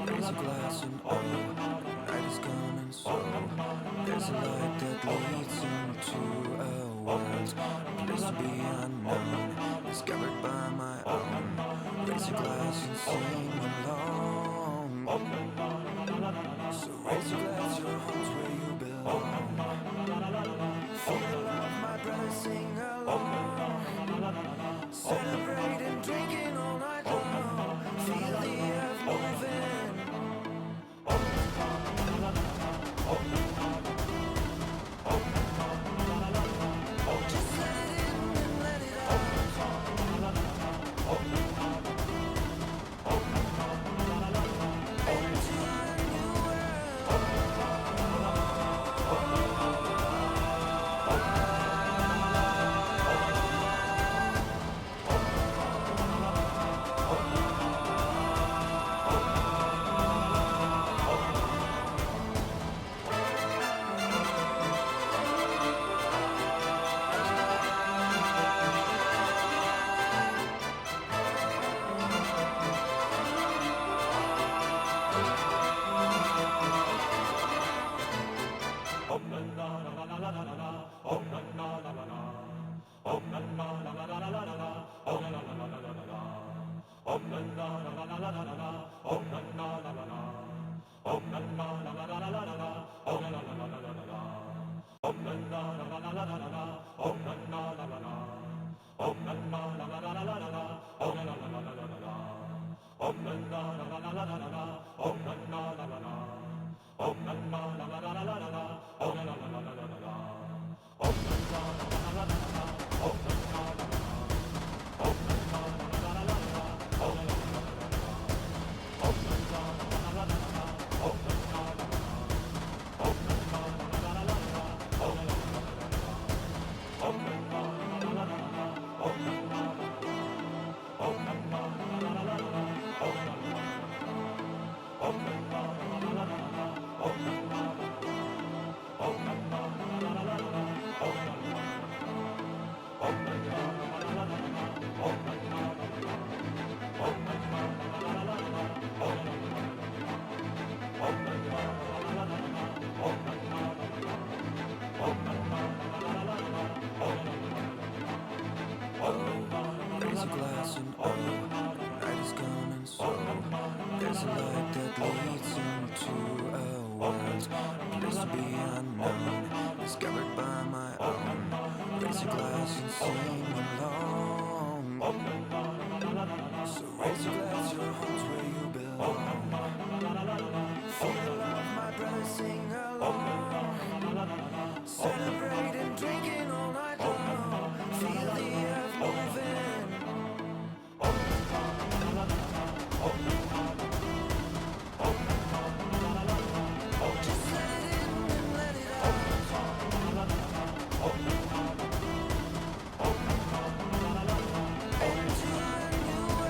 Raise a glass and oh, night is gone and so there's a light that leads into a world, a place to be unknown, discovered by my own. Raise a glass and sing along. So raise your glass, your home's where you belong. Feel the love, my brother, sing along. Celebrate and drinking all night long. Feel the earth moving. Just let it in and let it out. Into a new Raise a glass and oh, night is gone and so there's a light that leads into a world, a place to be unknown, discovered by my own. Raise a glass and sing along. So raise your glass, your home's where you belong. Feel the love, my brother, sing along. Celebrate and drinking all night long. Feel the earth moving. Just let it in and let it out. Into a new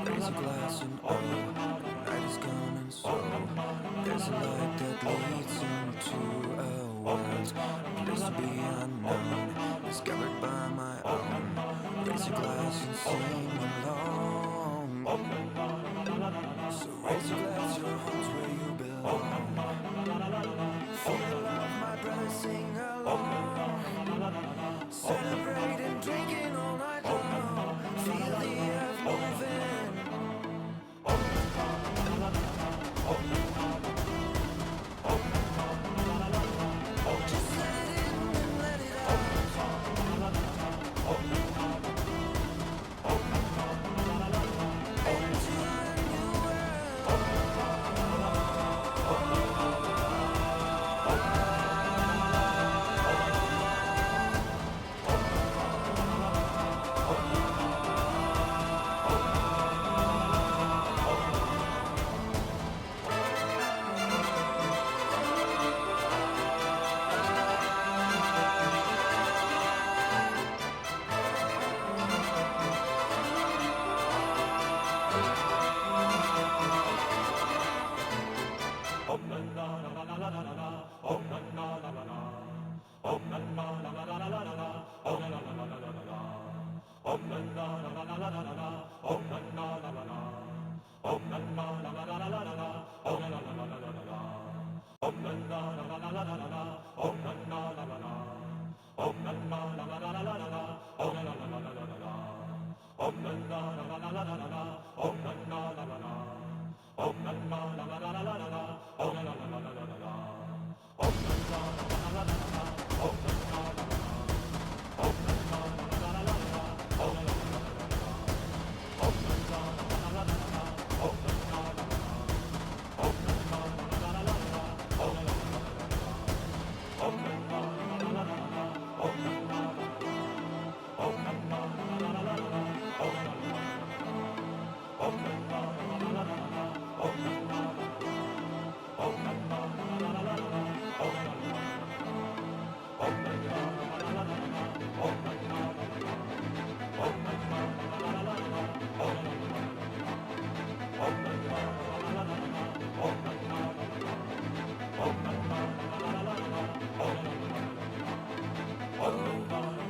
Raise a glass and night is gone and so there's a light that leads into a world, a place to be unknown, discovered by my own. Raise a glass and sing along. So raise your glass, your home's where you belong. Feel the love, my brother, sing along. Celebrate and drinking all night long. Feel the earth moving. Just let it in and let it out. Into a new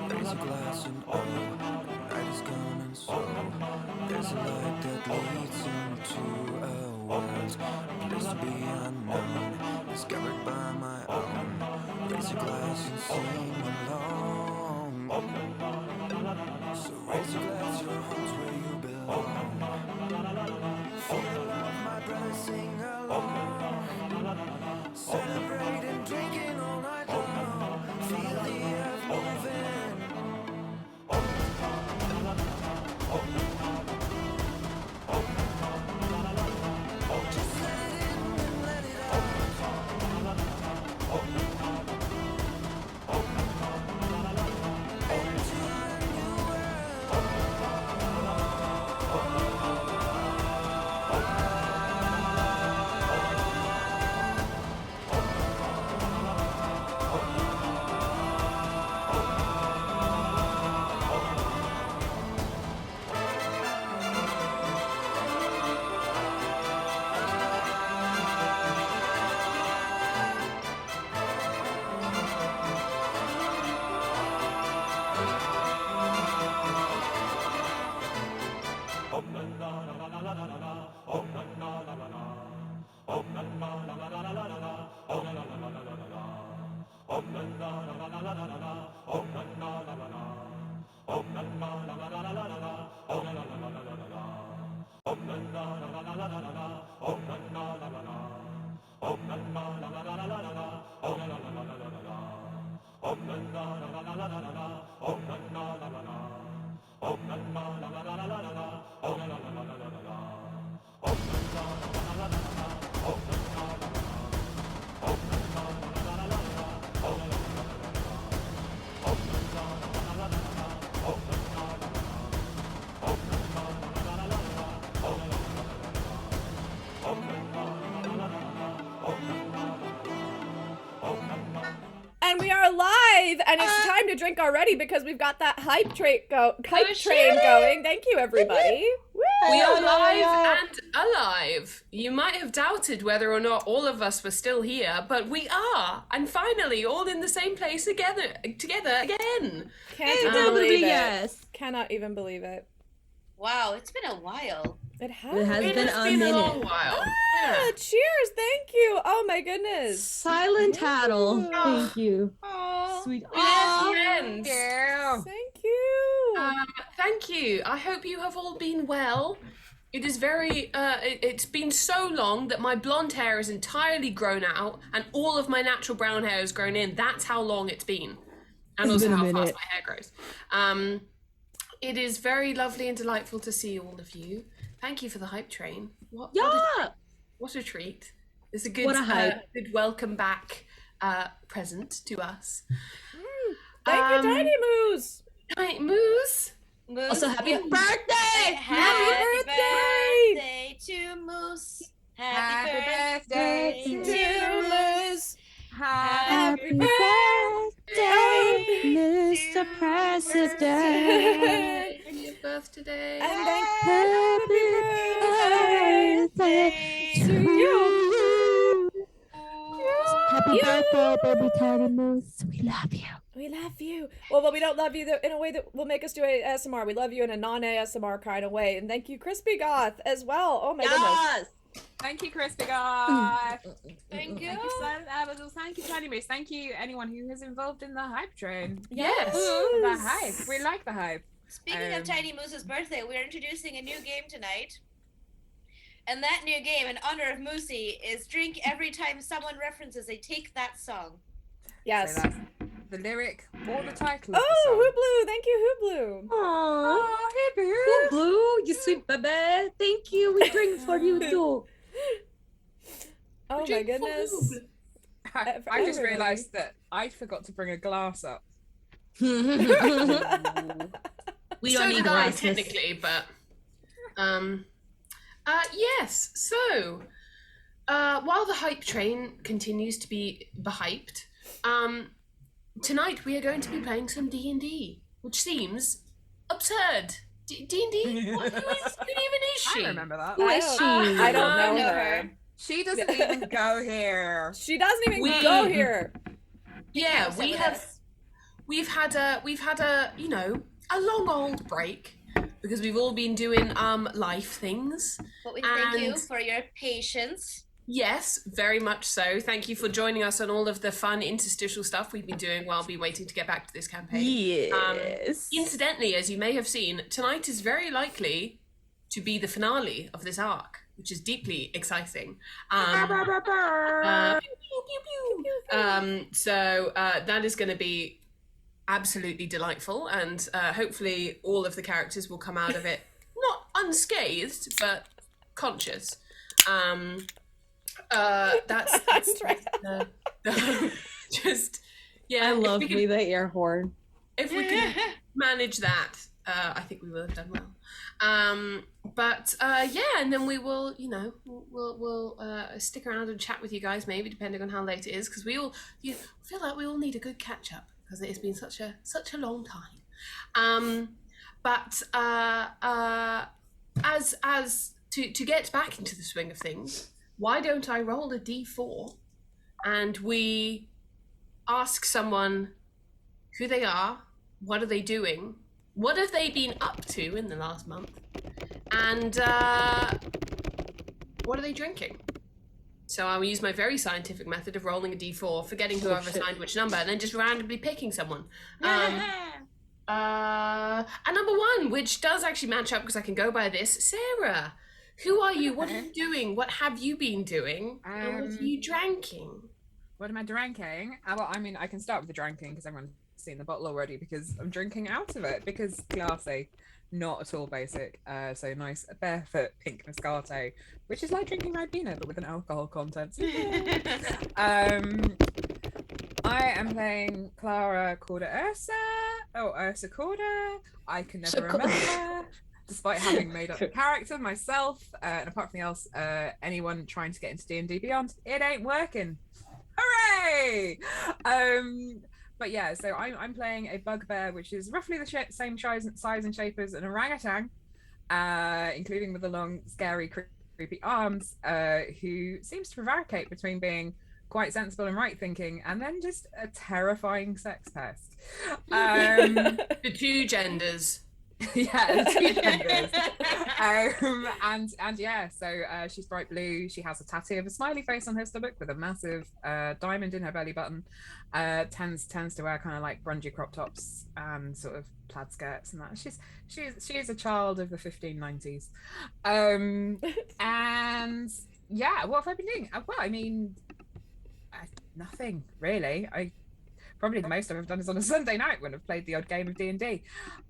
Raise a glass and night is gone and so there's a light that leads into a world, a place to be unknown, discovered by my own. Raise a glass and sing along. So raise your glass, your home's where you belong. Feel the love, my brother, sing along. Celebrate and drinking all night long. Feel the earth moving. Just let it in and let it out. Into a new world. And we are live, and it's time to drink already because we've got that hype train going. Thank you, everybody. We are live and alive. You might have doubted whether or not all of us were still here, but we are, and finally all in the same place together again. Can't even believe it. Yes. Cannot even believe it. Wow, it's been a while. It has. It has been a minute. minute. Long while. Yeah. Cheers! Thank you. Oh my goodness. Silent tattle. Oh. Thank you. Oh, Sweet. Friends. Thank you. Thank you. I hope you have all been well. It is very, it's been so long that my blonde hair is entirely grown out and all of my natural brown hair has grown in. That's how long it's been. And It's also been a how minute. fast my hair grows. It is very lovely and delightful to see all of you. Thank you for the hype train. What a treat. It's a good, What a hype. Good welcome back present to us. Thank you, Tiny Moose. Tiny Moose. Moose. Also, happy birthday! Happy birthday to Moose. Happy birthday to Moose. Happy birthday, Mr. President. On your birthday. And thank Happy birthday to you. Happy birthday, baby Tiny Moose. We love you. We love you. Well, but we don't love you in a way that will make us do ASMR. We love you in a non-ASMR kind of way. And thank you, Crispy Goth, as well. Oh my goodness. Thank you, Crispy Goth. Thank you. Thank you, Silent Abigail. Thank you, Tiny Moose. Thank you, anyone who is involved in the hype train. Yes. The hype. We like the hype. Speaking of Tiny Moose's birthday, we're introducing a new game tonight. And that new game, in honor of Moosey, is drink every time someone references a Take That song. Yes. So that's the lyric or the title of the Oh, song. Hooblu. Thank you, Hooblu. Aww, Blue, you sweet baby. Thank you. We drink for you too. Oh my goodness. I just realised that I forgot to bring a glass up. We don't So need did I, glasses. technically, but yes. So while the hype train continues to be behyped, tonight we are going to be playing some D&D, which seems absurd. D&D? Who even is she? I remember that. Who is she? I don't know know her. She doesn't even go here. She doesn't even go here. Yeah, Sit with us. we've had a you know, a long old break because we've all been doing life things. But we thank you And- for your patience. Yes, very much so. Thank you for joining us on all of the fun interstitial stuff we've been doing while we've been waiting to get back to this campaign. Yes. Incidentally, as you may have seen, tonight is very likely to be the finale of this arc, which is deeply exciting. So that is going to be absolutely delightful, and hopefully all of the characters will come out of it not unscathed, but conscious. That's right. just yeah. I love if we me could, the air horn. if we could manage that, I think we will have done well. But yeah, and then we will, you know, we'll stick around and chat with you guys, maybe depending on how late it is, because we all feel like we all need a good catch up because it has been such a long time. But as to get back into the swing of things, why don't I roll a d4 and we ask someone who they are, what are they doing, what have they been up to in the last month, And what are they drinking? So I will use my very scientific method of rolling a d4, forgetting who I've assigned which number, and then just randomly picking someone. And number 1, which does actually match up because I can go by this, Sarah. Who are you? What are you doing? What have you been doing? And what are you drinking? What am I drinking? Well, I mean, I can start with the drinking because everyone's seen the bottle already because I'm drinking out of it because classy, not at all basic. So nice barefoot pink Moscato, which is like drinking Ribena but with an alcohol content. I am playing Clara Corda Ursa. Oh, Ursa Corda. I can never remember. Despite having made up the character myself, and apart from else, anyone trying to get into D&D Beyond, it ain't working. Hooray! But yeah, so I'm playing a bugbear, which is roughly the same size and shape as an orangutan, including with the long, scary, creepy arms, who seems to prevaricate between being quite sensible and right thinking, and then just a terrifying sex pest. The 2 genders. Yeah, 2 genders. And yeah, so she's bright blue. She has a tattoo of a smiley face on her stomach with a massive diamond in her belly button. Tends to wear kind of like grungy crop tops and sort of plaid skirts and that. She is a child of the 1590s. And yeah, what have I been doing? Well, I mean, nothing really. Probably the most I've ever done is on a Sunday night when I've played the odd game of D&D.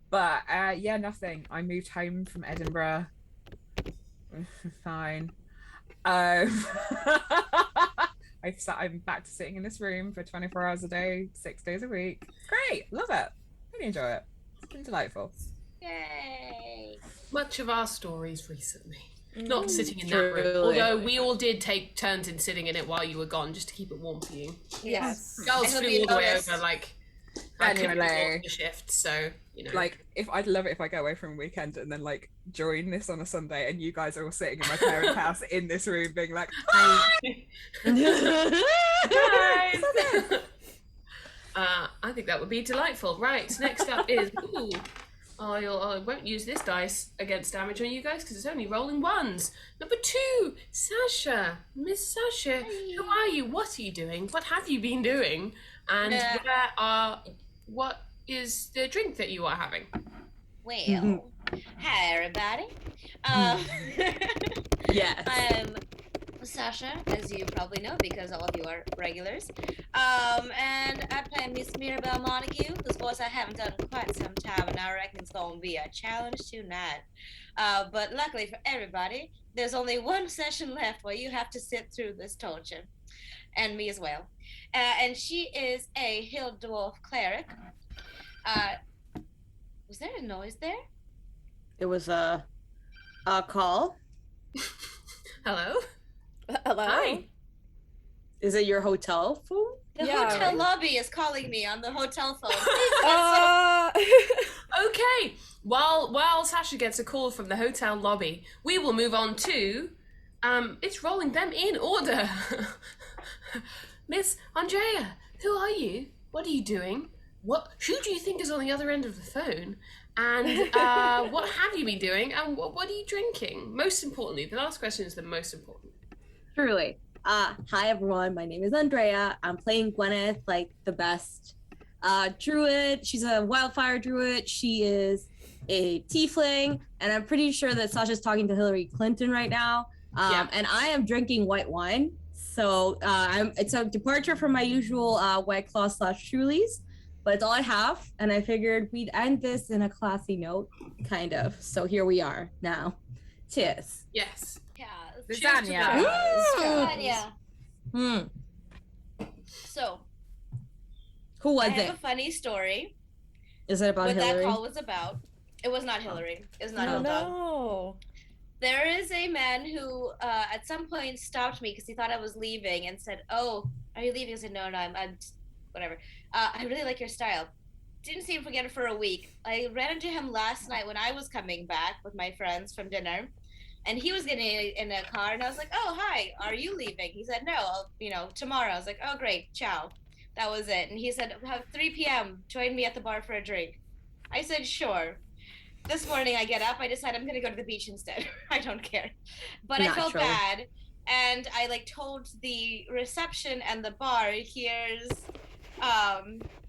But yeah, nothing. I moved home from Edinburgh. Fine. I'm back to sitting in this room for 24 hours a day, 6 days a week. Great, love it. Really enjoy it. It's been delightful. Yay! Much of our stories recently. Not sitting in that room. Although we all did take turns in sitting in it while you were gone, just to keep it warm for you. Yes. Girls flew all the way over, like, I couldn't Anyway. resolve the shift, so, you know. Like, I'd love it if I go away from a weekend and then like join this on a Sunday and you guys are all sitting in my parents' house in this room being like, hi! I think that would be delightful. Right, next up is... Ooh, I won't use this dice against damage on you guys because it's only rolling 1s. Number 2, Sasha. Miss Sasha, who are you? What are you doing? What have you been doing? And what is the drink that you are having? Well, hi everybody. Yes. I'm Sasha, as you probably know because all of you are regulars. And I play Miss Mirabelle Montague, whose voice I haven't done in quite some time, and I reckon it's going to be a challenge tonight. But luckily for everybody, there's only 1 session left where you have to sit through this torture. And me as well. And she is a hill dwarf cleric. Was there a noise there? It was a call. Hello? Hello? Hi. Is it your hotel phone? The Yeah, hotel right. lobby is calling me on the hotel phone. Okay, while Sasha gets a call from the hotel lobby, we will move on to... it's rolling them in order. Miss Andrea, who are you? What are you doing? Who do you think is on the other end of the phone? And what have you been doing? And what are you drinking? Most importantly, the last question is the most important. Truly. Hi everyone, my name is Andrea. I'm playing Gwyneth, like the best druid. She's a wildfire druid. She is a tiefling, and I'm pretty sure that Sasha's talking to Hillary Clinton right now. And I am drinking white wine. So it's a departure from my usual White Claw / Trulies, but it's all I have. And I figured we'd end this in a classy note, kind of. So here we are now. Cheers. Yes. Yeah. Lasagna. Lasagna. So, Who was I have it? a funny story. Is it about What Hillary? that call was about. It was not Hillary. It was not Oh Hill Dog. no. There is a man who at some point stopped me because he thought I was leaving and said, "Oh, are you leaving?" I said, "No, I'm just, whatever. I really like your style." Didn't see him again for a week. I ran into him last night when I was coming back with my friends from dinner, and he was getting in a car, and I was like, "Oh, hi, are you leaving?" He said, "No, tomorrow." I was like, "Oh, great, ciao." That was it. And he said, "Have 3 p.m. Join me at the bar for a drink." I said, "Sure." this morning I get up, I decide I'm gonna go to the beach instead. I don't care. But I felt Naturally. bad. And I like told the reception and the bar, here's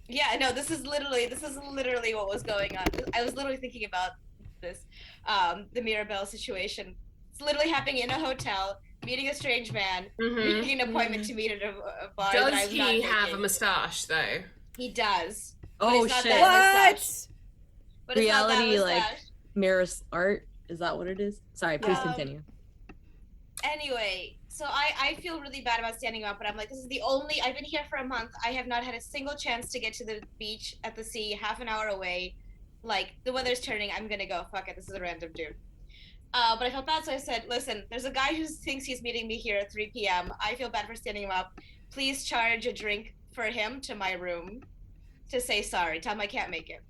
yeah, no, this is literally what was going on. I was literally thinking about this, the Mirabelle situation. It's literally happening in a hotel, meeting a strange man, making an appointment to meet at a bar that Does I'm not he have a taking. moustache though? He does. Oh, but it's not shit. that mustache. But it's not that Reality, like, mustache. mirrors art. Is that what it is? Sorry, please Yeah. continue. Anyway, so I feel really bad about standing up, but I'm like, this is the only, I've been here for a month. I have not had a single chance to get to the beach at the sea, half an hour away. Like, the weather's turning, I'm gonna go. Fuck it, this is a random dude. But I felt bad, so I said, listen, there's a guy who thinks he's meeting me here at 3 p.m. I feel bad for standing him up. Please charge a drink for him to my room to say sorry. Tell him I can't make it.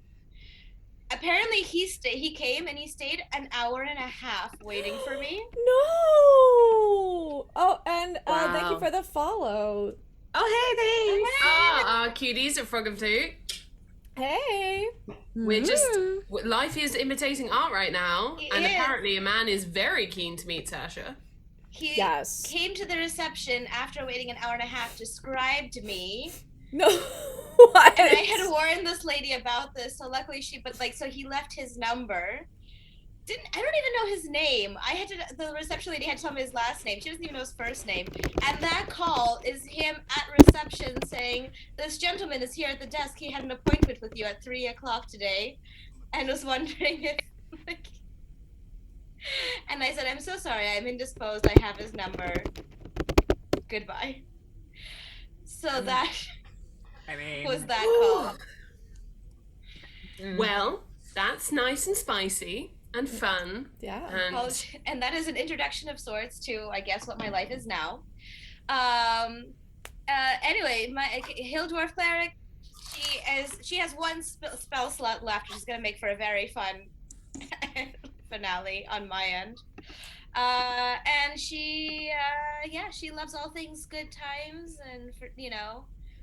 Apparently he came and he stayed an hour and a half waiting for me. No. Oh, and thank you Wow. for the follow. Oh, hey, thanks. Cuties at Frog of Two. Hey. We're just Mm. life is imitating art right now, It and is. apparently a man is very keen to meet Sasha. He Yes. came to the reception after waiting an hour and a half, described me, No. What? and I had warned this lady about this, so luckily so he left his number. I don't even know his name. The reception lady had to tell me his last name. She doesn't even know his first name. And that call is him at reception saying, this gentleman is here at the desk. He had an appointment with you at 3 o'clock today and was wondering if, like... And I said, I'm so sorry. I'm indisposed. I have his number. Goodbye. So that I mean, was that call. Well, that's nice and spicy and fun. Yeah. And that is an introduction of sorts to, I guess, what my life is now. Anyway, my Hill Dwarf Cleric, she has one spell slot left, which is going to make for a very fun finale on my end. And she loves all things good times and,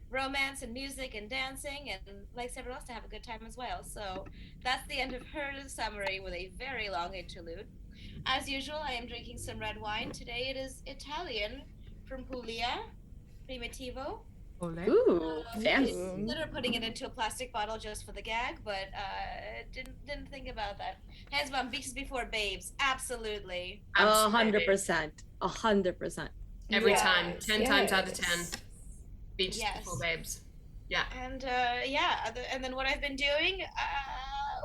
romance and music and dancing, and likes everyone else to have a good time as well. So that's the end of her summary with a very long interlude. As usual, I am drinking some red wine. Today it is Italian from Puglia, Primitivo. Ooh, fancy. Consider putting it into a plastic bottle just for the gag, but didn't think about that. Hands on beaches before babes, absolutely. 100%. 100%. Every Yes, time, 10 times out of 10. yes. Beach Yes. before babes. Yeah. And and then what I've been doing,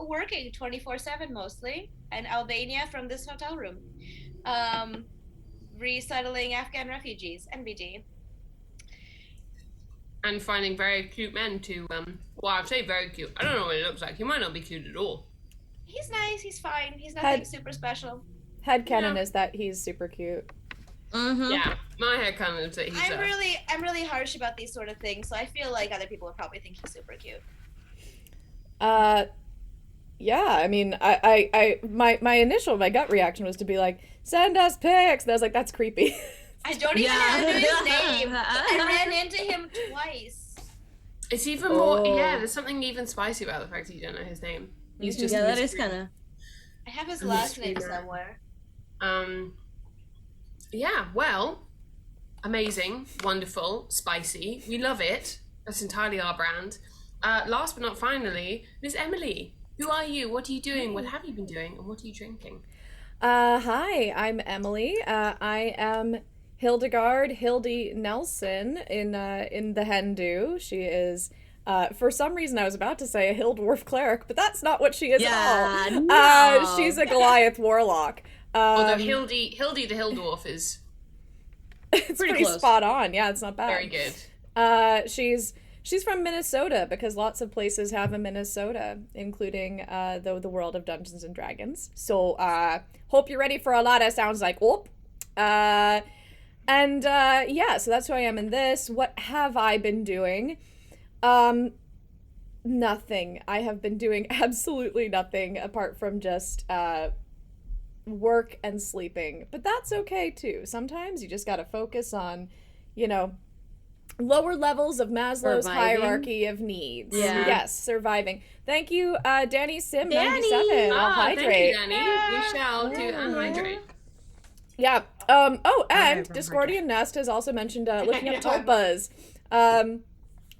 working 24/7 mostly in Albania from this hotel room, resettling Afghan refugees, NBD. And finding very cute men to, well, I'd say very cute. I don't know what he looks like. He might not be cute at all. He's nice. He's fine. He's nothing super special. Headcanon is that he's super cute. Mm-hmm. Yeah, my headcanon is that he's I'm really harsh about these sort of things, so I feel like other people would probably think he's super cute. Yeah, I mean, my gut reaction was to be like, send us pics. And I was like, that's creepy. I don't even know his name. I ran into him twice. It's even more, there's something even spicy about the fact that you don't know his name. He's just that is kind of. I have his last name somewhere. Yeah, well, amazing, wonderful, spicy. We love it. That's entirely our brand. Last but not finally, Miss Emily. Who are you? What are you doing? What have you been doing? And what are you drinking? Hi, I'm Emily. I am Hildegard Hildy Nelson in the Hindu. She is, for some reason I was about to say a Hill Dwarf cleric, but that's not what she is at all. No. She's a Goliath warlock. Although Hildy the Hill Dwarf is It's pretty close. spot on. Yeah, it's not bad. very good. She's from Minnesota because lots of places have a Minnesota, including the world of Dungeons and Dragons. So hope you're ready for a lot of sounds like whoop. So that's who I am in this. What have I been doing? Nothing. I have been doing absolutely nothing apart from just work and sleeping. But that's okay too. Sometimes you just gotta focus on, lower levels of Maslow's Surviving. hierarchy of needs. Yeah. Yes, surviving. Thank you, Danny Sim Danny! 97. I'll Thank you, hydrate. Danny. We shall do and hydrate. Yeah. Oh, and I've Discordian Nest has also mentioned looking up tulpas.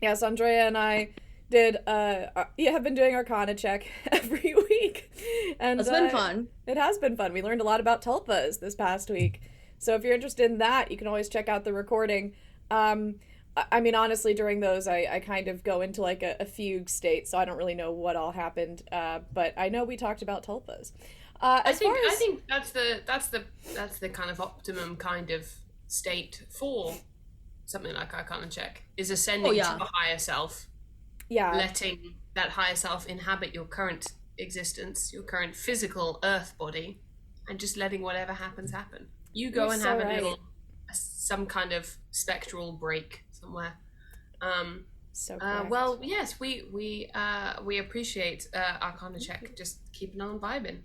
Yes, Andrea and I did have been doing Arcana check every week, and It's been fun. It has been fun. We learned a lot about tulpas this past week. So if you're interested in that, you can always check out the recording. I mean, honestly, during those, I kind of go into like a fugue state, so I don't really know what all happened. But I know we talked about tulpas. I think that's the kind of optimum kind of state for something like Arcana check, is ascending to a higher self. Yeah. Letting that higher self inhabit your current existence, your current physical earth body, and just letting whatever happens happen. You go and have a little, some kind of spectral break somewhere. So correct. well, yes, we appreciate Arcana check. Just keeping on vibing.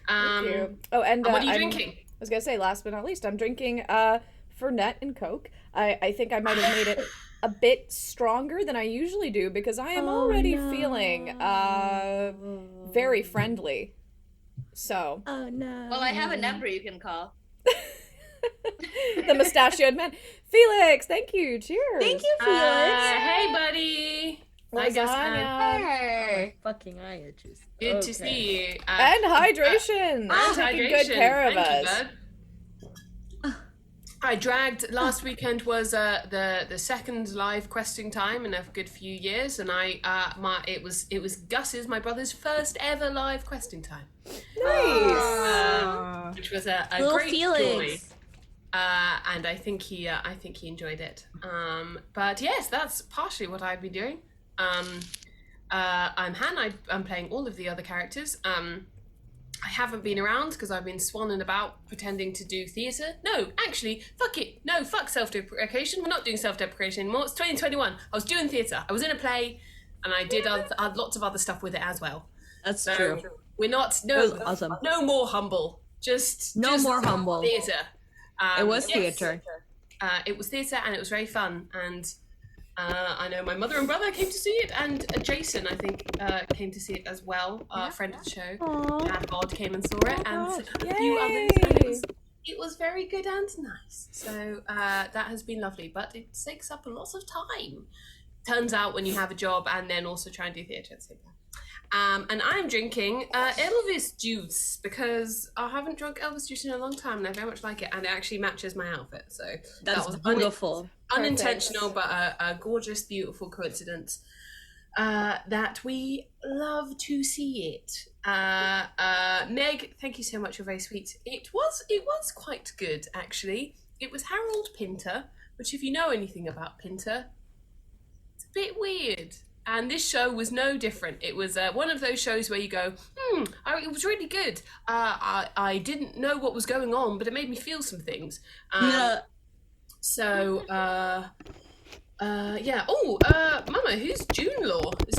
Thank you. Oh, and what are you drinking? I was gonna say, last but not least, I'm drinking Fernet and Coke. I think I might have made it a bit stronger than I usually do because I am already feeling very friendly. So. Oh no. Well, I have a number you can call. The mustachioed man, Felix. Thank you. Cheers. Thank you, Felix. Hey, buddy. Lasagna. Hey. Fucking eye itches. Good to see you. And hydration. And Taking hydration. good care of Thank you, us. bud. I dragged last weekend was the second live questing time in a good few years, and it was Gus's, my brother's, first ever live questing time. Nice. Which was a Little great Felix. joy. And I think he enjoyed it. But yes, that's partially what I've been doing. I'm Han. I'm playing all of the other characters. I haven't been around because I've been swanning about pretending to do theatre. No, actually, fuck it. No, fuck self-deprecation. We're not doing self-deprecation anymore. It's 2021. I was doing theatre. I was in a play, and I did lots of other stuff with it as well. That's So true. we're not That was awesome. no more humble. Just more humble. Theatre. It was yes. theatre. It was theatre, and it was very fun. And I know my mother and brother came to see it, and Jason, I think, came to see it as well. A friend of the show, Dad Bod, came and saw it, and a few others. And it was very good and nice. So that has been lovely, but it takes up a lot of time. Turns out when you have a job and then also try and do theatre at the same time. And I'm drinking Elvis juice because I haven't drunk Elvis juice in a long time, and I very much like it, and it actually matches my outfit. So That's that was beautiful. unintentional, but a gorgeous, beautiful coincidence that we love to see it. Meg, thank you so much. You're very sweet. It was quite good, actually. It was Harold Pinter, which, if you know anything about Pinter, it's a bit weird. And this show was no different. It was one of those shows where you go, it was really good. I didn't know what was going on, but it made me feel some things. So, yeah. Oh, Mama, who's June Law? Is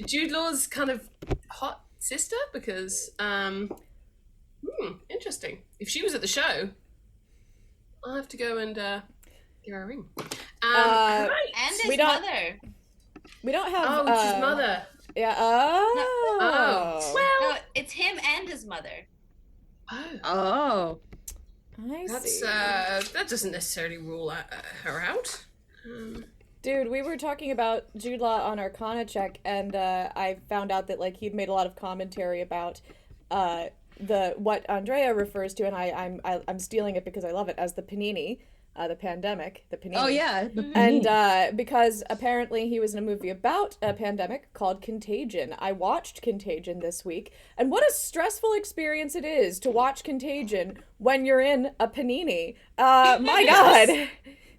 Jude Law's kind of hot sister? Because, interesting. If she was at the show, I'll have to go and give her a ring. Right. And his mother. We don't have. Oh, it's his mother. Yeah. Oh. Well, No, it's him and his mother. Oh. I that's see. that doesn't necessarily rule her out. Dude, we were talking about Jude Law on Arcana check, and I found out that like he'd made a lot of commentary about what Andrea refers to, and I'm stealing it because I love it, as the panini. The pandemic, the panini. Oh yeah. And because apparently he was in a movie about a pandemic called Contagion. I watched Contagion this week, and what a stressful experience it is to watch Contagion when you're in a panini. My God.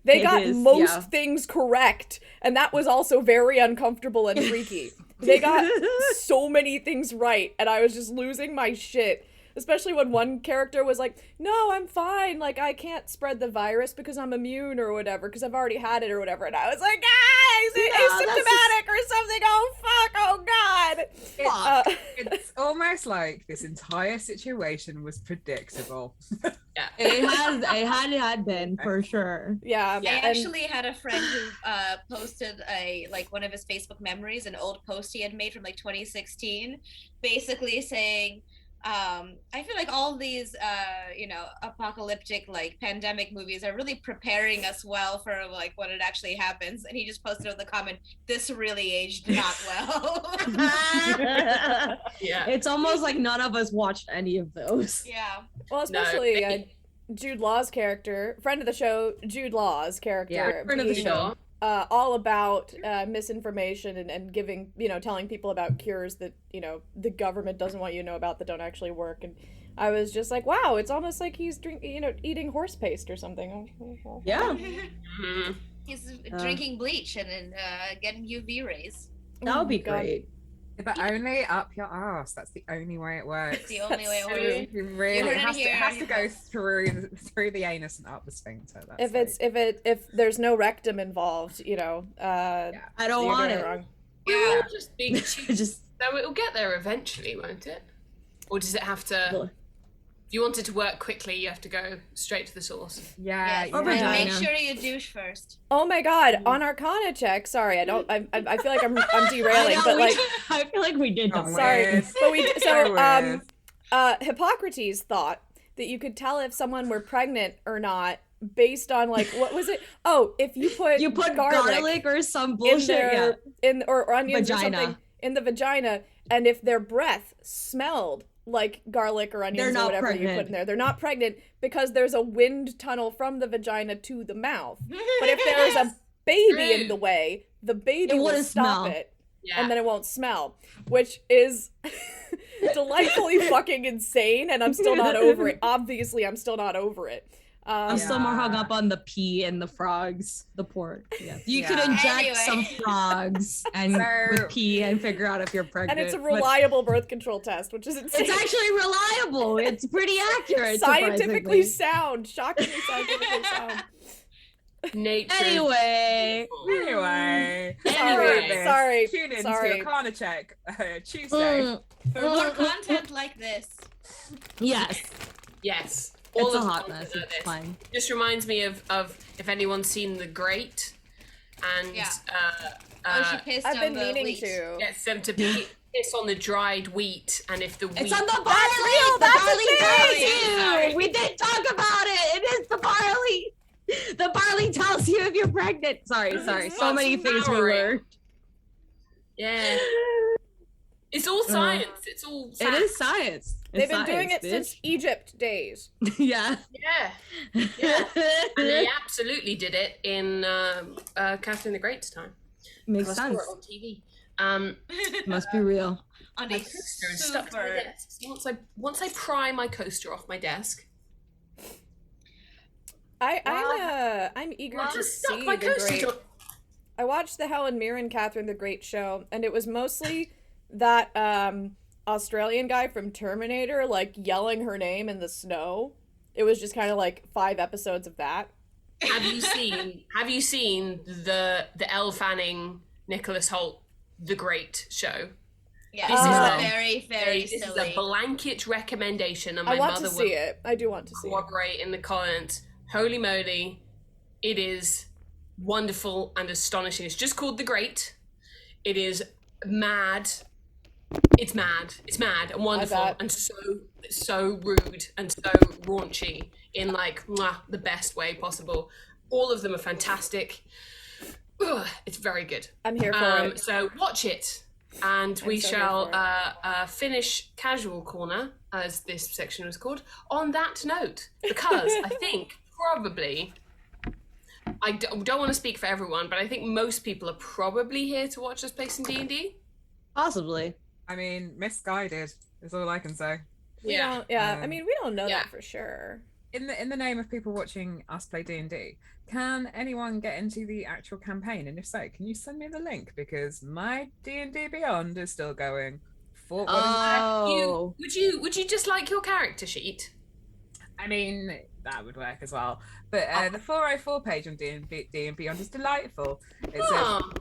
They got most things correct, and that was also very uncomfortable and freaky. They got so many things right, and I was just losing my shit. Especially when one character was like, no, I'm fine, like, I can't spread the virus because I'm immune or whatever, because I've already had it or whatever, and I was like, asymptomatic or something, oh fuck, oh God. It's almost like this entire situation was predictable. Yeah. It had been for sure. Yeah, I and actually had a friend who posted one of his Facebook memories, an old post he had made from like 2016, basically saying, I feel like all these apocalyptic like pandemic movies are really preparing us well for like when it actually happens. And he just posted with the comment, "This really aged not well." Yeah. It's almost like none of us watched any of those. Yeah. well, especially Jude Law's character, friend of the show, Jude Law's character, Yeah, friend of the being, show. all about misinformation and giving, telling people about cures that, the government doesn't want you to know about that don't actually work. And I was just like, wow, it's almost like he's eating horse paste or something. Yeah, He's drinking bleach and then getting UV rays. that would be God. great. But only up your ass. That's the only way it works. It's the only way it True. works. You really You heard it it has, here, it has to you go know. through the anus and up the sphincter. That's If there's no rectum involved, I don't you're want doing it. wrong. We Yeah. will just be cheap. Just So it'll get there eventually, won't it? Or does it have to? If you want it to work quickly, you have to go straight to the source. Yeah. Yes. Or yeah. vagina. Make sure you douche first. Oh my God! On Arcana check. Sorry, I feel like I'm derailing, but like, I feel like we did Oh, that. sorry, Weird. but we So Hippocrates thought that you could tell if someone were pregnant or not based on like what was it? Oh, if you put garlic or some in bullshit. their or onions or Vagina. something in the vagina, and if their breath smelled like garlic or onions They're or not whatever you pregnant. put in there, they're not pregnant because there's a wind tunnel from the vagina to the mouth. But if there is a baby in the way, the baby It will wouldn't stop smell. it, Yeah. and then it won't smell, which is delightfully fucking insane. And I'm still not over it. Obviously, I'm still not over it. I'm still more hung Yeah. up on the pea and the frogs, the port. Yeah. You could Yeah. inject Anyway. some frogs and So- with pea and figure out if you're pregnant. And it's a but reliable birth control test, which is insane. It's actually reliable. It's pretty accurate. Scientifically surprisingly. sound. Shockingly scientifically sound. Nature. Anyway. Anyway. Anyway. Sorry. Tune in Sorry. to Arcana Check Tuesday. For more content like this. Yes. Yes. It's a of the hot content mess. of It's this. fine. Just reminds me of if anyone's seen The Great, and Yeah. She pissed I've on been the meaning wheat. to. gets them to piss on the dried wheat, and if the wheat It's on the barley. real, The that's a barley tells thing. you. Sorry. We did talk about it. It is the barley. The barley tells you if you're pregnant. Sorry. So That's many things we flowering. learned. yeah, it's all science. It's all It fact. is science. They've been doing it bitch. since Egypt days. Yeah. Yeah, yeah. And they absolutely did it in Catherine the Great's time. Makes I saw sense. it on TV. Must be real. On My a coaster is stuck to my super. desk. So once I pry my coaster off my desk, I'm eager I'll to just stuck see my the coaster. great. to- I watched the Helen Mirren Catherine the Great show, and it was mostly that Australian guy from Terminator like yelling her name in the snow. It was just kind of like 5 episodes of that. Have you seen the Elle Fanning Nicholas Hoult The Great show? Yeah, This this is is a- very, very This is silly. a blanket recommendation, and my I want mother to will see it. I do want to see it. corroborate in the comments. Holy moly, it is wonderful and astonishing. It's just called The Great. It is mad. It's mad. It's mad and wonderful bet. and so rude and so raunchy in like the best way possible. All of them are fantastic. Ugh, it's very good. I'm here for it. So watch it, and we so here shall for finish Casual Corner, as this section was called, on that note, because I think probably, I don't want to speak for everyone, but I think most people are probably here to watch us play some D&D. Possibly. I mean, misguided is all I can say. We don't, I Um, mean, we don't know yeah. that for sure. In the name of people watching us play D&D, can anyone get into the actual campaign? And if so, can you send me the link? Because my D&D Beyond is still going. What is that? Oh. Would you just like your character sheet? I mean, that would work as well. But the 404 page on D&D Beyond is delightful. It says, Oh,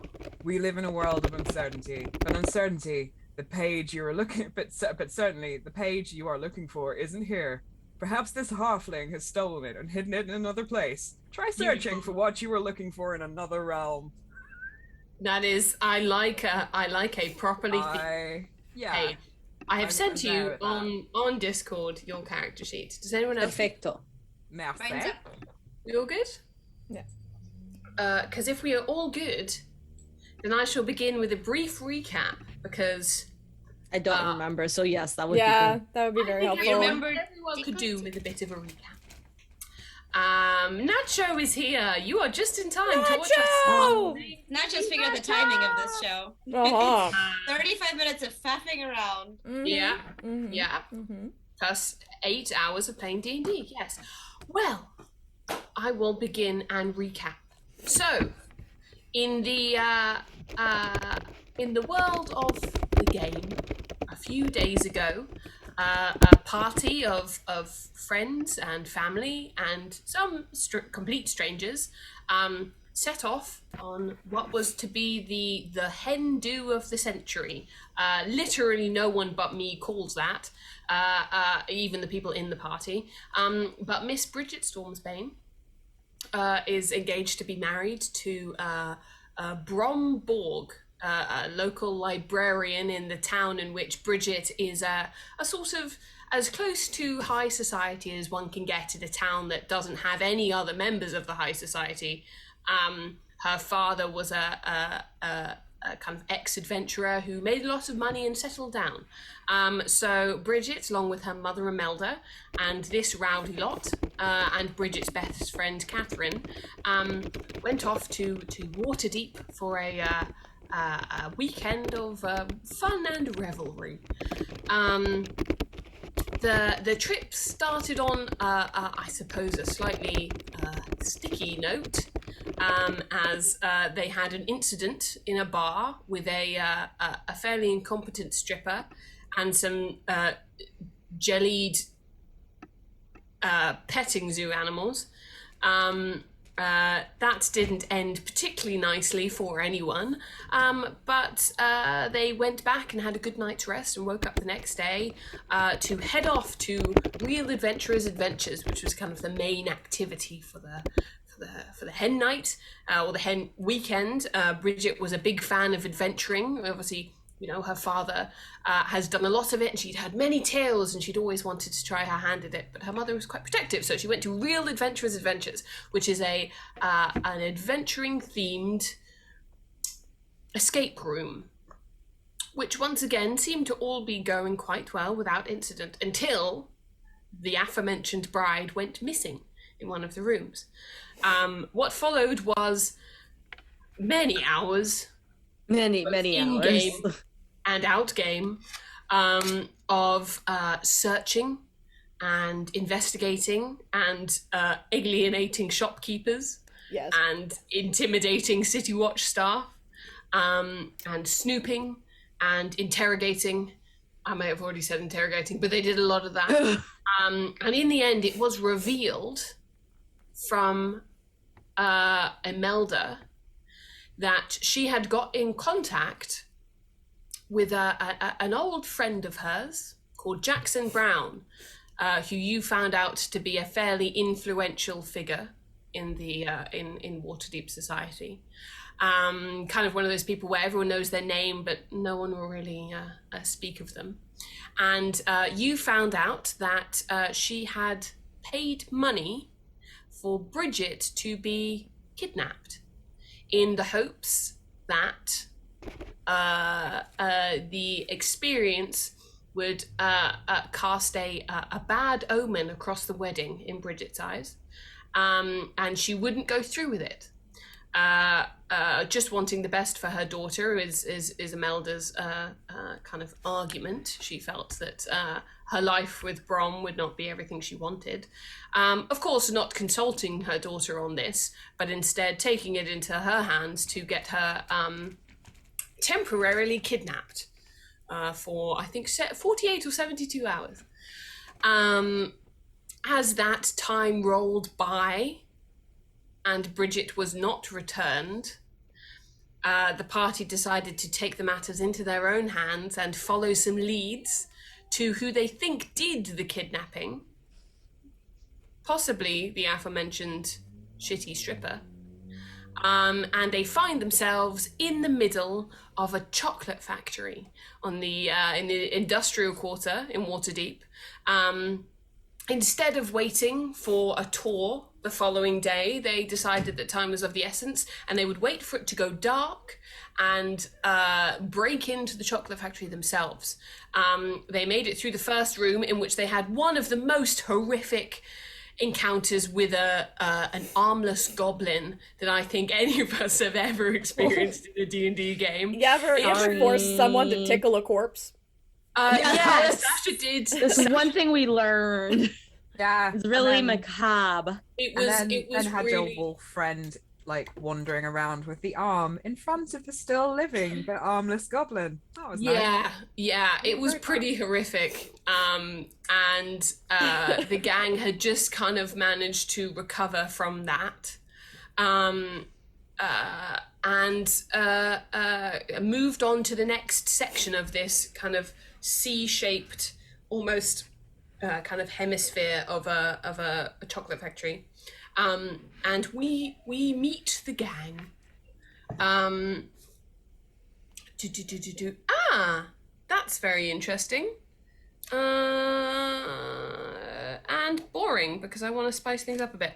we live in a world of uncertainty. But uncertainty, the page you are looking, but certainly the page you are looking for isn't here. Perhaps this halfling has stolen it and hidden it in another place. Try searching for what you were looking for in another realm. That is, I like a properly Yeah. I have sent I'm you there with that. on Discord your character sheet. Does anyone else? Perfecto. Merci. Mine's up. We all good? Yeah. Because if we are all good, then I shall begin with a brief recap because I don't remember, so yes, that would be Yeah, good. that would be very I think helpful. remember everyone could do Discord? with a bit of a recap. Nacho is here. You are just in time to watch us. Nacho! Not just figure out the timing of this show. Uh-huh. 35 minutes of faffing around. Yeah, Mhm. yeah. Mhm. Plus 8 hours of playing D&D. Yes. Well, I will begin and recap. So, in the world of the game, a few days ago, a party of friends and family and some complete strangers set off on what was to be the hen do of the century. Literally no one but me calls that, even the people in the party. But Miss Bridget Stormsbane is engaged to be married to Brom Borg, a local librarian in the town in which Bridget is a sort of as close to high society as one can get in a town that doesn't have any other members of the high society. Her father was a kind of ex-adventurer who made a lot of money and settled down. So Bridget, along with her mother Imelda, and this rowdy lot, and Bridget's best friend Catherine, went off to Waterdeep for a weekend of fun and revelry. The trip started on, I suppose, a slightly sticky note, as they had an incident in a bar with a fairly incompetent stripper and some jellied petting zoo animals. That didn't end particularly nicely for anyone, but they went back and had a good night's rest and woke up the next day to head off to Real Adventurers Adventures, which was kind of the main activity for the hen night, or the hen weekend. Bridget was a big fan of adventuring. Obviously, you know, her father has done a lot of it, and she'd had many tales, and she'd always wanted to try her hand at it, but her mother was quite protective, so she went to Real Adventurers Adventures, which is an adventuring themed escape room, which once again seemed to all be going quite well without incident until the aforementioned bride went missing in one of the rooms. What followed was many hours, Many hours. in-game and out-game, of searching and investigating and alienating shopkeepers, Yes. and intimidating City Watch staff, and snooping and interrogating. I may have already said interrogating, but they did a lot of that. And in the end, it was revealed from Imelda that she had got in contact with an old friend of hers called Jackson Brown, who you found out to be a fairly influential figure in the in Waterdeep society. Kind of one of those people where everyone knows their name, but no one will really speak of them. And you found out that she had paid money for Bridget to be kidnapped, in the hopes that the experience would cast a bad omen across the wedding in Bridget's eyes, and she wouldn't go through with it. Just wanting the best for her daughter is Imelda's kind of argument. She felt that her life with Brom would not be everything she wanted. Of course, not consulting her daughter on this, but instead taking it into her hands to get her temporarily kidnapped for, I think, 48 or 72 hours. As that time rolled by and Bridget was not returned, the party decided to take the matters into their own hands and follow some leads to who they think did the kidnapping, possibly the aforementioned shitty stripper. And they find themselves in the middle of a chocolate factory on the in the industrial quarter in Waterdeep. Instead of waiting for a tour the following day, they decided that time was of the essence, and they would wait for it to go dark and break into the chocolate factory themselves. They made it through the first room, in which they had one of the most horrific encounters with an armless goblin that I think any of us have ever experienced in a D&D game. You ever forced someone to tickle a corpse? Yes, Sasha did. This is one thing we learned. Yeah. It's really macabre. It was had really... your wolf friend like wandering around with the arm in front of the still living but armless goblin. That was nice. Yeah, it was pretty horrific. And the gang had just kind of managed to recover from that. And moved on to the next section of this kind of C-shaped, almost kind of hemisphere of a chocolate factory. And we meet the gang. That's very interesting. And boring, because I want to spice things up a bit.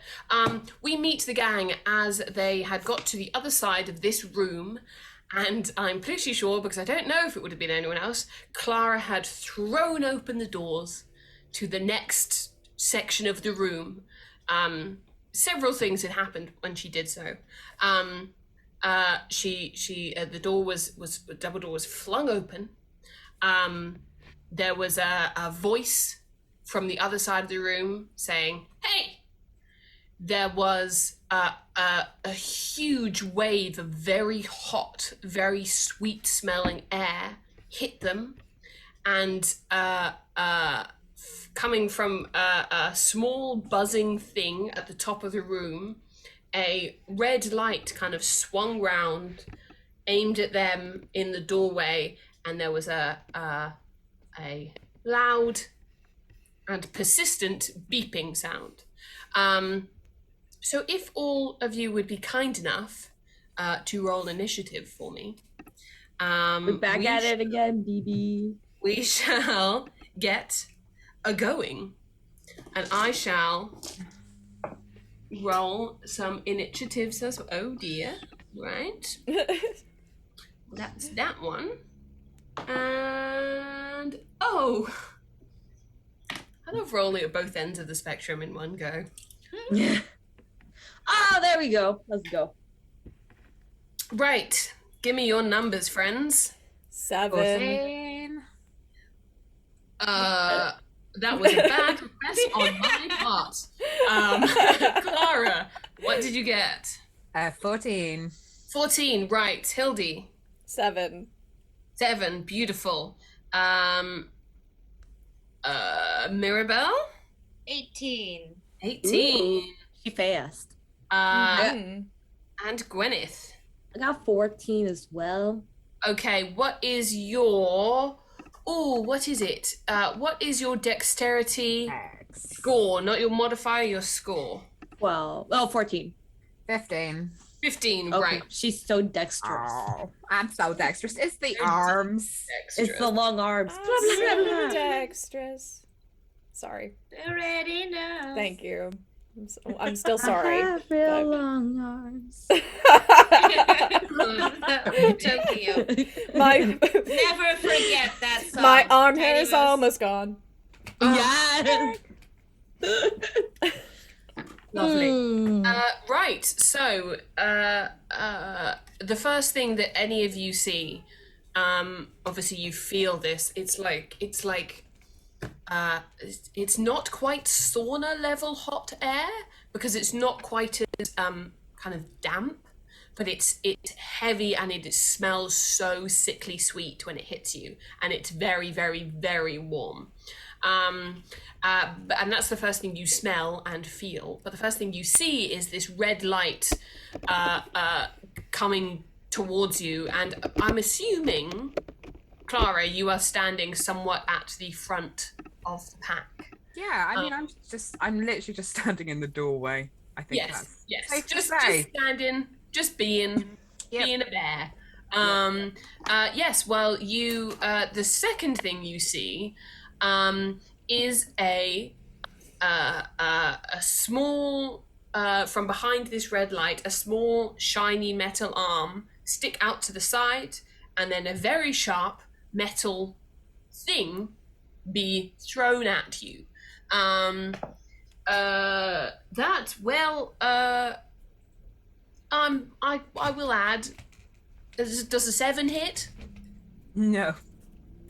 We meet the gang as they had got to the other side of this room, and I'm pretty sure, because I don't know if it would have been anyone else, Clara had thrown open the doors to the next section of the room. Several things had happened when she did so. The double door was flung open. There was a voice from the other side of the room saying, "Hey!" There was a huge wave of very hot, very sweet-smelling air hit them, and coming from a small buzzing thing at the top of the room, a red light kind of swung round, aimed at them in the doorway, and there was a loud and persistent beeping sound. So if all of you would be kind enough to roll initiative for me. We're back at it again, BB. We shall get a going. And I shall roll some initiatives as well. Oh dear. Right. That's that one. And I love rolling at both ends of the spectrum in one go. Yeah. Oh, there we go. Let's go. Right. Give me your numbers, friends. 7. That was a bad request on my part. Clara, what did you get? 14. 14, right. Hildy. 7. 7, beautiful. Mirabelle? 18. 18. Ooh, she fast. And Gwyneth. I got 14 as well. Okay, what is your... Oh, what is it? What is your dexterity score? Not your modifier, your score. 14. 15. 15, Okay, right. she's so dexterous. Oh, I'm so dexterous. It's the arms. Dexterous. It's the long arms. I'm Blah, blah, blah, so blah. dexterous. Sorry. Already know. Thank you. I'm still sorry. I have real long arms. Tokyo. My Never forget that song. my arm hair is Tiny Mouse. almost gone. Yes. Lovely. Right, so the first thing that any of you see, obviously you feel this. It's not quite sauna level hot air, because it's not quite as kind of damp, but it's heavy, and it smells so sickly sweet when it hits you, and it's very, very, very warm. And that's the first thing you smell and feel. But the first thing you see is this red light coming towards you, and I'm assuming, Clara, you are standing somewhat at the front of the pack. Yeah, I mean, I'm literally just standing in the doorway. I think that's Yes. safe to Just say. standing, just being a bear. Yes. Well, you. The second thing you see, is a small, from behind this red light, a small shiny metal arm stick out to the side, and then a very sharp metal thing be thrown at you. That well, I will add. Does a 7 hit? No.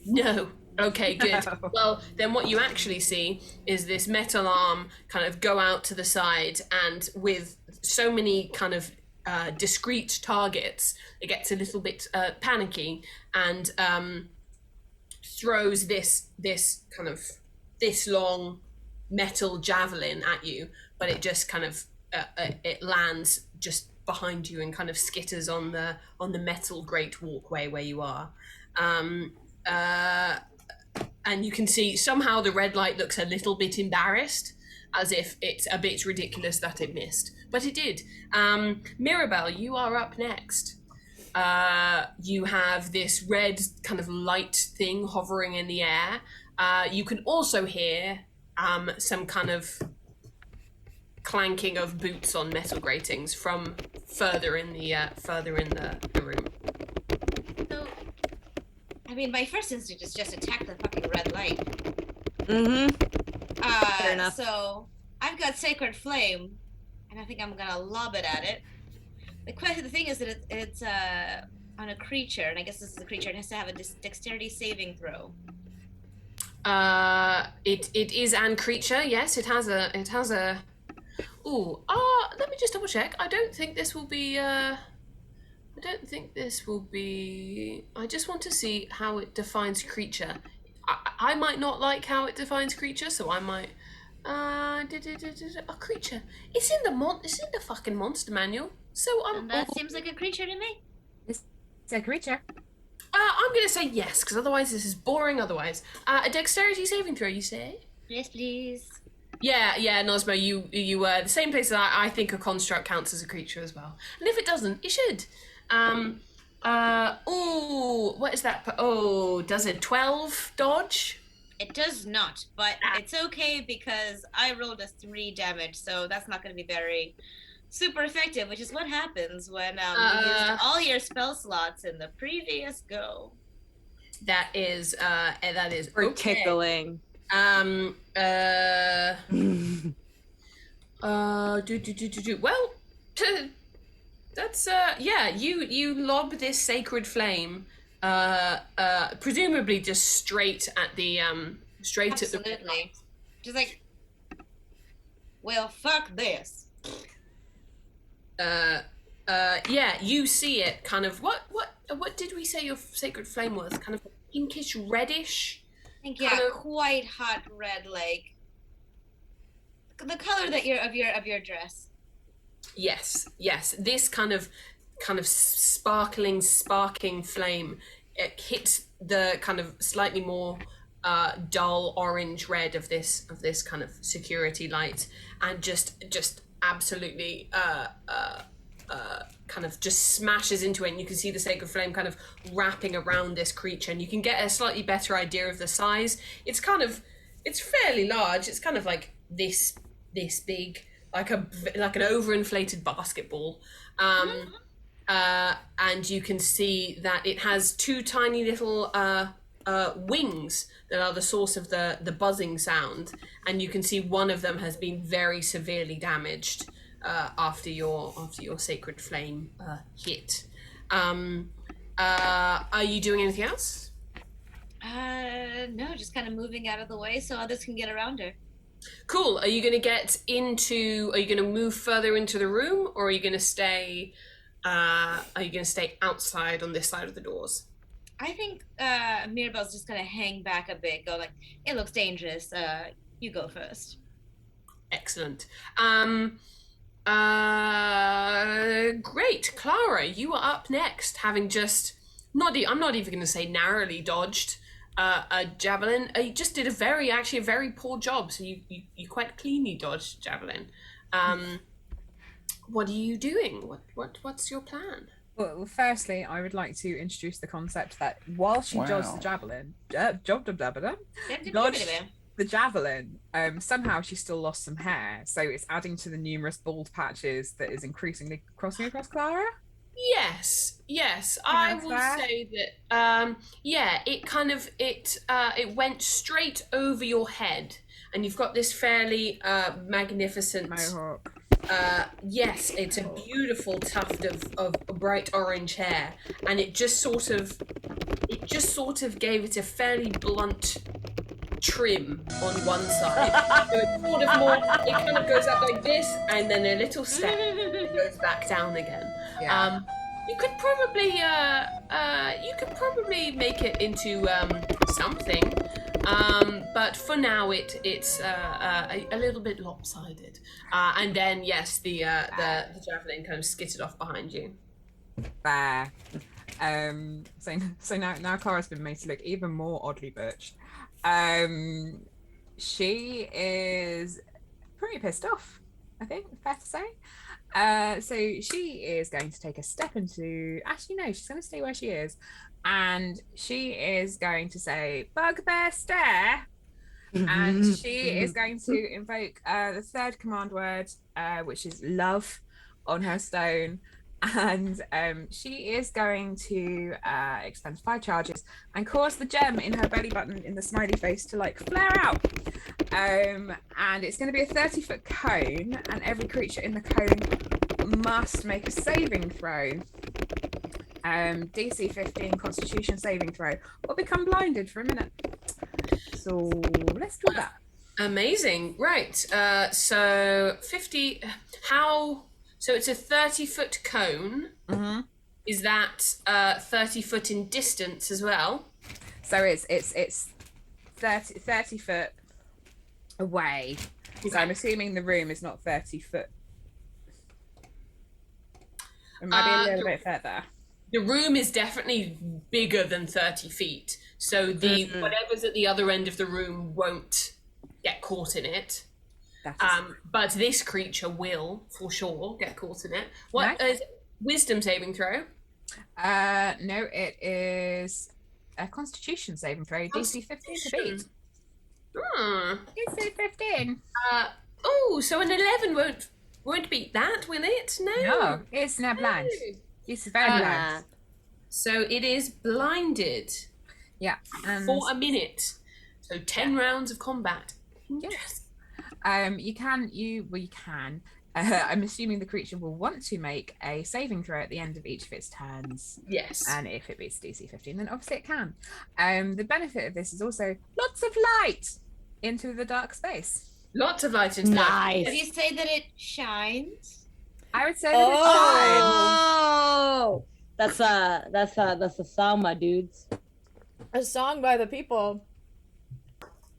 No. Okay, good. No. Well, then what you actually see is this metal arm kind of go out to the side, and with so many kind of discrete targets, it gets a little bit panicky, and throws this kind of this long metal javelin at you, but it just kind of it lands just behind you and kind of skitters on the metal great walkway where you are. Um, and you can see somehow the red light looks a little bit embarrassed, as if it's a bit ridiculous that it missed, but it did. Mirabelle, you are up next. You have this red kind of light thing hovering in the air. You can also hear some kind of clanking of boots on metal gratings from further in the room. So, I mean, my first instinct is just attack the fucking red light. Fair enough. So I've got Sacred Flame, and I think I'm gonna lob it at it. The thing is that it's on a creature, and I guess this is a creature. It has to have a dexterity saving throw. It is an creature. Yes, it has a. Ooh. Let me just double check. I don't think this will be. I just want to see how it defines creature. I might not like how it defines creature, so I might. A creature. It's in the fucking monster manual. So And that seems like a creature to me. It's a creature. I'm gonna say yes, because otherwise this is boring. Otherwise, a dexterity saving throw. You say? Yes, please. Yeah, Nosmo. You were the same place that I think a construct counts as a creature as well. And if it doesn't, it should. What is that? Oh, does it 12 dodge? It does not, but it's okay because I rolled a 3 damage, so that's not going to be very super effective, which is what happens when you used all your spell slots in the previous go. That is For okay. tickling. Well, that's you lob this sacred flame, presumably just straight at the Absolutely. Just like, well, fuck this. You see it kind of what did we say your sacred flame was? Kind of pinkish reddish. I think quite hot red, like the color that of your dress. Yes. This kind of sparking flame, it hits the kind of slightly more dull orange red of this kind of security light, and just absolutely kind of just smashes into it, and you can see the sacred flame kind of wrapping around this creature, and you can get a slightly better idea of the size. It's fairly large. It's kind of like this big, like an overinflated basketball, and you can see that it has 2 tiny little wings that are the source of the buzzing sound, and you can see one of them has been very severely damaged after your sacred flame hit. Are you doing anything else? No, just kind of moving out of the way so others can get around her. Cool. Are you going to move further into the room, or are you going to stay outside on this side of the doors? I think Mirabelle's just gonna hang back a bit, go like, it looks dangerous. You go first. Excellent. Great. Clara, you are up next, having just I'm not even going to say narrowly dodged a javelin. You just did a very poor job. So you quite cleanly dodged javelin. What are you doing? What's your plan? Well, firstly, I would like to introduce the concept that while she dodged the javelin, dodged the javelin, somehow she still lost some hair, so it's adding to the numerous bald patches that is increasingly crossing across Clara. Yes, I will say that. It went straight over your head, and you've got this fairly magnificent mohawk. Yes, it's a beautiful tuft of bright orange hair, and it just sort of gave it a fairly blunt trim on one side. So it's sort of more. It kind of goes up like this, and then a little step it goes back down again. Yeah. You could probably make it into something. But for now, it's a little bit lopsided. And then yes, the javelin kind of skittered off behind you. Fair. So now Clara's been made to look even more oddly butch. She is pretty pissed off, I think, fair to say. So she is going to take a step into. Actually, no, she's going to stay where she is. And she is going to say, "Bugbear stare," and she is going to invoke the third command word, which is love, on her stone, and she is going to expend 5 charges and cause the gem in her belly button in the smiley face to like flare out. And it's going to be a 30-foot cone, and every creature in the cone must make a saving throw. DC 15 Constitution saving throw, or become blinded for a minute. So let's do that. Amazing. Right. So 50. How? So it's a 30-foot cone. Mm-hmm. Is that 30 foot in distance as well? So it's 30 foot away. Okay. So I'm assuming the room is not 30 foot. It might be a little bit further. The room is definitely bigger than 30 feet. So the whatever's at the other end of the room won't get caught in it. But this creature will, for sure, get caught in it. What is wisdom saving throw? No, it is a Constitution saving throw. DC 15 to beat. DC 15. So an 11 won't beat that, will it? No, it's not blind. It's very blind. So it is blinded. Yeah. For a minute. So 10 rounds of combat. Yes. You can. I'm assuming the creature will want to make a saving throw at the end of each of its turns. Yes. And if it beats DC 15, then obviously it can. The benefit of this is also lots of light into the dark space. Lots of light into nice. Did you say that it shines? I would say that it shines. Oh, that's a song, my dudes. A song by the people.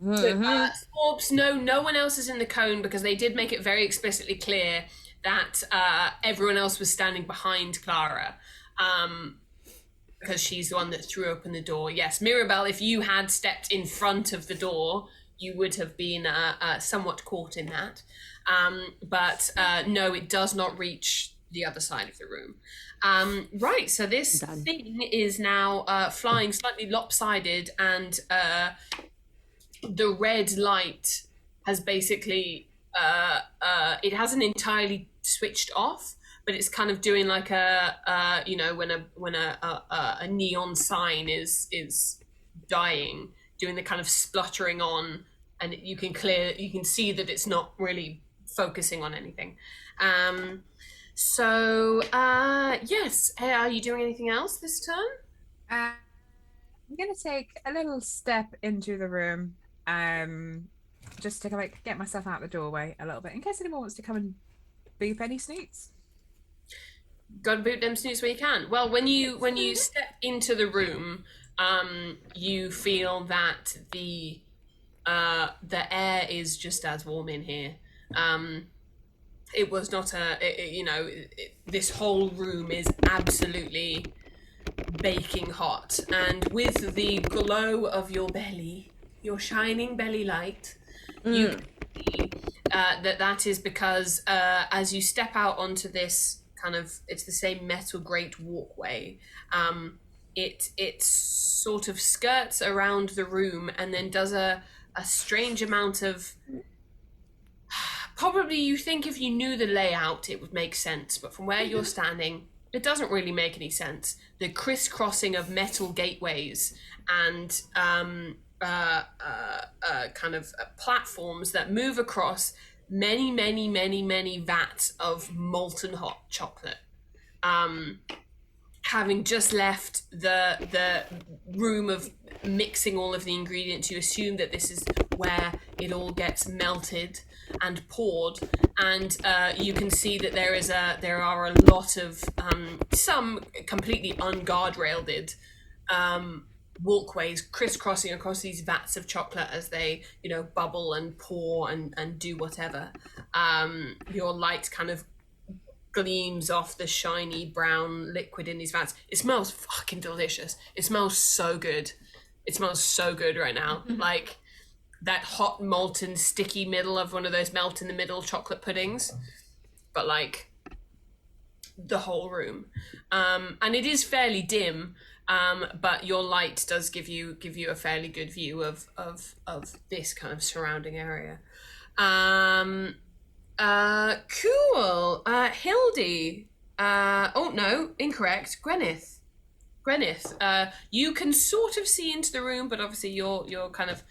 Scorps, no one else is in the cone because they did make it very explicitly clear that everyone else was standing behind Clara, because she's the one that threw open the door. Yes, Mirabelle, if you had stepped in front of the door, you would have been somewhat caught in that. But no, it does not reach the other side of the room. Right, so this thing is now flying slightly lopsided, and the red light has basically it hasn't entirely switched off, but it's kind of doing like a when a neon sign is dying, doing the kind of spluttering on, and you can see that it's not really focusing on anything. Yes, hey, are you doing anything else this turn? I'm gonna take a little step into the room, just to like get myself out the doorway a little bit in case anyone wants to come and boop any snoots. Gotta boot them snoots where you can. Well, when you step into the room, you feel that the air is just as warm in here. It was not this whole room is absolutely baking hot, and with the glow of your belly, your shining belly light, you can see that is because as you step out onto this kind of, it's the same metal grate walkway, it sort of skirts around the room and then does a strange amount of, probably you think if you knew the layout it would make sense, but from where you're standing it doesn't really make any sense. The crisscrossing of metal gateways and kind of platforms that move across many vats of molten hot chocolate. Having just left the room of mixing all of the ingredients, you assume that this is where it all gets melted and poured, and you can see that there are a lot of some completely unguardrailed walkways crisscrossing across these vats of chocolate as they, you know, bubble and pour and do whatever. Your light kind of gleams off the shiny brown liquid in these vats. It smells fucking delicious. It smells so good. It smells so good right now. Like that hot, molten, sticky middle of one of those melt in the middle chocolate puddings, but like the whole room. And it is fairly dim, but your light does give you a fairly good view of this kind of surrounding area. Cool. Hildy. Oh no, incorrect. Gwyneth. You can sort of see into the room, but obviously you're kind of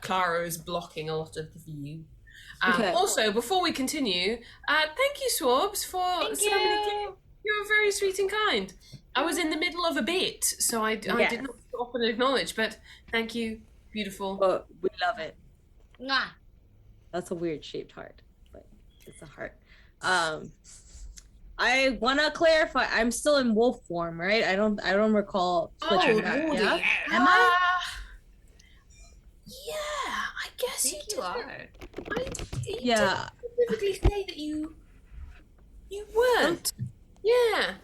Clara is blocking a lot of the view. Okay. Also, before we continue, thank you, Swabs, for Thank so many you. gifts. You're very sweet and kind. I was in the middle of a bit, so I did not stop and acknowledge, but thank you. Beautiful. But we love it. Mwah. That's a weird shaped heart, but it's a heart. I want to clarify. I'm still in wolf form, right? I don't recall switching back. Lordy. Yeah. Am I? Yeah, I guess I think you are. You Yeah. didn't specifically say that you weren't. Yeah,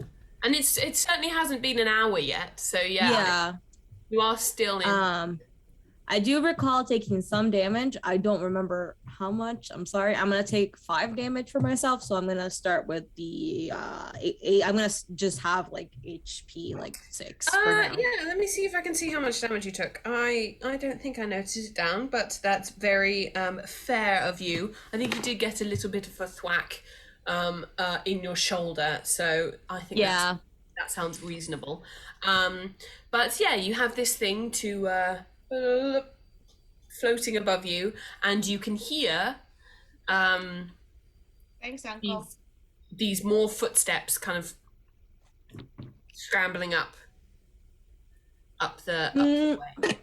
and it certainly hasn't been an hour yet. So yeah, you are still in. I do recall taking some damage. I don't remember how much. I'm sorry. I'm gonna take 5 damage for myself. So I'm gonna start with the 8. I'm gonna just have like HP like 6 for now. Yeah, let me see if I can see how much damage you took. I don't think I noted it down, but that's very fair of you. I think you did get a little bit of a thwack in your shoulder, so I think that sounds reasonable. But yeah, you have this thing to floating above you, and you can hear Thanks, Uncle. these more footsteps kind of scrambling up the way.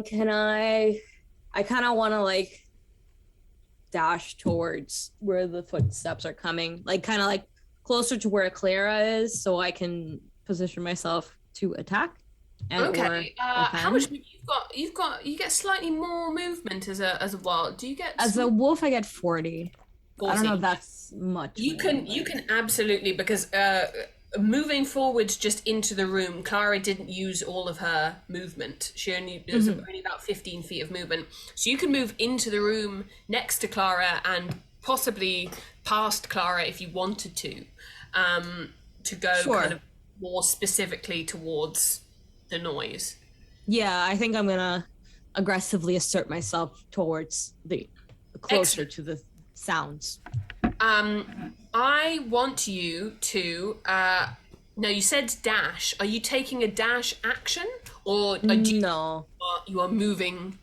Can I kind of want to like dash towards where the footsteps are coming, like kind of like closer to where Clara is, so I can position myself to attack. Okay. How much you've got? You get slightly more movement as a wild. Do you get as a wolf? I get 40. 40. I don't know if that's much. You can absolutely, because moving forwards just into the room, Clara didn't use all of her movement. She only there's only about 15 feet of movement, so you can move into the room next to Clara and possibly past Clara if you wanted to go kind of more specifically towards the noise. Yeah, I think I'm gonna aggressively assert myself towards the closer to the sounds. I want you to no, you said dash. Are you taking a dash action, or No, you are moving?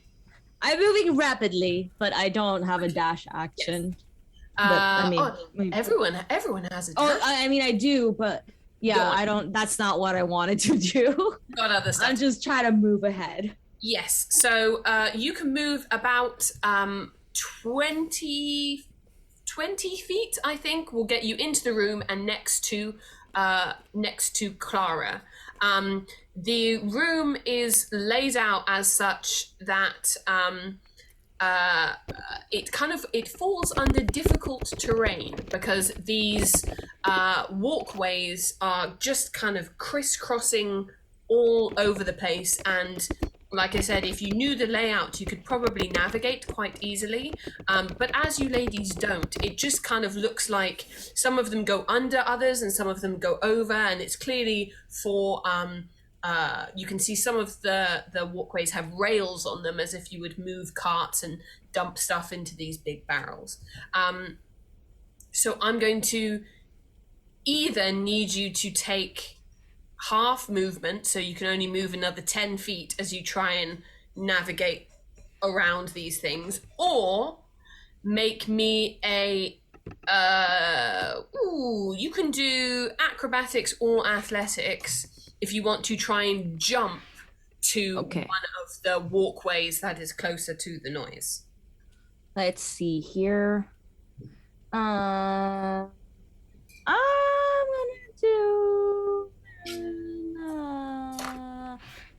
I'm moving rapidly, but I don't have a dash action. But I mean, everyone has a dash. Oh, I mean, I do, but yeah, I don't. That's not what I wanted to do. Got other stuff. I'm just trying to move ahead. Yes, so you can move about 20 feet, I think, will get you into the room and next to Clara. The room is laid out as such that it falls under difficult terrain because these walkways are just kind of crisscrossing all over the place, and like I said, if you knew the layout, you could probably navigate quite easily. But as you ladies don't, it just kind of looks like some of them go under others and some of them go over, and it's clearly for you can see some of the walkways have rails on them as if you would move carts and dump stuff into these big barrels. So I'm going to either need you to take half movement, so you can only move another 10 feet as you try and navigate around these things, or make me a you can do acrobatics or athletics if you want to try and jump to one of the walkways that is closer to the noise. Let's see here. I'm gonna do.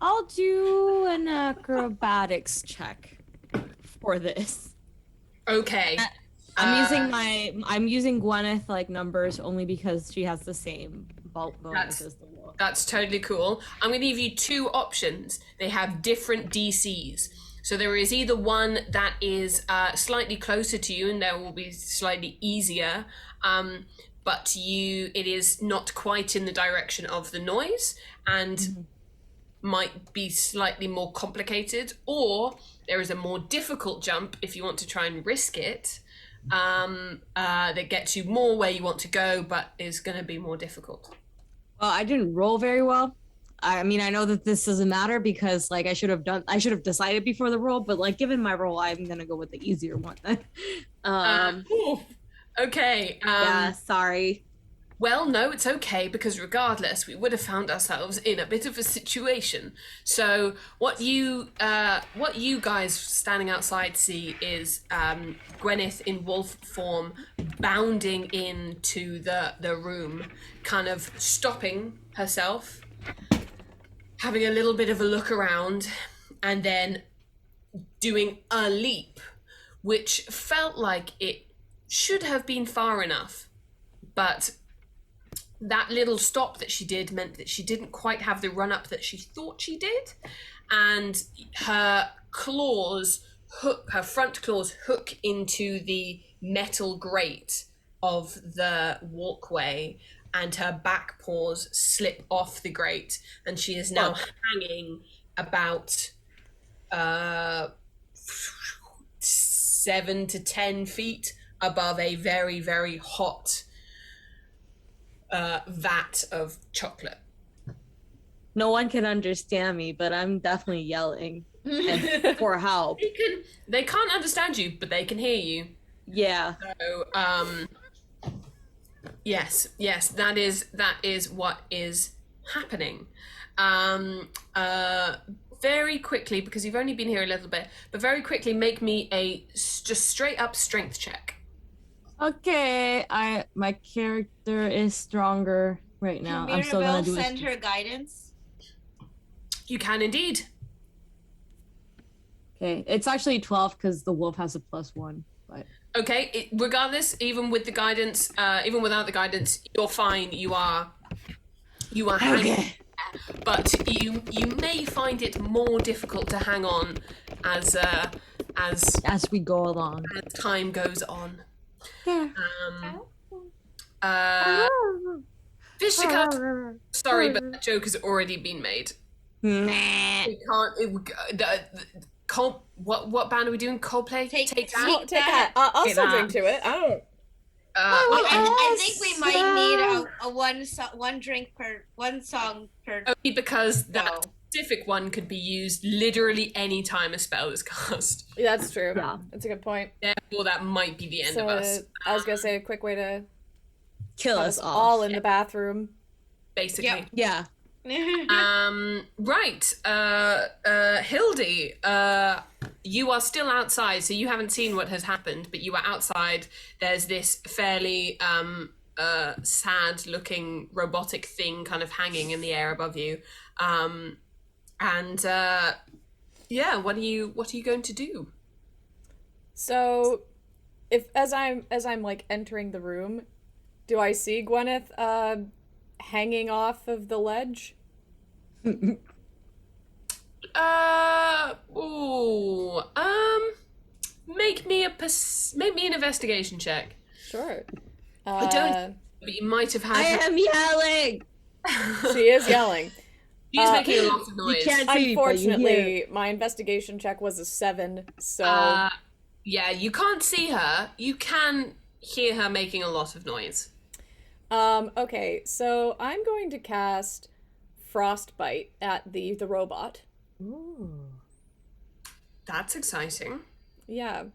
I'll do an acrobatics check for this. Okay. I'm using Gwyneth like numbers only because she has the same bonus as the wolf. That's totally cool. I'm going to give you two options. They have different DCs. So there is either one that is slightly closer to you and there will be slightly easier, but it is not quite in the direction of the noise and might be slightly more complicated, or there is a more difficult jump if you want to try and risk it, that gets you more where you want to go but is going to be more difficult. Well, I didn't roll very well. I mean, I know that this doesn't matter because like I should have decided before the roll, but like given my roll, I'm gonna go with the easier one then. Okay. Yeah, sorry. Well, no, it's okay, because regardless, we would have found ourselves in a bit of a situation. So what you guys standing outside see is Gwyneth in wolf form bounding into the room, kind of stopping herself, having a little bit of a look around, and then doing a leap, which felt like it should have been far enough, but that little stop that she did meant that she didn't quite have the run up that she thought she did, and her front claws hook into the metal grate of the walkway, and her back paws slip off the grate, and she is now hanging about 7 to 10 feet above a very, very hot vat of chocolate. No one can understand me, but I'm definitely yelling for help. They can't understand you, but they can hear you. Yeah. So, yes, that is what is happening. Very quickly, because you've only been here a little bit, but very quickly make me a just straight up strength check. Okay, my character is stronger right now. Can I'm still gonna do send her guidance? You can indeed. Okay, it's actually 12 because the wolf has a +1. But okay, regardless, even with the guidance, even without the guidance, you're fine. You are hanging. Okay. But you may find it more difficult to hang on as we go along. As time goes on. Yeah. Fishika, sorry, but that joke has already been made. Nah. We can't. What band are we doing? Coldplay. Take that. I'll still drink to it. I don't. I think we might need a one drink per one song per. Only because that specific one could be used literally any time a spell is cast. Yeah, that's true. Yeah. That's a good point. Therefore, that might be the end of us. I was gonna say a quick way to kill us all in the bathroom. Basically. Yeah. Right. Hildy, you are still outside, so you haven't seen what has happened, but you are outside. There's this fairly sad-looking robotic thing kind of hanging in the air above you. Yeah, what are you going to do? So, if as I'm like entering the room, do I see Gwyneth hanging off of the ledge? Ooh. Make me an investigation check. Sure. I don't. But you might have I had. am yelling. She is yelling. She's making a lot of noise. You can't see, but you hear. Unfortunately, my investigation check was a 7, so Yeah, you can't see her. You can hear her making a lot of noise. okay, so I'm going to cast Frostbite at the robot. Ooh. That's exciting. Yeah.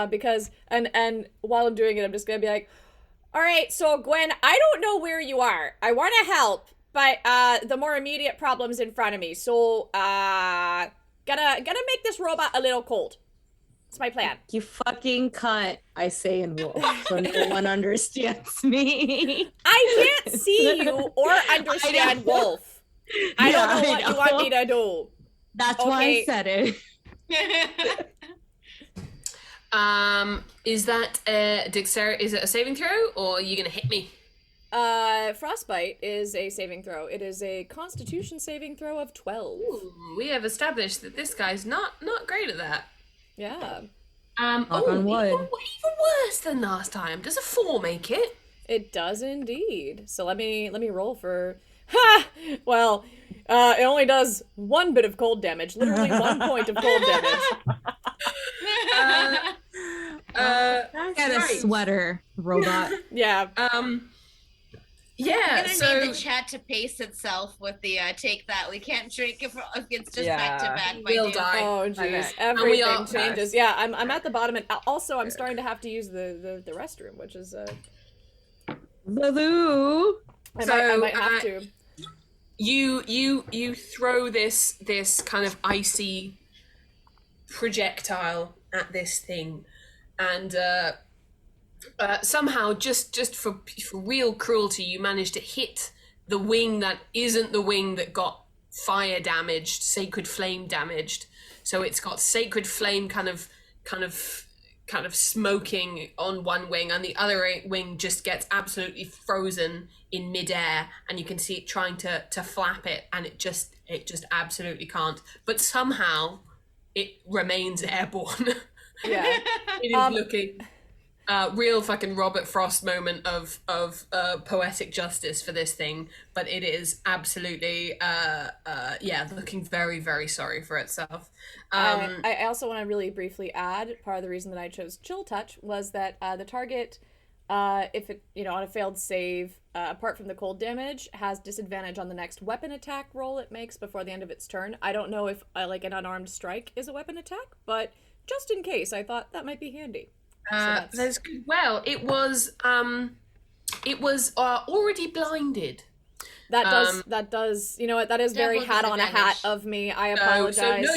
Because and while I'm doing it, I'm just gonna be like, all right, so Gwen, I don't know where you are. I want to help, but the more immediate problem's in front of me. So gonna make this robot a little cold. That's my plan. You fucking cunt, I say in wolf, so no one understands me. I can't see you or understand wolf. I don't know what you want me to do. That's why I said it. Is that a dexterity? Is it a saving throw, or are you gonna hit me? Frostbite is a saving throw. It is a Constitution saving throw of 12. Ooh, we have established that this guy's not great at that. Yeah. Knock on wood. Even worse than last time. Does a 4 make it? It does indeed. So let me roll for. Ha! Well, it only does 1 bit of cold damage. Literally 1 point of cold damage. Get a sweater, robot. Yeah. Yeah. I'm gonna So need the chat to pace itself with the take that. We can't drink if it's just back to back. we'll die. Oh Okay. jeez, And we everything are- changes. Yeah, I'm at the bottom, and also I'm starting to have to use the restroom, which is Baloo. I might have to. You throw this kind of icy projectile at this thing, and somehow just for real cruelty, you manage to hit the wing that isn't the wing that got fire damaged, sacred flame damaged. So it's got sacred flame kind of smoking on one wing, and the other wing just gets absolutely frozen in midair, and you can see it trying to flap it, and it just absolutely can't. But somehow it remains airborne. Yeah. It is looking real fucking Robert Frost moment of poetic justice for this thing, but it is absolutely looking very, very sorry for itself. I also want to really briefly add, part of the reason that I chose Chill Touch was that the target, if it, on a failed save, apart from the cold damage, has disadvantage on the next weapon attack roll it makes before the end of its turn. I don't know if like an unarmed strike is a weapon attack, but just in case, I thought that might be handy. That's good. Well, it was already blinded. That does, you know what, that is very Double hat on a hat disadvantage. of me. I apologize. So no,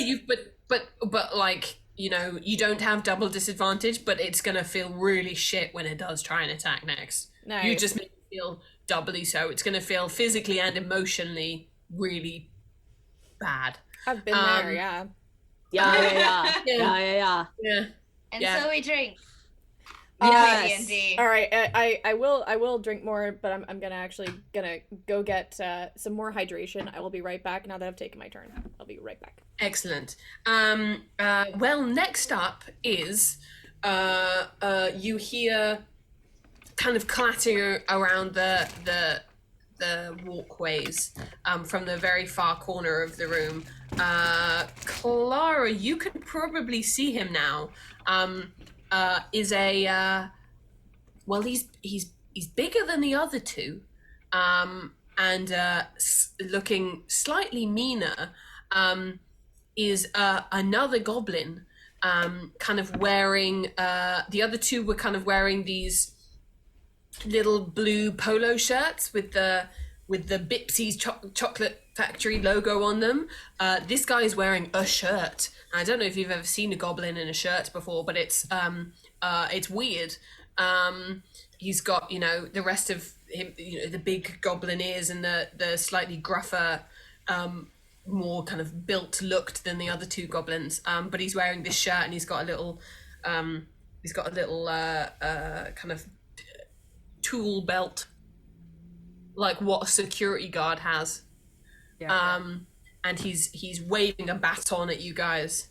but like, you don't have double disadvantage, but it's gonna feel really shit when it does try and attack next. Nice. You just make it feel doubly so. It's gonna feel physically and emotionally really bad. I've been there, yeah. Yeah. Yeah. And Yeah. so we drink. Yes. D&D. All right, I will drink more, but I'm gonna go get some more hydration. I will be right back now that I've taken my turn. I'll be right back. Excellent. Well, next up is you hear kind of clattering around the walkways from the very far corner of the room. Clara, you can probably see him now. Is a well, he's bigger than the other two, and looking slightly meaner. Is another goblin, kind of wearing. The other two were kind of wearing these little blue polo shirts with the Bipsy's chocolate factory logo on them. This guy is wearing a shirt. I don't know if you've ever seen a goblin in a shirt before, but it's weird. He's got, the rest of him, the big goblin ears and the slightly gruffer, more kind of built looked than the other two goblins. But he's wearing this shirt, and he's got a little he's got a little kind of tool belt, like what a security guard has. Yeah. And he's waving a baton at you guys,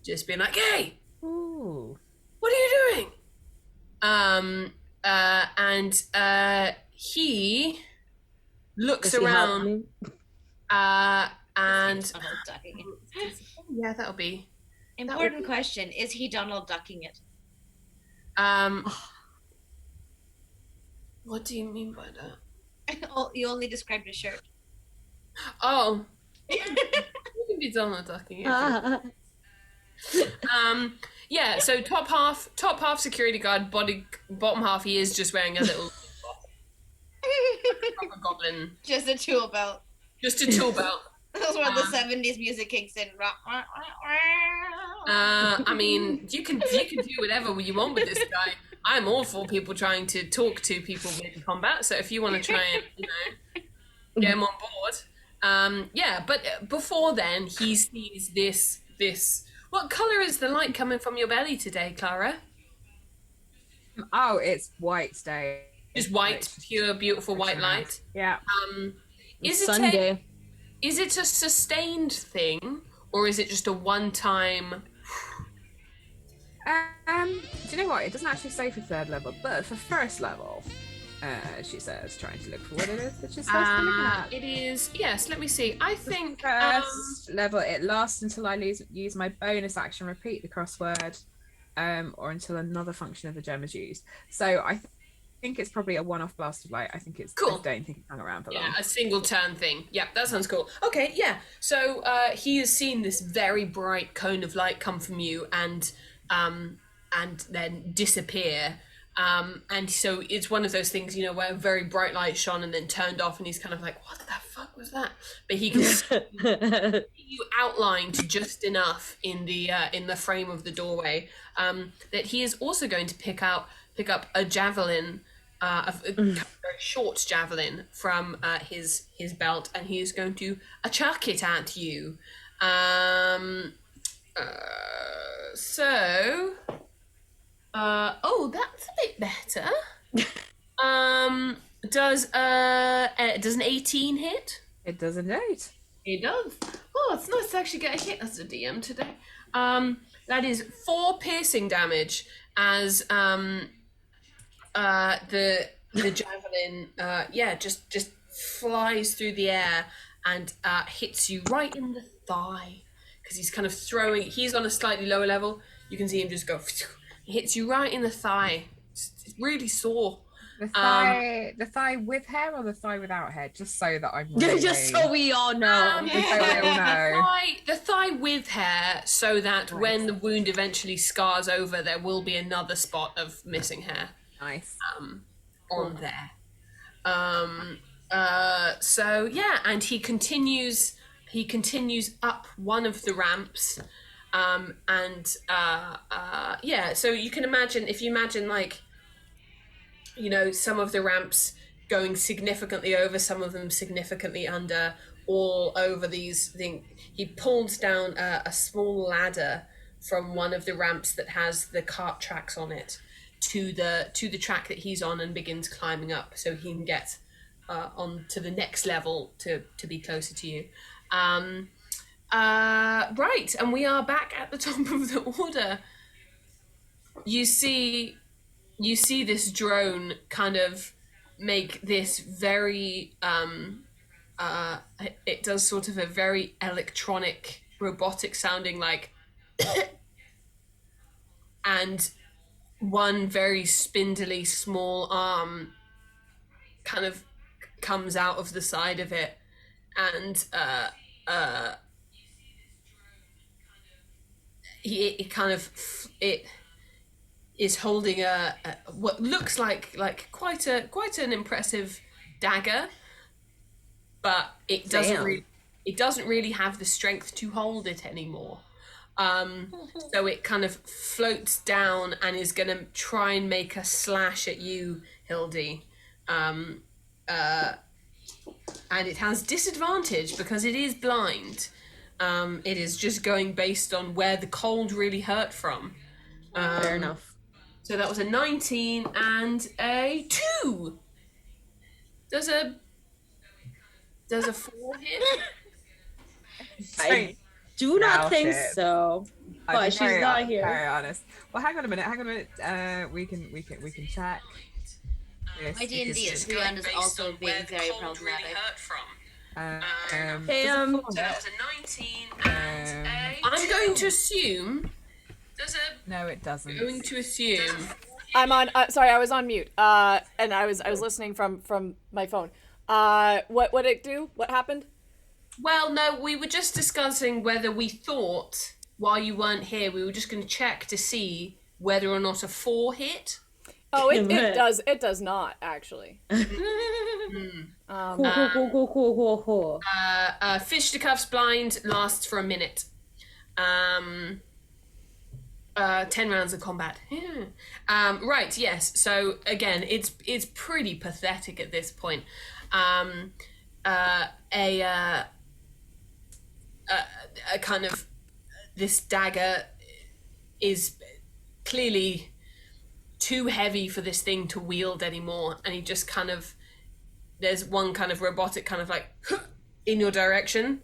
just being like, "Hey, Ooh. what are you doing?" And he looks Does he help around, me? and Donald ducking it. yeah, that'll be Important question: is he Donald ducking it? What do you mean by that? Oh, you only described his shirt. Oh, you can be Donald ducking it. Yeah, so top half security guard, bottom half he is just wearing a little proper goblin, Just a tool belt. just a tool belt. That's where the 70s music kicks in. I mean, you can do whatever you want with this guy. I'm all for people trying to talk to people in combat. So if you want to try and get him on board, yeah. But before then, he sees this. What color is the light coming from your belly today, Clara? Oh, it's white day. Just white, pure, beautiful white light. Yeah. Is Sunday. Is it a sustained thing, or is it just a one-time? Do you know what? It doesn't actually say for third level, but for first level, she says, trying to look for what it is that she's supposed to be looking at. It is. Yes. Let me see. I think First level, it lasts until I use my bonus action, repeat the crossword, or until another function of the gem is used. So I think it's probably a one-off blast of light. I think it's cool. I don't think it's hung around for long. Yeah, a single turn thing. Yeah, that sounds cool. Okay, yeah. So he has seen this very bright cone of light come from you and then disappear. And so it's one of those things, where a very bright light shone and then turned off, and he's kind of like, "What the fuck was that?" But he can see you outlined just enough in the frame of the doorway that he is also going to pick up a javelin. A very short javelin from his belt, and he is going to chuck it at you. That's a bit better. Does an 18 hit? It does indeed. It does. Oh, it's nice to actually get a hit as a DM today. That is 4 piercing damage as the javelin just flies through the air and hits you right in the thigh, because he's kind of he's on a slightly lower level. You can see him just go, it hits you right in the thigh. It's really sore. The thigh with hair or the thigh without hair, just so that I'm really... Just so we all know. So we all know. The thigh with hair, so that when the wound eventually scars over, there will be another spot of missing hair. Nice. On there. So yeah, and he continues up one of the ramps, so you can imagine, if you imagine, like, some of the ramps going significantly over, some of them significantly under, all over these things. He pulls down a small ladder from one of the ramps that has the cart tracks on it to the track that he's on, and begins climbing up so he can get on to the next level to be closer to you. Right, and we are back at the top of the order. You see this drone kind of make this very it does sort of a very electronic, robotic sounding, like and one very spindly small arm kind of comes out of the side of it, and it is holding a what looks like quite an impressive dagger, but it doesn't really have the strength to hold it anymore. So it kind of floats down and is going to try and make a slash at you, Hildy. And it has disadvantage because it is blind. It is just going based on where the cold really hurt from. Fair enough. So that was a 19 and a 2. Does a 4 hit? I do not think Doubt it. so. I'll be But she's not here. Very honest. Well, hang on a minute. We can check. This My D&D because- is beyond is also being very problematic. Hey, So that was a 19 and a. I'm going to assume. No, it doesn't. Going to assume. I'm on. Sorry, I was on mute. And I was listening from my phone. What did it do? What happened? Well, no, we were just discussing whether we thought while you weren't here, we were just going to check to see whether or not a 4 hit. Oh, it does. It does not actually. Cool. Fisticuffs blind lasts for a minute. 10 rounds of combat. Yeah. Right, yes. So again, it's pretty pathetic at this point. A kind of this dagger is clearly too heavy for this thing to wield anymore, and he just kind of, there's one kind of robotic kind of like in your direction,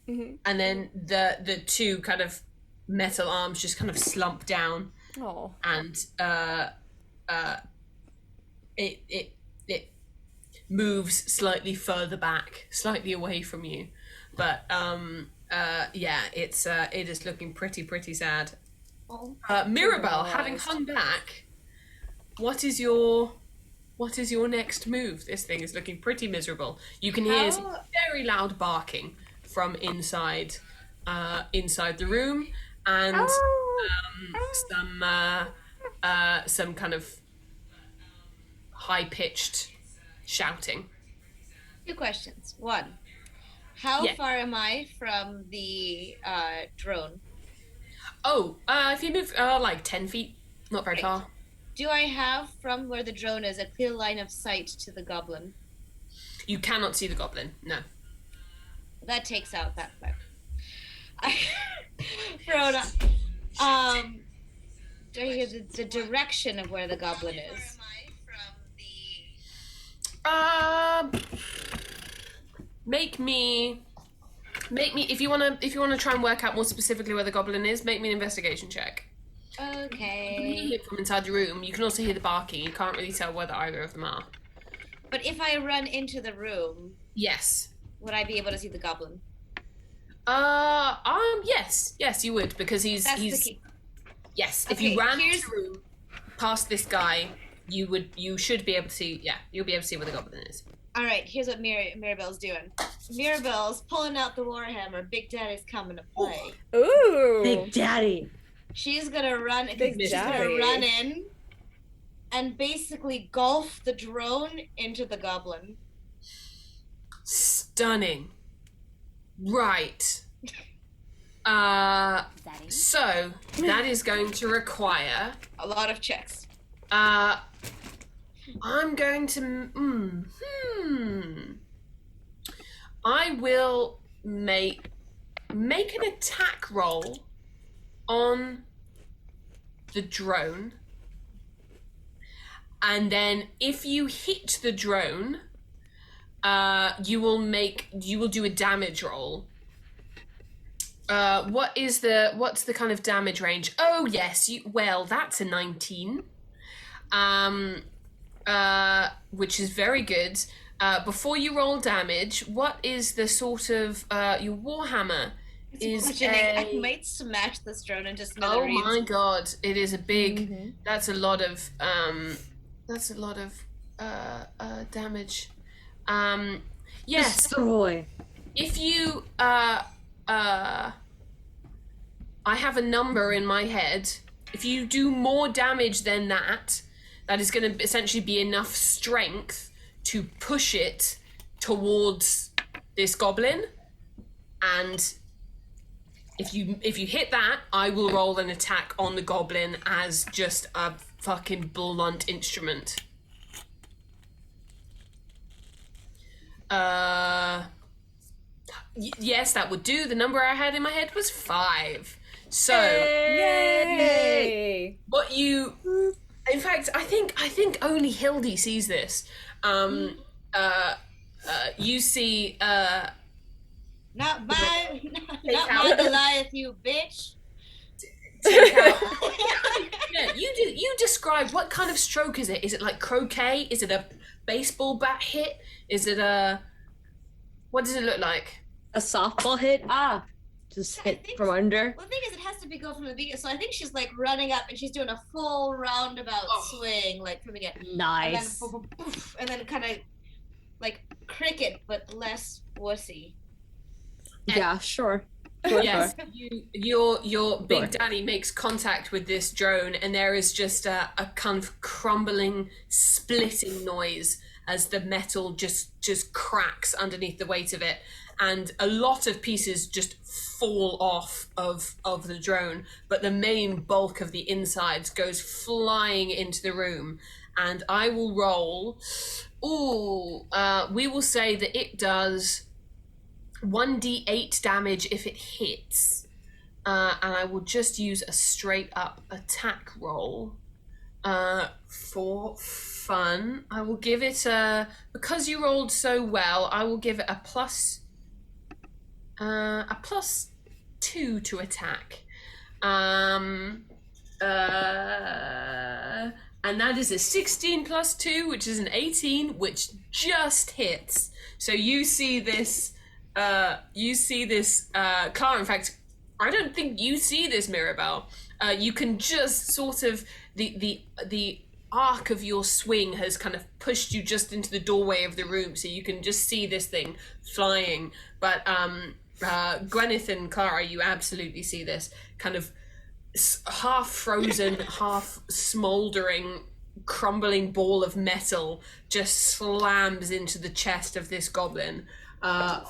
and then the two kind of metal arms just kind of slump down. Oh. And it moves slightly further back, slightly away from you, but yeah, it is looking pretty sad. Mirabelle, having hung back, what is your next move? This thing is looking pretty miserable. You can hear some very loud barking from inside the room, and some kind of high-pitched shouting. 2 questions. 1, how far am I from the drone? If you move like 10 feet, not very far. Do I have, from where the drone is, a clear line of sight to the goblin? You cannot see the goblin, no. That takes out that part. Rhoda, do I hear the direction of where the goblin is? Make me if you wanna try and work out more specifically where the goblin is, make me an investigation check. You can Okay. hear it from inside the room. You can also hear the barking. You can't really tell whether either of them are. But if I run into the room, Yes. would I be able to see the goblin? Yes, you would, because he's The key. yes. If Okay, you ran here's- through past this guy, you should be able to see. Yeah, you'll be able to see where the goblin is. All right, here's what Mirabelle's doing. Mirabelle's pulling out the warhammer. Big Daddy's coming to play. Ooh. Big Daddy. She's gonna run. Big she's gonna Daddy. run in, and basically golf the drone into the goblin. Stunning. Right. So that is going to require. A lot of checks. I'm going to. I will make an attack roll on the drone, and then if you hit the drone, you will do a damage roll. What's the kind of damage range? Oh yes, that's a 19. Which is very good. Before you roll damage, what is the sort of your warhammer? I might smash this drone into Oh smithereens. my god, it is a big. That's a lot of damage. Yes. Destroy. If you I have a number in my head. If you do more damage than that, that is going to essentially be enough strength to push it towards this goblin. And if you hit that, I will roll an attack on the goblin as just a fucking blunt instrument. Yes, that would do. The number I had in my head was 5. So, Yay! but you in fact I think only Hildy sees this. You see Not my Goliath, you bitch. take out. Yeah, you describe what kind of stroke is it? Is it like croquet? Is it a baseball bat hit? Is it what does it look like? A softball hit? Just hit from under. Well, the thing is, it has to be go from the beginning. So I think she's like running up and she's doing a full roundabout swing, like from the beginning. Nice. And then kind of like cricket, but less wussy. Yeah, sure. Yes, your big daddy makes contact with this drone, and there is just a kind of crumbling, splitting noise as the metal just cracks underneath the weight of it, and a lot of pieces just fall off of the drone, but the main bulk of the insides goes flying into the room. And I will roll. We will say that it does 1d8 damage if it hits, and I will just use a straight up attack roll for fun. I will give it because you rolled so well, I will give it a plus 2 to attack, and that is a 16 plus 2, which is an 18, which just hits. So you see this. Clara, in fact, I don't think you see this, Mirabelle. You can just sort of, the arc of your swing has kind of pushed you just into the doorway of the room, so you can just see this thing flying. But Gwyneth and Clara, you absolutely see this kind of half frozen, half smouldering, crumbling ball of metal just slams into the chest of this goblin.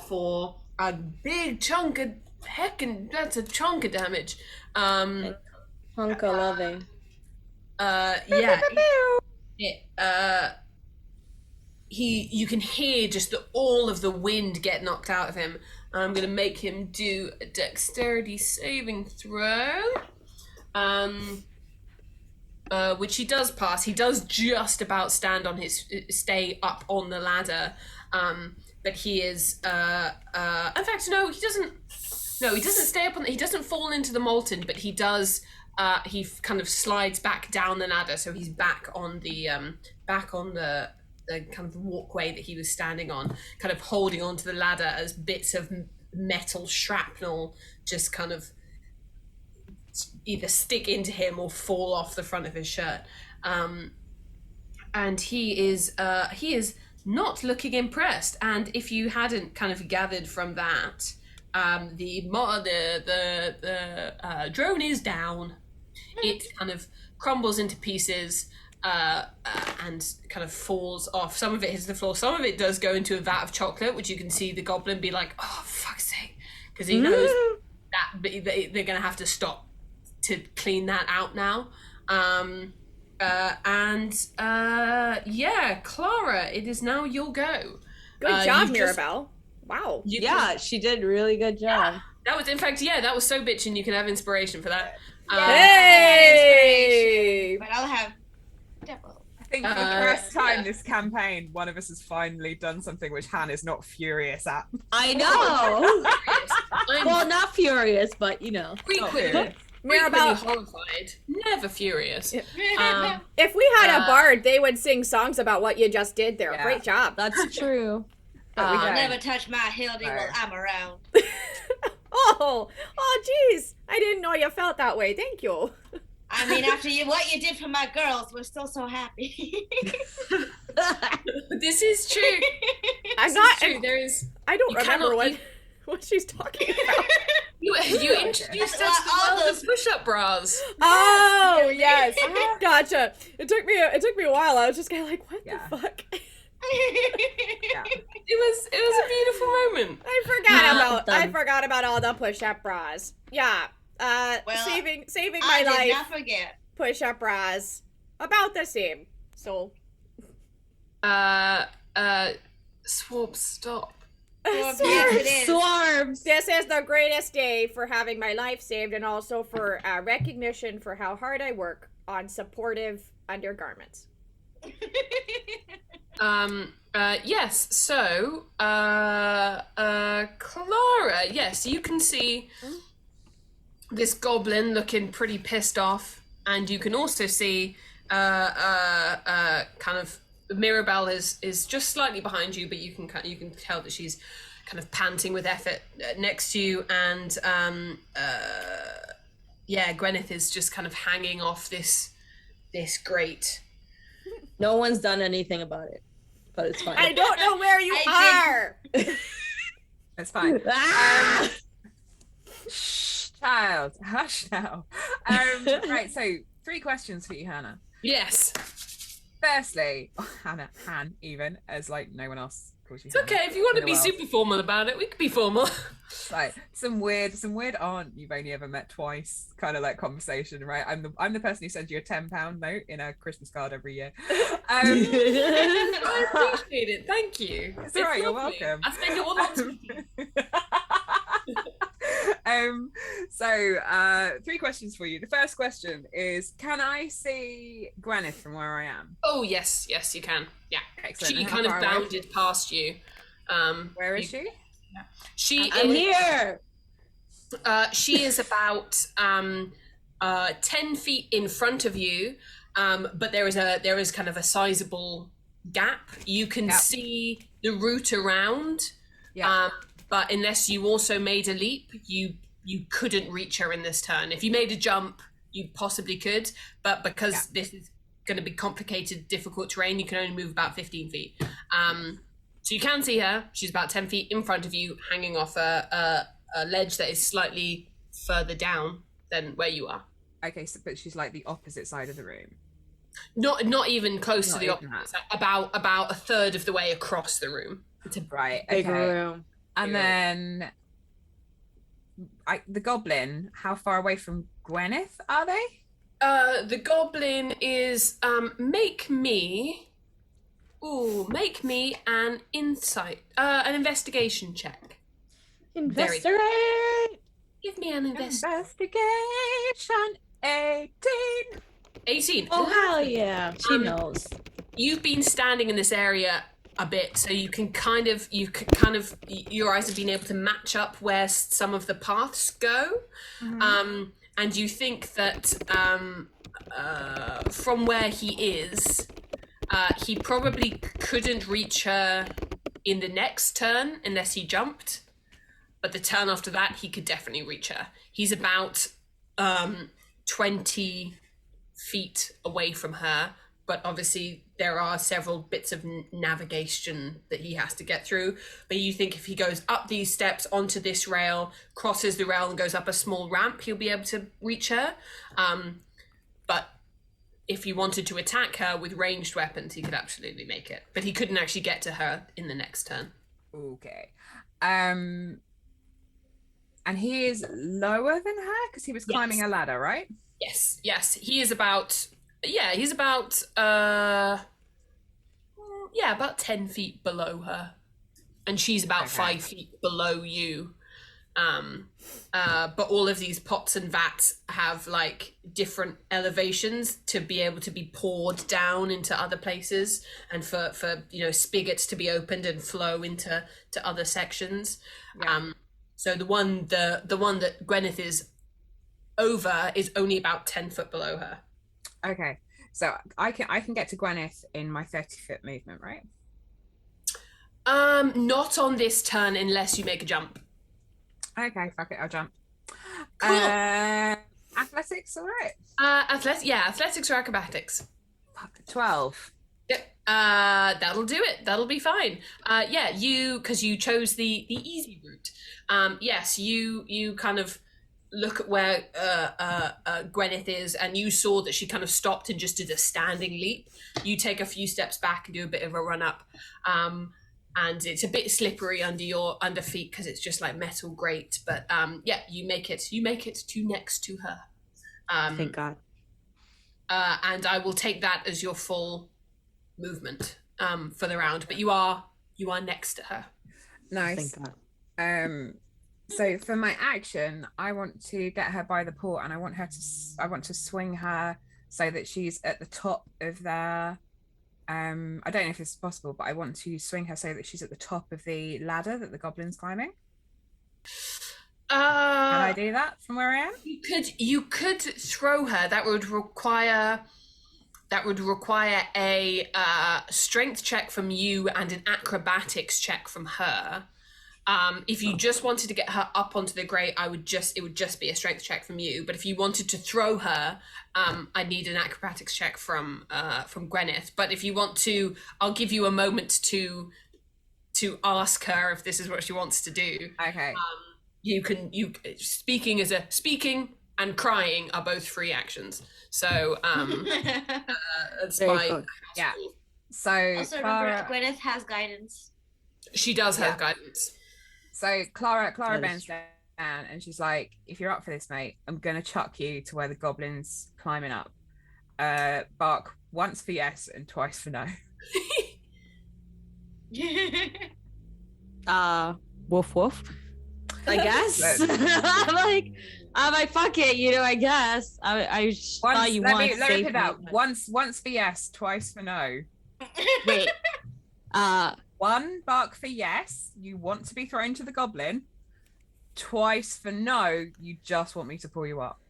For a big chunk of that's a chunk of damage. Hunka loving. Yeah. You can hear just all of the wind get knocked out of him. I'm gonna make him do a dexterity saving throw. Which he does pass. He does just about stay up on the ladder. But he is in fact he doesn't stay up on he doesn't fall into the molten, but he does he kind of slides back down the ladder, so he's back on the kind of walkway that he was standing on, kind of holding onto the ladder as bits of metal shrapnel just kind of either stick into him or fall off the front of his shirt. And he is not looking impressed. And if you hadn't kind of gathered from that, the drone is down. It kind of crumbles into pieces and kind of falls off. Some of it hits the floor. Some of it does go into a vat of chocolate, which you can see the goblin be like, "Oh, fuck's sake," because he knows that they're going to have to stop to clean that out now. Clara, it is now your go. Good job, Mirabelle. Wow. She did really good job. Yeah, that was, in fact, that was so bitchin'. You can have inspiration for that. Hey! But I'll have double. I think for the first time this campaign, one of us has finally done something which Han is not furious at. I know. Well, not furious, but Frequently Mirabelle, horrified, never furious. if we had a bard, they would sing songs about what you just did there. Yeah. Great job. That's true. I'll never touch my Hildy while I'm around. Oh, geez. I didn't know you felt that way. Thank you. I mean, after what you did for my girls, we're still so happy. This is true. I'm not. True. There is. I don't remember cannot- what she's talking about. You introduced us to All the those- push-up bras. Oh, yes. Gotcha. It took me a while. I was just kind of like, what the fuck? Yeah. It was a beautiful moment. I forgot about all the push-up bras. Yeah. Saving my I did life. not forget. Push-up bras. About the same. So. Swab, stop. Yes, it is. Swarms. This is the greatest day for having my life saved, and also for recognition for how hard I work on supportive undergarments. Yes, so Clara, yes, you can see this goblin looking pretty pissed off, and you can also see kind of Mirabelle is just slightly behind you, but you can tell that she's kind of panting with effort next to you, and Gwyneth is just kind of hanging off this grate. No one's done anything about it, but it's fine. I don't know where you are. It's fine. Ah! Shh, child, hush now. Right, so 3 questions for you, Hannah. Yes. Firstly, Han, even as like no one else calls you. It's okay if you want to be super formal about it. We could be formal. Like some weird aunt you've only ever met twice kind of like conversation, right? I'm the person who sends you a £10 note in a Christmas card every year. I appreciate it. Thank you. It's all right. You're lovely. welcome. I spend it all on So 3 questions for you. The first question is, can I see Gwyneth from where I am? Oh yes, you can. Yeah. Excellent. She And how kind of far away? bounded past you. Where is she? I'm here. She is about 10 feet in front of you, but there is kind of a sizable gap. You can see the route around, but unless you also made a leap, you couldn't reach her in this turn. If you made a jump, you possibly could, but because this is going to be complicated, difficult terrain, you can only move about 15 feet. So you can see her. She's about 10 feet in front of you, hanging off a ledge that is slightly further down than where you are. Okay, so, but she's like the opposite side of the room. Not even close to the even opposite side. About a third of the way across the room. Right. Big Okay. room. And then the goblin, how far away from Gwyneth are they? The goblin is make me an an investigation check. Investigate. Give me an Investigation 18. 18. Oh hell yeah! She knows. You've been standing in this area a bit, so you can kind of your eyes have been able to match up where some of the paths go. And you think that from where he is, he probably couldn't reach her in the next turn unless he jumped. But the turn after that, he could definitely reach her. He's about 20 feet away from her, but obviously there are several bits of navigation that he has to get through. But you think if he goes up these steps onto this rail, crosses the rail and goes up a small ramp, he'll be able to reach her. But if he wanted to attack her with ranged weapons, he could absolutely make it. But he couldn't actually get to her in the next turn. Okay. And he is lower than her because he was climbing a ladder, right? Yes. He is about about 10 feet below her. And she's about 5 feet below you. But all of these pots and vats have like different elevations to be able to be poured down into other places, and for spigots to be opened and flow into other sections. So the one that Gwyneth is over is only about 10 foot below her. Okay, so I can get to Gwyneth in my 30-foot movement, right? Not on this turn unless you make a jump. Okay, fuck it, I'll jump. Cool. Athletics, all right. Athletics or acrobatics. 12. Yep. That'll do it. That'll be fine. Because you chose the easy route. Yes, you kind of look at where Gwyneth is, and you saw that she kind of stopped and just did a standing leap. You take a few steps back and do a bit of a run up. And it's a bit slippery under feet because it's just like metal grate. But you make it to next to her. Thank God. And I will take that as your full movement for the round. But you are next to her. Nice. Thank God. So for my action, I want to get her by the paw, and I want to swing her so that she's at the top of their. I don't know if this is possible, but I want to swing her so that she's at the top of the ladder that the goblin's climbing. Can I do that from where I am? You could throw her. That would require a strength check from you and an acrobatics check from her. If you just wanted to get her up onto the grate, it would just be a strength check from you. But if you wanted to throw her, I need an acrobatics check from Gwyneth. But if you want to, I'll give you a moment to ask her if this is what she wants to do. Okay. Speaking and crying are both free actions. So that's my yeah. So Also, Clara, remember, Gwyneth has guidance. She does have guidance. So Clara bends down and she's like, "If you're up for this, mate, I'm gonna chuck you to where the goblin's climbing up. Bark once for yes and twice for no." Woof woof. I guess. I'm like, fuck it, I guess. I thought you wanted to let me say put that. Once for yes, twice for no. Wait. One bark for yes, you want to be thrown to the goblin. Twice for no, you just want me to pull you up.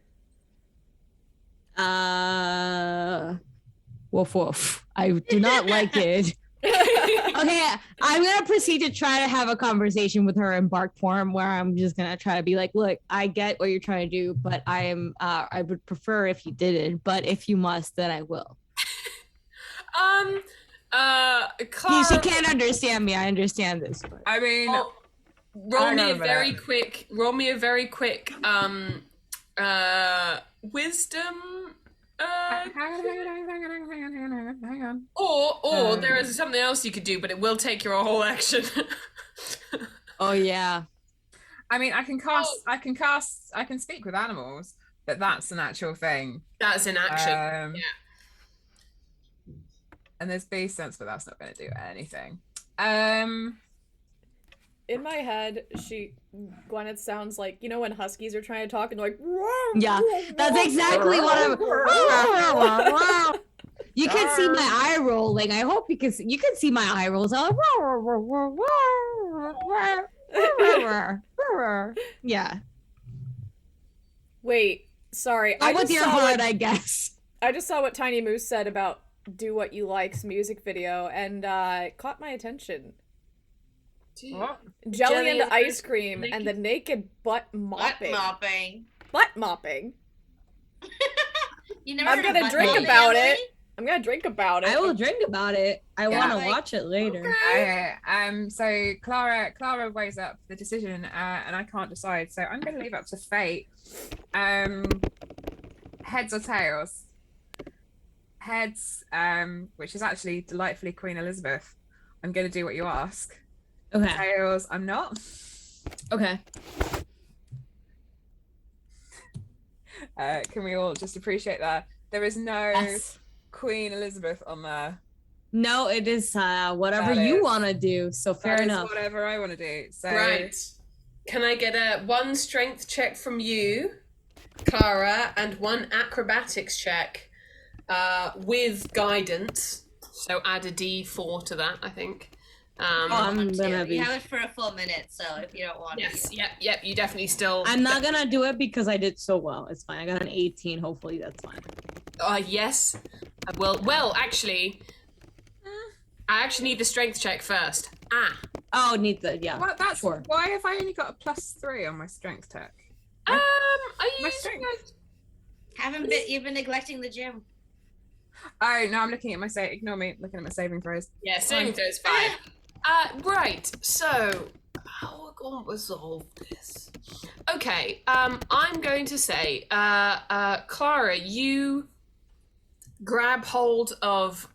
Woof woof. I do not like it. Okay, I'm gonna proceed to try to have a conversation with her in bark form, where I'm just gonna try to be like, "Look, I get what you're trying to do, but I would prefer if you didn't. But if you must, then I will." Clara, She can't understand me. I understand this. But... I mean, roll me a very quick wisdom. Hang on. Or there is something else you could do, but it will take your whole action. Oh yeah. I mean, I can speak with animals, but that's an actual thing. That's an action. Yeah. And there's base sense, but that's not going to do anything. In my head, Gwyneth sounds like, when huskies are trying to talk and they're like, yeah, that's exactly what I'm. You can see my eye rolling. I hope you can see my eye rolls. Yeah. Wait, sorry. Go with your heart, I guess. I just saw what Tiny Moose said about Do What You Like's music video, and it caught my attention. What? Jelly and ice cream and the naked butt mopping. Butt mopping. You never I'm gonna drink about it. I'm gonna drink about it. I will drink about it. I want to watch it later. Okay. So Clara weighs up the decision, and I can't decide. So I'm going to leave up to fate. Heads or tails? Heads, which is actually delightfully Queen Elizabeth. I'm going to do what you ask. Okay. Tails, I'm not. Okay. Can we all just appreciate that? There is no Queen Elizabeth on there. No, it is whatever you want to do. So fair enough. Whatever I want to do. So right. Can I get a 1 strength check from you, Clara, and 1 acrobatics check with guidance? So add a D4 to that, I think. I'm gonna be. You have it for a full minute, so if you don't want yes, yep, you definitely still. I'm not gonna do it because I did so well. It's fine. I got an 18. Hopefully that's fine. Yes. Well, actually, I actually need the strength check first. Oh, need the Well, that's sure. Why have I only got a +3 on my strength check? Are you my strength? You've been neglecting the gym. Oh no, I'm looking at my ignore me looking at my saving throws. Yeah, saving throws 5. Right, so how are we going to resolve this? Okay, I'm going to say, Clara, you grab hold of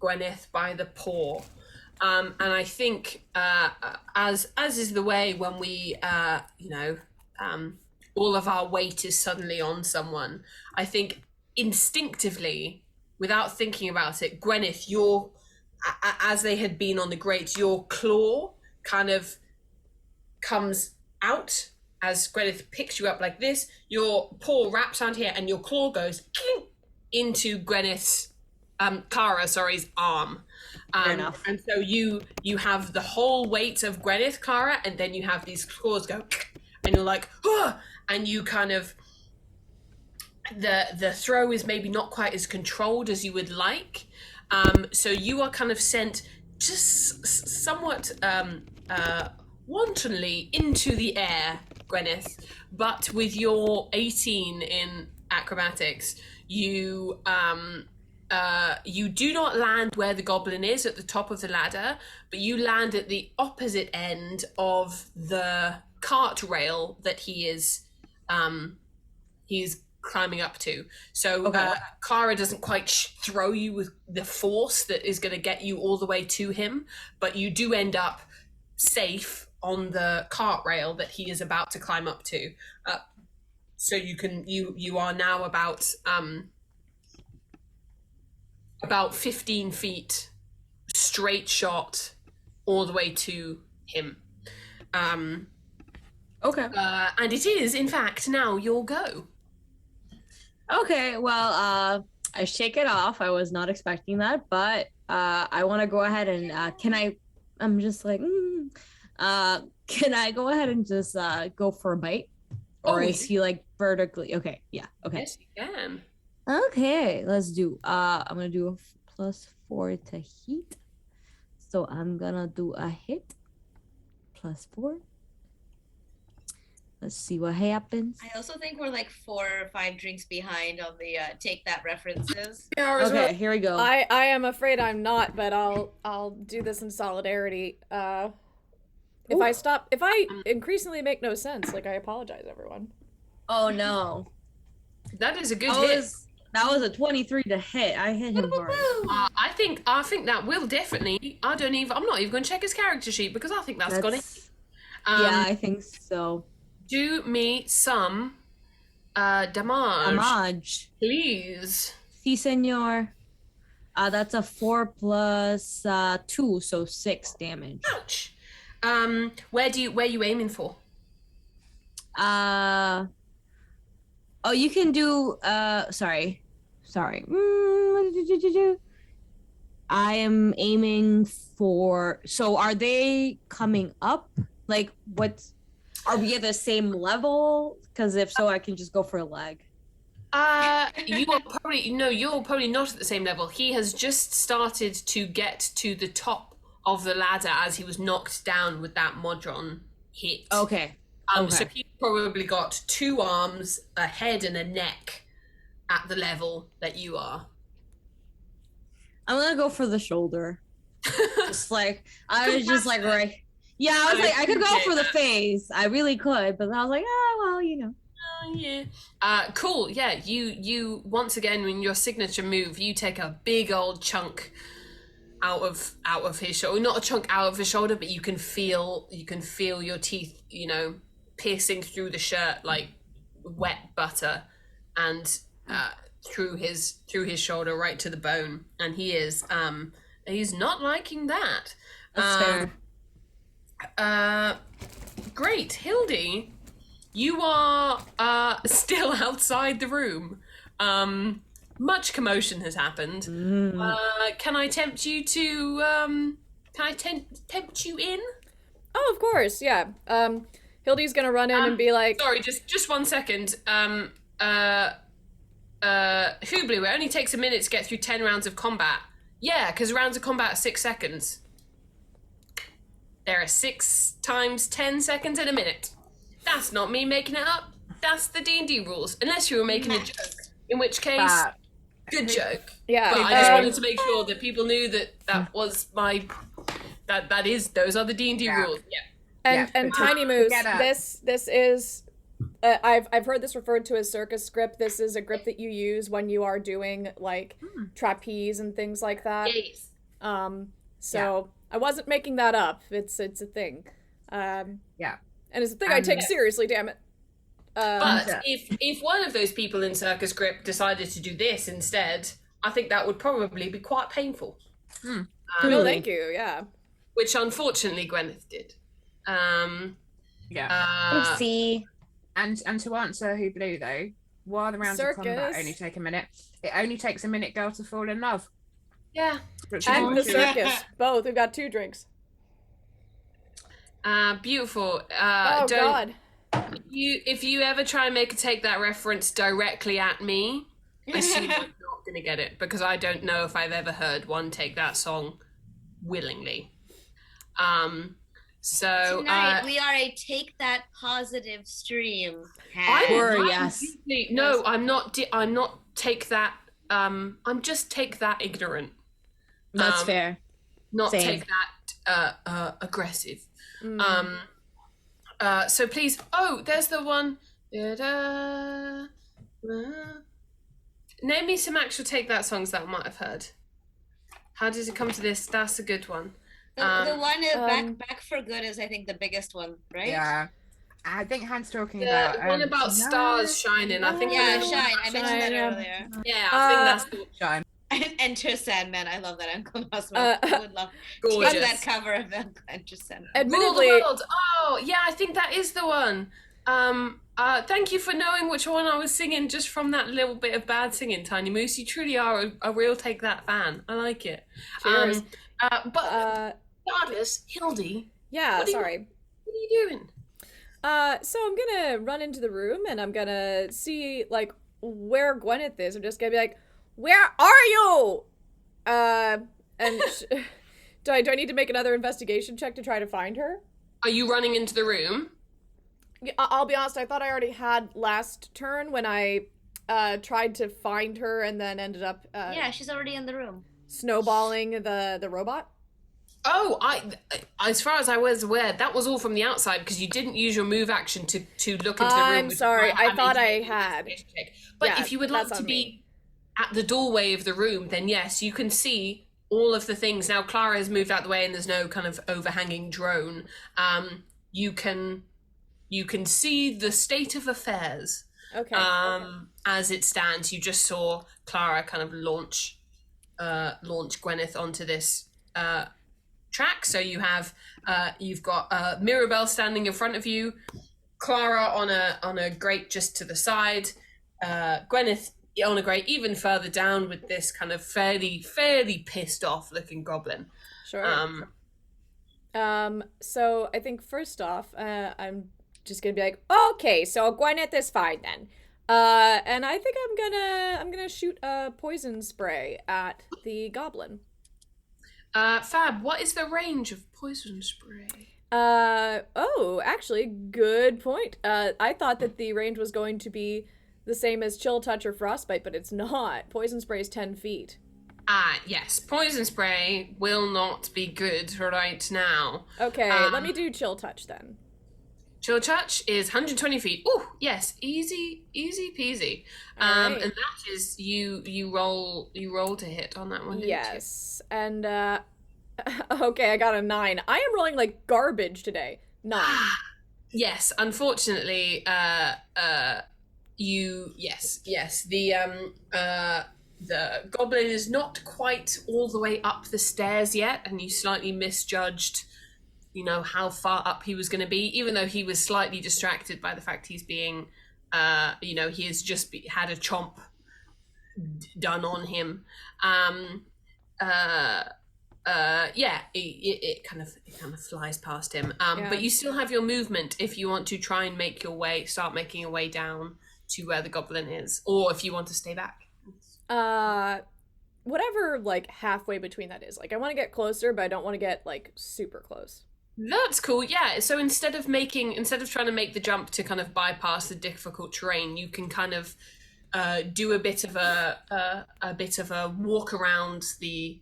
Gwyneth by the paw, and I think as is the way when we all of our weight is suddenly on someone, I think instinctively, without thinking about it, Gwyneth, your as they had been on the grate, your claw kind of comes out as Gwyneth picks you up like this. Your paw wraps around here, and your claw goes into Gwyneth's Clara, arm. Fair enough. And so you have the whole weight of Gwyneth, Clara, and then you have these claws go, and you're like, oh! And you kind of the throw is maybe not quite as controlled as you would like. So you are kind of sent just somewhat wantonly into the air, Gwyneth, but with your 18 in acrobatics, you do not land where the goblin is at the top of the ladder, but you land at the opposite end of the cart rail that he's climbing up to. So Kara doesn't quite throw you with the force that is going to get you all the way to him, but you do end up safe on the cart rail that he is about to climb up to. So you are now about 15 feet straight shot all the way to him. Okay. And it is, in fact, now your go. Okay, well, I shake it off. I was not expecting that, but I want to go ahead and I'm just like, can I go ahead and just go for a bite? Or is he like vertically? Okay, yeah, okay. Yes, you can. Okay, let's do, I'm going to do a +4 to heat. So I'm going to do a hit, +4. Let's see what happens. I also think we're like 4 or 5 drinks behind on the take that references. Okay, here we go. I am afraid I'm not, but I'll do this in solidarity. If I increasingly make no sense, like, I apologize, everyone. Oh no. That is a good hit. That was a 23 to hit. I hit him hard. I think that will definitely. I'm not even going to check his character sheet because I think that's got it. Yeah, I think so. Do me some damage. Damage. Please. Si, senor. That's a 4 plus 2, so 6 damage. Ouch. Where you aiming for? Oh, you can do sorry. I am aiming for, so are they coming up? Like, are we at the same level? Because if so, I can just go for a leg. You're probably not at the same level. He has just started to get to the top of the ladder as he was knocked down with that Modron hit. Okay. So he's probably got 2 arms, a head, and a neck at the level that you are. I'm gonna go for the shoulder. Just like, I was just like, right. Yeah, I was like, I could go for the face. I really could, but I was like, well, you know. Oh, yeah. Cool. Yeah, you once again, in your signature move, you take a big old chunk out of his shoulder. Not a chunk out of his shoulder, but you can feel your teeth, piercing through the shirt like wet butter, and through his shoulder right to the bone. And he's not liking that. That's fair. Great, Hildy, you are still outside the room. Much commotion has happened. Can I tempt you to? Tempt you in? Oh, of course, yeah. Hildy's gonna run in and be like, Sorry, just 1 second. Hoobly, it only takes a minute to get through 10 rounds of combat. Yeah, because rounds of combat are 6 seconds. There are 6 times 10 seconds in a minute. That's not me making it up. That's the D&D rules. Unless you were making a joke. In which case, good joke. Yeah. But I just wanted to make sure that people knew that was my... Those are the D&D rules. Yeah. And Tiny Moose, this is... I've heard this referred to as circus grip. This is a grip that you use when you are doing, like, trapeze and things like that. Yes. So... I wasn't making that up. It's a thing. And it's a thing I take seriously, damn it. But if one of those people in Circus Grip decided to do this instead, I think that would probably be quite painful. No, Truly. thank you. Yeah. which unfortunately Gwyneth did. Yeah. Oopsie. And to answer who blew though, while the rounds of combat Circus. only take a minute, it only takes a minute, girl, to fall in love. Yeah. Which And is the true. circus. Both. We've got 2 drinks. Beautiful. Oh, Don't God. if you ever try and make a take that reference directly at me, assume I'm not gonna get it because I don't know if I've ever heard one take that song willingly. So Tonight we are a take that positive stream. No, I'm not. I'm not take that. I'm just take that ignorant. That's fair. Not Same. take that aggressive. So please. Oh, there's the one. Name me some actual take that songs that I might have heard. How does it come to this? That's a good one. The one back for good is, I think, the biggest one, right? Yeah. I think Han's talking The about one about stars shining. I think. Yeah, the- Shine. I mentioned that Shine, earlier. Yeah, I think that's the Shine. Enter Sandman. I love that Uncle Osmo. I would love to gorgeous. have that cover of Enter Sandman. Rule Admittedly, the world. Oh, yeah, I think that is the one. Thank you for knowing which one I was singing just from that little bit of bad singing, Tiny Moose. You truly are a real Take That fan. I like it. Cheers. But regardless, Hildy, yeah, what are you- sorry. what are you doing? So I'm gonna run into the room and I'm gonna see, like, where Gwyneth is. I'm just gonna be like, where are you? And do I need to make another investigation check to try to find her? Are you running into the room? Yeah, I'll be honest, I thought I already had last turn when I tried to find her and then ended up Yeah, she's already in the room. snowballing the robot. Oh, as far as I was aware, that was all from the outside because you didn't use your move action to look into the room. I'm which is sorry, why I thought made I you had. make a check. But Yeah, if you would like that's to on be me. at the doorway of the room, then yes, you can see all of the things. Now Clara has moved out the way and there's no kind of overhanging drone. You can see the state of affairs. Okay. As it stands. You just saw Clara kind of launch Gwyneth onto this track. So you have you've got Mirabelle standing in front of you, Clara on a grate just to the side, Gwyneth on a grate even further down with this kind of fairly pissed off looking goblin. Sure. So I think first off, I'm just gonna be like, okay, so Gwyneth is fine then. And I think I'm gonna shoot a poison spray at the goblin. Fab, what is the range of poison spray? Actually, good point. I thought that the range was going to be the same as chill touch or frostbite, but it's not. Poison spray is 10 feet. Yes, poison spray will not be good right now. Okay, let me do chill touch then. Chill touch is 120 feet. Oh, yes, easy peasy. Alright. And that is you roll to hit on that one. didn't you? Yes, and okay, I got a 9. I am rolling like garbage today. 9. Yes, unfortunately, the goblin is not quite all the way up the stairs yet, and you slightly misjudged, how far up he was going to be, even though he was slightly distracted by the fact he's being, he has just had a chomp done on him. It kind of flies past him. Yeah. But you still have your movement if you want to try and start making your way down to where the goblin is, or if you want to stay back. Whatever, like, halfway between that is. Like, I want to get closer, but I don't want to get, like, super close. That's cool. Yeah. So instead of trying to make the jump to kind of bypass the difficult terrain, you can kind of do a bit of a walk around the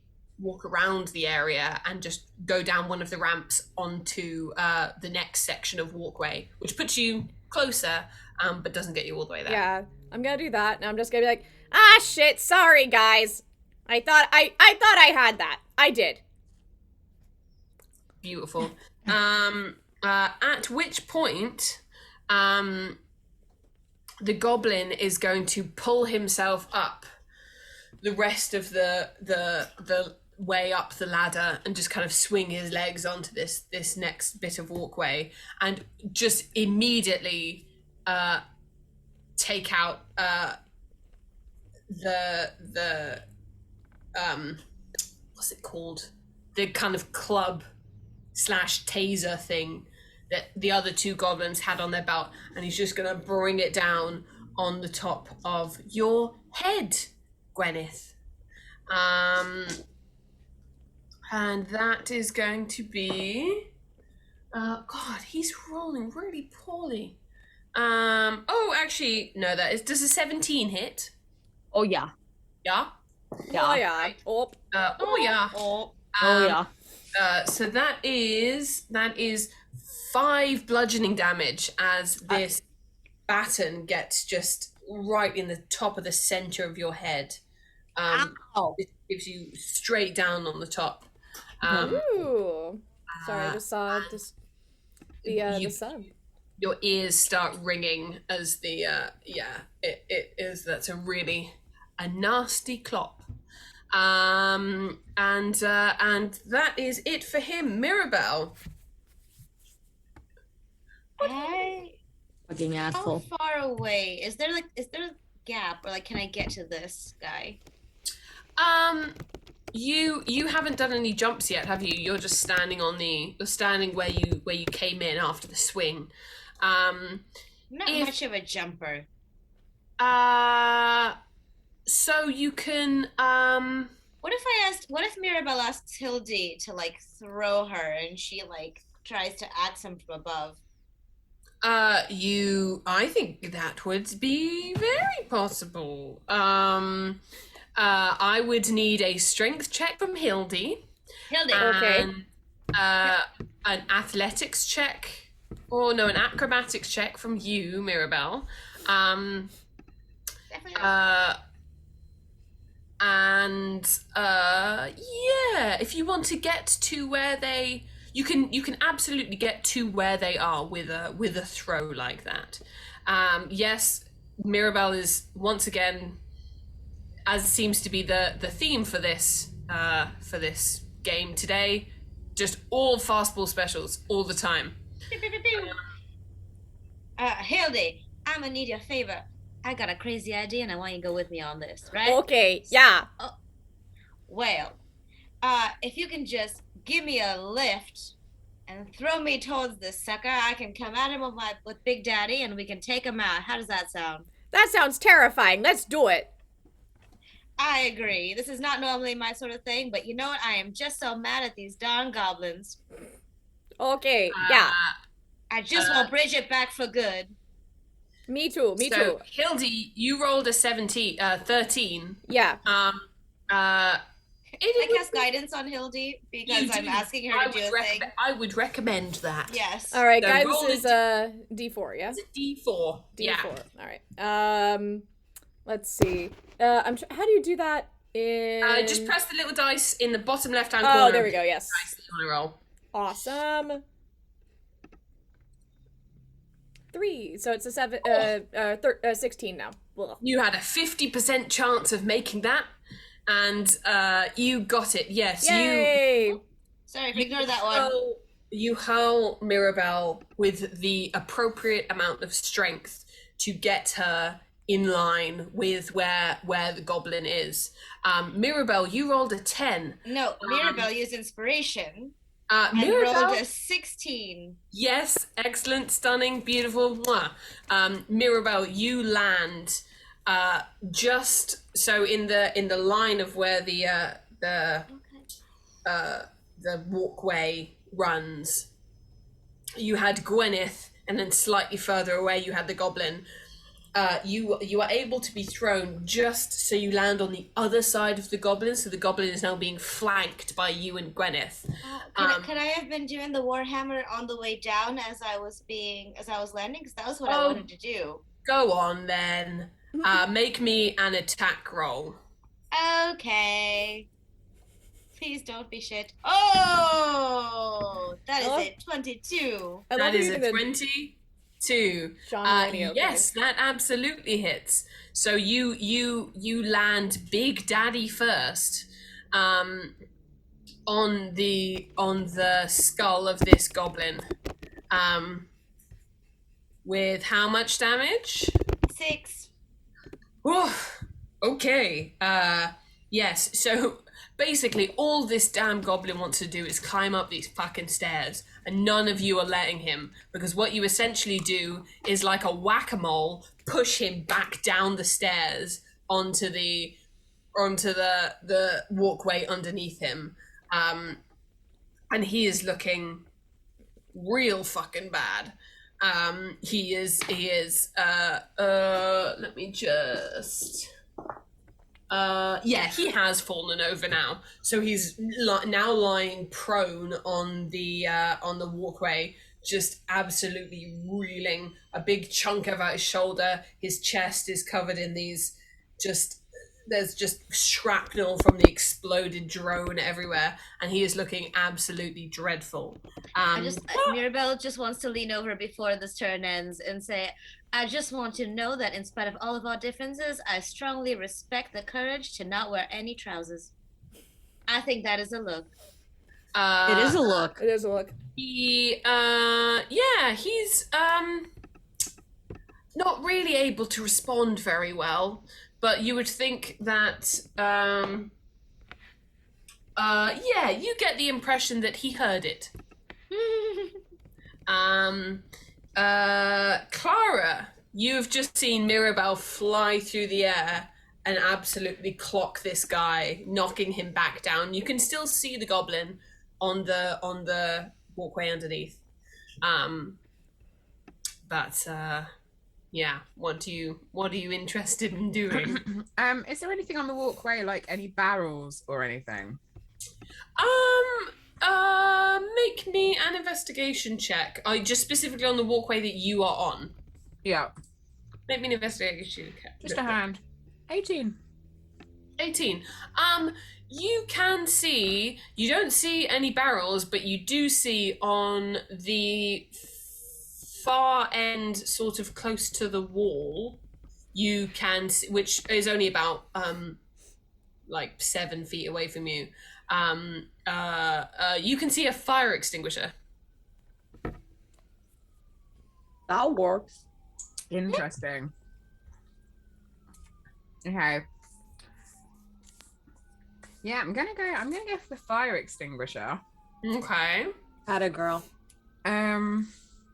area and just go down one of the ramps onto the next section of walkway, which puts you closer, but doesn't get you all the way there. Yeah, I'm gonna do that, and I'm just gonna be like, ah, shit, sorry, guys. I thought I had that. I did. Beautiful. At which point, the goblin is going to pull himself up the rest of the way up the ladder and just kind of swing his legs onto this next bit of walkway, and just immediately take out the what's it called? The kind of club / taser thing that the other two goblins had on their belt, and he's just gonna bring it down on the top of your head, Gwyneth. And that is going to be God, he's rolling really poorly. Actually, no, does a 17 hit? Oh yeah. Yeah? Oh yeah. Oh. Yeah. Oh yeah. So that is 5 bludgeoning damage as this baton gets just right in the top of the center of your head. Ow. It gives you straight down on the top. Ooh. Sorry, I just saw the sub. Your ears start ringing as that's a nasty clop. And that is it for him. Mirabelle. Fucking How asshole. far away is there a gap, or like can I get to this guy? You haven't done any jumps yet, have you? You're just standing where you came in after the swing. I'm not much of a jumper. So you can What if Mirabelle asks Hildy to like throw her and she like tries to axe him from above? I think that would be very possible. I would need a strength check from Hildy. Hildy. Okay. An athletics check. An acrobatics check from you, Mirabelle. Definitely. If you want to get to where you can absolutely get to where they are with a throw like that. Yes, Mirabelle is once again, as seems to be the theme for this game today, just all fastball specials all the time. Hildy, I'm gonna need your favor. I got a crazy idea and I want you to go with me on this, right? Okay, yeah. Well, if you can just give me a lift and throw me towards this sucker, I can come at him with Big Daddy and we can take him out. How does that sound? That sounds terrifying. Let's do it. I agree. This is not normally my sort of thing, but you know what? I am just so mad at these darn goblins. Okay, yeah. I just want Bridget back for good. Me too. So, Hildy, you rolled a 13. Yeah. I cast guidance on Hildy because I'm asking her to do a thing. I would recommend that. Yes. All right, So guidance is D4, yeah? It's a D4. D4. All right. Let's see. How do you do that in... just press the little dice in the bottom left-hand corner. Oh, there we go, yes. Dice that you want to roll. Awesome. 3, so it's a 16 now. Ugh. You had a 50% chance of making that, and you got it. Yes, Yay! Sorry, ignore that one. You hurl Mirabelle with the appropriate amount of strength to get her in line with where the goblin is. Mirabelle, you rolled a 10. No, Mirabelle used inspiration. Mirabelle rolled a 16. Yes, excellent, stunning, beautiful. Mwah. Mirabelle, you land just so in the line of where the walkway runs. You had Gwyneth, and then slightly further away you had the goblin. You are able to be thrown just so you land on the other side of the goblin, so the goblin is now being flanked by you and Gwyneth. Could I have been doing the Warhammer on the way down as I was landing? Because that was what I wanted to do. Go on then. Make me an attack roll. Okay. Please don't be shit. Oh, that is it. 22. That is a 22. Yes, that absolutely hits. So you land Big Daddy first, on the skull of this goblin. With how much damage? 6. Oof. Okay. Yes. So basically, all this damn goblin wants to do is climb up these fucking stairs, and none of you are letting him, because what you essentially do is like a whack-a-mole, push him back down the stairs onto the walkway underneath him, and he is looking real fucking bad. He is let me just yeah, he has fallen over now, so he's now lying prone on the walkway, just absolutely reeling. A big chunk about his shoulder, his chest is covered in these there's just shrapnel from the exploded drone everywhere, and he is looking absolutely dreadful. Mirabelle just wants to lean over before this turn ends and say, I just want to know that in spite of all of our differences, I strongly respect the courage to not wear any trousers. I think that is a look. It is a look. It is a look. He's not really able to respond very well, but you would think that you get the impression that he heard it. Clara, you've just seen Mirabelle fly through the air and absolutely clock this guy, knocking him back down. You can still see the goblin on the walkway underneath. Yeah, what are you interested in doing? Is there anything on the walkway, like any barrels or anything? Make me an investigation check. Just specifically on the walkway that you are on. Yeah. Make me an investigation check. Just a hand. 18. 18. You can see, you don't see any barrels, but you do see on the far end, sort of close to the wall, you can see, which is only about like 7 feet away from you, you can see a fire extinguisher. That works. Interesting. Okay. Yeah, I'm gonna go for the fire extinguisher. Okay. Atta girl.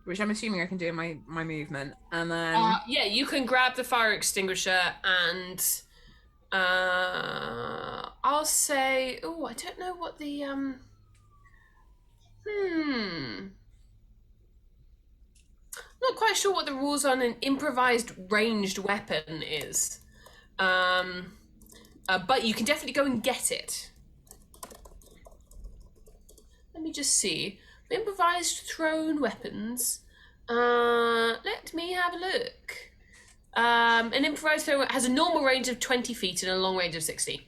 Which I'm assuming I can do in my movement, and then yeah, you can grab the fire extinguisher and I'll say, oh, I don't know what the not quite sure what the rules on an improvised ranged weapon is. But you can definitely go and get it. Let me just see. Improvised thrown weapons. Let me have a look. An improvised thrown has a normal range of 20 feet and a long range of 60.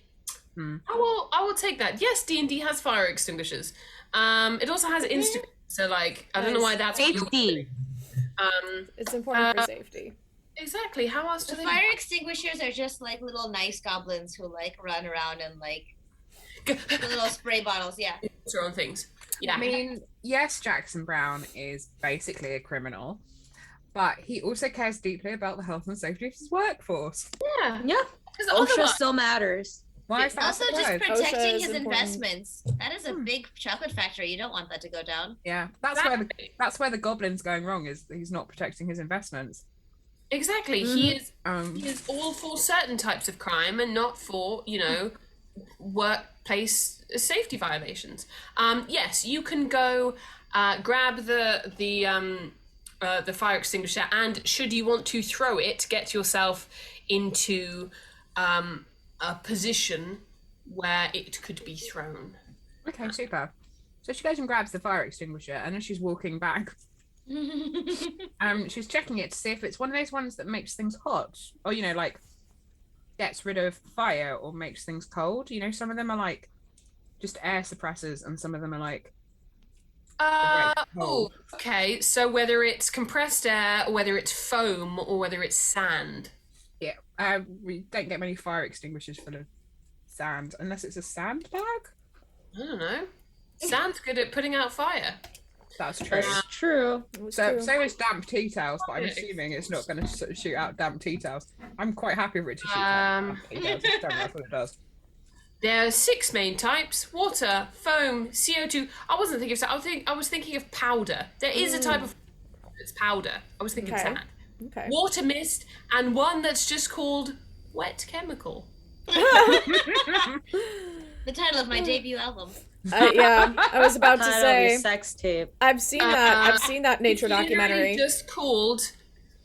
I will take that. Yes, D&D has fire extinguishers. It also has instant. So like, I don't know why that's safety. It's important for safety. Exactly. How else do The they? fire extinguishers are just like little nice goblins who like run around and like little spray bottles. Yeah. Throw on things. Yeah. I mean, yes, Jackson Brown is basically a criminal, but he also cares deeply about the health and safety of his workforce. Yeah. Yeah. Because OSHA otherwise, still matters. Why is that Also, just surprised? OSHA protecting is his important. investments. That is a big chocolate factory. You don't want that to go down. Yeah, that's where the goblin's going wrong. Is he's not protecting his investments. exactly. He is all for certain types of crime and not for, workplace safety violations. Yes, you can go grab the fire extinguisher, and should you want to throw it, get yourself into a position where it could be thrown. Okay, super. So she goes and grabs the fire extinguisher, and as she's walking back, she's checking it to see if it's one of those ones that makes things hot, or like gets rid of fire or makes things cold. Some of them are like just air suppressors, and some of them are like Okay. So whether it's compressed air, or whether it's foam, or whether it's sand. Yeah, we don't get many fire extinguishers full of sand unless it's a sandbag. I don't know. Sand's good at putting out fire. That's true. That's true. So is damp tea towels, but I'm assuming it's not going to shoot out damp tea towels. I'm quite happy for it to shoot out damp tea towels. I don't know that's what it does. There are 6 main types: water, foam, CO2. I wasn't thinking of sand. I was thinking of powder. There is a type of it's powder. I was thinking sand. Okay. Water mist, and one that's just called wet chemical. The title of my debut album. Yeah, I was about to Title of say. your sex tape. I've seen that. I've seen that nature Literally documentary. just called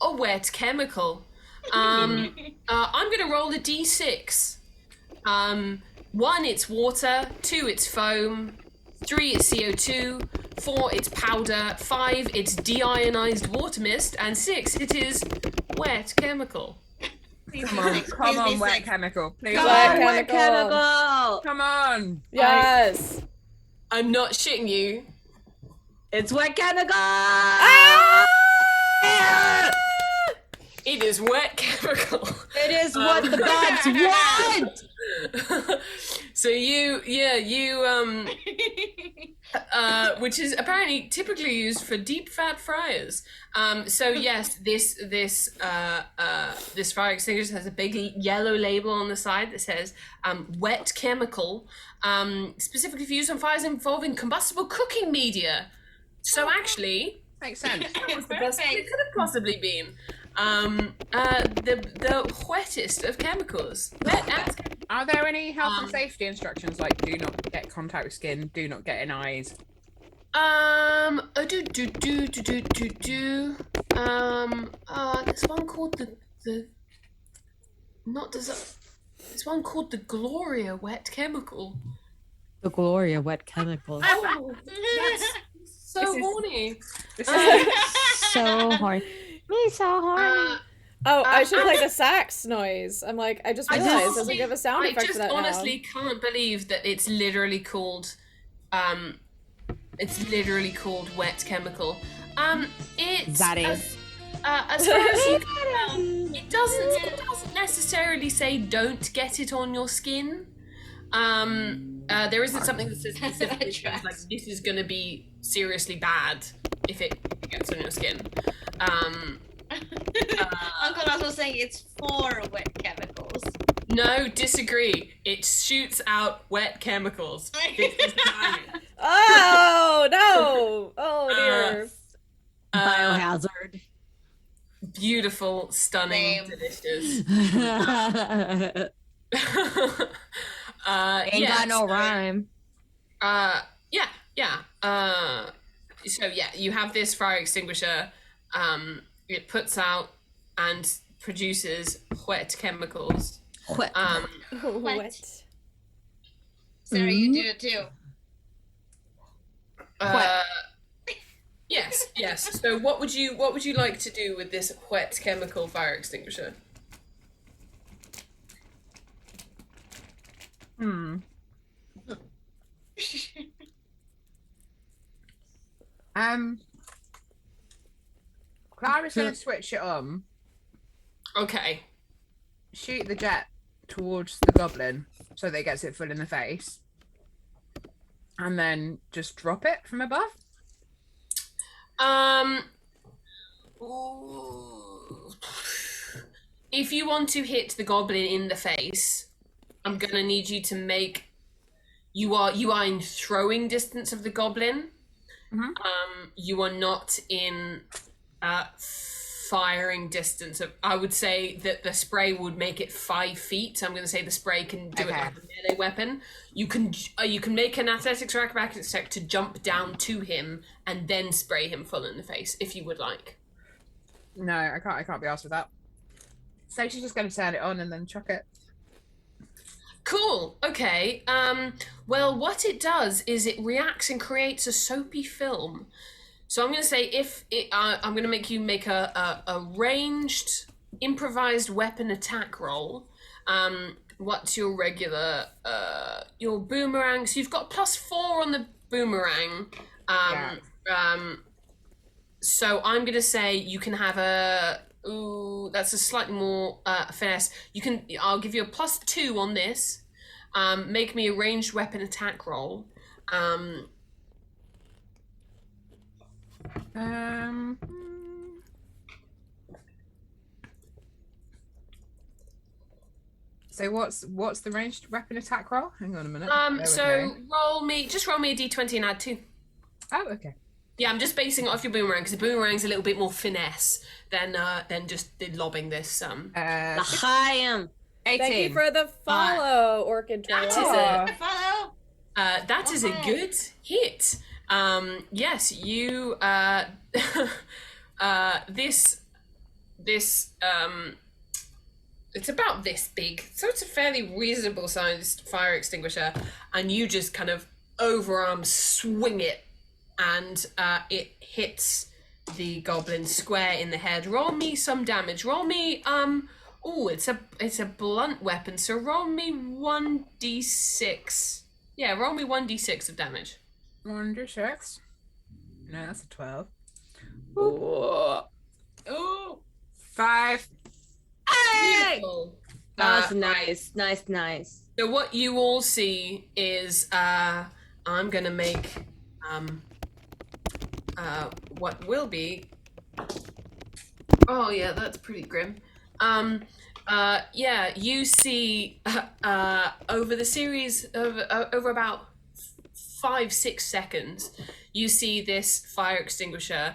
a wet chemical. I'm gonna roll a d6. 1, it's water. 2, it's foam. 3, it's CO2. 4, it's powder. 5, it's deionized water mist. And 6, it is wet chemical. Come on, wet chemical. Please. Wet chemical. Come on. Yes. I'm not shitting you. It's wet chemical. Ah! It is wet chemical. It is what the gods want. So you which is apparently typically used for deep fat fryers. So yes, this fire extinguisher has a big yellow label on the side that says wet chemical, specifically for use on fires involving combustible cooking media. So actually, Makes sense. that was the best it could have possibly been. The wettest of chemicals. Are there any health and safety instructions like do not get contact with skin, do not get in eyes? There's one called there's one called the Gloria wet chemical. The Gloria wet chemicals. Oh, that's so horny. So horny. Me so horny. Oh, I should play the sax noise. I'm like, I just realized doesn't give a sound I effect just for that honestly can't believe that it's literally called wet chemical. It's Zaddy. as far as you can tell, it doesn't necessarily say don't get it on your skin. There isn't something that says specifically like this is gonna be seriously bad if it gets on your skin. Uncle also saying it's for wet chemicals. No, disagree. It shoots out wet chemicals. This is timing. Oh no! Oh dear. Biohazard. Beautiful, stunning, Same. delicious. Ain't got no rhyme. So you have this fire extinguisher. It puts out and produces wet chemicals. Wet. What? Sarah, you did it too. Yes. So what would you like to do with this wet chemical fire extinguisher? Clara's gonna switch it on, Okay. shoot the jet towards the goblin so that it gets it full in the face, and then just drop it from above. Ooh. If you want to hit the goblin in the face, I'm gonna need you to make. You are in throwing distance of the goblin. Mhm. You are not in firing distance of. I would say that the spray would make it 5 feet. So I'm going to say the spray can do it like a melee weapon. You can make an athletics or acrobatics check to jump down to him and then spray him full in the face if you would like. No, I can't be asked for that. So she's just gonna turn it on and then chuck it. Cool. Okay. Well, what it does is it reacts and creates a soapy film. So I'm going to say I'm going to make you make a ranged improvised weapon attack roll. What's your regular your boomerang? So you've got +4 on the boomerang. So I'm going to say you can have that's a slightly more finesse. I'll give you a +2 on this. Make me a ranged weapon attack roll. Um, So what's the ranged weapon attack roll? Hang on a minute. So roll me a d20 and add 2. Oh, okay. Yeah, I'm just basing it off your boomerang because the boomerang's a little bit more finesse than just lobbing this. L'chaim. 18. Thank you for the follow, Orchid That is Trail. Follow. That is a good hit. Yes, you this it's about this big, so it's a fairly reasonable sized fire extinguisher, and you just kind of overarm swing it, and it hits the goblin square in the head. Roll me some damage. Roll me it's a blunt weapon, so roll me 1d6. Yeah, roll me 1d6 of damage. 1d6. No, that's a 12. Oh. 5. Beautiful. That was nice. So what you all see is I'm gonna make what will be. Oh yeah, that's pretty grim. Yeah, you see over the series of over about 5-6 seconds, you see this fire extinguisher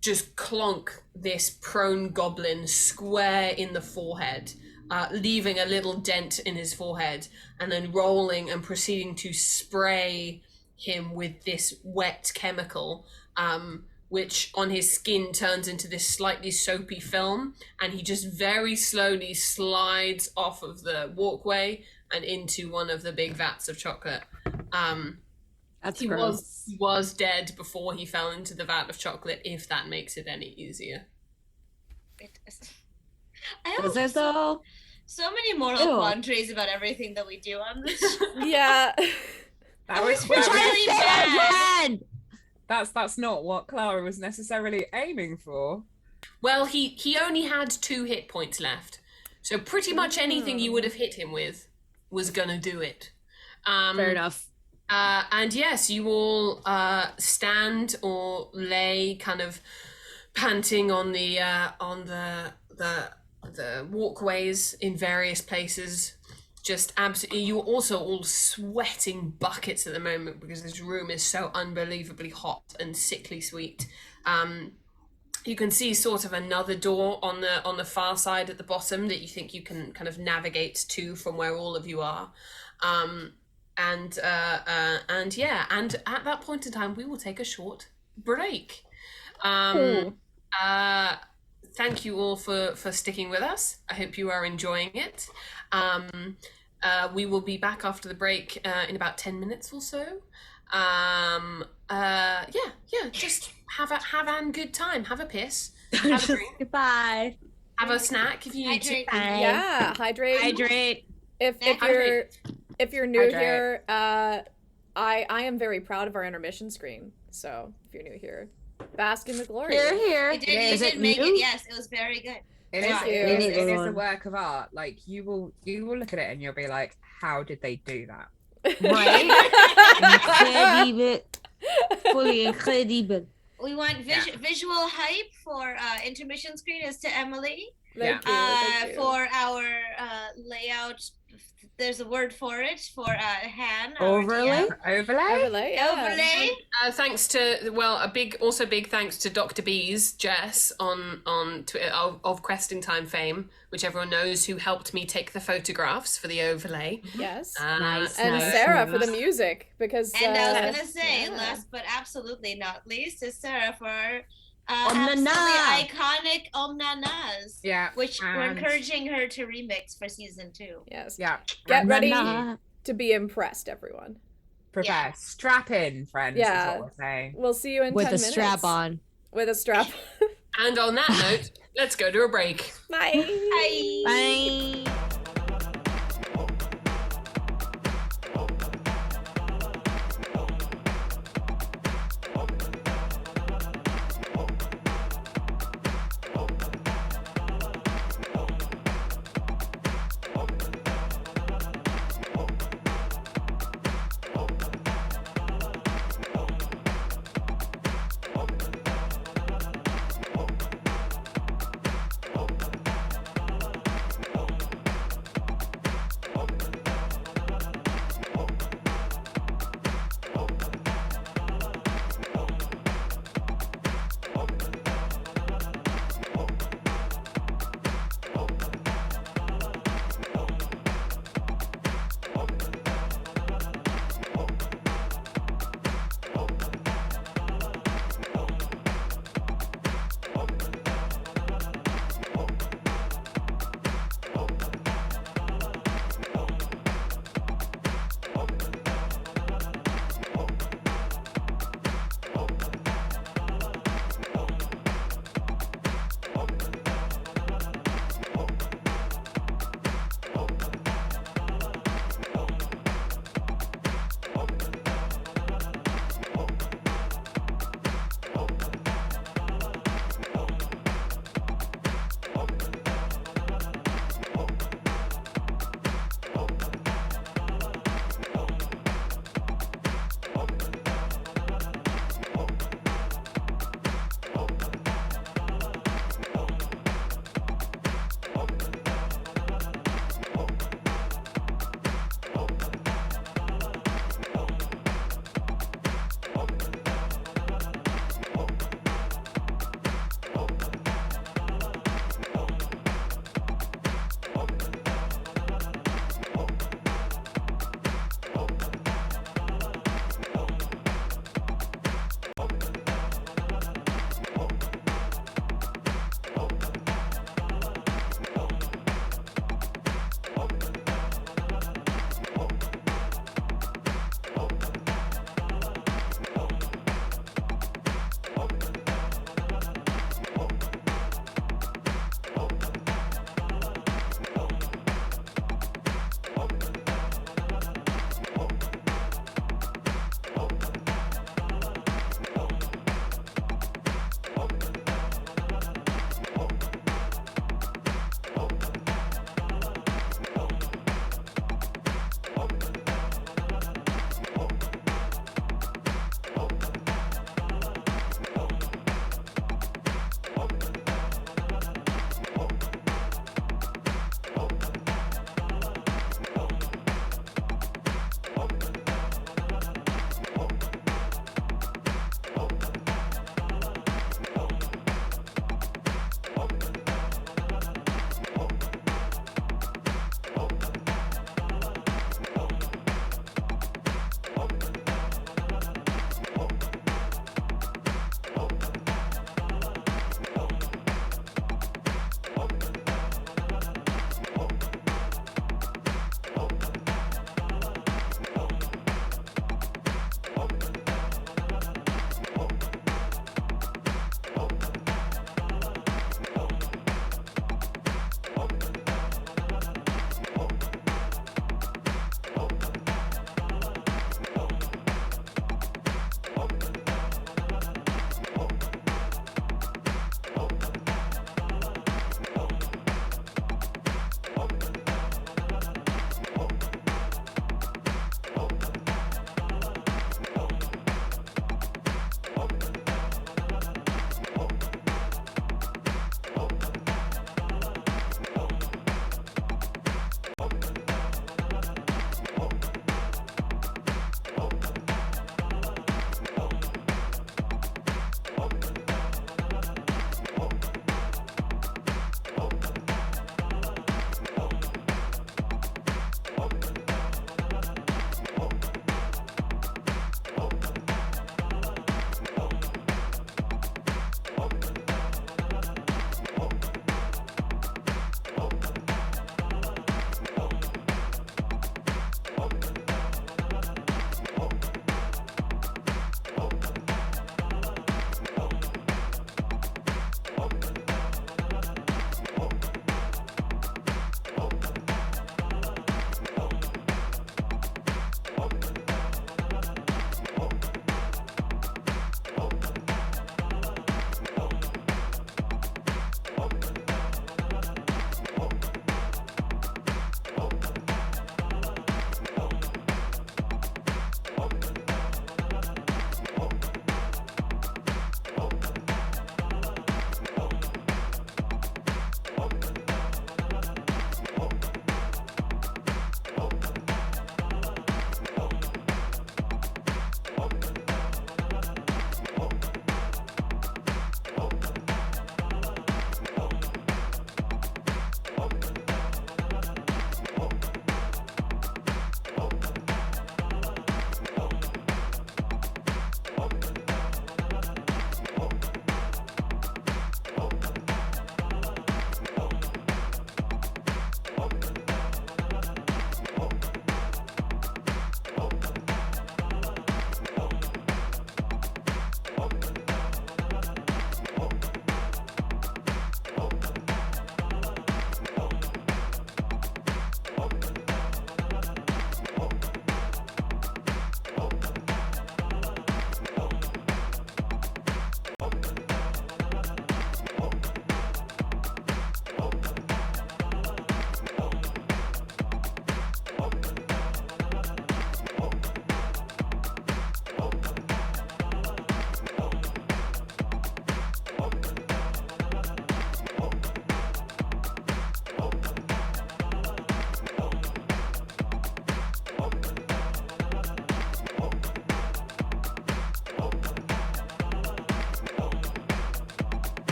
just clonk this prone goblin square in the forehead, leaving a little dent in his forehead, and then rolling and proceeding to spray him with this wet chemical, which on his skin turns into this slightly soapy film, and he just very slowly slides off of the walkway and into one of the big vats of chocolate. That's He gross. was dead before he fell into the vat of chocolate, if that makes it any easier. I have Was it though? so many moral Ew. quandaries about everything that we do on this show. Yeah. That was We're really bad. That's not what Clara was necessarily aiming for. Well, he only had 2 hit points left, so pretty much anything you would have hit him with was gonna do it. Fair enough. And yes, you all stand or lay, kind of panting on the walkways in various places. Just absolutely, you're also all sweating buckets at the moment because this room is so unbelievably hot and sickly sweet. You can see sort of another door on the far side at the bottom that you think you can kind of navigate to from where all of you are. And yeah, and at that point in time, we will take a short break. Thank you all for sticking with us. I hope you are enjoying it. We will be back after the break in about 10 minutes or so. Just have a good time. Have a piss. Have a drink. Goodbye. Have a snack if you need to. Hydrate. Yeah. Hydrate. Hydrate. If you're new Hydrate. here, I am very proud of our intermission screen. So if you're new here, bask in the glory. Here. You did, Is you it did make new? it. Yes, it was very good. It Thank is, you. it is a Everyone. work of art. Like you will look at it and you'll be like, how did they do that? Right? Incredible. Fully incredible. We want visual hype for intermission screen is to Emily. Thank you. Thank you. For our layout, there's a word for it, for Han. our Overlay? DM. Overlay? Overlay. Yeah. Overlay. Thanks to big thanks to Dr. B's Jess on Twitter of Questing Time fame, which everyone knows, who helped me take the photographs for the overlay. Yes. Nice. And nice. Sarah for the music because. And I was gonna say, yeah. last but absolutely not least, is Sarah for Omnana. absolutely iconic Omnanas. Yeah. Which we're and- encouraging her to remix for season 2. Yes. Yeah. Get and ready Nah. to be impressed, everyone. Prepare. Strap in, friends. Yeah. Is what we're saying. We'll see you in With 10 a minutes. strap on. With a strap. And on that note, let's go to a break. Bye. Bye. Bye.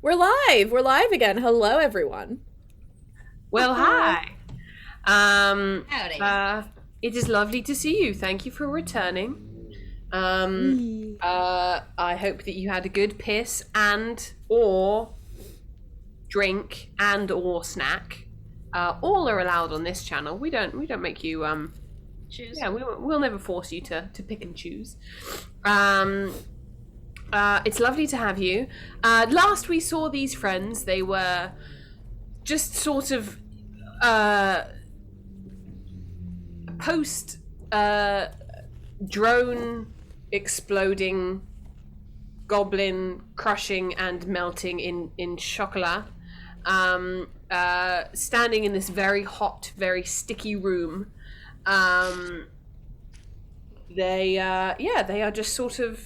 We're live. We're live again. Hello, everyone. Well, hi. Howdy. It is lovely to see you. Thank you for returning. I hope that you had a good piss and or drink and or snack. All are allowed on this channel. We don't make you Choose. yeah, we'll never force you to pick and choose. It's lovely to have you. Last we saw these friends, they were just sort of post drone exploding, goblin crushing and melting in chocolat, standing in this very hot, very sticky room. They are just sort of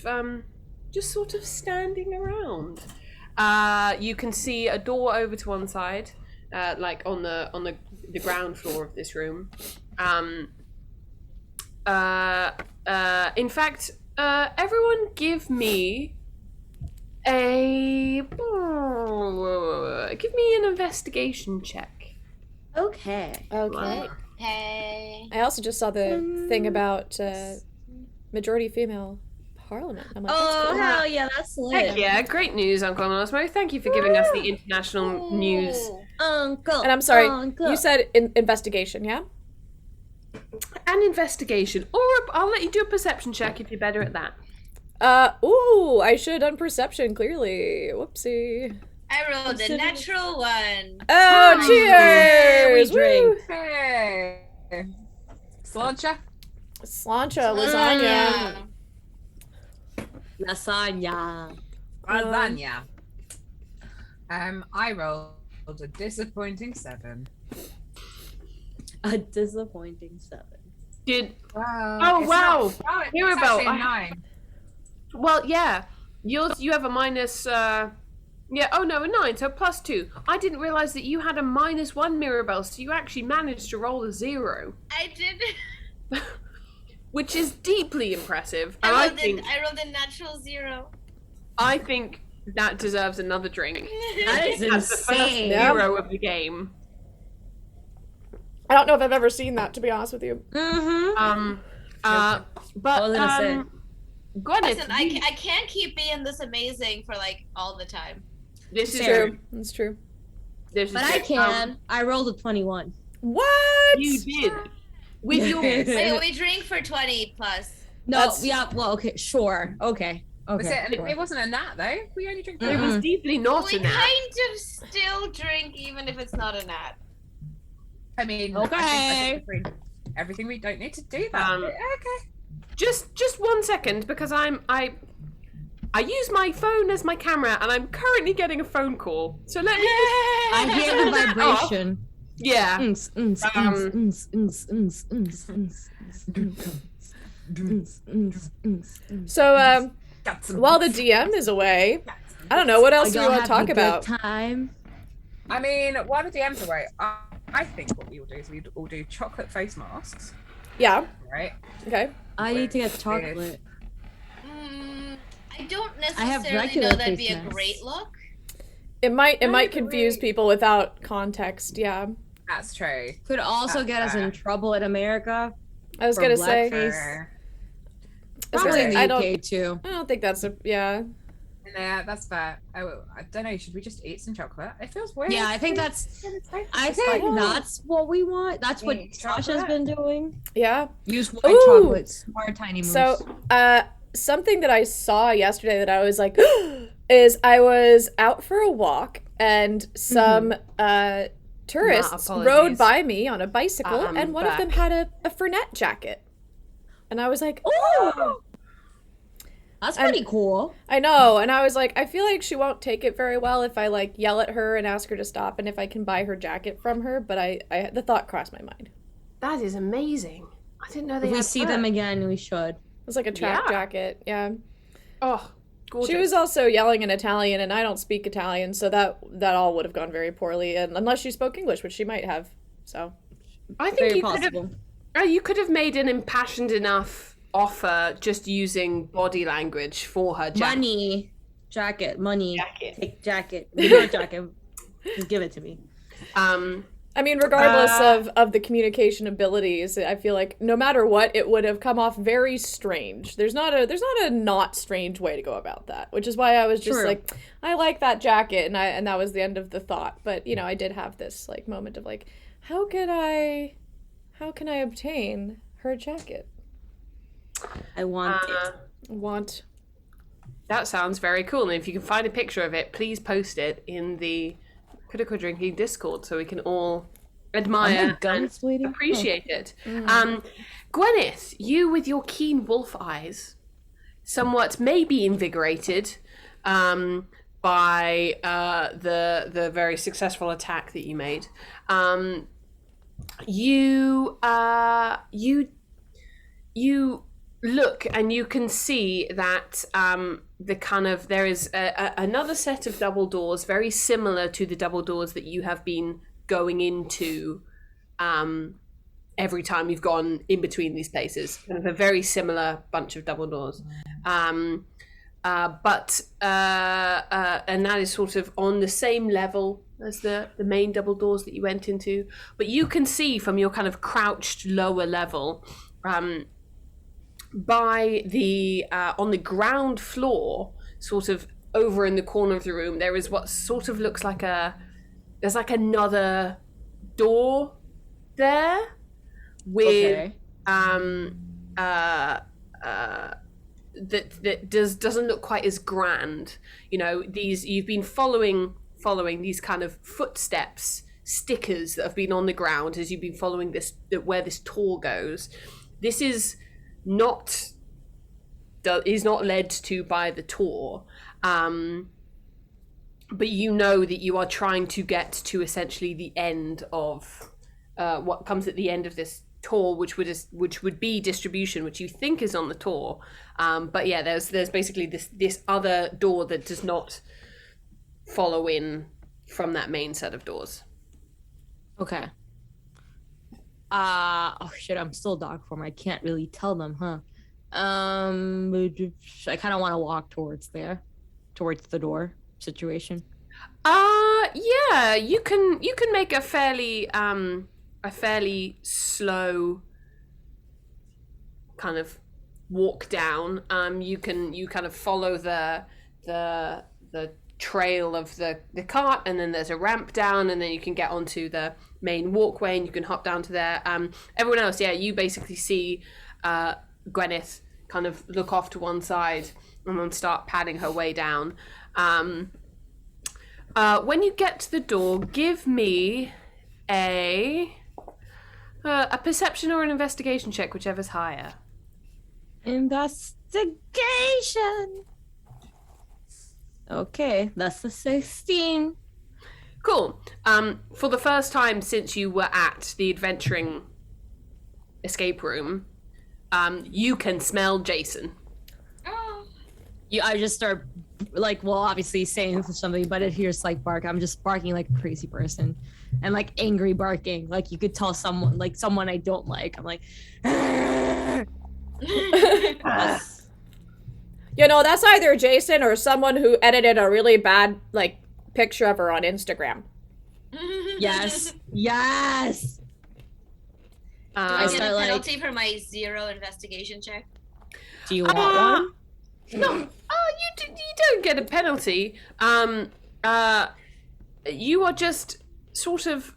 standing around. You can see a door over to one side, like on the ground floor of this room. In fact, everyone give me an investigation check. Okay. Okay. Hey. I also just saw the thing about majority female parliament. I'm like, that's Oh, cool. hell yeah, that's lit. Heck yeah, great news, Uncle Osmo. Thank you for giving us the international news. Uncle. And I'm sorry, Uncle. you said investigation, yeah? An investigation, or I'll let you do a perception check if you're better at that. Ooh, I should have done perception, clearly. Whoopsie. I rolled a natural one. Oh, Nice. cheers! We drink. Woo! Hey. Slancha. Slancha, lasagna. Lasagna. Lasagna. I rolled a disappointing 7. A disappointing 7. Did Wow. Oh, it's wow. Not, it's Mirabelle, actually a 9. well, yeah. You have a minus. Yeah. Oh no, a 9. So +2. I didn't realize that you had a -1 Mirabelle, so you actually managed to roll a 0, I did. which is deeply impressive. And I rolled a natural 0. I think that deserves another drink. That is That's the first insane. Yeah. 0 of the game. I don't know if I've ever seen that, to be honest with you. Mm-hmm. But All innocent. Gwyneth, Listen, I can't keep being this amazing for like all the time. this is Fair. true. That's true. This is But I true. can. I rolled a 21. What? You did with your. Wait, we drink for 20 plus. No, That's- yeah, well, okay, sure. Okay. Was Okay. it? And it wasn't a nat though. We only drink. It was deeply not We in that. kind of still drink even if it's not a nat. I mean, I think everything we don't need to do that. Okay. Just 1 second, because I use my phone as my camera, and I'm currently getting a phone call. So let me. I hear the turn that off. vibration. Yeah. So, Got some while the DM is away, I don't know, what else do we want to talk about? Time. I mean, while the DM's away, I think what we will do is we all do chocolate face masks, Yeah, right? okay. I need to get chocolate. I don't I have necessarily regular know that'd be face a masks. great look. It might I confuse agree. people without context, yeah. That's true. Could also That's get us in fair. trouble in America. I was For gonna say, blackface. Fair. Probably in the I UK too. don't think that's a, yeah. Yeah, that's fair. I don't know. Should we just eat some chocolate? It feels weird. Yeah, I think to- that's. to taste I this think way. that's what we want. That's what Eat Sasha's chocolate. been doing. Yeah. Use white Ooh. chocolate. Smart tiny moves. So, something that I saw yesterday that I was like, is I was out for a walk and some tourists rode apologies. by me on a bicycle, I'm and one of them back. had a Fernet jacket. And I was like, Ooh, that's And- pretty cool. I know. And I was like, I feel like she won't take it very well if I like yell at her and ask her to stop and if I can buy her jacket from her. But I the thought crossed my mind. That is amazing. I didn't know they If we had see that. them again, we should. It was like a track Yeah. jacket. Yeah. Oh, gorgeous. She was also yelling in Italian, and I don't speak Italian, so that all would have gone very poorly. And unless she spoke English, which she might have. So I think Very you could have. possible. You could have made an impassioned enough offer just using body language for her jacket. Money. jacket, money, Jacket. take jacket, your jacket, just give it to me. I mean, regardless of the communication abilities, I feel like no matter what, it would have come off very strange. There's not a not strange way to go about that, which is why I was just True. like, I like that jacket, and that was the end of the thought. But you know, I did have this like moment of like, how can I obtain her jacket? I want it. Want. That sounds very cool. And if you can find a picture of it, please post it in the Critical Drinking Discord so we can all admire and appreciate it. Gwyneth, you with your keen wolf eyes, somewhat maybe invigorated by the very successful attack that you made. You look and you can see that there is another set of double doors very similar to the double doors that you have been going into every time you've gone in between these places. Kind of a very similar bunch of double doors. And that is sort of on the same level as the main double doors that you went into. But you can see from your kind of crouched lower level, by the on the ground floor, sort of over in the corner of the room, there is what sort of looks like there's like another door there with that doesn't look quite as grand. You know, you've been following these kind of footsteps, stickers that have been on the ground as you've been following where this tour goes. This is not led to by the tour, but you know that you are trying to get to essentially the end of what comes at the end of this tour, which would be distribution, which you think is on the tour, but yeah, there's basically this other door that does not follow in from that main set of doors. Okay. Oh shit, I'm still dog form. I can't really tell them, huh? I kind of want to walk towards the door situation. Yeah, you can make a fairly slow kind of walk down. You kind of follow the trail of the cart, and then there's a ramp down, and then you can get onto the main walkway and you can hop down to there. Everyone else, yeah, you basically see Gwyneth kind of look off to one side and then start padding her way down. When you get to the door, give me a perception or an investigation check, whichever's higher. Investigation. Okay, that's a 16. Cool. For the first time since you were at the adventuring escape room, you can smell Jason. Oh. I just start obviously saying something, but it hears like bark. I'm just barking like a crazy person, and like angry barking. Like you could tell someone I don't like. I'm like, You know, that's either Jason or someone who edited a really bad like picture of her on Instagram. yes. Do I get a start, penalty for my 0 investigation check? Do you want one? No, you don't get a penalty. You are just sort of.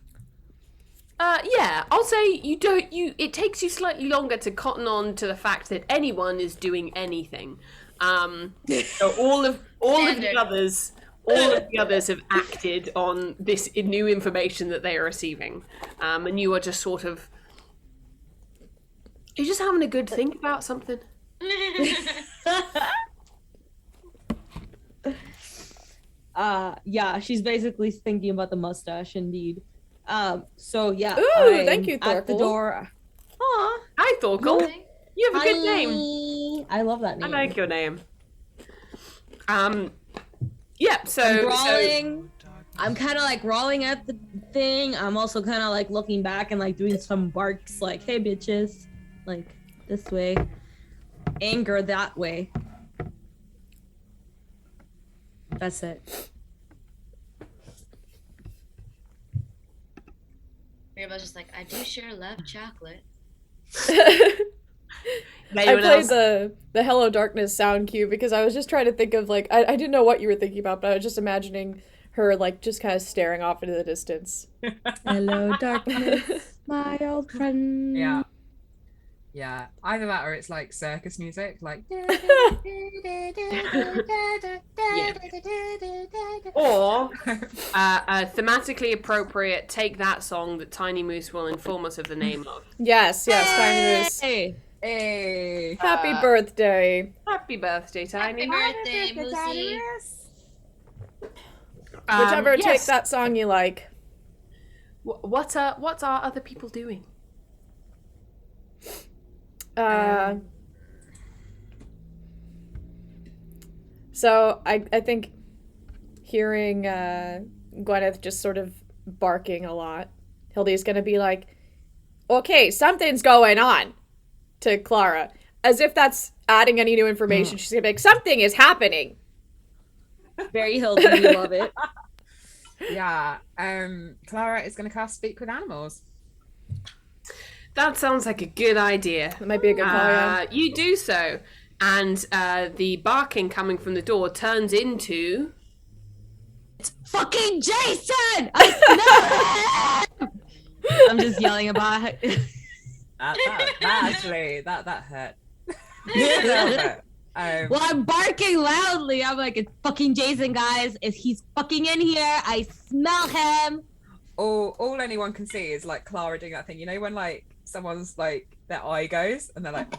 Yeah, I'll say you don't. It takes you slightly longer to cotton on to the fact that anyone is doing anything. So all of the others have acted on this new information that they are receiving, and you are just sort of. You're just having a good think about something. Yeah, she's basically thinking about the mustache, indeed. So yeah. Ooh, thank you, at the Thorkel. door. Aw. Hi, Thorkel. You have a good name. I love that name. I like your name. Yeah, so I'm crawling. I'm kind of like rolling at the thing. I'm also kind of like looking back and like doing some barks, like, "Hey, bitches," like this way, anger that way. That's it. Mirabel's just like, I do sure love chocolate. I played the Hello Darkness sound cue because I was just trying to think of like I didn't know what you were thinking about, but I was just imagining her like just kind of staring off into the distance. Hello, darkness, my old friend. Yeah. Yeah. Either that or it's like circus music, like Or thematically appropriate, take that song that Tiny Moose will inform us of the name of. Yes, Tiny Moose. Hey. Happy birthday. Happy birthday, Tiny. Happy birthday, Moosey. Whichever, yes. take that song you like. What are other people doing? So I think hearing Gwyneth just sort of barking a lot, Hildy's gonna be like, okay, something's going on to Clara. As if that's adding any new information. She's gonna be like, something is happening. Very Hildy, we love it. Yeah. Clara is going to cast Speak with Animals. That sounds like a good idea. That might be a good call, yeah. You do so, and the barking coming from the door turns into... It's fucking Jason! I know it! I'm just yelling about it. That hurt. Well, I'm barking loudly. I'm like, it's fucking Jason, guys. If he's fucking in here, I smell him. All anyone can see is like Clara doing that thing. You know when like someone's like their eye goes and they're like,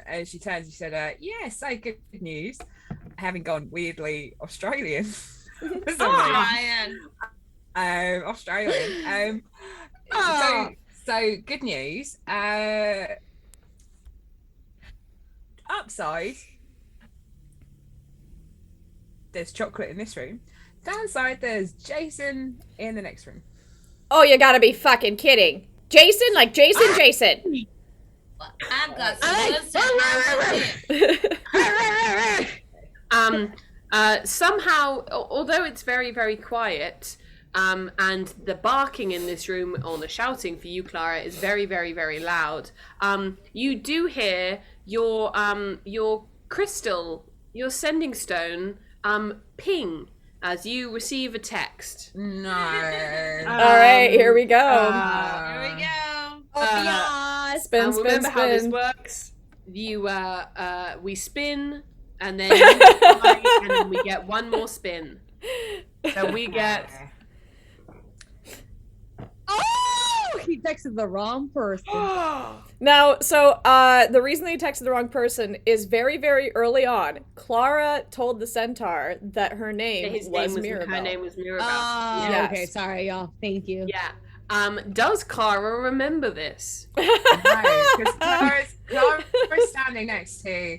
and she turns and she said, yes, so good news. Having gone weirdly Australian. Australian. So good news. Upside, there's chocolate in this room. Downside, there's Jason in the next room. Oh, you gotta be fucking kidding. Jason? Like Jason? Well, I've got some somehow, although it's very, very quiet, and the barking in this room, or the shouting for you, Clara, is very, very, very loud. You do hear your crystal, your sending stone, ping as you receive a text. No. All right, here we go. Here we go. Spin, remember spin, how this spin. works. We spin, and then you fly, and then we get one more spin. So we get... Oh, he texted the wrong person. Now, so the reason they texted the wrong person is very, very early on. Clara told the centaur that her name was Mirabelle. Her name was Mirabelle. Oh, Yes. okay. Sorry, y'all. Thank you. Yeah. Does Clara remember this? No, because Clara's standing next to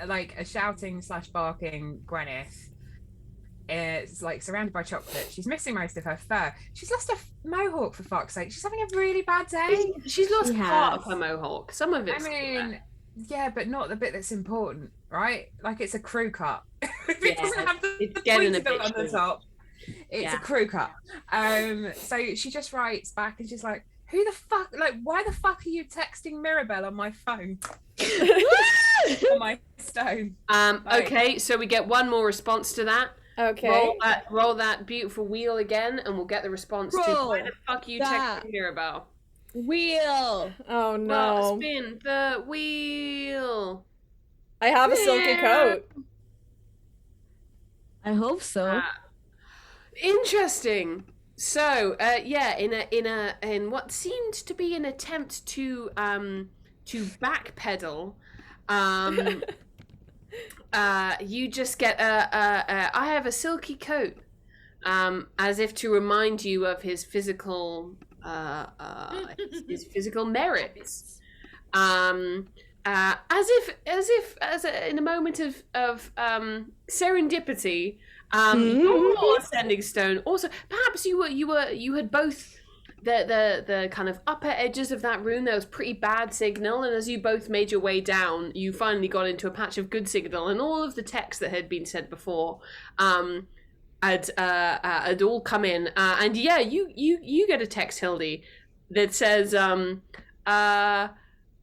like a shouting / barking Gwyneth. It's like surrounded by chocolate. She's missing most of her fur. She's lost a mohawk, for fuck's sake. She's having a really bad day. She's lost She part has. of her mohawk. Some of I it's mean, yeah, but not the bit that's important, right? Like it's a crew cut. If it Yeah, doesn't have the it's getting pointy a bit bit on the short. top, it's a crew cut. So she just writes back and she's like, "Who the fuck? Like, why the fuck are you texting Mirabelle on my phone?" On my stone. Okay, so we get one more response to that. Okay. Roll that beautiful wheel again, and we'll get the response to why the fuck you that. texting Mirabelle. Wheel. Oh no. Spin the wheel. I have a silky coat. I hope so. Interesting. So, in what seemed to be an attempt to backpedal, you just get I have a silky coat, as if to remind you of his physical merits, in a moment of serendipity. Your sending stone also, perhaps you had both the kind of upper edges of that room, there was pretty bad signal, and as you both made your way down, you finally got into a patch of good signal, and all of the text that had been said before had all come in, and yeah, you get a text, Hildy, that says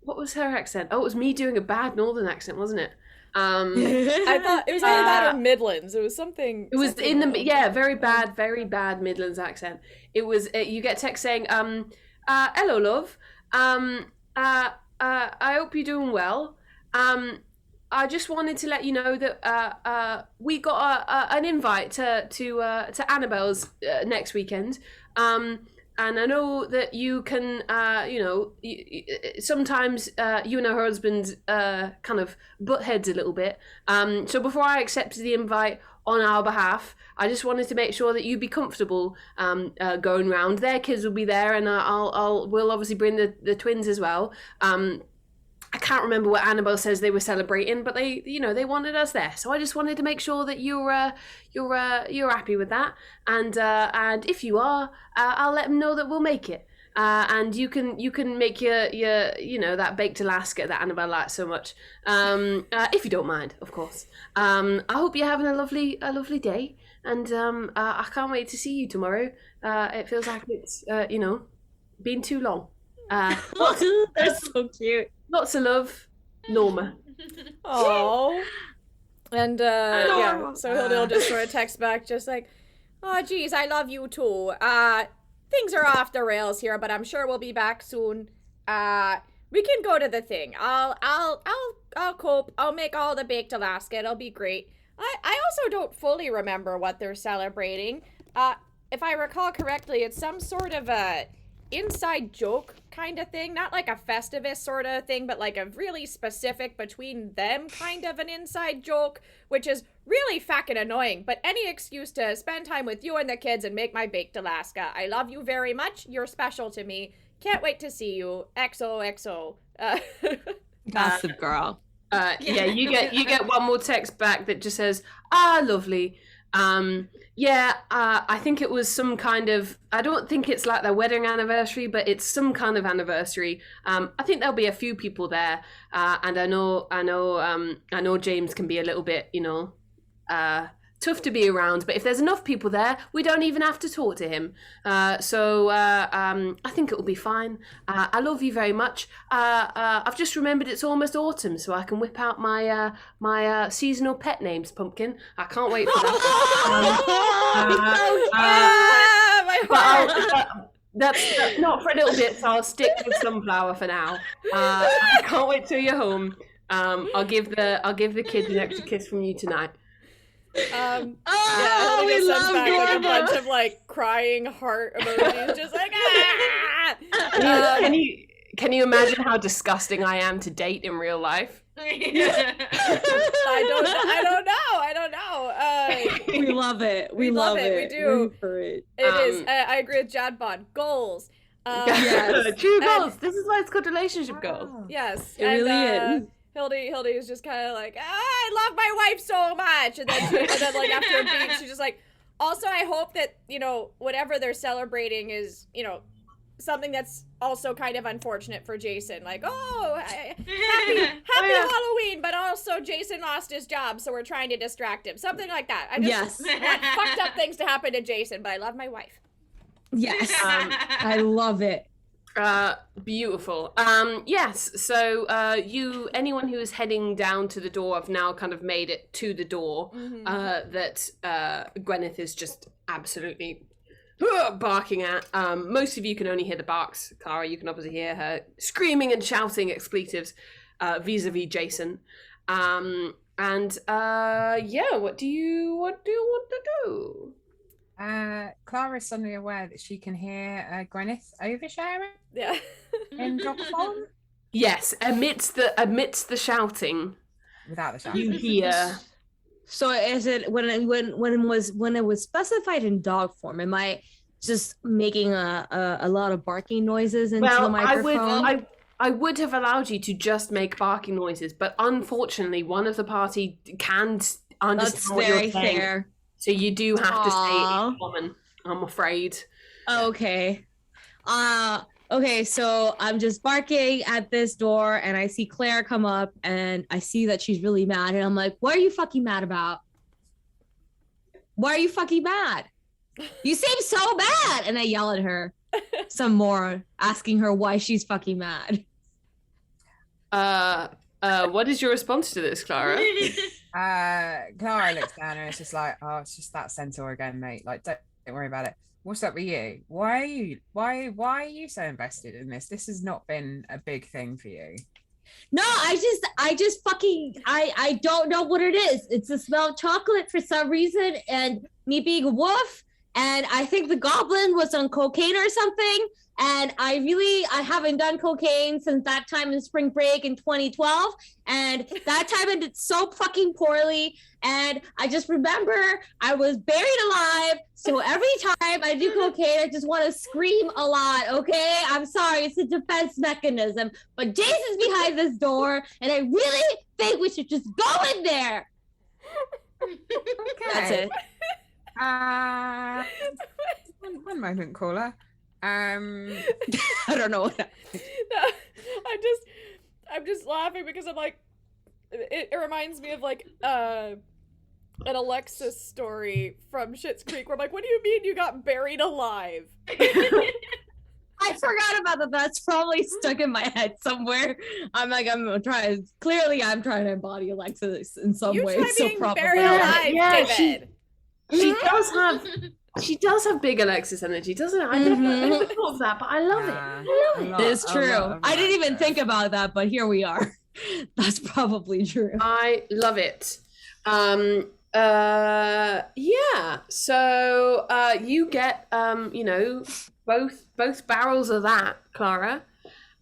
what was her accent? Oh, it was me doing a bad northern accent, wasn't it? I thought it was either that or Midlands. It was something. It was something in the very bad Midlands accent. It was you get text saying hello love, I hope you're doing well. I just wanted to let you know that we got an invite to Annabelle's next weekend. And I know that you can, sometimes you and her husband kind of butt heads a little bit. So before I accepted the invite on our behalf, I just wanted to make sure that you'd be comfortable going round. Their kids will be there, and we'll obviously bring the twins as well. I can't remember what Annabelle says they were celebrating, but they wanted us there. So I just wanted to make sure that you're happy with that. And if you are, I'll let them know that we'll make it. And you can make your that baked Alaska that Annabelle likes so much. If you don't mind, of course. I hope you're having a lovely day, and I can't wait to see you tomorrow. It feels like it's been too long. They're so cute. Lots of love, Norma. Oh. And so Hilda just sort of text back, just like, "Oh, geez, I love you too. Things are off the rails here, but I'm sure we'll be back soon. We can go to the thing. I'll cope. I'll make all the baked Alaska. It'll be great. I also don't fully remember what they're celebrating. If I recall correctly, it's some sort of a inside joke kind of thing, not like a Festivus sort of thing, but like a really specific between them kind of an inside joke, which is really fucking annoying. But any excuse to spend time with you and the kids and make my baked Alaska. I love you very much. You're special to me. Can't wait to see you. XOXO." Gossip girl. Yeah, you get one more text back that just says, "Ah, lovely. I think it was some kind of, I don't think it's like their wedding anniversary, but it's some kind of anniversary. I think there'll be a few people there, and I know James can be a little bit, tough to be around, but if there's enough people there, we don't even have to talk to him. So I think it will be fine. I love you very much. I've just remembered it's almost autumn, so I can whip out my seasonal pet names, Pumpkin. I can't wait for that. That's not for a little bit, so I'll stick with Sunflower for now. I can't wait till you're home. I'll give the kids an extra kiss from you tonight. Hilda just sends back like a bunch of like crying heart emojis, just like Can you imagine how disgusting I am to date in real life? I don't know. We love it. We love it. We do. It is. I agree with Jad Bond. Goals. Yes. True goals. This is why it's called relationship goals. Yes. It really is. Hildy is just kind of like, I love my wife so much, and then like after a beat, she's just like, also I hope that whatever they're celebrating is something that's also kind of unfortunate for Jason. Like, happy Halloween, but also Jason lost his job, so we're trying to distract him. Something like that. I just want fucked up things to happen to Jason, but I love my wife. Yes, I love it. Beautiful. Yes, so anyone who is heading down to the door have now kind of made it to the door. That Gwyneth is just absolutely barking at. Most of you can only hear the barks. Clara, you can obviously hear her screaming and shouting expletives vis-a-vis Jason. What do you want to do? Clara is suddenly aware that she can hear Gwyneth oversharing. Yeah. In dog form. Yes, amidst the shouting. Without the shouting. You hear. So is it when it was specified in dog form? Am I just making a lot of barking noises into the microphone? I would have allowed you to just make barking noises, but unfortunately, one of the party can't understand what you're saying. That's very fair. So you do have to say it in common, I'm afraid. Okay. Okay, so I'm just barking at this door and I see Claire come up and I see that she's really mad and I'm like, what are you fucking mad about? Why are you fucking mad? You seem so mad. And I yell at her some more, asking her why she's fucking mad. What is your response to this, Clara? Clara looks down and it's just like, oh, it's just that centaur again, mate. Like, don't worry about it. What's up with you? Why are you so invested in this? This has not been a big thing for you. No, I just fucking I don't know what it is. It's the smell of chocolate for some reason, and me being a wolf, and I think the goblin was on cocaine or something. And I haven't done cocaine since that time in spring break in 2012. And that time ended so fucking poorly. And I just remember I was buried alive. So every time I do cocaine, I just want to scream a lot. Okay, I'm sorry. It's a defense mechanism. But Jason's behind this door. And I really think we should just go in there. Okay. That's it. One moment, caller. I don't know what No, I'm just laughing because I'm like, it reminds me of like an Alexis story from Schitt's Creek where I'm like, what do you mean you got buried alive? I forgot about that. That's probably stuck in my head somewhere. I'm trying to embody Alexis in some way. You try So being probably. buried alive, Yeah, David. She does have big Alexis energy, doesn't it? I never thought of that, but I love it. I love it. It is true. I didn't even think about that, but here we are. That's probably true. I love it. Yeah. So you get both barrels of that, Clara.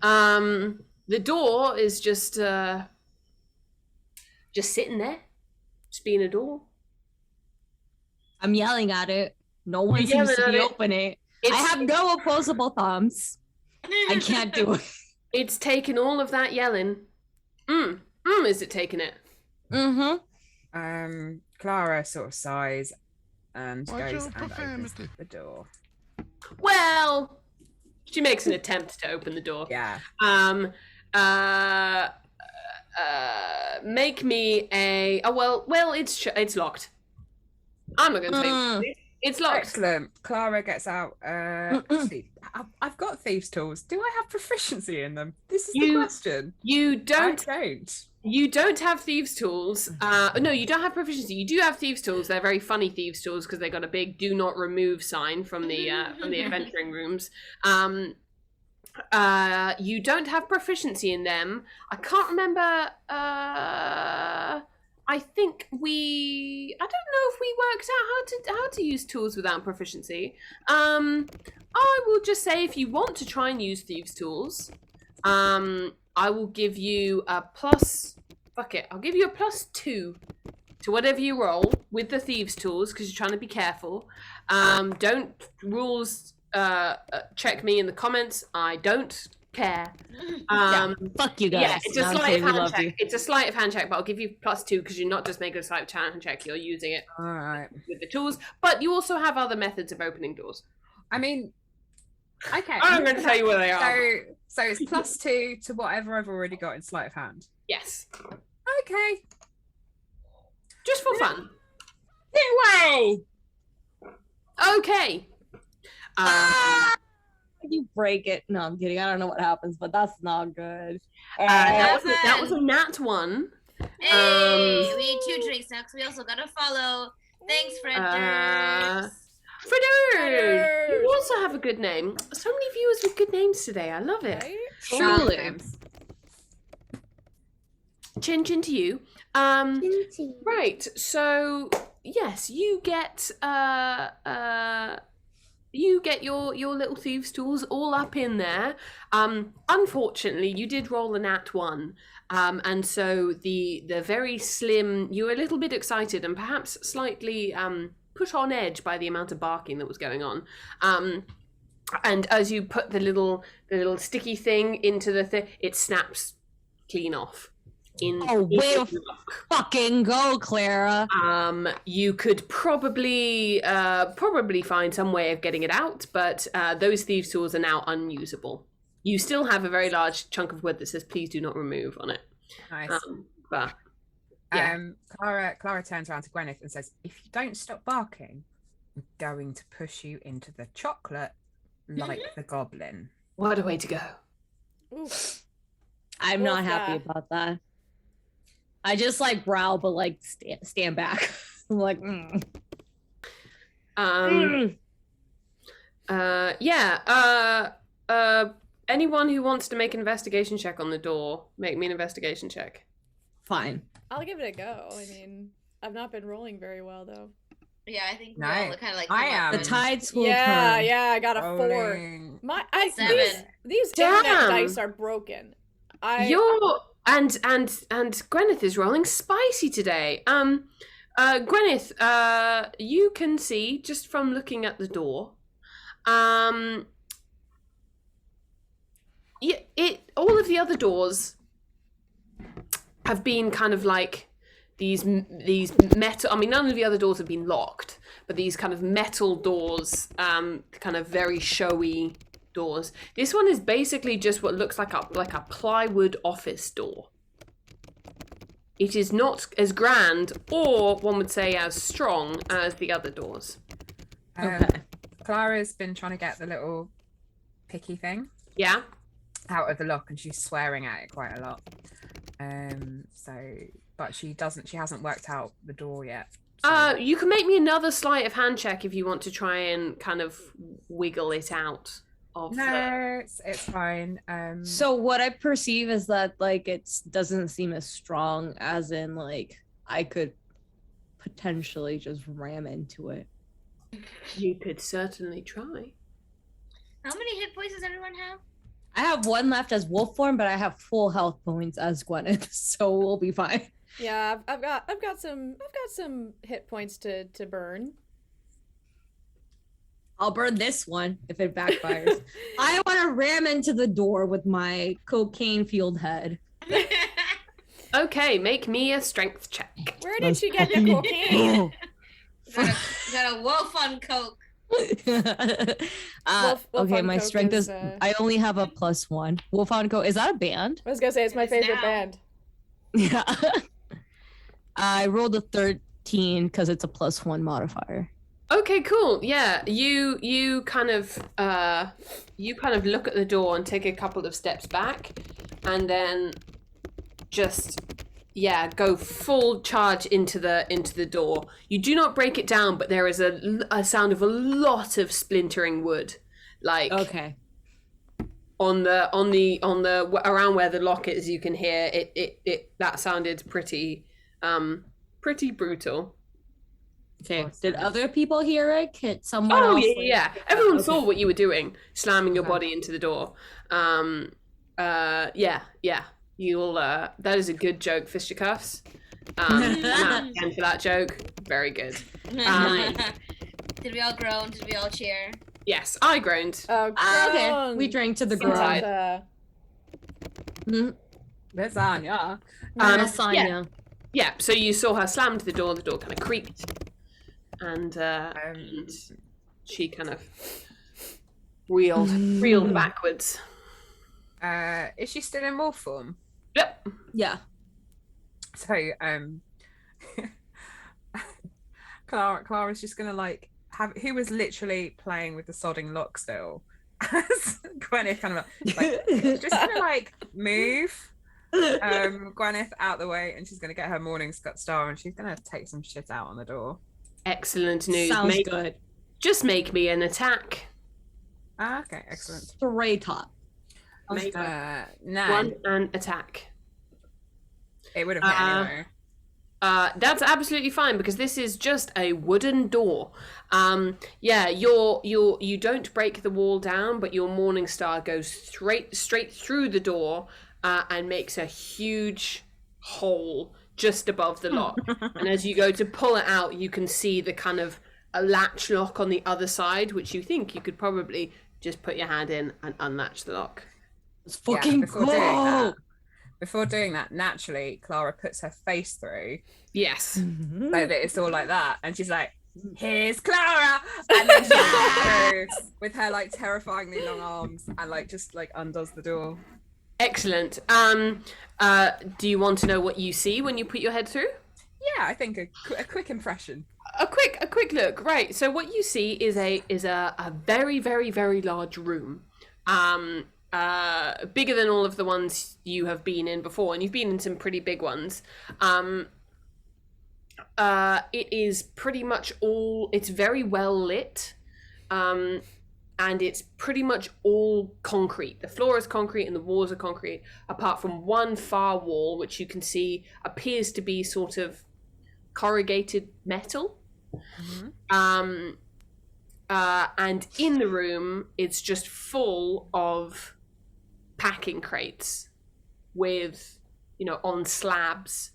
The door is just sitting there, just being a door. I'm yelling at it. No one seems to be opening. I have no opposable thumbs. I can't do it. It's taken all of that yelling. Is it taking it? Mm-hmm. Clara sort of sighs and goes and opens the door. Well, she makes an attempt to open the door. Yeah. Make me a. Oh well, it's locked. I'm not going to say it's locked. Excellent. Clara gets out. Actually, I've got thieves' tools. Do I have proficiency in them? This is the question. You don't. I don't. You don't have thieves' tools. No, you don't have proficiency. You do have thieves' tools. They're very funny thieves' tools because they got a big "Do Not Remove" sign from the adventuring rooms. You don't have proficiency in them. I can't remember. I think I don't know if we worked out how to use tools without proficiency. I will just say if you want to try and use thieves' tools, I will give you a plus. Fuck it, I'll give you a +2 to whatever you roll with the thieves' tools because you're trying to be careful. Don't rules check me in the comments. I don't care. Fuck you guys. Yeah, it's a sleight of hand check. It's a sleight of hand check, but I'll give you +2 because you're not just making a sleight of hand check. You're using it All right. with the tools, but you also have other methods of opening doors. I mean, okay. I'm going to tell you where they are. So it's +2 to whatever I've already got in sleight of hand. Yes, Okay. just for fun. Anyway. Okay. You break it. No, I'm kidding. I don't know what happens, but that's not good. That was a nat 1. Hey, we need 2 drinks now because we also gotta follow. Thanks, Frederick. Frederick! You also have a good name. So many viewers with good names today. I love it. Right? Truly. Chin chin to you. Right. So yes, you get your little thieves' tools all up in there. Unfortunately, you did roll a nat 1. And so the very slim, you were a little bit excited and perhaps slightly put on edge by the amount of barking that was going on. And as you put the little sticky thing into the thing, it snaps clean off. Oh, way to fucking go, Clara. You could probably find some way of getting it out, but those thieves' tools are now unusable. You still have a very large chunk of wood that says "Please do not remove" on it. Nice. But yeah. Clara turns around to Gwyneth and says, "If you don't stop barking, I'm going to push you into the chocolate like the goblin." What a way to go! Oof. I'm not happy about that. I just like growl, but like stand back. I'm like, anyone who wants to make an investigation check on the door, make me an investigation check. Fine. I'll give it a go. I mean, I've not been rolling very well though. Yeah, I think we No, all kind of like I am. The tides will Yeah, turn. yeah, I got a 4. Rolling. Seven. These Damn. internet dice are broken. You're and Gwyneth is rolling spicy today. Gwyneth, you can see just from looking at the door. All of the other doors have been kind of like these metal. I mean, none of the other doors have been locked, but these kind of metal doors, kind of very showy doors. This one is basically just what looks like a plywood office door. It is not as grand, or one would say as strong as the other doors. Okay. Clara's been trying to get the little picky thing Yeah. out of the lock, and she's swearing at it quite a lot. But she hasn't worked out the door yet. So. You can make me another sleight of hand check if you want to try and kind of wiggle it out of No, it's fine. So what I perceive is that like it doesn't seem as strong as in like I could potentially just ram into it. You could certainly try. How many hit points does everyone have? I have 1 left as wolf form, but I have full health points as Gwyneth, so we'll be fine. Yeah, I've got some hit points to burn. I'll burn this one if it backfires. I want to ram into the door with my cocaine fueled head. Okay, make me a strength check. Where did she get the cocaine? got a wolf on coke. Wolf Okay, on my Coke strength is. is, I only have a +1. Wolf on Coke. Is that a band? I was gonna say it's my It's favorite now. band. Yeah. I rolled a 13 because it's a +1 modifier. Okay, cool. Yeah, you kind of look at the door and take a couple of steps back, and then just go full charge into the door. You do not break it down, but there is a sound of a lot of splintering wood, like Okay. on the around where the lock is. You can hear it that sounded pretty brutal. Okay. Did other people hear it? Could someone Oh else? yeah. Everyone Okay. saw what you were doing, slamming your Okay. body into the door. Yeah. You'll. That is a good joke, fisticuffs. Matt, again for that joke, very good. Did we all groan? Did we all cheer? Yes, I groaned. Oh, Okay. groan. We drank to the Inside. ground. Samantha. Lasagna. Lasagna. Yeah. So you saw her slam to the door. The door kind of creaked, and she kind of reeled backwards. Is she still in wolf form? Yep. Yeah. So Clara's just gonna like have who was literally playing with the sodding lock still. As Gwyneth kind of like just gonna like move Gwyneth out the way, and she's gonna get her morning star, and she's gonna take some shit out on the door. Excellent news. Sounds good. Just make me an attack. Okay, excellent. Straight top. Make No, one and attack. it would have hit anyway. That's absolutely fine because this is just a wooden door. You don't break the wall down, but your morning star goes straight through the door and makes a huge hole just above the lock. And as you go to pull it out, you can see the kind of a latch lock on the other side, which you think you could probably just put your hand in and unlatch the lock. Let's fucking before doing go. Before doing that, naturally, Clara puts her face through Yes. so that it's all like that. And she's like, here's Clara! And then she walks through with her like terrifyingly long arms and like just like undoes the door. Excellent. Do you want to know what you see when you put your head through? Yeah, I think a quick impression. A quick look. Right. So what you see is a very, very, very large room. Bigger than all of the ones you have been in before, and you've been in some pretty big ones. It is pretty much all. It's very well lit, and it's pretty much all concrete. The floor is concrete, and the walls are concrete, apart from one far wall, which you can see appears to be sort of corrugated metal. Mm-hmm. And in the room, it's just full of packing crates with, on slabs,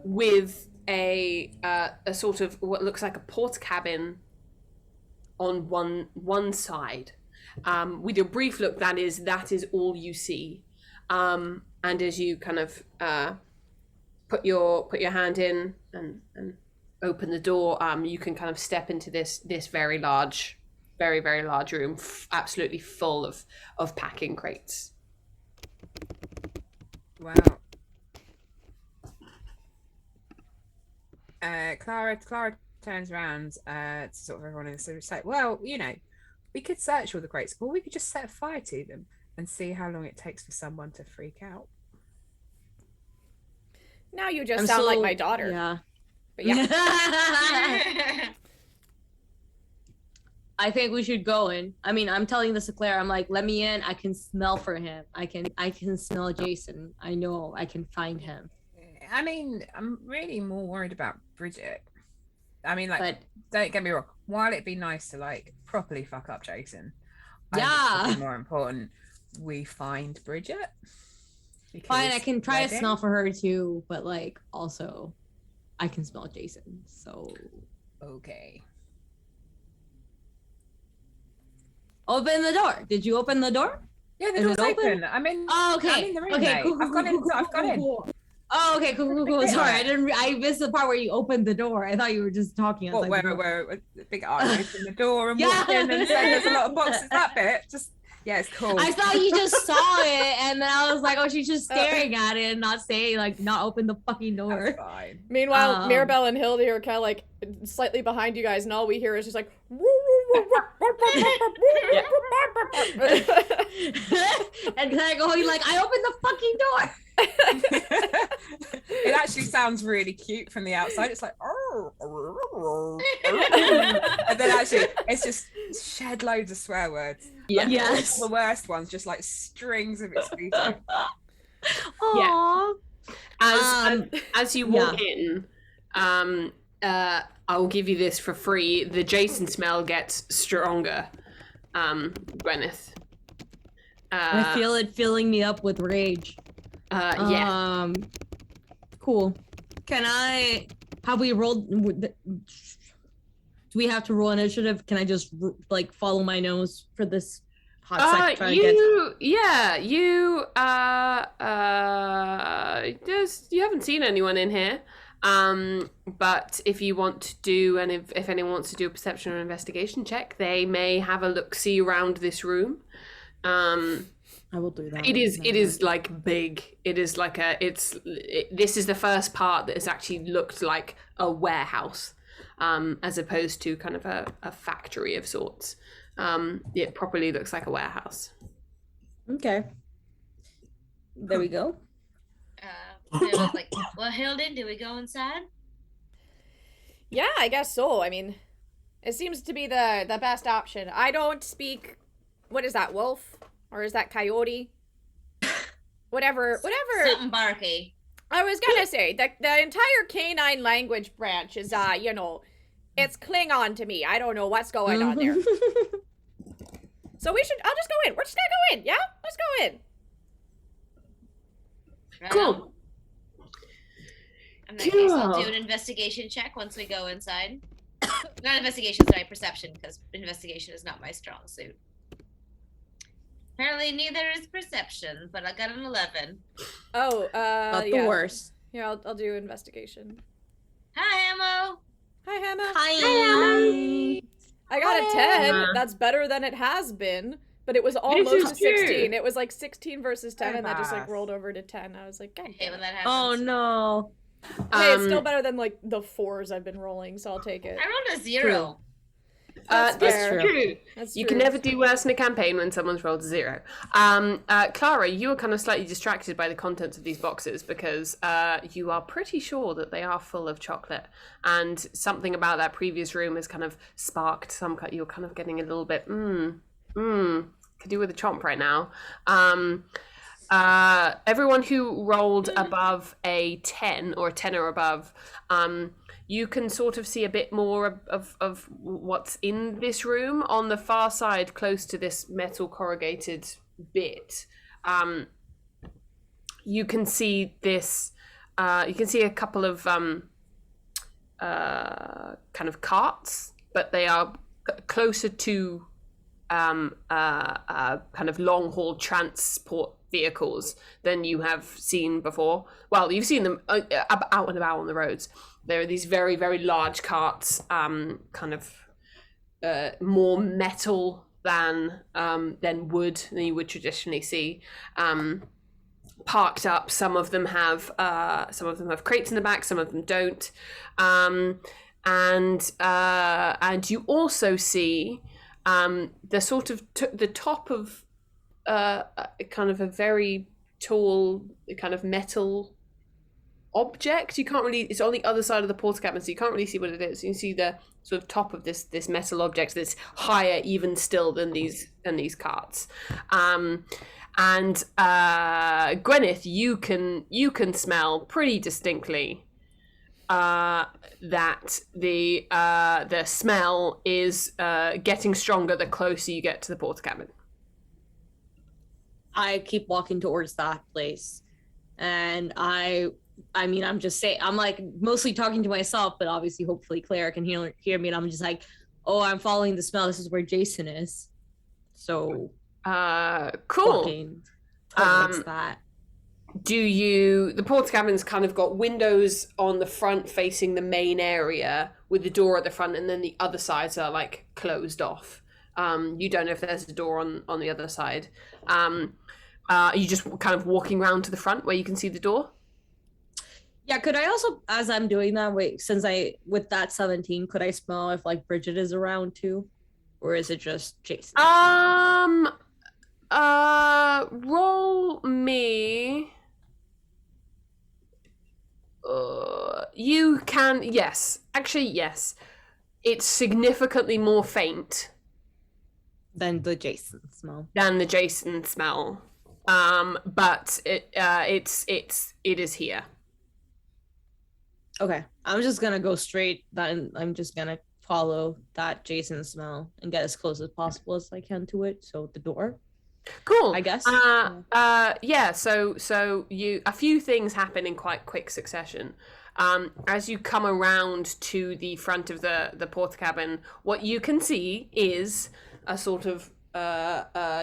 with a sort of what looks like a port cabin on one side. With your brief look, that is all you see. And as you kind of put your hand in and open the door, you can kind of step into this very large, very, very large room, absolutely full of packing crates. Wow. Clara turns around to sort of everyone in the room. It's like, well, we could search all the crates, or we could just set fire to them and see how long it takes for someone to freak out. Now you just sound like my daughter. Yeah. But yeah. I think we should go in. I mean, I'm telling this to Claire. I'm like, let me in. I can smell for him. I can smell Jason. I know I can find him. I mean, I'm really more worried about Bridget. I mean, like, don't get me wrong. While it'd be nice to like properly fuck up Jason, I think it's more important we find Bridget. Fine, I can try to smell for her too, but like also, I can smell Jason. So okay. Open the door. Did you open the door? Yeah, the door's open. I'm in. Oh, okay. I'm in the room, okay, mate. cool. I've gone in. Oh, okay, cool. Sorry, I missed the part where you opened the door. I thought you were just talking. Where big eye opened the door and walked in and said there's a lot of boxes. That bit, just it's cool. I thought you just saw it, and then I was like, oh, she's just staring at it and not saying not open the fucking door. That's fine. Meanwhile, Mirabelle and Hildy are kind of like slightly behind you guys, and all we hear is just like. And Claire going like, I opened the fucking door. It actually sounds really cute from the outside. It's like, and then actually, it's just shed loads of swear words. Yeah. Like, Yes. the worst ones, just like strings of excuses. Aww. As you walk in, I'll give you this for free. The Jason smell gets stronger, Gwyneth. I feel it filling me up with rage. Yeah. Cool. Have we rolled? Do we have to roll initiative? Can I just like follow my nose for this hot sec? You haven't seen anyone in here. But if you want to do, and if anyone wants to do a perception or investigation check, they may have a look-see around this room. I will do that. It is like big. It is like this is the first part that has actually looked like a warehouse, as opposed to kind of a factory of sorts. It properly looks like a warehouse. Okay. There we go. Like, well, Hilden, do we go inside? Yeah, I guess so. I mean, it seems to be the best option. I don't speak. What is that, wolf? Or is that coyote? Whatever. Something barky. I was gonna say, the entire canine language branch is, it's Klingon to me. I don't know what's going on there. So I'll just go in. We're just gonna go in, yeah? Let's go in. Right Cool. on. In that case, I'll do an investigation check once we go inside. Not investigation, sorry, perception, because investigation is not my strong suit. Apparently, neither is perception, but I got an 11. Oh, Not the yeah. worst. Here, I'll do investigation. Hi, Ammo. Hi, Hannah. Hi. I got a 10. Hi. That's better than it has been, but it was is almost a 16. true. It was like 16 versus 10, and that just like Pass. rolled over to 10. I was like, God I hate damn when it. that Oh happens. no. Hey, it's still better than like the 4s I've been rolling, so I'll take it. I rolled a 0. That's That's fair. true. That's You true. can never do worse in a campaign when someone's rolled a 0. Clara, you are kind of slightly distracted by the contents of these boxes because you are pretty sure that they are full of chocolate, and something about that previous room has kind of sparked some. You're kind of getting a little bit could do with a chomp right now. Everyone who rolled above a 10 or a 10 or above, you can sort of see a bit more of what's in this room. On the far side, close to this metal corrugated bit, you can see this, you can see a couple of kind of carts, but they are closer to kind of long haul transport vehicles than you have seen before. Well, you've seen them out and about on the roads. There are these very, very large carts, kind of more metal than wood than you would traditionally see. Parked up. Some of them have crates in the back. Some of them don't. And you also see the sort of the top of kind of a very tall kind of metal object. You can't really, it's on the other side of the porta cabin, so you can't really see what it is. You can see the sort of top of this metal object that's higher even still than these carts. And Gwyneth, you can smell pretty distinctly that the smell is getting stronger the closer you get to the porta cabin. I keep walking towards that place, and I mean, I'm just saying, I'm like mostly talking to myself, but obviously, hopefully, Claire can hear me, and I'm just like, oh, I'm following the smell. This is where Jason is. So, cool. Walking towards that. The porta cabin's kind of got windows on the front facing the main area with the door at the front, and then the other sides are like closed off. You don't know if there's a door on the other side. Are you just kind of walking around to the front where you can see the door? Yeah, could I also, as I'm doing that, with that 17, could I smell if like Bridget is around too? Or is it just Jason? Roll me. You can, yes. Actually, yes. It's significantly more faint Than the Jason smell. But it is here. Okay, I'm just gonna go straight. I'm just gonna follow that Jason smell and get as close as possible as I can to it. So the door. Cool. I guess. Yeah. So you, a few things happen in quite quick succession. As you come around to the front of the porta cabin, what you can see is a sort of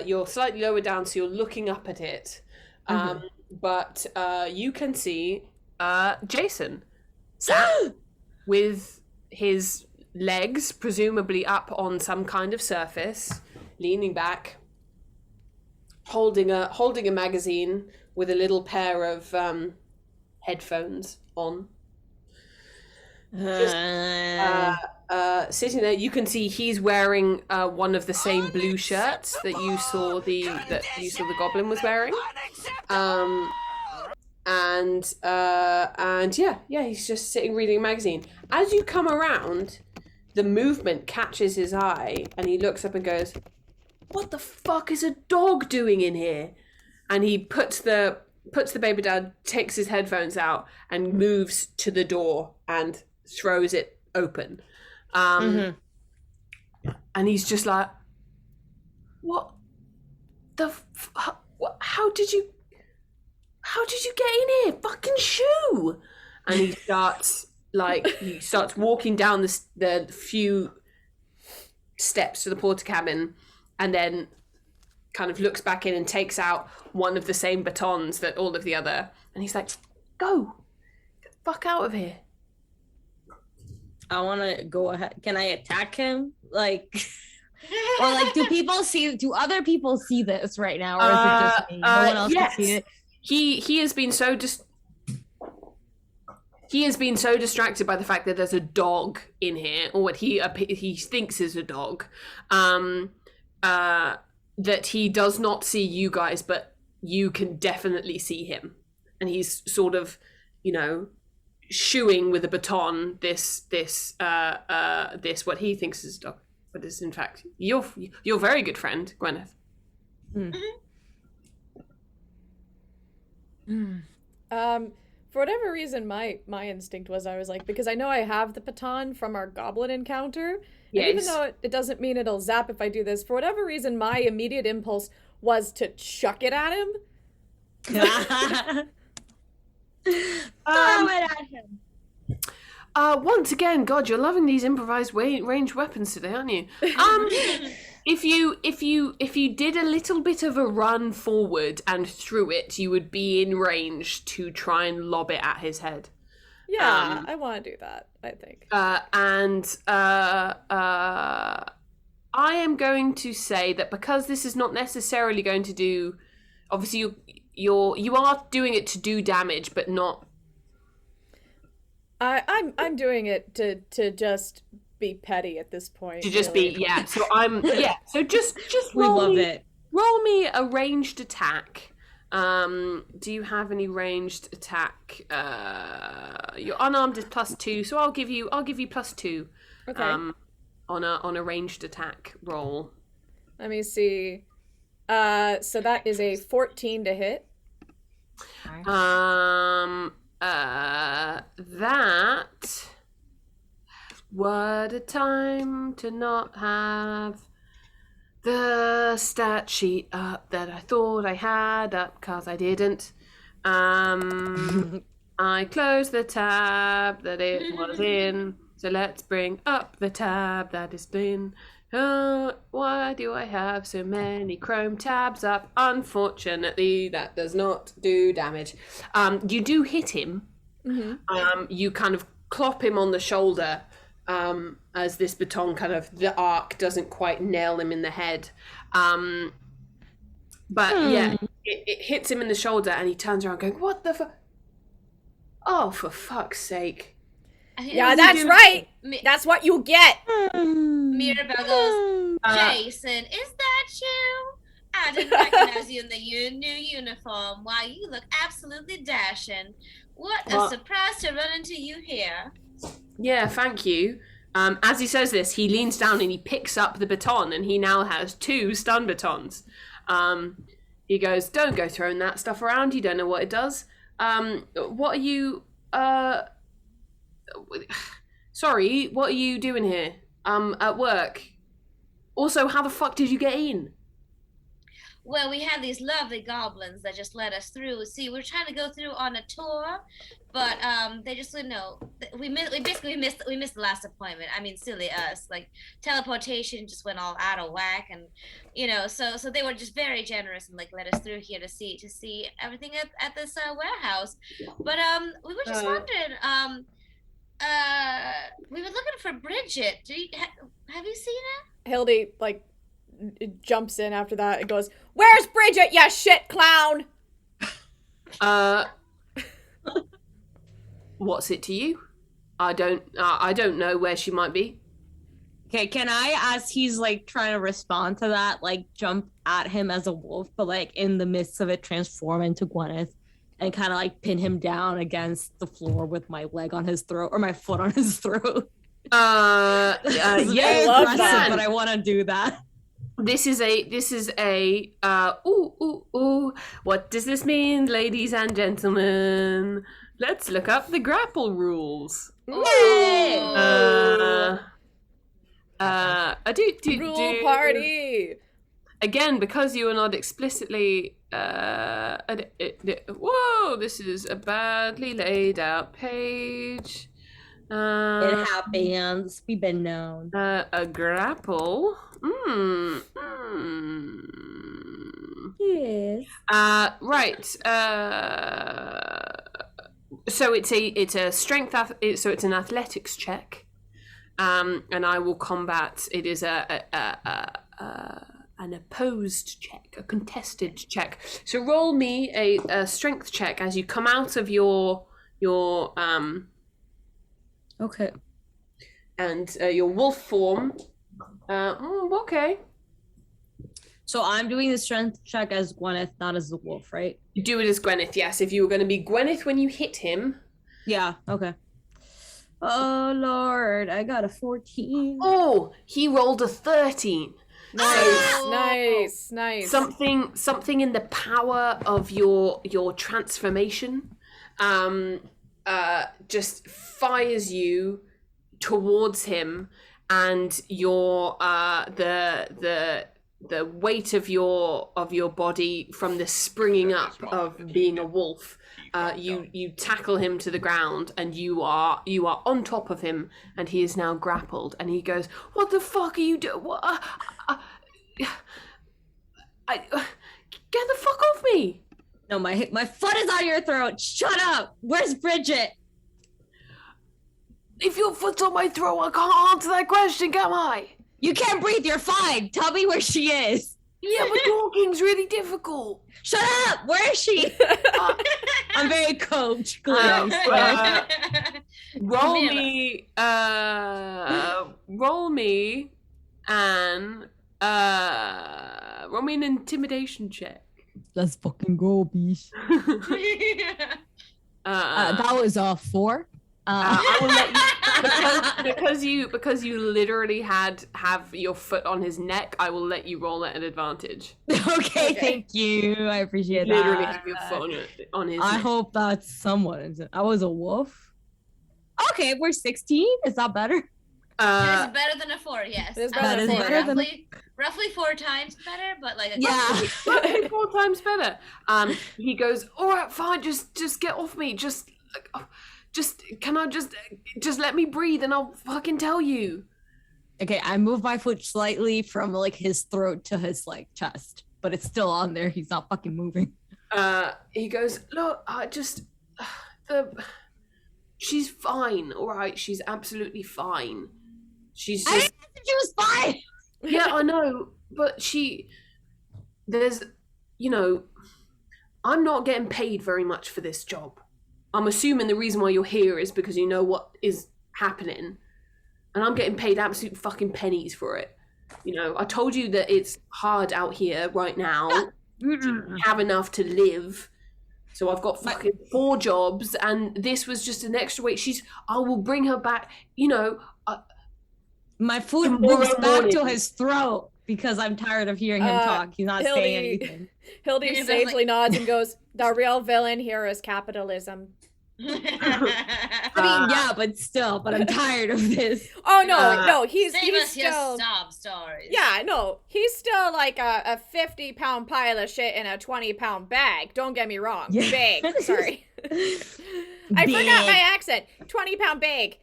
you're slightly lower down, so you're looking up at it. But you can see Jason sat with his legs presumably up on some kind of surface, leaning back, holding a magazine with a little pair of headphones on. Sitting there, you can see he's wearing one of the same blue shirts that you saw the goblin was wearing. And yeah, he's just sitting reading a magazine. As you come around, the movement catches his eye, and he looks up and goes, "What the fuck is a dog doing in here?" And he puts the paper down, takes his headphones out, and moves to the door and throws it open. And he's just like, "What the? How did you get in here? Fucking shoo!" And he starts walking down the few steps to the porta cabin, and then kind of looks back in and takes out one of the same batons that all of the other, and he's like, "Go, get the fuck out of here." I want to go ahead. Can I attack him? Like, or like, do other people see this right now, or is it just me? No one else can see it. He has been so distracted by the fact that there's a dog in here, or what he thinks is a dog, that he does not see you guys, but you can definitely see him, and he's sort of, shooing with a baton this what he thinks is a dog, but is in fact your very good friend Gwyneth. For whatever reason, my instinct was, I was like, because I know I have the baton from our goblin encounter, and even though it doesn't mean it'll zap if I do this, for whatever reason, my immediate impulse was to chuck it at him. Throw it at him. Once again, God, you're loving these improvised ranged weapons today, aren't you? If you did a little bit of a run forward and threw it, you would be in range to try and lob it at his head. Yeah, I want to do that, I think. I am going to say that because this is not necessarily going to do, obviously you are doing it to do damage, but not. I'm doing it to just be petty at this point. To just be, yeah. So So just we love it. Roll me a ranged attack. Do you have any ranged attack? Your unarmed is +2, so I'll give you +2. Okay. On a ranged attack roll. Let me see. So that is a 14 to hit. That. What a time to not have the stat sheet up that I thought I had up, because I didn't. I closed the tab that it was in, so let's bring up the tab that it's been. Why do I have so many Chrome tabs up? Unfortunately, that does not do damage. You do hit him. Mm-hmm. You kind of clop him on the shoulder, as this baton kind of, the arc doesn't quite nail him in the head. But yeah, it hits him in the shoulder, and he turns around going, "What the fuck? Oh, for fuck's sake." Yeah, that's right. That's what you get. Mirabelle goes, "Jason, is that you? I didn't recognize you in the new uniform. Why, you look absolutely dashing. What a surprise to run into you here." Yeah, thank you. As he says this, he leans down and he picks up the baton, and he now has 2 stun batons. He goes, "Don't go throwing that stuff around. You don't know what it does. What are you... Sorry, what are you doing here? At work? Also, how the fuck did you get in?" "Well, we had these lovely goblins that just let us through. See, we're trying to go through on a tour, but they just, we missed the last appointment. I mean, silly us. Like, teleportation just went all out of whack, and so they were just very generous and let us through here to see everything at this warehouse. But we were just wondering, we were looking for Bridget. Have you seen her?" Hildy jumps in after that and goes, "Where's Bridget, you shit clown?" What's it to you? I don't know where she might be. Okay, can I, as he's trying to respond to that, jump at him as a wolf, but in the midst of it transform into Gwyneth and kind of pin him down against the floor with my leg on his throat, or my foot on his throat? Yeah, I love that, but I want to do that. This is a what does this mean, ladies and gentlemen? Let's look up the grapple rules. Rule party. Again, because you are not explicitly whoa, this is a badly laid out page. It happens. We've been known. A grapple. Yes. Right. So it's a strength. So it's an athletics check. And I will combat. It is an opposed check, a contested check. So roll me a strength check as you come out of your Okay. and your wolf form. Okay. So I'm doing the strength check as Gwyneth, not as the wolf, right? You do it as Gwyneth, yes. If you were going to be Gwyneth when you hit him. Yeah. Okay. Oh Lord, I got a 14. Oh, he rolled a 13. Nice. Something in the power of your transformation, just fires you towards him, and your the weight of your body from the springing up of being a wolf. You tackle him to the ground, and you are on top of him, and he is now grappled. And he goes, "What the fuck are you doing? What? Get the fuck off me!" No, my foot is on your throat. Shut up. Where's Bridget? If your foot's on my throat, I can't answer that question, can I? You can't breathe. You're fine. Tell me where she is. Yeah, but talking's really difficult. Shut up. Where is she? I'm very coach. Roll Damn me an intimidation check. Let's fucking go, bish. That was 4. I will let you because you literally have your foot on his neck. I will let you roll at an advantage. Okay, thank you. I appreciate Literally that. have your foot on his I neck. hope that's somewhat. I was a wolf. Okay, we're 16. Is that better? It is better than a 4, yes. It is better than a 4. Roughly 4 times better, but like Yeah. Roughly 4 times better. He goes, "All right, fine. Just get off me. Just can I just let me breathe, and I'll fucking tell you." Okay, I moved my foot slightly from like his throat to his like chest, but it's still on there. He's not fucking moving. He goes, "Look, she's fine. All right, she's absolutely fine. She's I just." didn't think she was fine. Yeah, I know, but I'm not getting paid very much for this job. I'm assuming the reason why you're here is because you know what is happening, and I'm getting paid absolute fucking pennies for it. I told you that it's hard out here right now to have enough to live. So I've got fucking 4 jobs, and this was just an extra weight. I will bring her back, My foot Tomorrow moves back morning. to his throat because I'm tired of hearing him talk. He's not saying anything. Hildy It's sagely like- nods and goes, "The real villain here is capitalism." I mean, yeah, but I'm tired of this. Oh no, he's Save us your still. sob stories. Yeah, no, he's still like a 50-pound pile of shit in a 20-pound bag. Don't get me wrong. Yeah. Big. Sorry. I forgot my accent. 20-pound bag.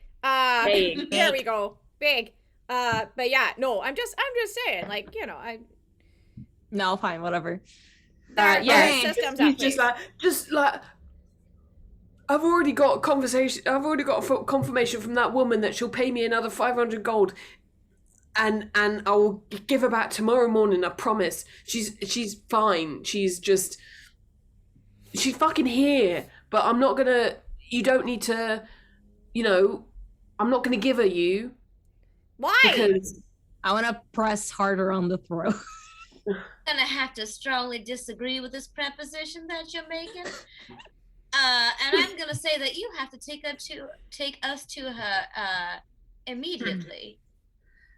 Big. There we go. Big. But yeah, no, I'm just saying, like, No, fine, whatever. our systems he's at just like, I've already got a conversation. I've already got a confirmation from that woman that she'll pay me another 500 gold, and I will give her back tomorrow morning. I promise. She's fine. She's fucking here. But I'm not gonna. You don't need to. I'm not gonna give her you. Why? Because I want to press harder on the throat. Gonna have to strongly disagree with this preposition that you're making. And I'm gonna say that you have to take us to her immediately,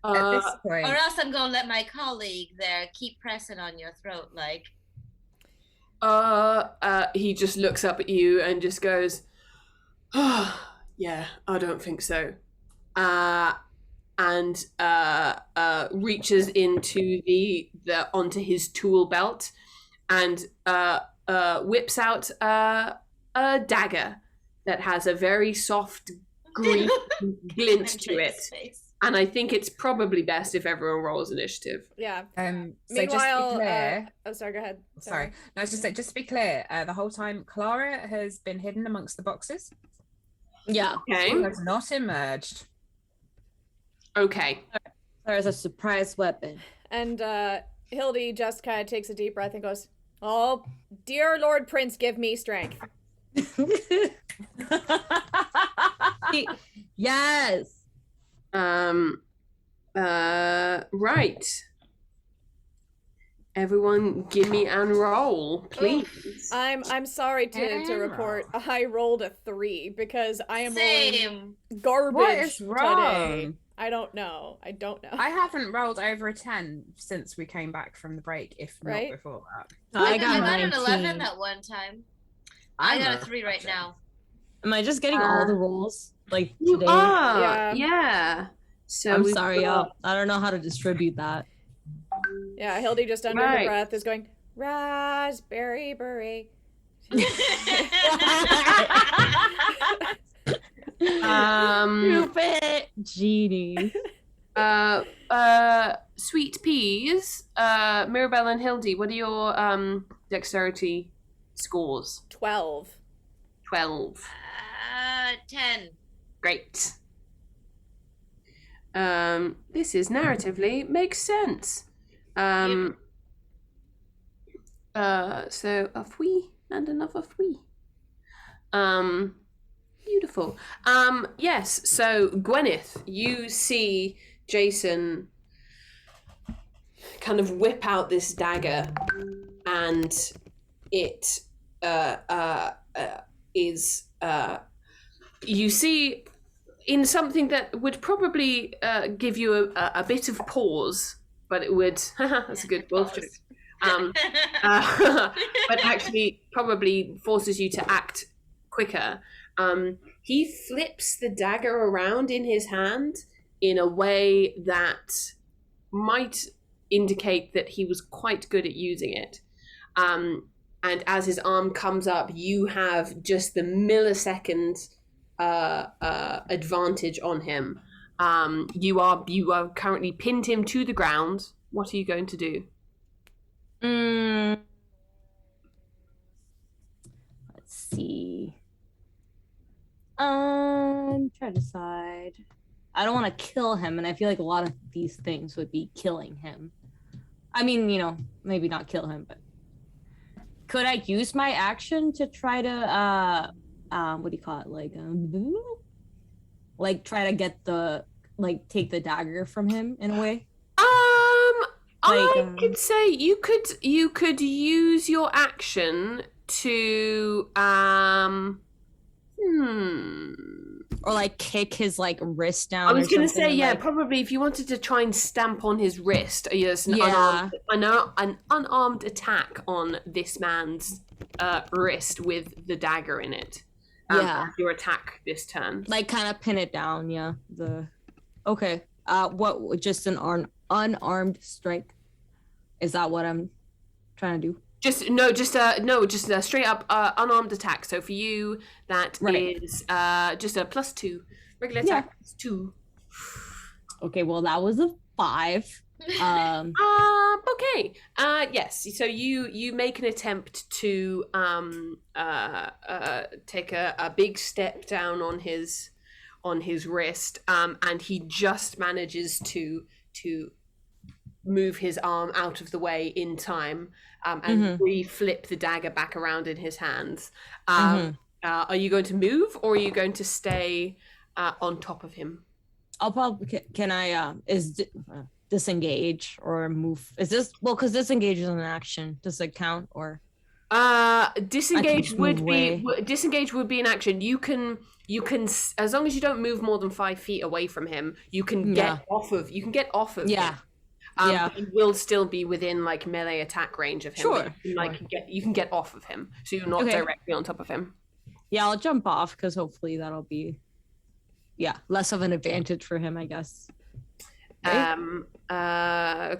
At this uh, point, or else I'm gonna let my colleague there keep pressing on your throat. Like, he just looks up at you and just goes, yeah, I don't think so. And reaches into onto his tool belt and whips out a dagger that has a very soft green glint to it. And I think it's probably best if everyone rolls initiative. Yeah. So Meanwhile, just to be clear, oh, sorry, go ahead. sorry. No, it's just to be clear, the whole time Clara has been hidden amongst the boxes. Yeah. Okay. She has not emerged. Okay. There's a surprise weapon. And Hildy just kind of takes a deep breath and goes, "Oh, dear Lord Prince, give me strength." Yes. Right. Everyone, give me and roll, please. I'm sorry to report I rolled a 3 because I am rolling Same. garbage What is today. wrong? I don't know. I haven't rolled over a 10 since we came back from the break, if Right? not before that. I got an 19. 11 that one time. I got a 3 right now. Am I just getting all the rolls like You today? are, yeah. So I'm we've sorry, got- I don't know how to distribute that. Yeah, Hildy just under her Right. breath is going, "Raspberry beret." Stupid genie. Sweet peas, Mirabelle and Hildy, what are your dexterity scores? 12. 12. 10. Great. This is narratively makes sense. So a fwee and another fwee. Beautiful. Yes, so Gwyneth, you see Jason kind of whip out this dagger, and it is you see in something that would probably give you a bit of pause, but it would that's a good wolf joke. But actually probably forces you to act quicker. He flips the dagger around in his hand in a way that might indicate that he was quite good at using it. And as his arm comes up, you have just the millisecond advantage on him. You are currently pinned him to the ground. What are you going to do? Let's see. I'm trying to decide. I don't want to kill him, and I feel like a lot of these things would be killing him. I mean, maybe not kill him, but could I use my action to try to what do you call it? Like try to get take the dagger from him in a way? I could say you could use your action to or like kick his wrist down. I was going to say, yeah, probably if you wanted to try and stamp on his wrist, yes, an unarmed attack on this man's wrist with the dagger in it. Your attack this turn. Kind of pin it down, yeah. Okay. What? Just an unarmed strike? Is that what I'm trying to do? Just a straight up unarmed attack. So for you, that is just a +2 regular attack. +2. Okay, well that was a 5. Okay. Yes. So you make an attempt to take a big step down on his wrist, and he just manages to move his arm out of the way in time, and re-flip the dagger back around in his hands. Are you going to move, or are you going to stay on top of him? I'll probably can I disengage or move? Is this because disengage is an action? Does it count or? Disengage would be an action. You can as long as you don't move more than 5 feet away from him, you can get off of him. You will still be within melee attack range of him. Sure. You can get off of him, so you're not directly on top of him. Yeah, I'll jump off because hopefully that'll be less of an advantage for him, I guess. Right?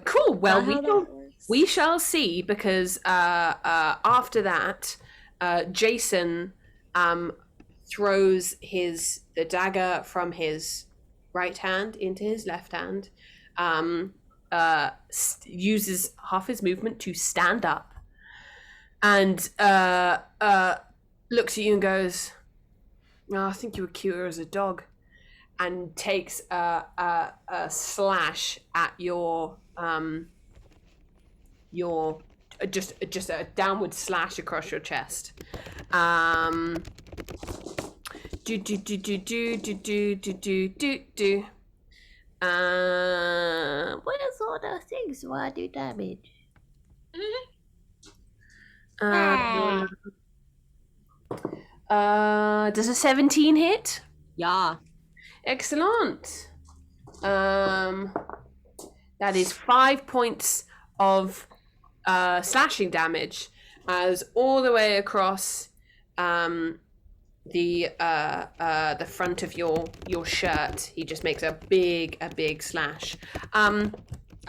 Cool. Well, we shall see, because after that, Jason throws the dagger from his right hand into his left hand, uses half his movement to stand up, and looks at you and goes, "Oh, I think you were cuter as a dog," and takes a slash at your just a downward slash across your chest. Where's all the things where I do damage? Does a 17 hit? Yeah. Excellent. That is 5 points of slashing damage, as all the way across the front of your shirt, he just makes a big slash. I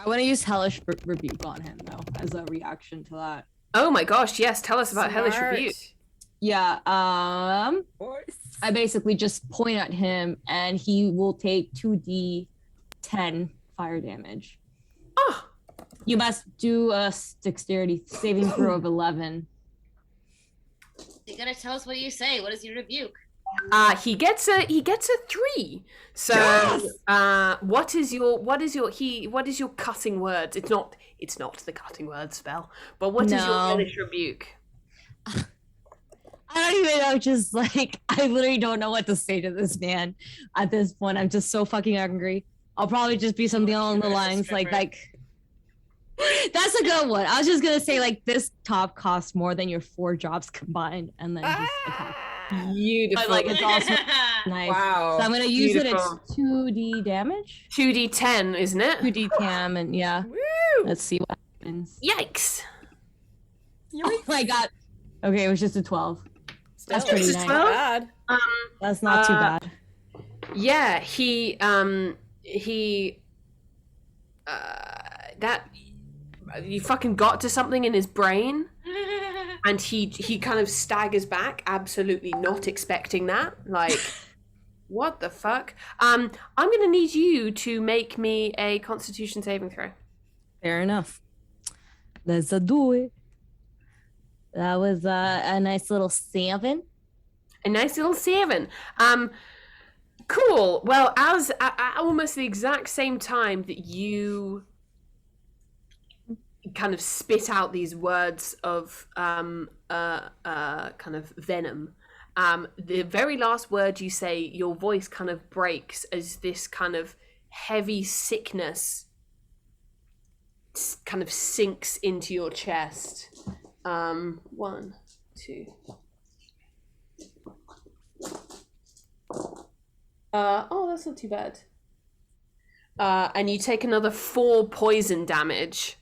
want to use Hellish Rebuke on him though, as a reaction to that. Oh my gosh, yes! Tell us about Hellish Smart. Rebuke. Yeah. I basically just point at him, and he will take 2d10 fire damage. Oh, You must do a dexterity saving throw of 11. You gotta tell us what you say. What is your rebuke? he gets a 3. So, yes! What is your cutting words? It's not the cutting word spell, but what is your Hellish Rebuke? I don't even know. Just like, I literally don't know what to say to this man at this point. I'm just so fucking angry. I'll probably just be something along the lines like that's a good one. I was just gonna say like, this top costs more than your 4 jobs combined, and then just attack. Beautiful. But like, it's also nice. Wow. So I'm gonna use Beautiful. it. It's 2d damage. 2d10, isn't it? 2d tam, and yeah. Woo! Let's see what happens. Yikes! Oh my god. Okay, it was just a 12. That's Still, pretty Just nice. 12? not bad. That's not too bad. Yeah, that you fucking got to something in his brain, and he kind of staggers back, absolutely not expecting that. Like, what the fuck? I'm gonna need you to make me a Constitution saving throw. Fair enough. Let's do it. That was a nice little 7. A nice little 7. Cool. Well, as at almost the exact same time that you kind of spit out these words of kind of venom, the very last word you say, your voice kind of breaks as this kind of heavy sickness kind of sinks into your chest. 1, 2. That's not too bad. And you take another 4 poison damage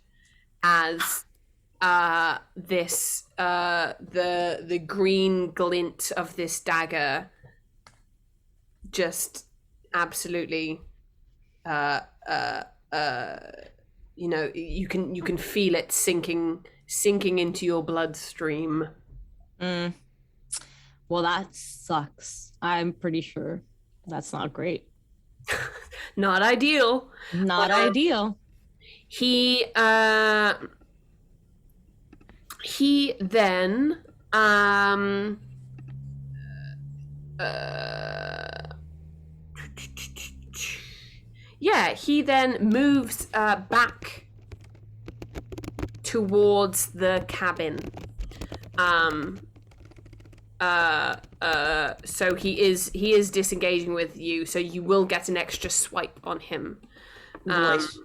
as this the green glint of this dagger just absolutely you can feel it sinking into your bloodstream. Well, that sucks. I'm pretty sure that's not great. Not ideal. Not ideal. He then he then moves back towards the cabin. So he is disengaging with you, so you will get an extra swipe on him. Nice.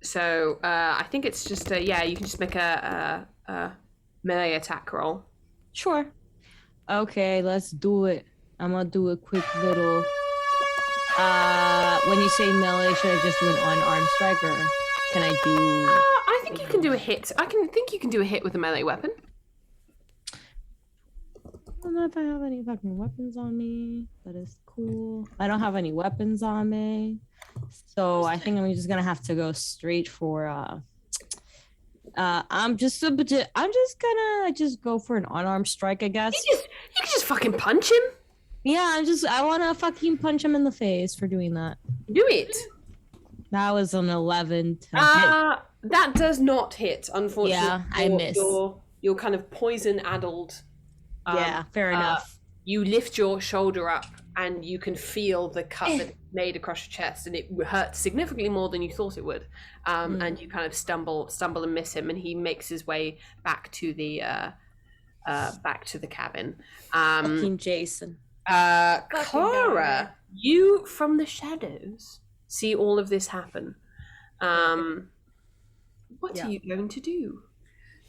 So I think it's just you can just make a melee attack roll. Sure. Okay, let's do it. I'm gonna do a quick little. When you say melee, should I just do an unarmed strike, or can I do? I think you can do a hit. think you can do a hit with a melee weapon. I don't know if I have any fucking weapons on me. That is cool. I don't have any weapons on me, so I think I'm just gonna have to go straight for. I'm just gonna go for an unarmed strike, I guess. You can just fucking punch him. Yeah, I want to fucking punch him in the face for doing that. Do it. That was an 11 to hit. That does not hit, unfortunately. Yeah, I miss. You're kind of poison-addled. Yeah, fair enough. You lift your shoulder up and you can feel the cut that it made across your chest, and it hurts significantly more than you thought it would. And you kind of stumble and miss him, and he makes his way back to the cabin. Fucking Jason. Clara, you from the shadows see all of this happen. What are you going to do?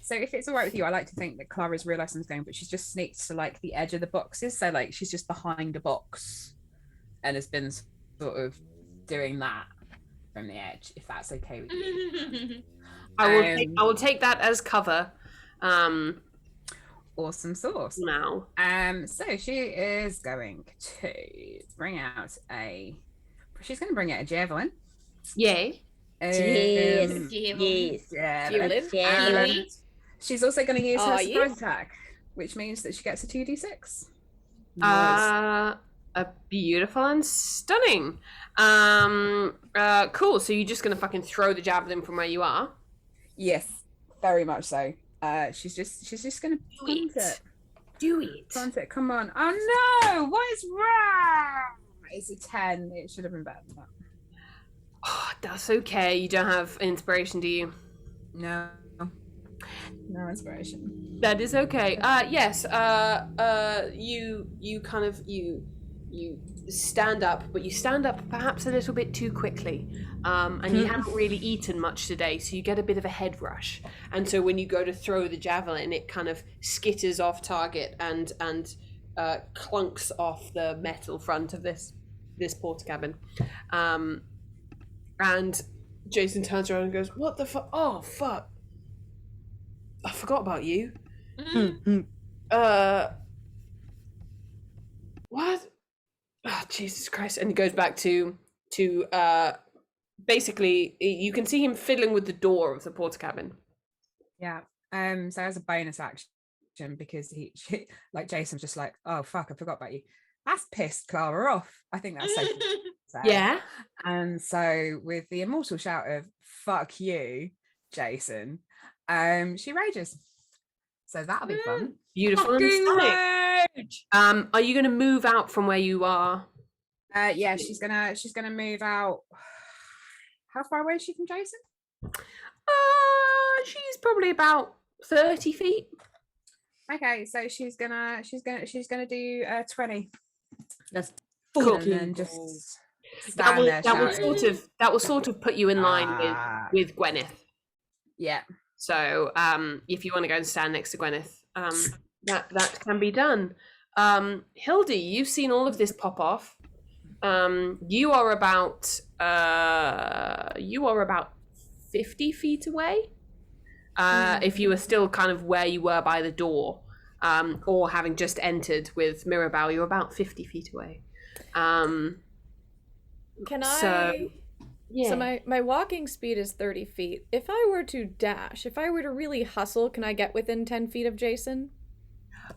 So if it's all right with you, I like to think that Clara's realised something's going, but she's just sneaked to like the edge of the boxes. So like she's just behind a box and has been sort of doing that from the edge, if that's okay with you. I will take that as cover. Awesome sauce. Now. So she is going to bring out a javelin. Yay. Javelin. She's also going to use her surprise attack, which means that she gets a 2d6. A beautiful and stunning. Cool. So you're just going to fucking throw the javelin from where you are? Yes, very much so. She's just gonna punt it. Do it. Punt it. Come on. Oh no! What is wrong? It's a 10. It should have been better than that. Oh, that's okay. You don't have inspiration, do you? No. No inspiration. That is okay. Yes. You kind of you stand up, but you stand up perhaps a little bit too quickly. And you haven't really eaten much today, so you get a bit of a head rush. And so when you go to throw the javelin, it kind of skitters off target and clunks off the metal front of this porta cabin. And Jason turns around and goes, "What the fuck? Oh fuck! I forgot about you." What? Oh, Jesus Christ! And he goes back to basically, you can see him fiddling with the door of the porta cabin. Yeah. So as a bonus action, because she like Jason's just like, "Oh fuck, I forgot about you." That's pissed Clara off. I think that's safe to say. Yeah. And so with the immortal shout of "fuck you, Jason," she rages. So that'll be fun. Beautiful and stunning. Are you going to move out from where you are? Yeah, she's gonna move out. How far away is she from Jason? She's probably about 30 feet. Okay, so she's gonna do 20. That's Cool. And then just That stand there will sort of put you in line with Gwyneth. Yeah. So if you want to go and stand next to Gwyneth, that can be done. Hildy, you've seen all of this pop off. You are about 50 feet away. If you were still kind of where you were by the door, or having just entered with Mirabelle, you're about 50 feet away. Can I? So, yeah. So my walking speed is 30 feet. If I were to dash, if I were to really hustle, can I get within 10 feet of Jason?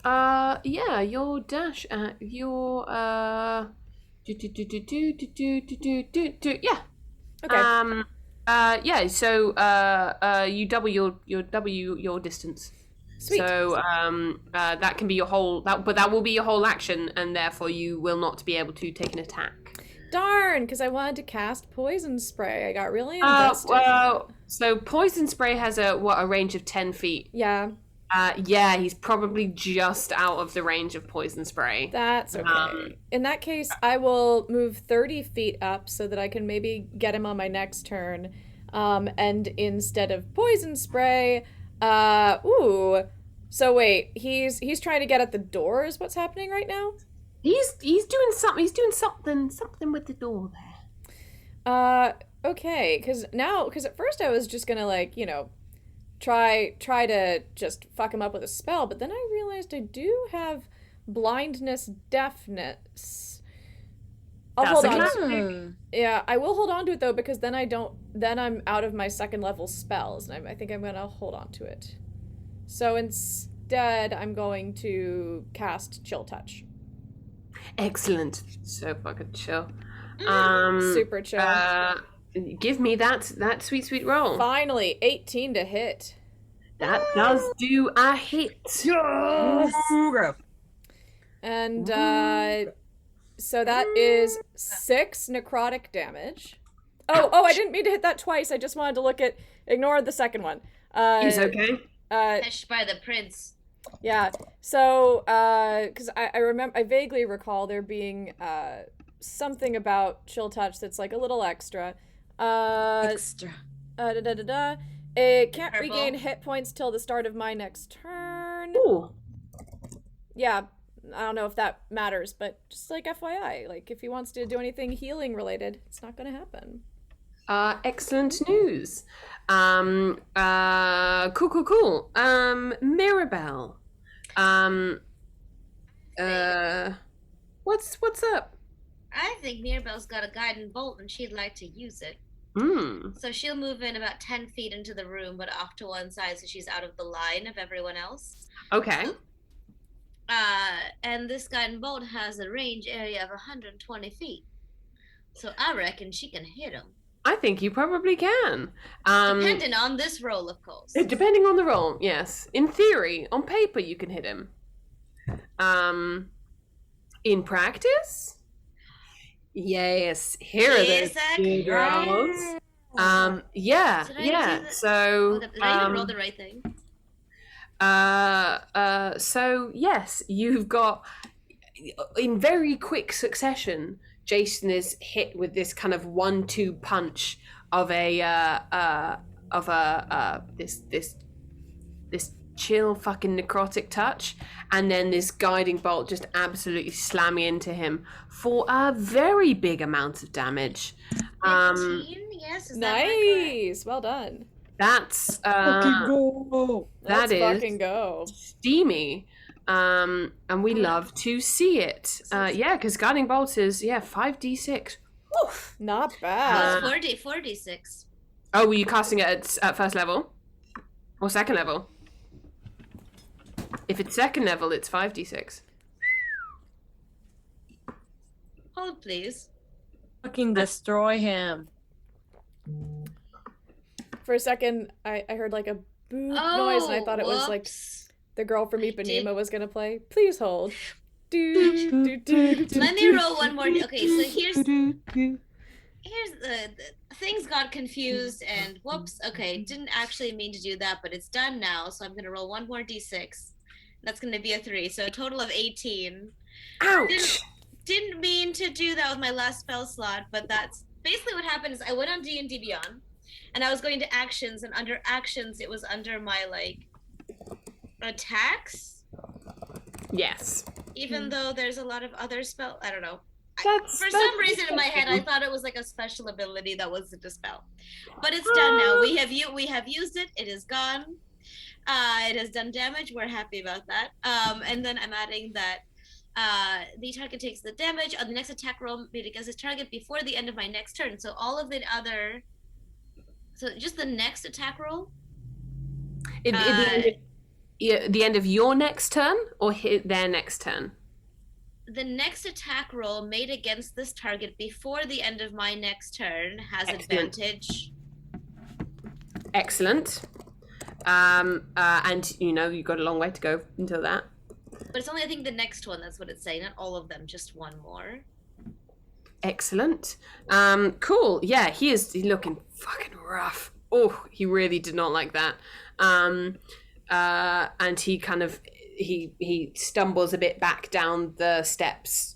Yeah, your dash at your yeah. Okay. Yeah. So you double your distance. Sweet. So that can be your whole but that will be your whole action, and therefore you will not be able to take an attack. Darn, because I wanted to cast poison spray. I got really invested. Well, so poison spray has a range of 10 feet. Yeah. Yeah, he's probably just out of the range of poison spray. That's okay. In that case, I will move 30 feet up so that I can maybe get him on my next turn. And instead of poison spray, so wait, he's trying to get at the door is what's happening right now? He's doing something. He's doing something with the door there. Okay, because at first I was just gonna try to just fuck him up with a spell, but then I realized I do have blindness, deafness. I'll hold on. Yeah, I will hold on to it though, because then I'm out of my second level spells, and I think I'm gonna hold on to it. So instead, I'm going to cast Chill Touch. Excellent. So fucking chill. Super chill. Give me that sweet roll. Finally, 18 to hit. That does do a hit. Yes. And so that is 6 necrotic damage. Oh, I didn't mean to hit that twice. I just wanted to ignore the second one. He's okay. Pushed by the prince. Yeah. So, because I vaguely recall there being something about chill touch that's like a little extra. Extra. It can't Purple. regain hit points till the start of my next turn. Ooh. Yeah. I don't know if that matters, but just like FYI, like if he wants to do anything healing related, it's not going to happen. Excellent news. Cool. Mirabelle. What's up? I think Mirabelle's got a guiding bolt and she'd like to use it. So she'll move in about 10 feet into the room, but off to one side so she's out of the line of everyone else. Okay. And this guiding bolt has a range area of 120 feet. So I reckon she can hit him. I think you probably can. Depending on this roll, of course. Depending on the roll, yes. In theory, on paper, you can hit him. In practice? Yes. Here are Is the that two girls. Yeah. Did I Yeah. do that? So, Did I even roll the right thing? so yes, you've got in very quick succession. Jason is hit with this kind of 1-2 punch of this chill fucking necrotic touch, and then this guiding bolt just absolutely slamming into him for a very big amount of damage. 15? Yes, is that right? Nice. Well done. That's Fucking go. Let's that is fucking go. steamy. And we love to see it. Yeah, because guiding bolt is 5d6. Woof. Not Oh, bad. it's 4d6. Oh, were you casting it at first level or second level? If it's second level, it's 5d6. Hold, please. Fucking destroy him. For a second, I heard like a boop noise, and I thought it was like whoops. the girl from I did- Ipanema was gonna play. Please hold. Do. Let me roll one more. Okay, so here's the things got confused and whoops. Okay, didn't actually mean to do that, but it's done now. So I'm gonna roll one more d6. That's gonna be a 3, so a total of 18. Ouch! Didn't mean to do that with my last spell slot, but that's basically what happened. Is I went on D&D Beyond, and I was going to actions, and under actions, it was under my like attacks. Yes. Even though there's a lot of other spell, I don't know. That's Some reason in my head, I thought it was like a special ability that was a dispel, but it's done now. We have used it. It is gone. It has done damage. We're happy about that. And then I'm adding that the target takes the damage on the next attack roll made against this target before the end of my next turn. So all of the other, so just the next attack roll. The end of your next turn or their next turn? The next attack roll made against this target before the end of my next turn has Excellent. advantage. Excellent. And you've got a long way to go until that. But it's only, I think, the next one. That's what it's saying. Not all of them, just one more. Excellent. Cool. Yeah, he's looking fucking rough. Oh, he really did not like that. And he kind of he stumbles a bit back down the steps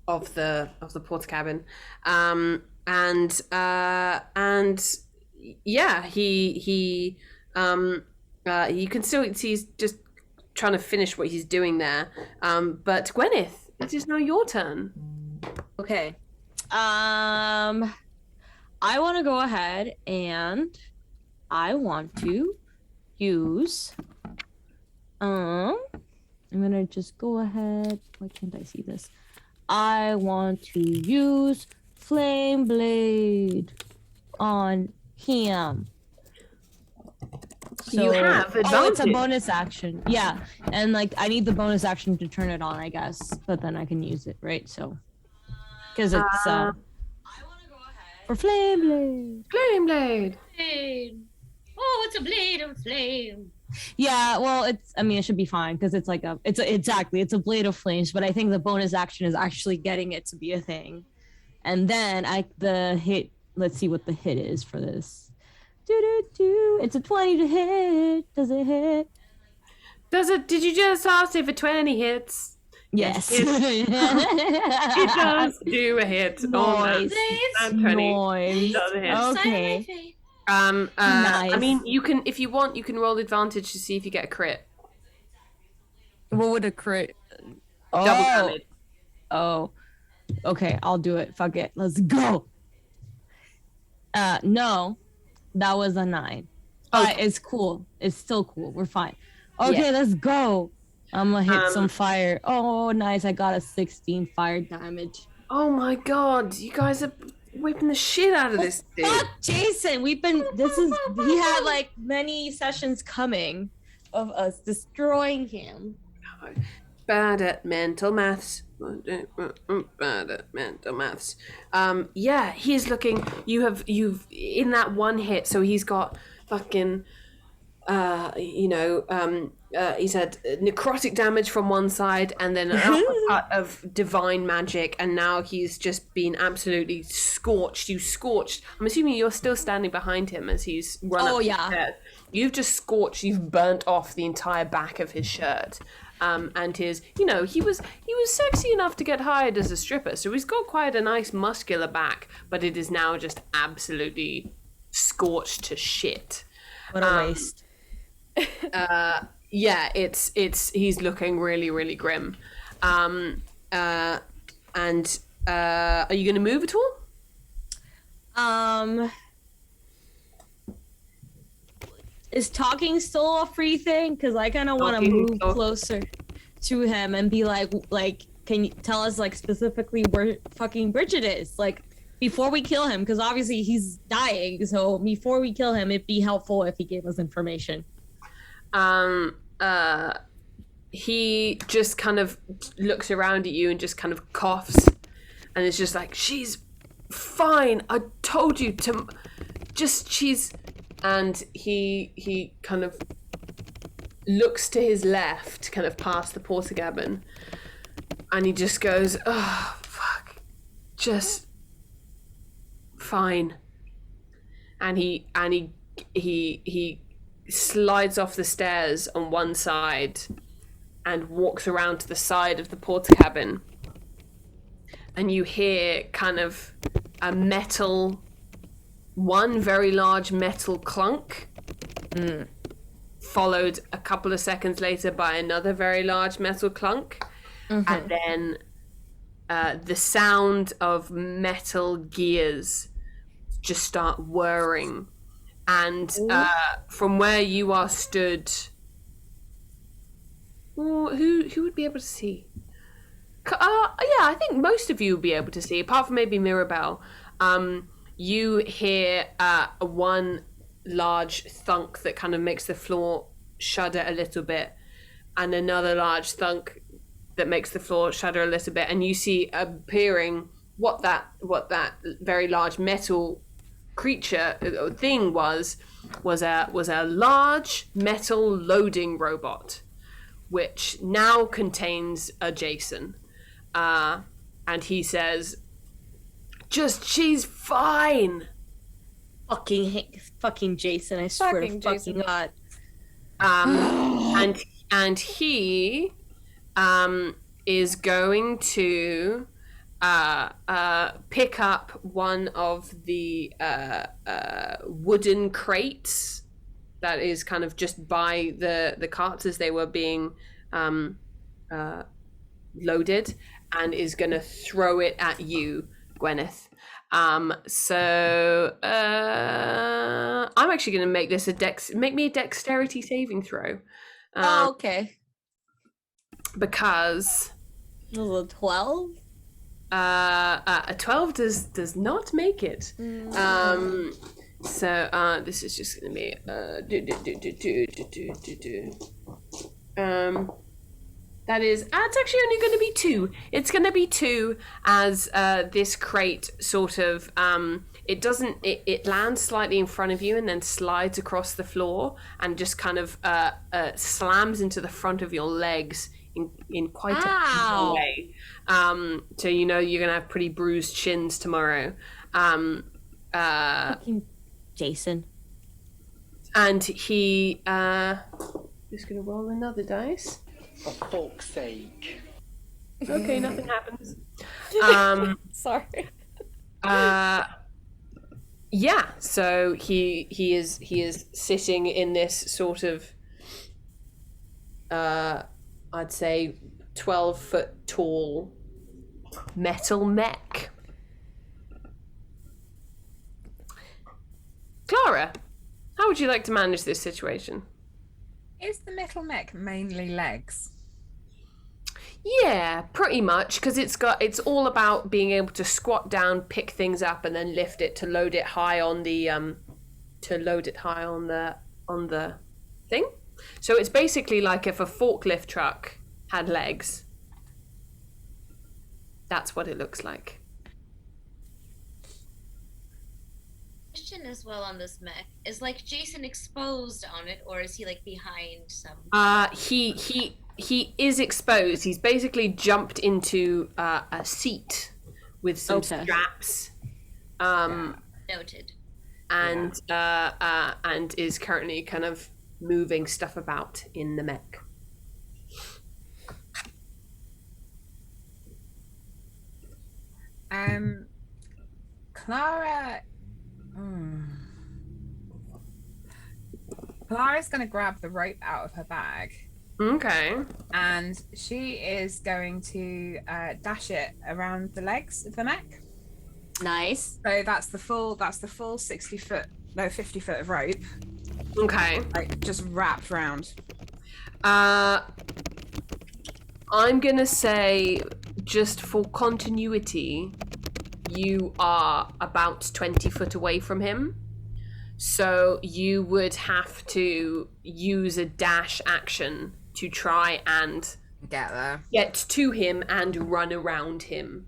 of the porter cabin. And yeah, he you can still see he's just trying to finish what he's doing there. But Gwyneth, it is now your turn. Okay. I want to go ahead and I want to use I'm gonna just go ahead. Why can't I see this? I want to use Flame Blade on him. So, You have oh, it's a advantage. bonus action. Yeah, and like I need the bonus action to turn it on, I guess, but then I can use it, right? So, because it's for flame blade. Flame blade. Flame. Oh, it's a blade of flame. Yeah, well, it's. I mean, it should be fine because it's like it's a blade of flames. But I think the bonus action is actually getting it to be a thing, and then the hit. Let's see what the hit is for this. It's a 20 to hit. Does it hit? Does it? Did you just ask if a 20 hits? Yes. It does do a hit. Noise. Oh, 20 Noise. does a hit. Okay. Nice. Nice. I mean, you can, if you want, you can roll advantage to see if you get a crit. What would a crit? Double damage. Oh. Okay, I'll do it. Fuck it. Let's go. No, that was a 9. But it's cool. It's still cool. We're fine. Okay, let's go. I'm gonna hit some fire. Oh, nice. I got a 16 fire damage. Oh my god, you guys are whipping the shit out of this dude. Fuck Jason. He had like many sessions coming of us destroying him. Bad at mental maths. Bad at mental maths. Yeah, he's looking. You've in that one hit. So he's got fucking. He's had necrotic damage from one side, and then an uppercut of divine magic, and now he's just been absolutely scorched. You scorched. I'm assuming you're still standing behind him as he's run up. Oh yeah. You've just scorched. You've burnt off the entire back of his shirt. And his, he was sexy enough to get hired as a stripper, so he's got quite a nice muscular back, but it is now just absolutely scorched to shit. What a waste. Yeah, it's he's looking really, really grim. Are you going to move at all? Is talking still a free thing? Because I kind of want to move closer to him and be like, can you tell us like specifically where fucking Bridget is? Like before we kill him, because obviously he's dying. So before we kill him, it'd be helpful if he gave us information. He just kind of looks around at you and just kind of coughs, and it's just like, she's fine. I told you to. She's. And he kind of looks to his left, kind of past the porta cabin, and he just goes, "Oh fuck, just fine." And he slides off the stairs on one side and walks around to the side of the porta cabin, and you hear kind of a one very large metal clunk, followed a couple of seconds later by another very large metal clunk, and then the sound of metal gears just start whirring, and from where you are stood, who would be able to see? Yeah, I think most of you would be able to see, apart from maybe Mirabelle. You hear one large thunk that kind of makes the floor shudder a little bit, and another large thunk that makes the floor shudder a little bit, and you see appearing what that very large metal creature thing was a large metal loading robot, which now contains a Jason, and he says, she's fine. Fucking Jason, I swear to fucking God. And he is going to pick up one of the wooden crates that is kind of just by the carts as they were being loaded, and is going to throw it at you, Gwyneth. So I'm actually going to make this make me a dexterity saving throw. Okay. Because a 12. A 12 does not make it. This is just gonna be that is it's actually only going to be 2. It's going to be 2 as this crate sort of it lands slightly in front of you and then slides across the floor and just kind of slams into the front of your legs in quite a painful way. So you know you're going to have pretty bruised shins tomorrow. Fucking Jason. And he just going to roll another dice. For fuck's sake. Okay, nothing happens. Sorry. Yeah, so he is sitting in this sort of I'd say 12-foot tall metal mech. Clara, how would you like to manage this situation? Is the metal mech mainly legs? Yeah, pretty much, because it's all about being able to squat down, pick things up, and then lift it to load it high on the thing. So it's basically like if a forklift truck had legs. That's what it looks like. Question as well on this mech is like Jason exposed on it, or is he like behind some? He is exposed. He's basically jumped into a seat with some straps. Noted. And is currently kind of moving stuff about in the mech. Clara. Clara's going to grab the rope out of her bag. Okay. And she is going to dash it around the legs of the mech. Nice. So that's the full 50 foot of rope. Okay. Like just wrapped round. I'm gonna say, just for continuity, you are about 20 foot away from him. So you would have to use a dash action to try and get to him and run around him.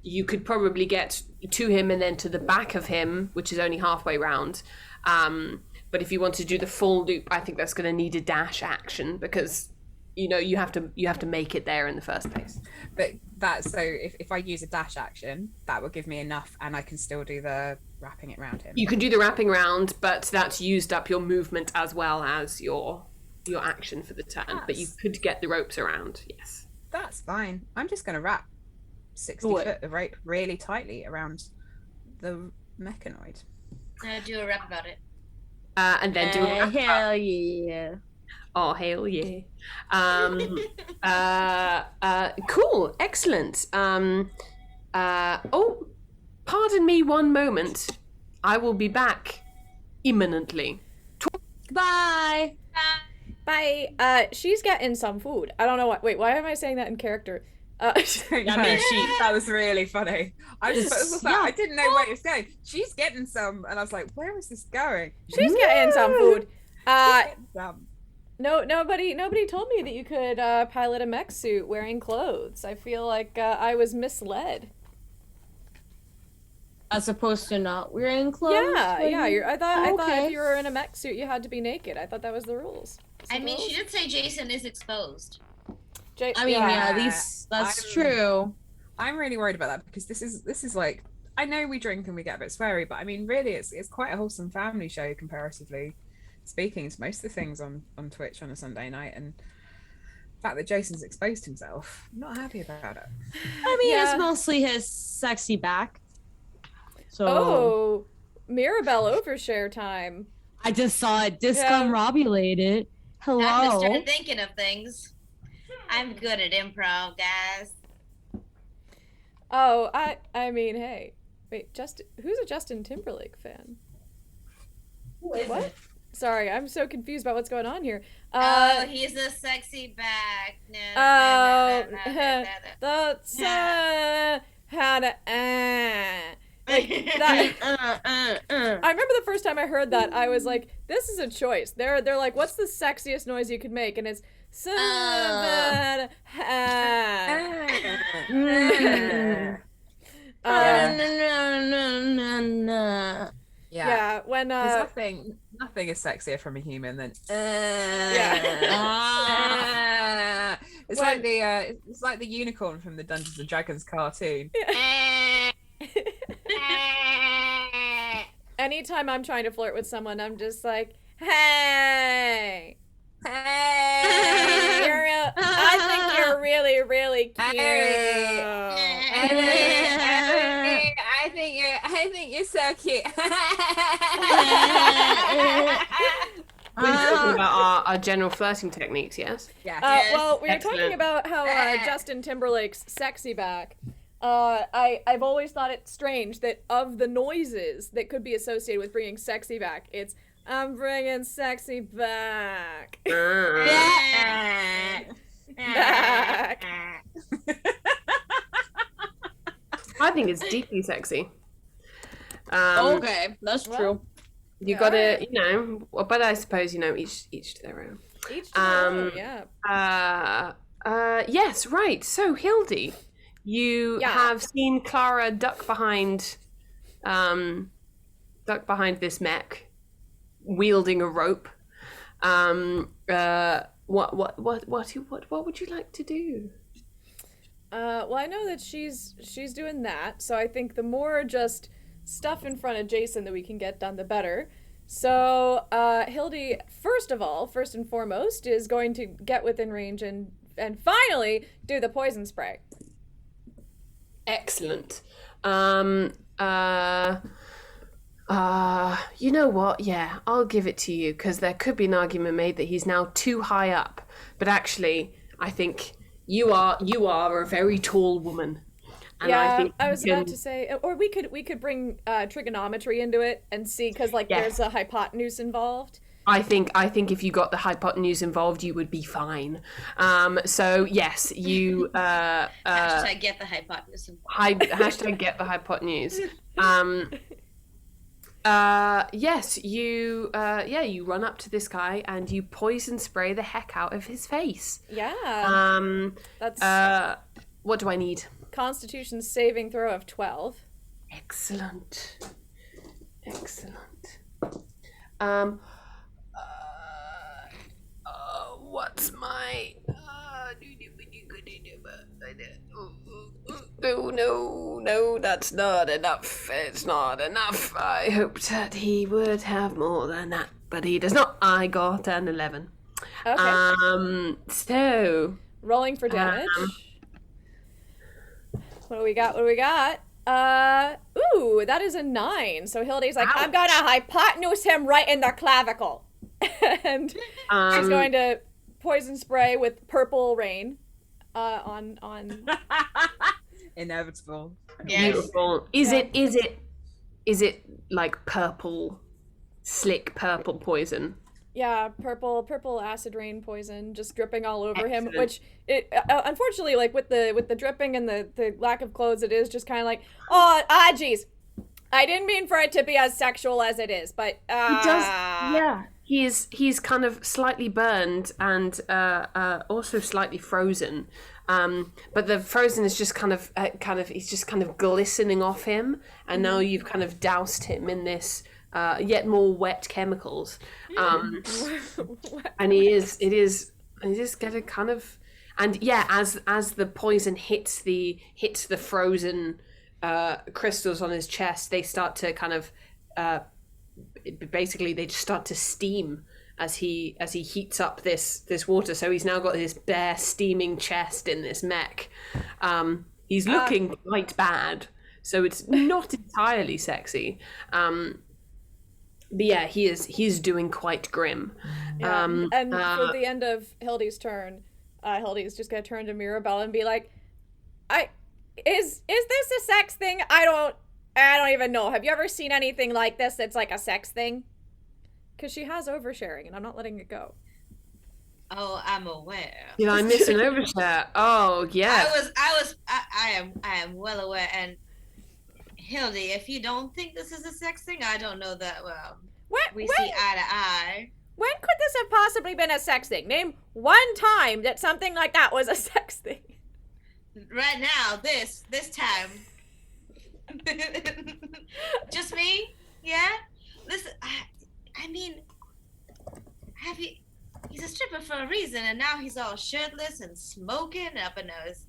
You could probably get to him and then to the back of him, which is only halfway round. But if you want to do the full loop, I think that's going to need a dash action because you have to make it there in the first place. But that's so if I use a dash action, that would give me enough, and I can still do the wrapping it around him. You can do the wrapping round, but that's used up your movement as well as your action for the turn. But you could get the ropes around. Yes, that's fine. I'm just going to wrap 60 foot of rope really tightly around the mechanoid. Do a rap about it. And then do a hell yeah. Oh, hell yeah. Cool. Excellent. Oh, pardon me one moment. I will be back imminently. Bye. Bye. She's getting some food. I don't know why. Wait, why am I saying that in character? That was really funny. I didn't know where it was going. She's getting some, and I was like, "Where is this going?" She's getting some food. No, nobody told me that you could pilot a mech suit wearing clothes. I feel like I was misled. As opposed to not wearing clothes. Yeah. I thought if you were in a mech suit, you had to be naked. I thought that was the rules. She did say Jason is exposed. That's true. I'm really worried about that because this is like, I know we drink and we get a bit sweary, but I mean, really, it's quite a wholesome family show comparatively speaking to most of the things on Twitch on a Sunday night, and the fact that Jason's exposed himself, I'm not happy about it. I mean, it's mostly his sexy back. So. Oh, Mirabelle overshare time. I just saw it discombobulated. Hello. I'm just started thinking of things. I'm good at improv, guys. Oh, I mean, hey, wait, who's a Justin Timberlake fan? Who is it? Sorry, I'm so confused about what's going on here. He's a sexy back. That's how to. Like that. I remember the first time I heard that, I was like, "This is a choice." They're like, "What's the sexiest noise you could make?" And it's yeah. When There's nothing is sexier from a human than it's like the unicorn from the Dungeons and Dragons cartoon. Anytime I'm trying to flirt with someone, I'm just like, "Hey, I think you're really, really cute." I think you're so cute. We're talking about our general flirting techniques, yes? Yeah. Well, we were talking Excellent. about how Justin Timberlake's sexy back. I've always thought it strange that of the noises that could be associated with bringing sexy back, it's "I'm bringing sexy back." Back. I think it's deeply sexy. Okay, that's true. You gotta, but I suppose, each to their own. Each to their own, yeah. Yes, right. So, Hildy, you have seen Clara duck behind this mech, wielding a rope. What would you like to do? Well, I know that she's doing that, so I think the more just stuff in front of Jason that we can get done, the better. So, Hildy, first and foremost, is going to get within range and finally do the poison spray. Excellent. You know what? Yeah, I'll give it to you, because there could be an argument made that he's now too high up. But actually, I think you are a very tall woman. And I was about to say, or we could bring trigonometry into it and see, because there's a hypotenuse involved. I think if you got the hypotenuse involved, you would be fine. So yes, you hashtag get the hypotenuse involved. Hashtag get the hypotenuse. Yes, you run up to this guy and you poison spray the heck out of his face. Yeah. That's what do I need? Constitution saving throw of 12. Excellent. What's my no, that's not enough. It's not enough. I hoped that he would have more than that, but he does not. I got an 11. Okay. So rolling for damage. What do we got? Ooh, that is a 9. So Hildy's like, I'm gonna hypotenuse him right in the clavicle. And she's going to poison spray with purple rain on Inevitable. Yes. Beautiful. Is it like purple, slick purple poison? Yeah, purple acid rain poison just dripping all over Excellent. him, which it unfortunately, like with the dripping and the lack of clothes, it is just kind of like, geez, I didn't mean for it to be as sexual as it is, but He does, yeah. He's kind of slightly burned and also slightly frozen, but the frozen is just kind of he's just kind of glistening off him, and now you've kind of doused him in this yet more wet chemicals, and it is getting kind of, and yeah, as the poison hits the frozen crystals on his chest, they start to kind of basically they just start to steam as he heats up this water. So he's now got his bare steaming chest in this mech. He's looking quite bad, so it's not entirely sexy. But yeah, he's doing quite grim. yeah. And for the end of Hildy's turn, Hildy's just gonna turn to Mirabelle and be like, is this a sex thing? I don't even know. Have you ever seen anything like this that's like a sex thing? Because she has oversharing, and I'm not letting it go. Oh, I'm aware. Did I miss an overshare? Oh yeah. I am well aware, and Hildy, if you don't think this is a sex thing, I don't know that we When, see eye to eye. when could this have possibly been a sex thing? Name one time that something like that was a sex thing. Right now, this time. Just me? Yeah? Listen, I mean, have you... He's a stripper for a reason, and now he's all shirtless and smoking up in his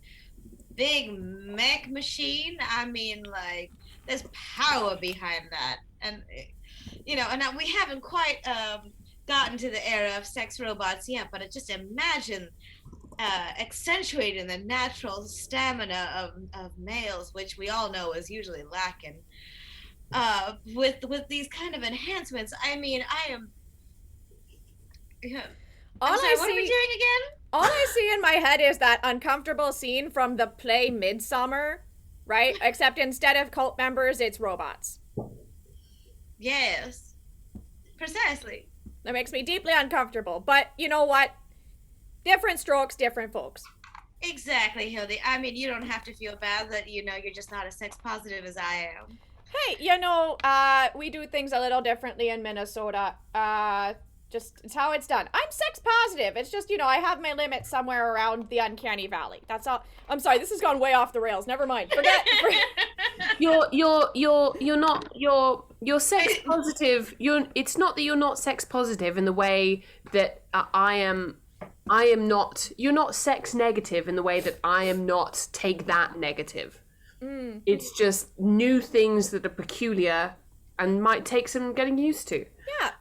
big mech machine. I mean, like, there's power behind that. And, you know, and we haven't quite gotten to the era of sex robots yet, but just imagine accentuating the natural stamina of males, which we all know is usually lacking. With these kind of enhancements, I mean, I am... Yeah. What are we doing again? All I see in my head is that uncomfortable scene from the play Midsummer, right? Except instead of cult members, it's robots. Yes. Precisely. That makes me deeply uncomfortable. But you know what? Different strokes, different folks. Exactly, Hildy. I mean, you don't have to feel bad that, you know, you're just not as sex positive as I am. Hey, you know, we do things a little differently in Minnesota. It's how it's done. I'm sex positive. It's just, you know, I have my limits somewhere around the uncanny valley. That's all. I'm sorry, this has gone way off the rails. Never mind. Forget. You're sex positive. It's not that you're not sex positive in the way that I am not. You're not sex negative in the way that I am not. Take that negative. It's just new things that are peculiar and might take some getting used to. Yeah,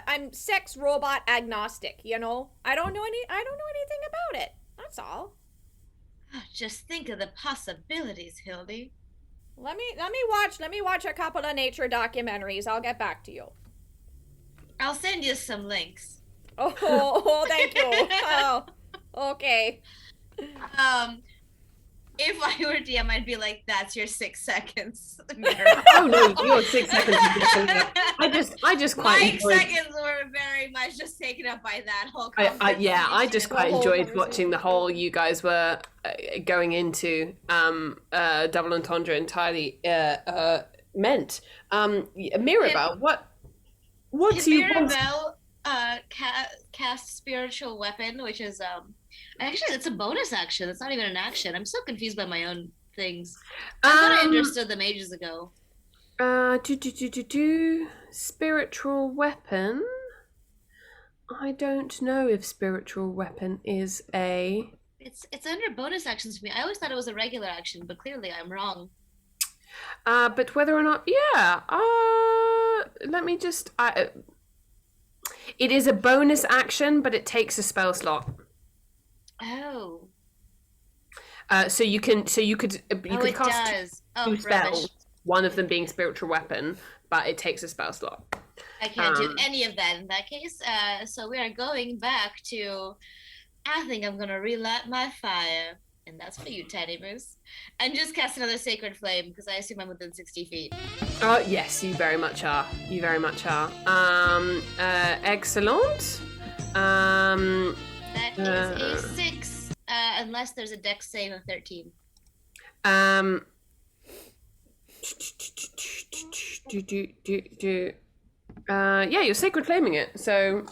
I'm sex robot agnostic, you know? I don't know anything about it. That's all. Just think of the possibilities, Hildy. Let me watch a couple of nature documentaries. I'll get back to you. I'll send you some links. Oh, thank you. Oh, okay. If I were DM, I'd be like, "That's your 6 seconds." Oh no, your 6 seconds. I just quite. My enjoyed... seconds were very much just taken up by that whole. I just quite enjoyed watching the whole you guys were going into double entendre entirely meant. Mirabelle, what do you want? Mirabelle cast spiritual weapon, which is actually it's a bonus action. It's not even an action. I'm so confused by my own things. I thought I understood them ages ago. Spiritual weapon. I don't know if spiritual weapon is a. It's under bonus actions for me. I always thought it was a regular action, but clearly I'm wrong. But whether or not, yeah. Let me just. It is a bonus action, but it takes a spell slot. Oh. So you could cast two spells. Rubbish. One of them being spiritual weapon, but it takes a spell slot. I can't do any of that in that case. So we are going back to. I think I'm gonna relight my fire, and that's for you, Teddy Moose, and just cast another sacred flame because I assume I'm within 60 feet. Yes, you very much are. You very much are. Excellent. That is a 6, unless there's a dex save of 13. Yeah, you're sacred claiming it. So,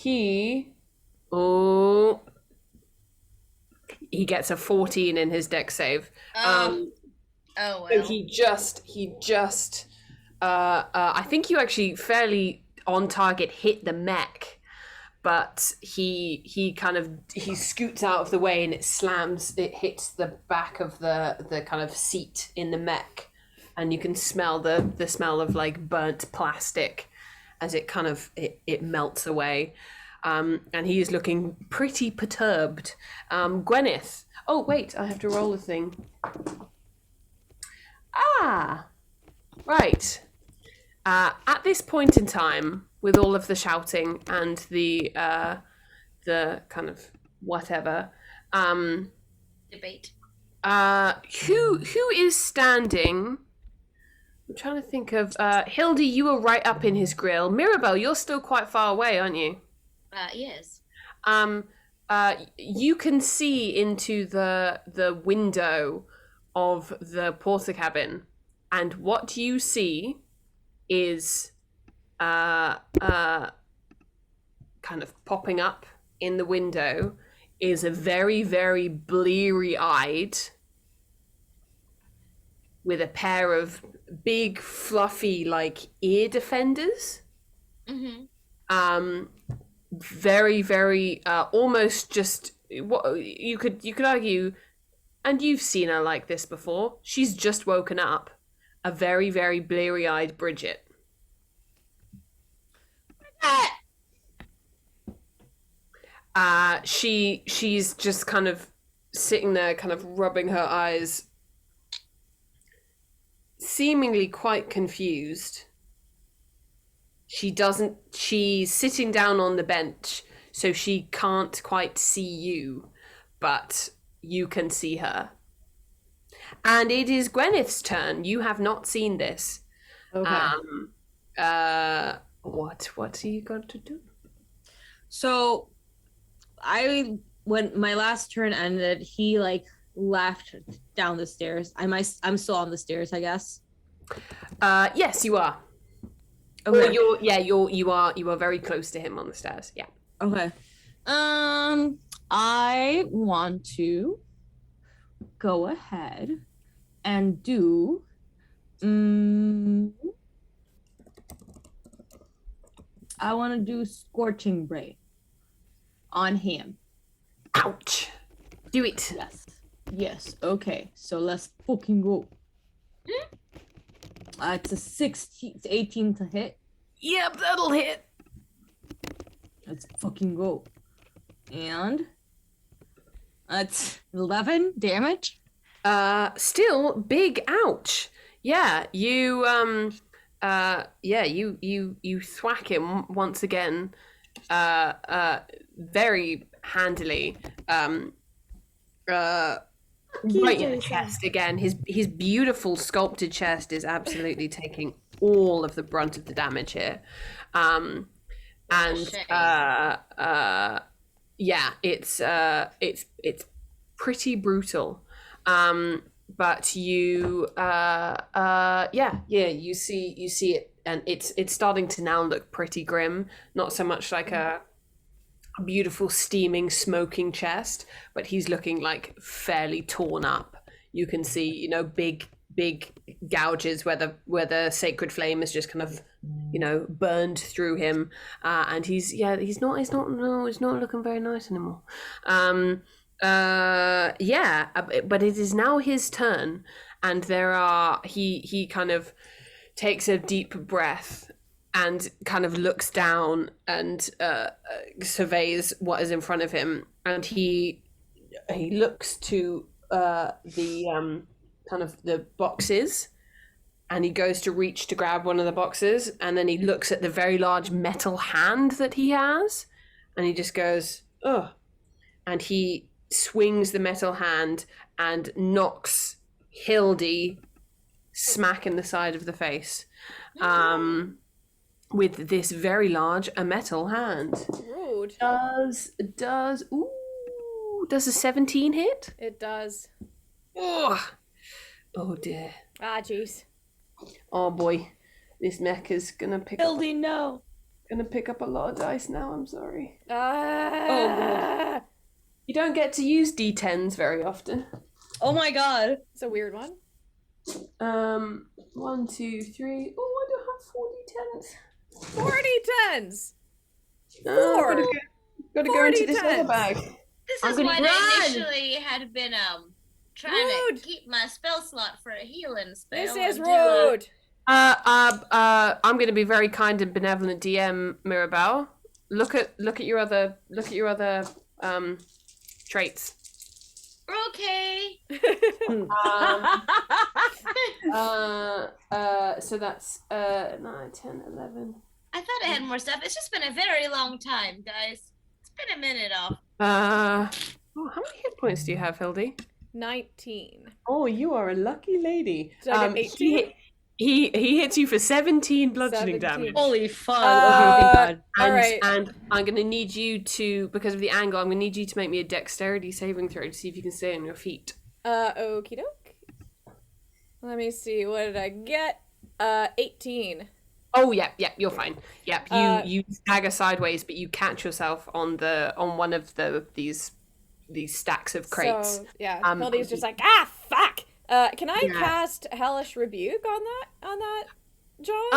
he gets a 14 in his dex save. Oh wow. So he just I think you actually fairly on target hit the mech, but he scoots out of the way and it hits the back of the kind of seat in the mech, and you can smell the smell of like burnt plastic as it kind of it melts away. And he is looking pretty perturbed. Gwyneth. Oh wait, I have to roll a thing. Right. At this point in time, with all of the shouting and the kind of whatever, Debate. Who is standing? I'm trying to think of Hildy. You were right up in his grill. Mirabelle, you're still quite far away, aren't you? Yes. You can see into the window of the porter cabin, and what you see is kind of popping up in the window is a very, very bleary-eyed with a pair of big, fluffy, like, ear defenders. Very, very, almost just what you could argue, and you've seen her like this before. She's just woken up. A very, very bleary-eyed Bridget. She's just kind of sitting there, kind of rubbing her eyes, seemingly quite confused. She's sitting down on the bench, so she can't quite see you, but you can see her. And it is Gwyneth's turn. You have not seen this. Okay. What are you going to do? So when my last turn ended, he like left down the stairs. I'm still on the stairs, I guess. Yes, you are. Okay. Or you are very close to him on the stairs. Yeah. Okay. I want to go ahead and do I want to do Scorching Ray on him. Ouch. Do it. Yes. Okay. So let's fucking go. It's a 18 to hit. Yep, that'll hit. Let's fucking go. And that's 11 damage. Still big ouch. Yeah, you you thwack him once again, very handily. Right in the chest again. His beautiful sculpted chest is absolutely taking all of the brunt of the damage here. Yeah, it's pretty brutal. But you you see it, and it's starting to now look pretty grim. Not so much like a beautiful steaming smoking chest, but he's looking like fairly torn up. You can see, big gouges where the sacred flame is just kind of burned through him, and he's not looking very nice anymore. But it is now his turn, and he kind of takes a deep breath and kind of looks down and surveys what is in front of him, and he looks to the kind of the boxes, and he goes to reach to grab one of the boxes, and then he looks at the very large metal hand that he has, and he just goes, ugh, and he swings the metal hand and knocks Hildy smack in the side of the face. With this very large metal hand. Rude. Does a 17 hit? It does. Oh dear. Ah, jeez. Oh boy, this mech is gonna pick up Hildy, no. a lot of dice now. I'm sorry. Ah. You don't get to use D10s very often. Oh my god. It's a weird one. 1, 2, 3. Oh, I don't have 4 D10s. 40 tens. Gotta go into this 40 other bag. This I'm is gonna what run. I initially had been trying Rude. to keep my spell slot for a healing spell. This is and do a- rude. I'm going to be very kind and benevolent, DM Mirabelle. Look at your other traits. Okay. So that's 9, 10, 11. I thought I had more stuff. It's just been a very long time, guys. It's been a minute off. How many hit points do you have, Hildy? 19. Oh, you are a lucky lady. Did I get 18? He hits you for 17 bludgeoning 17. damage. Holy fuck. Okay, thank God. All right. And I'm going to need you to, because of the angle, I'm going to need you to make me a dexterity saving throw to see if you can stay on your feet. Okie doke. Let me see. What did I get? 18. Oh yeah, you're fine. Yep, you stagger sideways, but you catch yourself on one of these stacks of crates. So yeah, Hildy's just like, fuck. Can I cast Hellish Rebuke on that, John?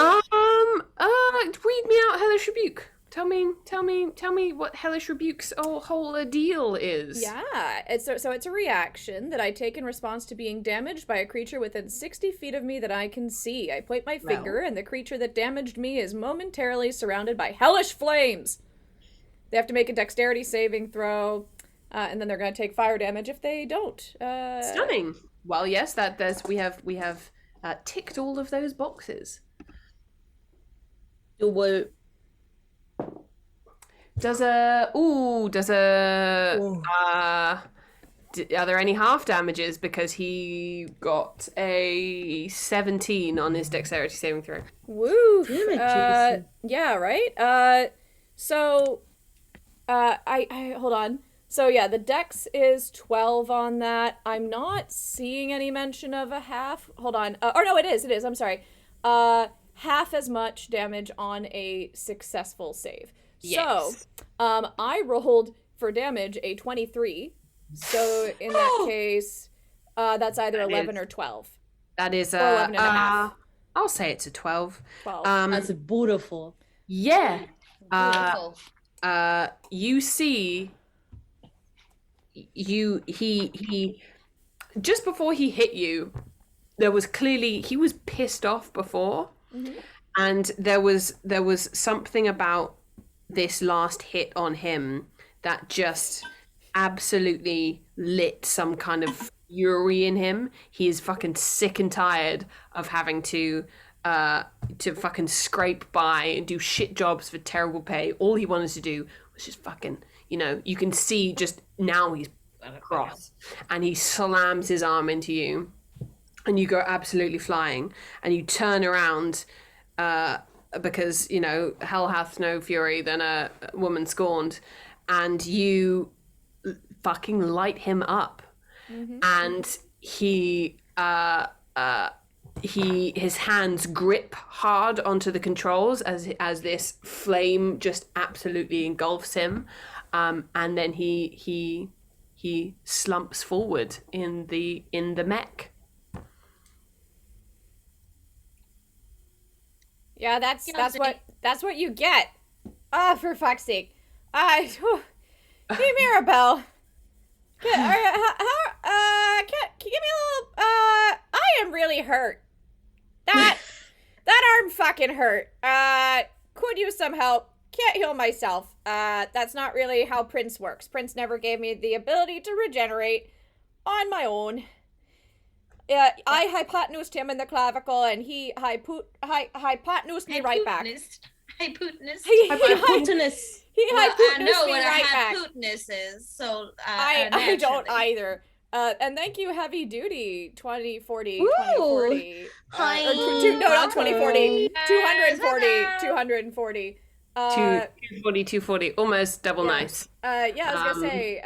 Read me out Hellish Rebuke. Tell me what Hellish Rebuke's whole deal is. Yeah, it's a reaction that I take in response to being damaged by a creature within 60 feet of me that I can see. I point my finger, and the creature that damaged me is momentarily surrounded by hellish flames. They have to make a dexterity saving throw, and then they're going to take fire damage if they don't. Stunning. Well, yes, we have ticked all of those boxes. Are there any half damages? Because he got a 17 on his dexterity saving throw. Woo! Yeah, right? So, I hold on. So yeah, the dex is 12 on that. I'm not seeing any mention of a half. Hold on. Or no, it is. I'm sorry. Half as much damage on a successful save. Yes. So, I rolled for damage a 23. So in that case, that's either 11 or 12. That is 11 and a half. I'll say it's a 12. 12. That's beautiful. Yeah. Beautiful. You see, he just before he hit you, there was clearly he was pissed off before, and there was something about this last hit on him that just absolutely lit some kind of fury in him. He is fucking sick and tired of having to fucking scrape by and do shit jobs for terrible pay. All he wanted to do was just fucking, you can see just now he's cross, and he slams his arm into you, and you go absolutely flying, and you turn around, because, hell hath no fury than a woman scorned, and you fucking light him up. And his hands grip hard onto the controls as this flame just absolutely engulfs him, and then he slumps forward in the mech. Yeah, that's what you get. For fuck's sake. Hey, Mirabelle. Can you give me a little? I am really hurt. That arm fucking hurt. Could use some help. Can't heal myself. That's not really how Prince works. Prince never gave me the ability to regenerate on my own. I hypotenused him in the clavicle, and he hypotenused me right back. Hypotenused. He Hypotenuse. hypotenused I know me what right a back. hypotenuse is, so I don't naturally. either. And thank you, Heavy Duty 2040. Woo! 2040. Hi. Not 2040. Yes, 240. hello. 240. 240, almost double nice. Yeah, I was gonna say,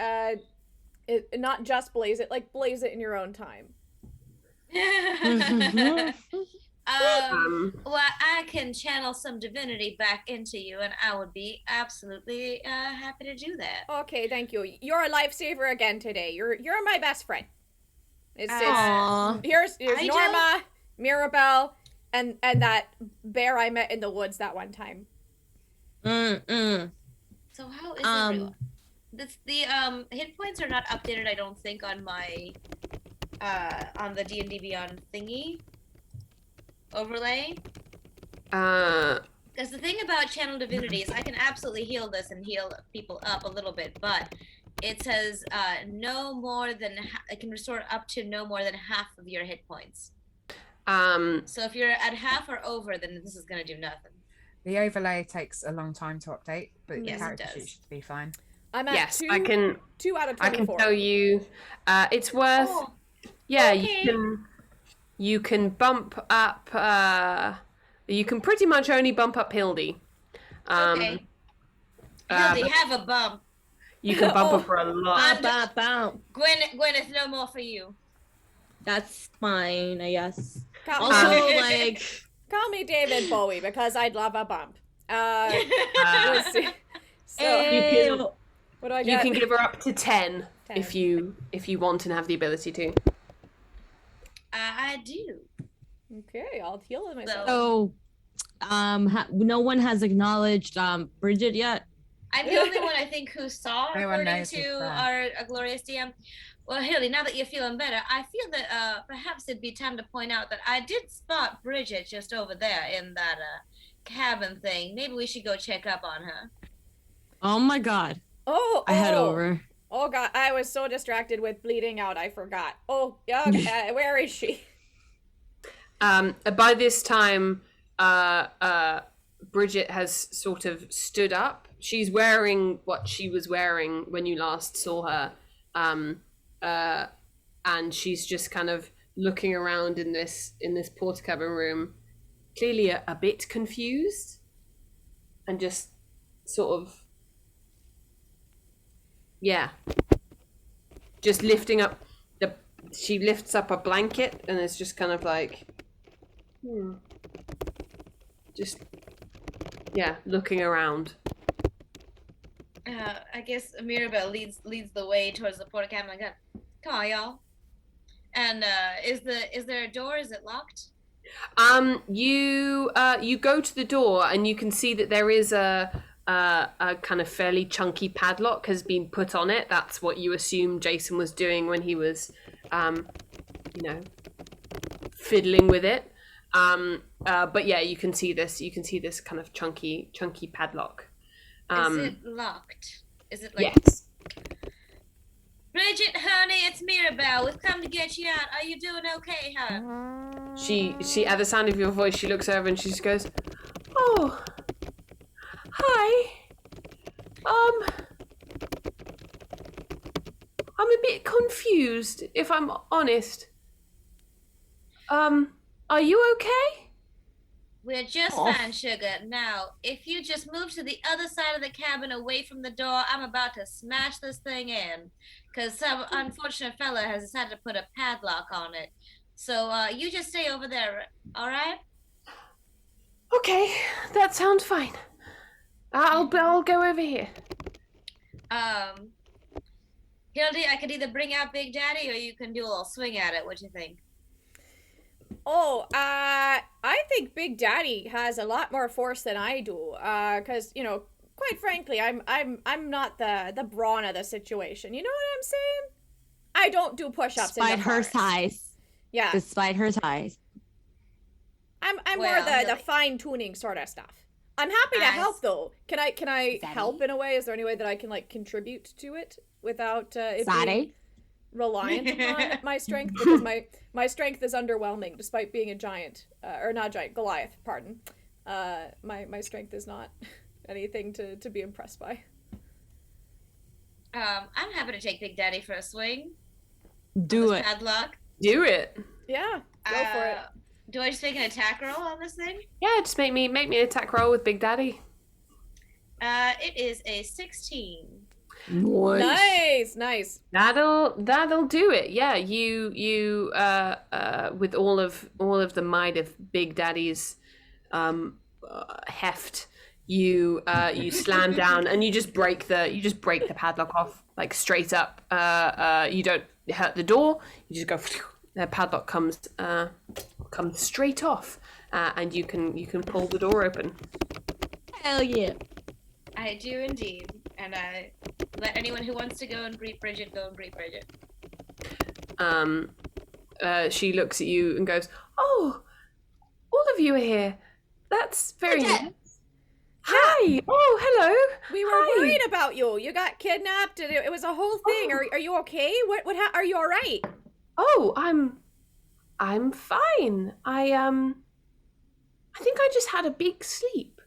not just blaze it, like blaze it in your own time. Well, I can channel some divinity back into you, and I would be absolutely happy to do that. Okay, thank you. You're a lifesaver again today. You're my best friend. Aww. Here's I Norma, Mirabelle, and that bear I met in the woods that one time. So how is everyone? The hit points are not updated, I don't think, on my on the D&D Beyond thingy overlay. Because the thing about channel divinity is I can absolutely heal this and heal people up a little bit, but it says no more than it can restore up to no more than half of your hit points. So if you're at half or over, then this is gonna do nothing. The overlay takes a long time to update, but Yes, the it character does. sheet should be fine. I'm at Yes, 2 I can 2 out of 24. I can tell you, it's worth. Oh, Yeah, okay. you can bump up. You can pretty much only bump up Hildy. Okay. Hildy, have a bump. You can bump up for a lot. Bow. Gwyneth, no more for you. That's fine, I guess. Call, Also, call- like, call me David Bowie because I'd love a bump. Let's see. So, ew. what do I You get? can give her up to 10 10. if you want and have the ability to. I do. Okay, I'll heal myself. So, no one has acknowledged Bridget yet. I'm the only one I think who saw, No one according knows to it's there. our glorious DM. Well, Hildy, now that you're feeling better, I feel that perhaps it'd be time to point out that I did spot Bridget just over there in that cabin thing. Maybe we should go check up on her. Oh my god. Oh, I head over. Oh god, I was so distracted with bleeding out, I forgot. Oh, yeah, where is she? By this time, Bridget has sort of stood up. She's wearing what she was wearing when you last saw her. And she's just kind of looking around in this portakabin room, clearly a bit confused, and just sort of, yeah, just lifting up she lifts up a blanket and is just kind of like, just, yeah, looking around. I guess Mirabelle leads the way towards the porta cabin. Come on, y'all. And is there a door? Is it locked? You go to the door and you can see that there is a kind of fairly chunky padlock has been put on it. That's what you assume Jason was doing when he was, fiddling with it. But yeah, you can see this. You can see this kind of chunky padlock. Is it locked? Is it like? Yes. Bridget, honey, it's Mirabelle. We've come to get you out. Are you doing okay, huh? She at the sound of your voice, she looks over and she just goes, "Oh, hi. I'm a bit confused, if I'm honest. Are you okay?" We're just fine, sugar. Now, if you just move to the other side of the cabin away from the door, I'm about to smash this thing in. Because some unfortunate fella has decided to put a padlock on it. So, you just stay over there, all right? Okay, that sounds fine. I'll go over here. Hildy, I could either bring out Big Daddy or you can do a little swing at it. What do you think? Oh, I think Big Daddy has a lot more force than I do. Cause quite frankly, I'm not the brawn of the situation. You know what I'm saying? I don't do push-ups. Despite her size. Yeah. Despite her size. I'm more the fine-tuning sort of stuff. I'm happy to help though. Can I help in a way? Is there any way that I can contribute to it without it being reliant upon my strength? Because my strength is underwhelming despite being a giant, or not giant, Goliath, pardon. My strength is not anything to be impressed by. I'm happy to take Big Daddy for a swing. Do it. Padlock. Do it. Yeah, go for it. Do I just make an attack roll on this thing? Yeah, just make me an attack roll with Big Daddy. It is a 16. Nice. That'll do it. Yeah, you with all of the might of Big Daddy's heft, you slam down and you just break the padlock off straight up. You don't hurt the door. You just go. The padlock comes straight off, and you can pull the door open. Hell yeah! I do indeed, and I let anyone who wants to go and greet Bridget go and greet Bridget. She looks at you and goes, "Oh, all of you are here. That's very nice. Hi. Oh, hello. We were worried about you. You got kidnapped, and it was a whole thing. Oh. Are you okay? What? Are you all right? Oh, I'm fine. I think I just had a big sleep.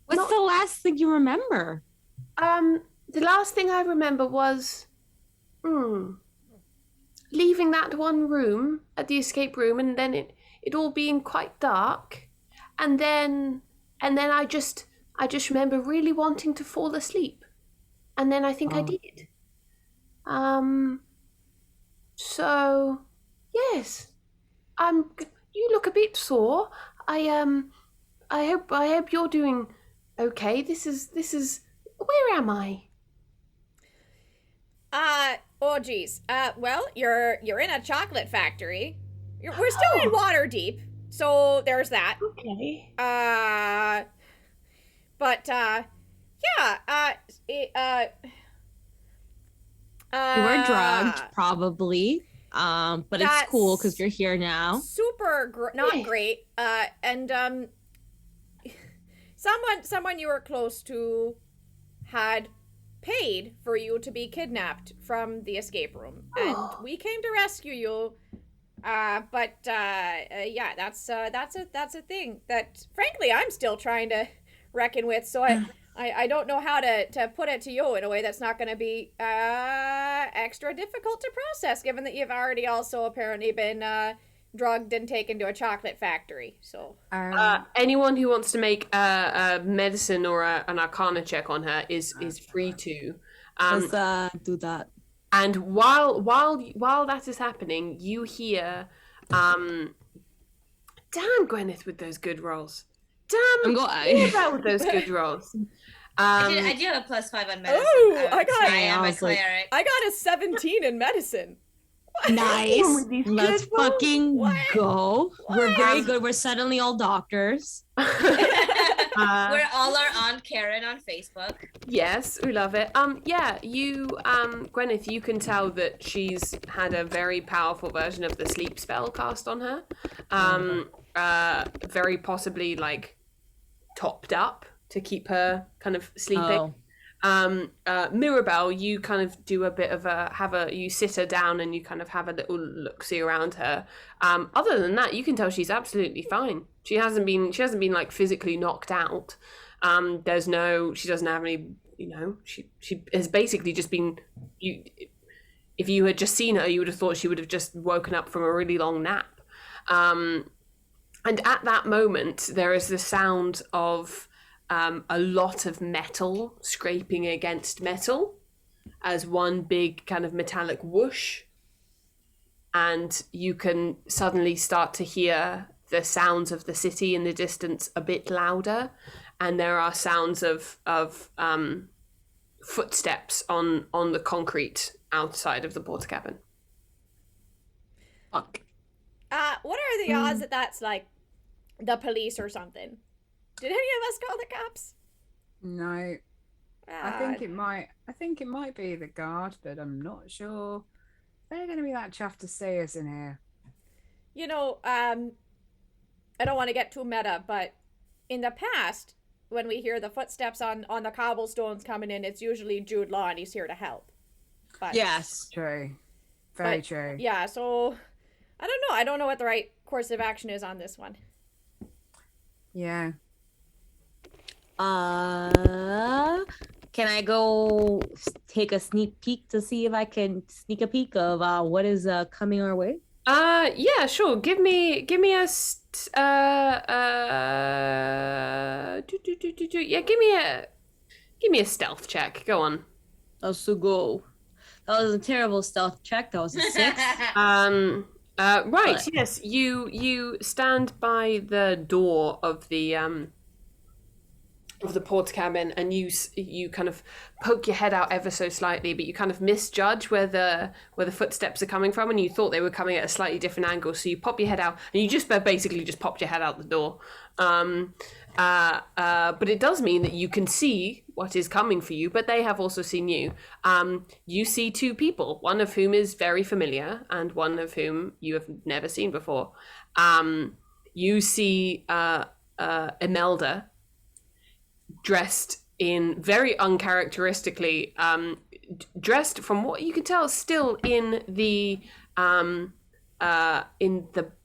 What's the last thing you remember? The last thing I remember was leaving that one room at the escape room, and then it all being quite dark, and then I just remember really wanting to fall asleep, and then I think I did. So, yes, you look a bit sore. I hope you're doing okay. This is. Where am I? Oh geez. Well, you're in a chocolate factory. We're still in Waterdeep, so there's that. Okay. But yeah. You were drugged, probably. But it's cool because you're here now. Super not great. And someone you were close to had paid for you to be kidnapped from the escape room, and we came to rescue you. But yeah, that's a thing that frankly I'm still trying to reckon with. So I don't know how to put it to you in a way that's not going to be extra difficult to process, given that you've already also apparently been drugged and taken to a chocolate factory. So anyone who wants to make a medicine or an arcana check on her is free to. Let's do that. And while that is happening, you hear, damn Gwyneth with those good rolls. Damn, Mirabelle with those good rolls. I do have a +5 on medicine. Oh, I am a cleric. I got a 17 in medicine. Nice. Let's fucking go. We're very good. We're suddenly all doctors. We're all our Aunt Karen on Facebook. Yes, we love it. Yeah, you, Gwyneth, you can tell that she's had a very powerful version of the sleep spell cast on her. Very possibly like topped up to keep her kind of sleeping. Mirabelle, you kind of do a bit of you sit her down and you kind of have a little look-see around her. Other than that, you can tell she's absolutely fine. She hasn't been like physically knocked out. She doesn't have any, she has basically just been, if you had just seen her, you would have thought she would have just woken up from a really long nap. And at that moment, there is the sound of a lot of metal scraping against metal as one big kind of metallic whoosh. And you can suddenly start to hear the sounds of the city in the distance a bit louder. And there are sounds of footsteps on the concrete outside of the porter cabin. Fuck. What are the odds that that's like the police or something? Did any of us call the cops? No. I think it might be the guard, but I'm not sure. They're going to be that chuffed to see us in here. I don't want to get too meta, but in the past, when we hear the footsteps on the cobblestones coming in, it's usually Jude Law and he's here to help. But, yes. True. Very true. Yeah, so I don't know. I don't know what the right course of action is on this one. Yeah. Can I go take a sneak peek to see if I can sneak a peek of what is coming our way? Yeah, sure. Give me a give me a stealth check. Go on. That's a go. That was a terrible stealth check. That was a 6. Right. But... Yes. You stand by the door of the porter cabin, and you kind of poke your head out ever so slightly, but you kind of misjudge where the footsteps are coming from, and you thought they were coming at a slightly different angle. So you pop your head out, and you just basically just popped your head out the door. But it does mean that you can see what is coming for you, but they have also seen you. You see two people, one of whom is very familiar, and one of whom you have never seen before. You see Imelda, dressed in very uncharacteristically, dressed from what you can tell still in the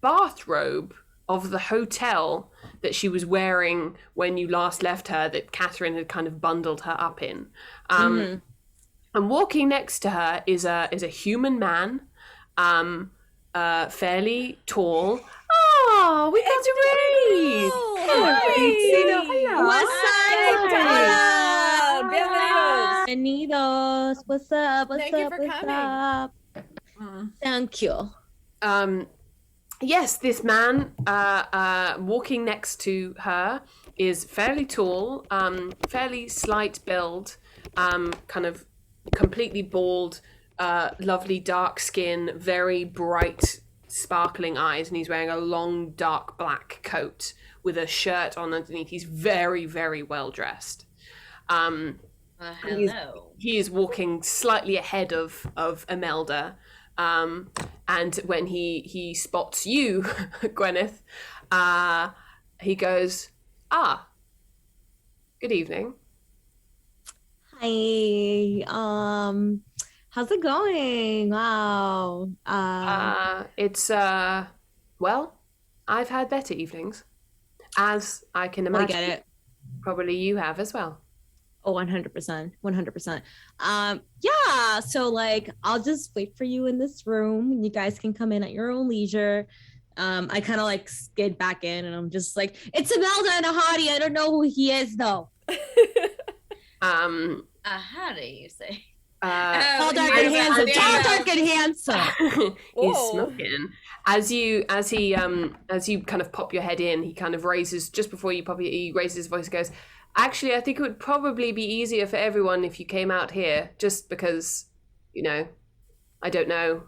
bathrobe of the hotel that she was wearing when you last left her, that Catherine had kind of bundled her up in. And walking next to her is a human man, fairly tall. Oh, we got to read. Hello. Bienvenidos. What's up? Thank you for coming. Thank you. Yes, this man walking next to her is fairly tall, fairly slight build, kind of completely bald, lovely dark skin, very bright, sparkling eyes, and he's wearing a long, dark black coat with a shirt on underneath. He's very, very well dressed. Hello. He is walking slightly ahead of Imelda. And when he spots you, Gwyneth, he goes, good evening. Hi. How's it going? Wow. It's well, I've had better evenings, as I can imagine. I get it. Probably you have as well. Oh, 100%. 100%. Yeah, so like I'll just wait for you in this room and you guys can come in at your own leisure. I kind of like skid back in and I'm just like, it's Imelda and a hottie. I don't know who he is though. A hottie, you say? Tall, dark, and handsome. Tall, dark, and handsome. He's smoking. As you kind of pop your head in, he kind of raises, just before you pop it, he raises his voice and goes, actually, I think it would probably be easier for everyone if you came out here, just because, I don't know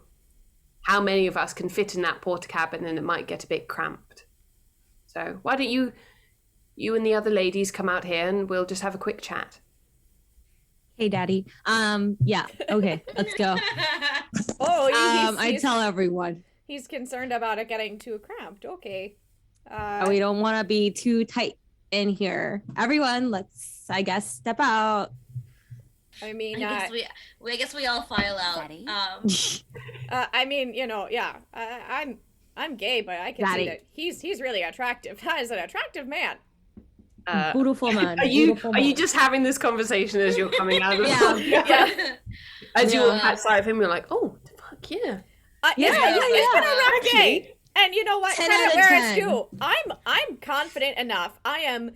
how many of us can fit in that porta cabin and it might get a bit cramped. So why don't you and the other ladies come out here and we'll just have a quick chat. Hey, Daddy. Yeah. Okay, let's go. I tell everyone. He's concerned about it getting too cramped. Okay. We don't want to be too tight in here. Everyone, let's, I guess, step out. I mean, I guess we all file out. I mean, yeah. I'm gay, but I can see that he's really attractive. That is an attractive man. Beautiful man. Are you just having this conversation as you're coming out of the Yeah. As you walk outside of him, you're like, oh, fuck yeah. He's been around gay. And you know what? 10 Credit out of where 10. it's due. I'm confident enough. I am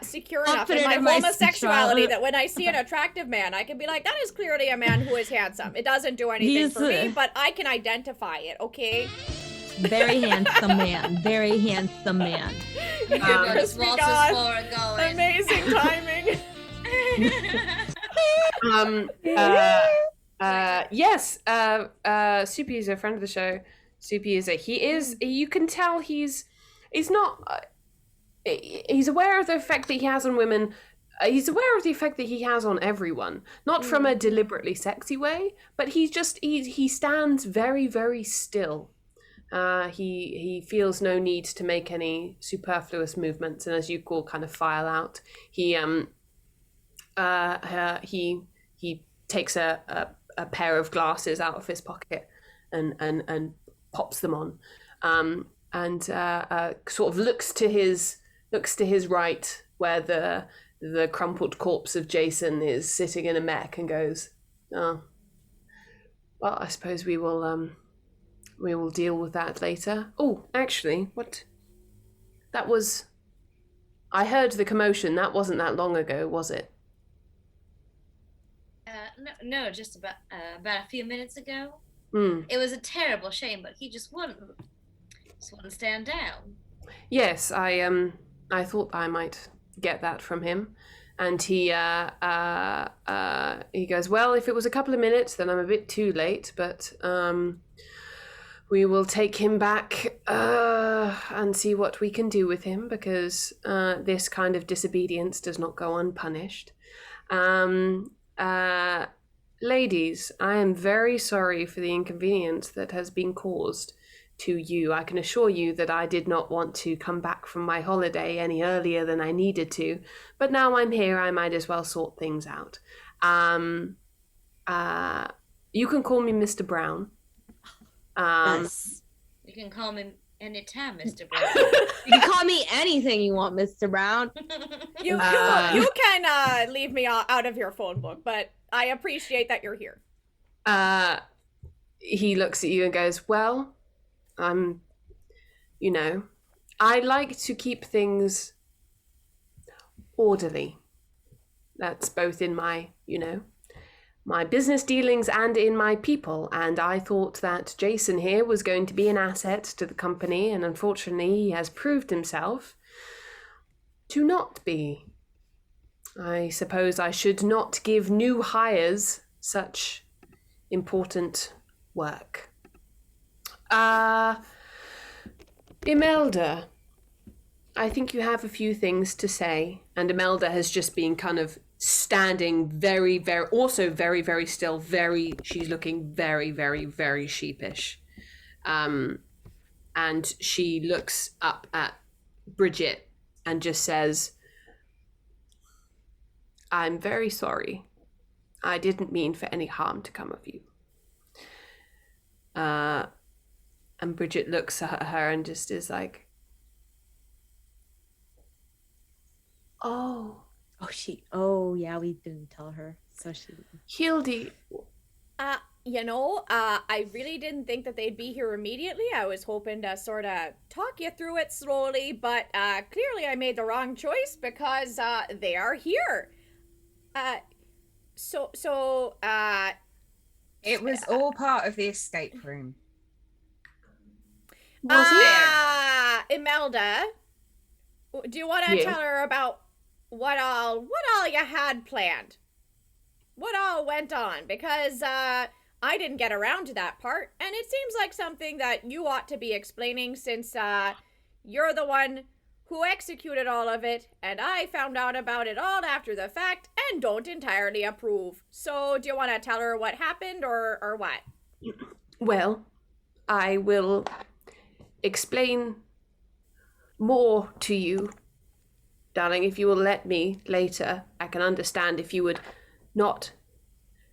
secure enough in Confident my in my homosexuality sexuality. that when I see an attractive man, I can be like, that is clearly a man who is handsome. It doesn't do anything for me, but I can identify it, okay? Very handsome man. Very handsome man. Just waltzes forward going. Amazing timing. Yes, Soupy is a friend of the show. Soupy is you can tell he's not, he's aware of the effect that he has on women. He's aware of the effect that he has on everyone, not from a deliberately sexy way, but he stands very, very still. He feels no need to make any superfluous movements, and as you all kind of file out, he takes a pair of glasses out of his pocket and pops them on, and sort of looks to his right where the crumpled corpse of Jason is sitting in a mech and goes, oh, well, I suppose we will deal with that later. Oh, actually, I heard the commotion. That wasn't that long ago, was it? No, just about a few minutes ago. Mm. It was a terrible shame, but he just wouldn't stand down. Yes, I thought I might get that from him. And he goes, well, if it was a couple of minutes, then I'm a bit too late, but we will take him back and see what we can do with him, because this kind of disobedience does not go unpunished. Ladies, I am very sorry for the inconvenience that has been caused to you. I can assure you that I did not want to come back from my holiday any earlier than I needed to, but now I'm here, I might as well sort things out. You can call me Mr. Brown. Yes. You can call me anytime, Mr. Brown. You can call me anything you want, Mr. Brown. You can leave me out of your phone book, but I appreciate that you're here. He looks at you and goes, well, I like to keep things orderly. That's both in my my business dealings and in my people, and I thought that Jason here was going to be an asset to the company, and unfortunately he has proved himself to not be. I suppose I should not give new hires such important work. Imelda, I think you have a few things to say. And Imelda has just been kind of standing very, very still. She's looking very, very sheepish. And she looks up at Bridget and just says, I'm very sorry. I didn't mean for any harm to come of you. And Bridget looks at her and just is like, oh, yeah, we didn't tell her. So she. Hildy. I really didn't think that they'd be here immediately. I was hoping to sort of talk you through it slowly, but clearly I made the wrong choice because they are here. It was all part of the escape room. Imelda, do you want to tell her about what all you had planned? What all went on? Because I didn't get around to that part, and it seems like something that you ought to be explaining since you're the one who executed all of it, and I found out about it all after the fact and don't entirely approve. So do you want to tell her what happened or what? Well, I will explain more to you, darling, if you will let me later. I can understand if you would not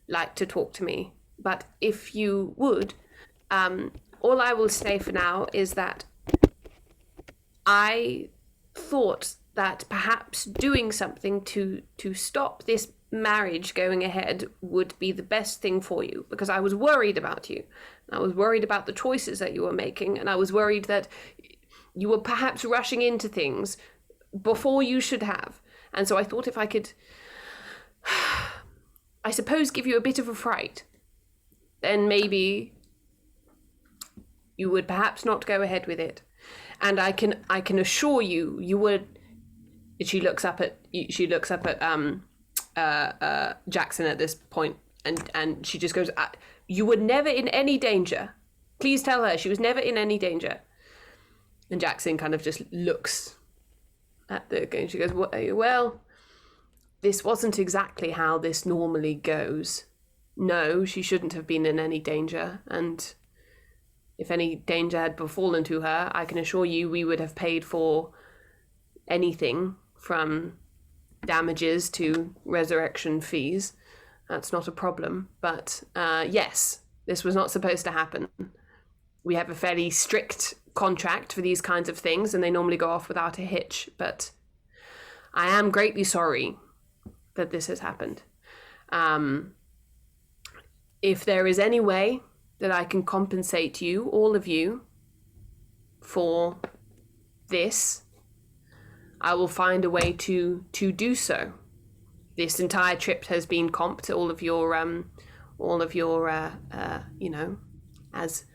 like to talk to me, but if you would, all I will say for now is that I thought that perhaps doing something to stop this marriage going ahead would be the best thing for you, because I was worried about you. I was worried about the choices that you were making, and I was worried that you were perhaps rushing into things before you should have. And so I thought if I could, I suppose, give you a bit of a fright, then maybe you would perhaps not go ahead with it. And I can assure you, you would. She looks up at Jackson at this point, and she just goes, "You were never in any danger. Please tell her she was never in any danger." And Jackson kind of just looks at the game. She goes, "Well, this wasn't exactly how this normally goes. No, she shouldn't have been in any danger, and if any danger had befallen to her, I can assure you we would have paid for anything from damages to resurrection fees. That's not a problem. But yes, this was not supposed to happen. We have a fairly strict contract for these kinds of things, and they normally go off without a hitch. But I am greatly sorry that this has happened. If there is any way that I can compensate you, all of you, for this, I will find a way to do so. This entire trip has been comped. All of your as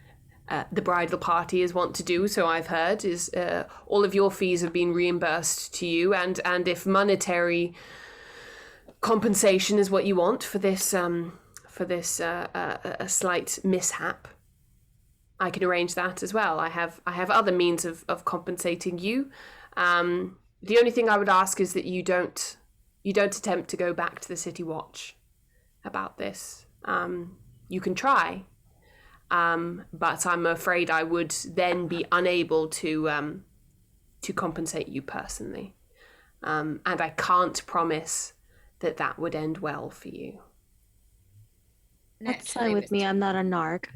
the bridal party is wont to do. So I've heard is all of your fees have been reimbursed to you, and if monetary compensation is what you want for this a slight mishap, I can arrange that as well. I have other means of compensating you. The only thing I would ask is that you don't attempt to go back to the City Watch about this. You can try, but I'm afraid I would then be unable to compensate you personally, and I can't promise that would end well for you. That's fine with me. I'm not a narc.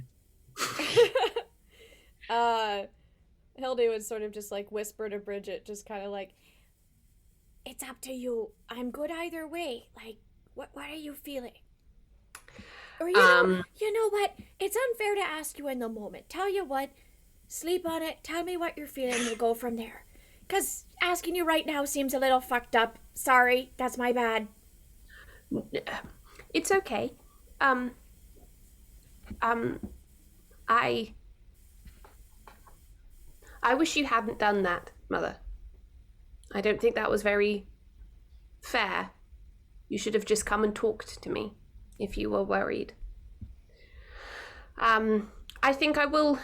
Hildy would sort of just like whisper to Bridget, just kind of like, "It's up to you. I'm good either way. Like, what are you feeling?" Or you know what? It's unfair to ask you in the moment. Tell you what, sleep on it. Tell me what you're feeling. We'll go from there. 'Cause asking you right now seems a little fucked up. Sorry, that's my bad. It's okay. Um, I wish you hadn't done that, Mother. I don't think that was very fair. You should have just come and talked to me if you were worried. I think I will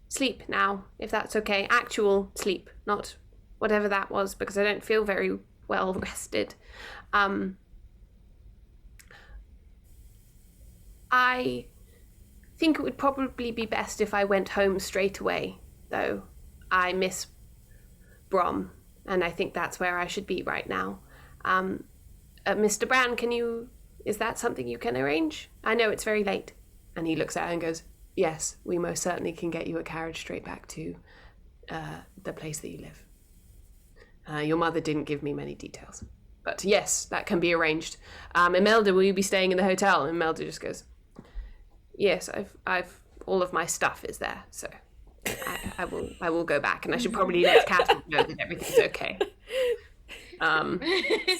sleep now, if that's okay. Actual sleep, not whatever that was, because I don't feel very well rested. I think it would probably be best if I went home straight away, though. I miss Brom, and I think that's where I should be right now. Mr. Brand, is that something you can arrange? I know it's very late. And he looks at her and goes, yes, we most certainly can get you a carriage straight back to the place that you live. Your mother didn't give me many details. But yes, that can be arranged. Imelda, will you be staying in the hotel? And Imelda just goes, yes, I've all of my stuff is there, so I will go back, and I should probably let Kat know that everything's okay.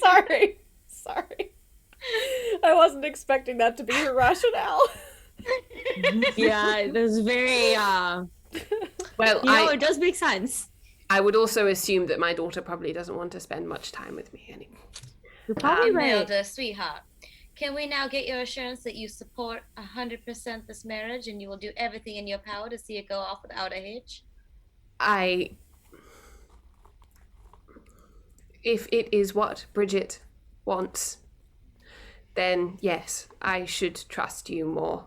Sorry. I wasn't expecting that to be her rationale. Yeah, it was very well, it does make sense. I would also assume that my daughter probably doesn't want to spend much time with me anymore. You're probably right. Imelda, sweetheart, can we now get your assurance that you support 100% this marriage and you will do everything in your power to see it go off without a hitch? If it is what Bridget wants, then yes, I should trust you more.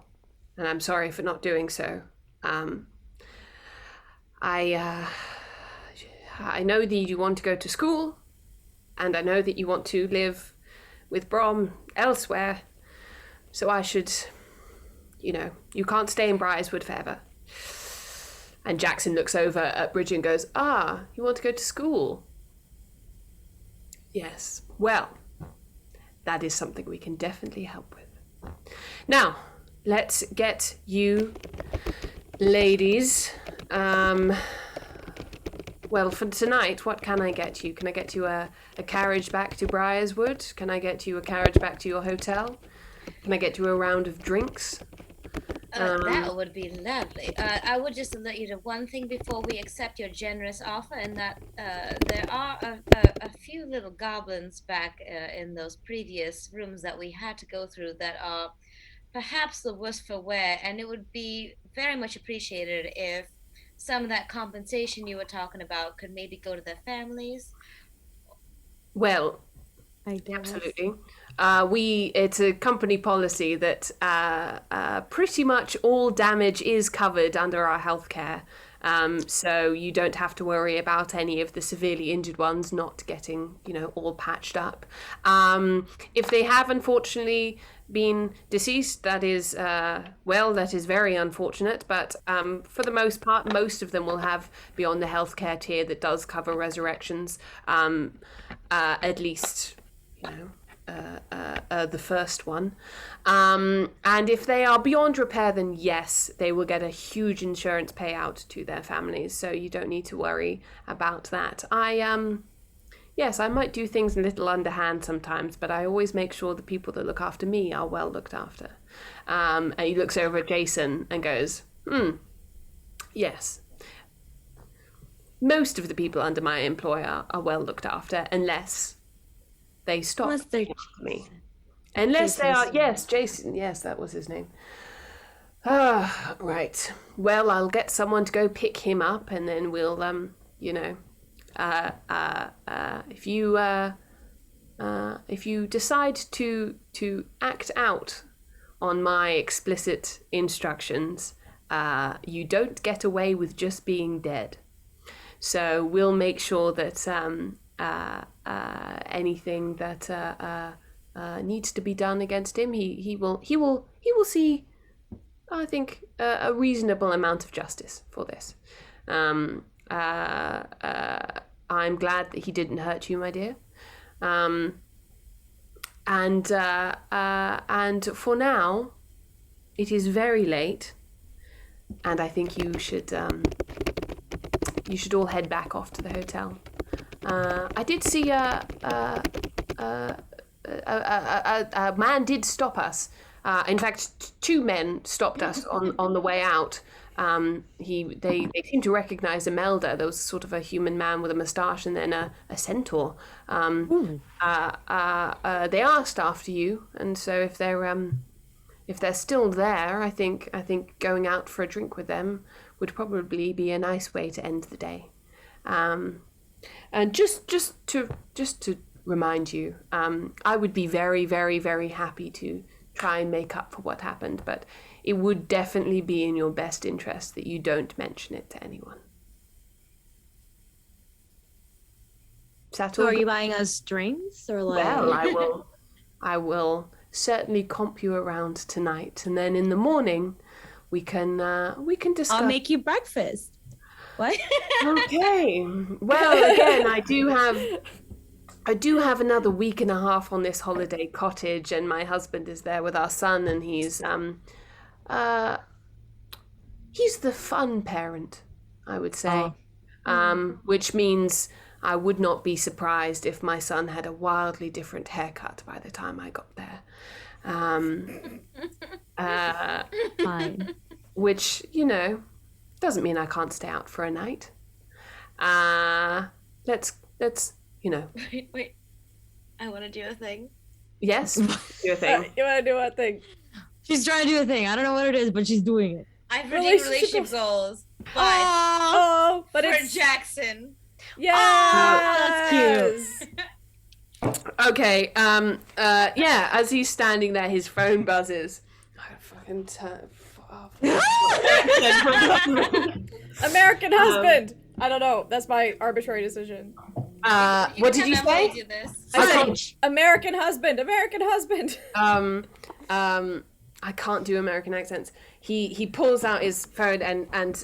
And I'm sorry for not doing so. I know that you want to go to school, and I know that you want to live with Brom elsewhere, so I should, you can't stay in Briarswood forever. And Jackson looks over at Bridget and goes, you want to go to school? Yes. Well, that is something we can definitely help with. Now, let's get you ladies. Well, for tonight, what can I get you? Can I get you a carriage back to Briarswood? Can I get you a carriage back to your hotel? Can I get you a round of drinks? That would be lovely. I would just let you know one thing before we accept your generous offer, and that there are a few little goblins back in those previous rooms that we had to go through that are perhaps the worse for wear, and it would be very much appreciated if some of that compensation you were talking about could maybe go to their families. Well, absolutely. It's a company policy that pretty much all damage is covered under our healthcare. So you don't have to worry about any of the severely injured ones not getting, all patched up. If they have unfortunately been deceased, that is very unfortunate, but for the most part, most of them will have beyond the healthcare tier that does cover resurrections, at least, the first one. And if they are beyond repair, then yes, they will get a huge insurance payout to their families, so you don't need to worry about that. Yes, I might do things a little underhand sometimes, but I always make sure the people that look after me are well looked after. And he looks over at Jason and goes, yes. Most of the people under my employ are well looked after, unless they stop looking after me. Unless they are, yes, Jason, yes, that was his name. Right. Well, I'll get someone to go pick him up, and then we'll, if you decide to act out on my explicit instructions, you don't get away with just being dead. So we'll make sure that anything that needs to be done against him, he will see, I think, a reasonable amount of justice for this. I'm glad that he didn't hurt you, my dear. And for now, it is very late, and I think you should all head back off to the hotel. I did see a man did stop us In fact, two men stopped us on the way out. They seemed to recognize Imelda. There was sort of a human man with a moustache and then a centaur. They asked after you, and so if they're still there, I think going out for a drink with them would probably be a nice way to end the day. And just to remind you, I would be very, very, very happy to try and make up for what happened, but it would definitely be in your best interest that you don't mention it to anyone. So are you buying us drinks or like? Well, I will certainly comp you around tonight, and then in the morning we can discuss. I'll make you breakfast. What? Okay. Well, again, I do have another week and a half on this holiday cottage, and my husband is there with our son, and he's the fun parent, I would say. Which means I would not be surprised if my son had a wildly different haircut by the time I got there. Fine. Which, doesn't mean I can't stay out for a night. Let's Wait. I want to do a thing. Yes, do a thing. You want to do what thing? She's trying to do a thing. I don't know what it is, but she's doing it. I predict relationship goals, but But for it's Jackson. yes. That's cute. Okay. Yeah. As he's standing there, his phone buzzes. I fucking turn. American husband. I don't know. That's my arbitrary decision. What did you say? Do this. I said American husband. American husband. I can't do American accents. He pulls out his phone and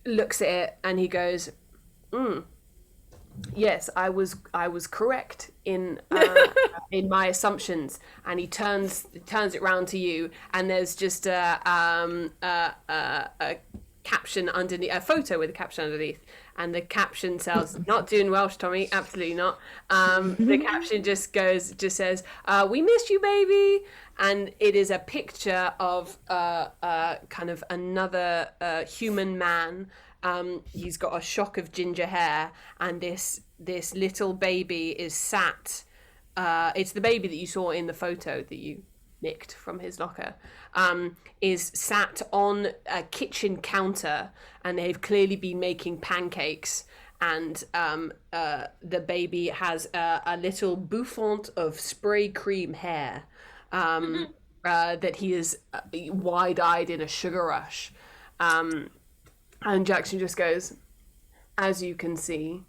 looks at it, and he goes, yes, I was correct in my assumptions. And he turns it round to you, and there's just a caption underneath, a photo with a caption underneath, and the caption says, "Not doing Welsh, Tommy, absolutely not." The caption just says, "We miss you, baby," and it is a picture of kind of another human man. He's got a shock of ginger hair, and this little baby is sat. It's the baby that you saw in the photo that you nicked from his locker. Is sat on a kitchen counter, and they've clearly been making pancakes. And the baby has a little bouffant of spray cream hair that he is wide-eyed in a sugar rush. And Jackson just goes, "As you can see,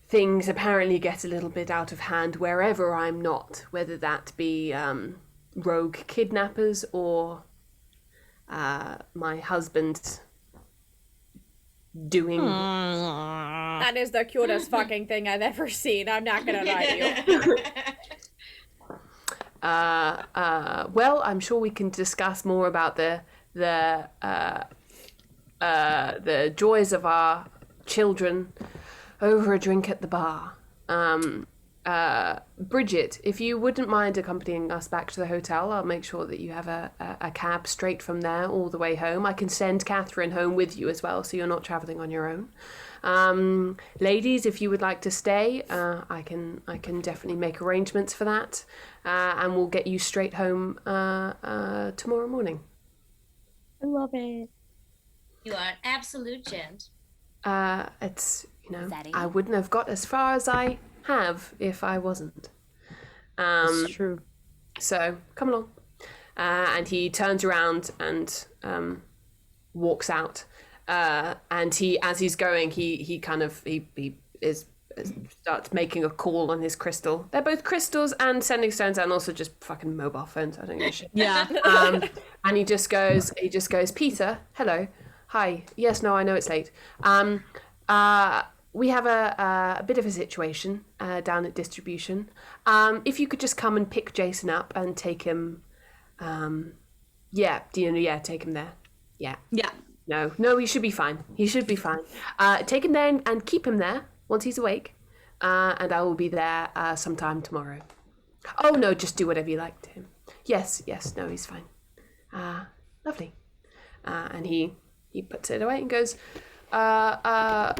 things apparently get a little bit out of hand wherever I'm not, whether that be rogue kidnappers or my husband doing..." That is the cutest fucking thing I've ever seen. I'm not gonna lie to you. Well, I'm sure we can discuss more about the joys of our children over a drink at the bar. Bridget, if you wouldn't mind accompanying us back to the hotel, I'll make sure that you have a cab straight from there all the way home. I can send Catherine home with you as well, so you're not travelling on your own. Ladies, if you would like to stay, I can definitely make arrangements for that, and we'll get you straight home tomorrow morning. I love it. You are an absolute gent. It's, Zaddy. I wouldn't have got as far as I have if I wasn't. It's true. So come along. And he turns around and walks out. And as he's going, he starts making a call on his crystal. They're both crystals and sending stones, and also just fucking mobile phones. I don't give a shit. Yeah. And he just goes, "Peter, hello, hi. Yes, no, I know it's late. We have a bit of a situation down at distribution. If you could just come and pick Jason up and take him, take him there. Yeah. No, he should be fine. Take him there and keep him there once he's awake, and I will be there sometime tomorrow." Oh no, just do whatever you like to him. Yes, no, he's fine. Lovely. And he puts it away and goes, I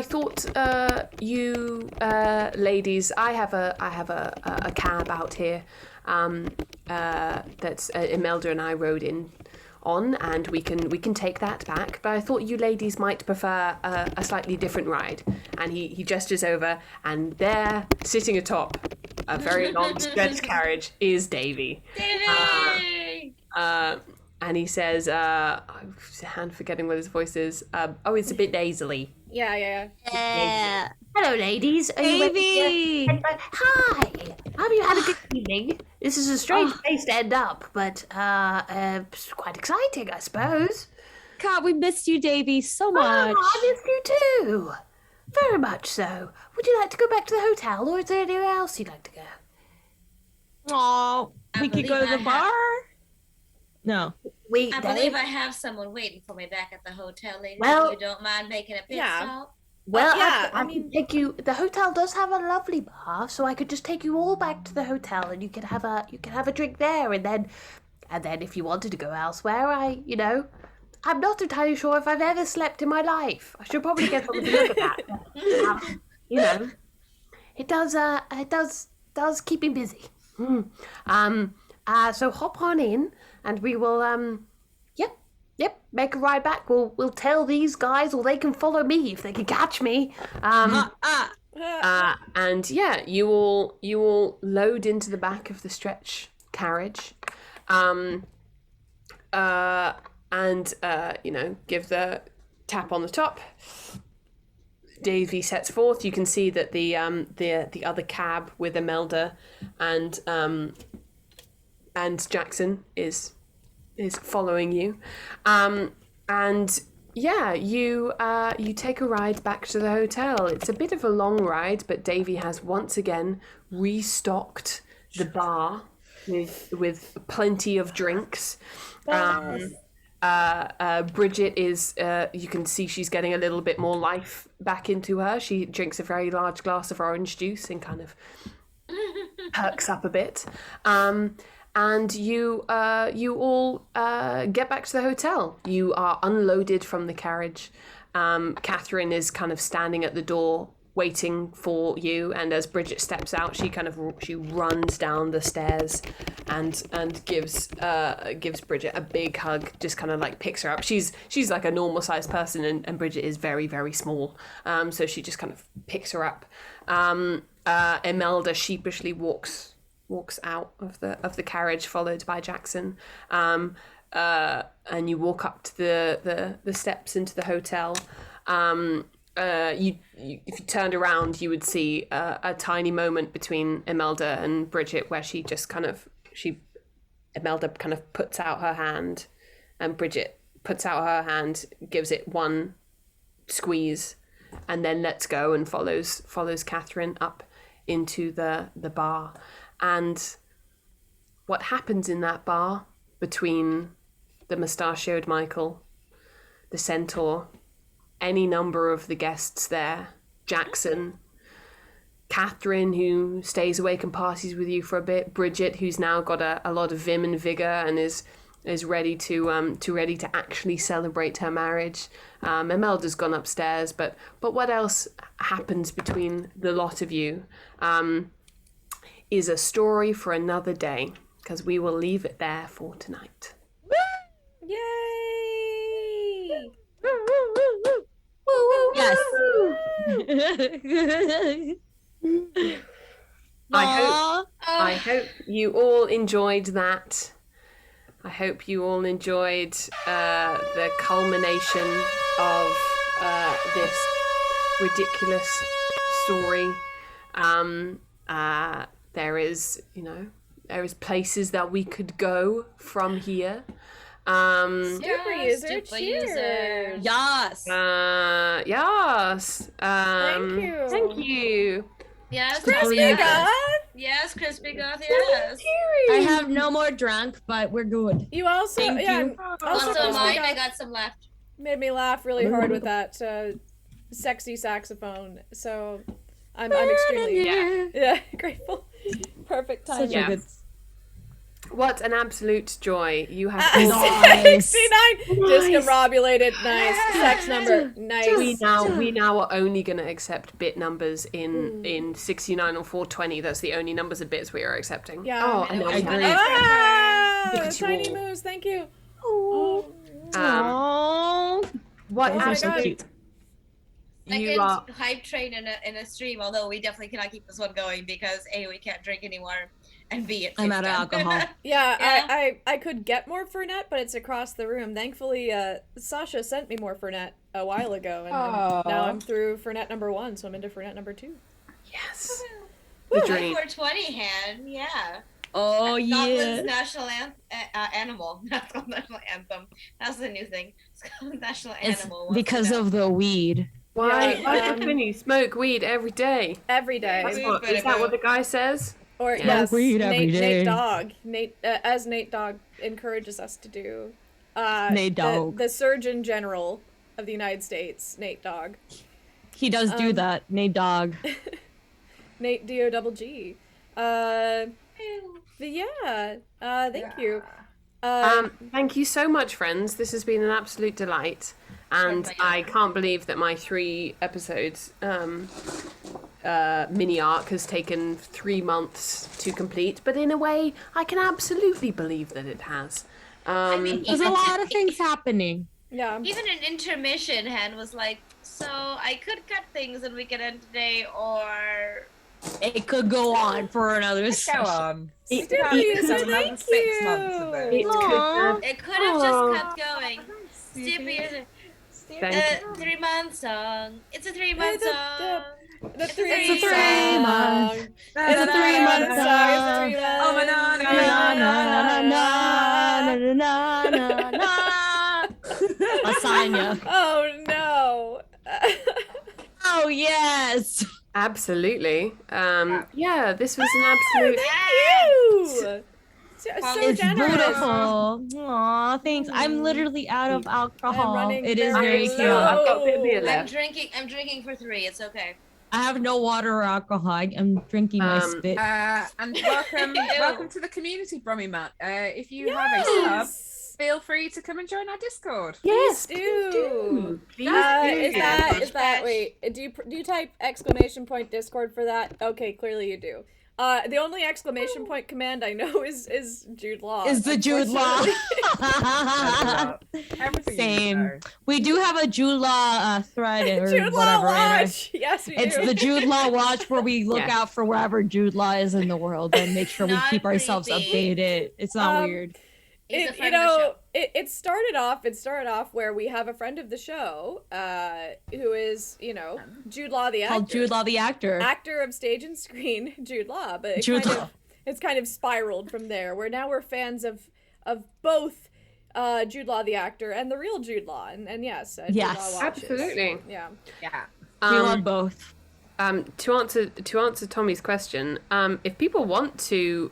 thought you ladies, I have a cab out here that's Imelda and I rode in on, and we can take that back. But I thought you ladies might prefer a slightly different ride. And he gestures over, and there, sitting atop a very long stretch carriage, is Davy. Davy! And he says, I'm forgetting what his voice is. It's a bit nasally. Yeah. Hello, ladies. Are you Davy! Hi. Have you had a good evening? This is a strange place to end up, but quite exciting, I suppose. God, we missed you, Davy, so much. Oh, I missed you too. Very much so. Would you like to go back to the hotel, or is there anywhere else you'd like to go? Oh, we could go to the bar? No. I believe I have someone waiting for me back at the hotel, ladies. Well, if you don't mind making a pit stop. Well, yeah, I mean, take you. The hotel does have a lovely bar, so I could just take you all back to the hotel, and you could have a drink there, and then if you wanted to go elsewhere, I'm not entirely sure if I've ever slept in my life. I should probably get someone to look at that. It does keep me busy. So hop on in, and we will make a ride back. We'll tell these guys, or they can follow me if they can catch me. And yeah, you all load into the back of the stretch carriage, and give the tap on the top. Davy sets forth. You can see that the other cab with Imelda and Jackson is following you, and yeah, you take a ride back to the hotel. It's a bit of a long ride, but Davy has once again restocked the bar with plenty of drinks. Bridget is, you can see she's getting a little bit more life back into her. She drinks a very large glass of orange juice and kind of perks up a bit. And you all get back to the hotel. You are unloaded from the carriage. Catherine is kind of standing at the door waiting for you, and as Bridget steps out, she runs down the stairs and gives Bridget a big hug, just kind of like picks her up. She's like a normal sized person, and Bridget is very, very small, so she just kind of picks her up. Imelda sheepishly walks out of the carriage, followed by Jackson, and you walk up to the steps into the hotel. If you turned around, you would see a tiny moment between Imelda and Bridget, where Imelda kind of puts out her hand, and Bridget puts out her hand, gives it one squeeze, and then lets go and follows Catherine up into the bar. And what happens in that bar between the mustachioed Michael, the centaur, any number of the guests there, Jackson, Catherine, who stays awake and parties with you for a bit, Bridget, who's now got a lot of vim and vigor and is ready to actually celebrate her marriage. Imelda's gone upstairs, but what else happens between the lot of you is a story for another day, because we will leave it there for tonight. Yay! Yes. I hope you all enjoyed that. I hope you all enjoyed the culmination of this ridiculous story. There is places that we could go from here. Super user, cheers. Yes. Yes. Thank you. Yes, Crispy yes. God. Yes, crispy goth, yes. I have no more drunk, but we're good. You also, Thank you. Also Also Crispy mine, God I got some left. made me laugh really hard with that sexy saxophone. So, I'm extremely grateful. Perfect timing. Such a good. What an absolute joy. You have Nice. 69 discombobulated. Nice. Sex number. Nice. we now are only going to accept bit numbers in 69 or 420. That's the only numbers of bits we are accepting. Yeah. Oh, and now we agree. have Ah, Look at you tiny all. moose. Thank you. Aww. What Oh my so God. cute. I you could are hype train in a stream, although we definitely cannot keep this one going because A, we can't drink anymore, and B, I'm out of alcohol. Yeah, Yeah. I could get more Fernet, but it's across the room. Thankfully, Sasha sent me more Fernet a while ago, and now I'm through Fernet number 1, so I'm into Fernet number 2. yes. Woo, The dream. 420 hand, yeah. Oh yeah. Scotland's national animal. Not Scotland's national anthem. That's the new thing. Scotland's national It's animal. Wants because to know. of the weed. Why Yeah, did Vinny smoke weed every day? Every day. That's Weed, what, but is that what the guy says? Or Yeah. yes, Weed every Nate day. Dogg. As Nate Dogg encourages us to do. Nate Dogg. The Surgeon General of the United States, Nate Dogg. He does do that. Nate Dogg. Nate D-O-double-G. But yeah, thank you. Thank you so much, friends. This has been an absolute delight. And I can't believe that my 3 episodes mini arc has taken 3 months to complete. But in a way, I can absolutely believe that it has. I mean, There's a lot of things happening. Yeah. Even an intermission hand was like, so I could cut things and we could end today, or It could go on for another Go session. on. It- Still have it- another thank 6 months of it. It could, it could have just kept going. Stupid. thank you. 3 month song. It's a 3 month song. The It's a 3 3 song. month. It's a 3-month song. It's a 3-month. Oh my God. Na na na na na na na. Lasagna. Oh no. Oh yes. Absolutely. Yeah, this was an absolute. Thank you. So It's generous. beautiful. Aw, thanks. I'm literally out of alcohol. running It is very very slow. cute. I've got a bit of beer I'm left. drinking for 3. It's okay. I have no water or alcohol. I'm drinking my spit. And welcome to the community, Brummy Matt. If you have a sub, feel free to come and join our Discord. Yes, do. Please Is that wait? Do you type exclamation point Discord for that? Okay, clearly you do. The only exclamation point command I know is Jude Law. Is the Jude Law? Everything Same. You know. We do have a Jude Law thread or Jude Law whatever. and watch. Yes, we It's do. the Jude Law watch where we look Yeah. out for wherever Jude Law is in the world and make sure we Not keep ourselves creepy. updated. It's not weird. He's a It, friend of the show. it started off where we have a friend of the show, who is, Jude Law the actor. Called Jude Law the actor. Actor of stage and screen, Jude Law. But Jude Law. it's kind of spiraled from there, where now we're fans of both Jude Law the actor and the real Jude Law. And yes, Jude Yes. Law watches. Absolutely. Yeah. Yeah. We love both. To answer Tommy's question, if people want to,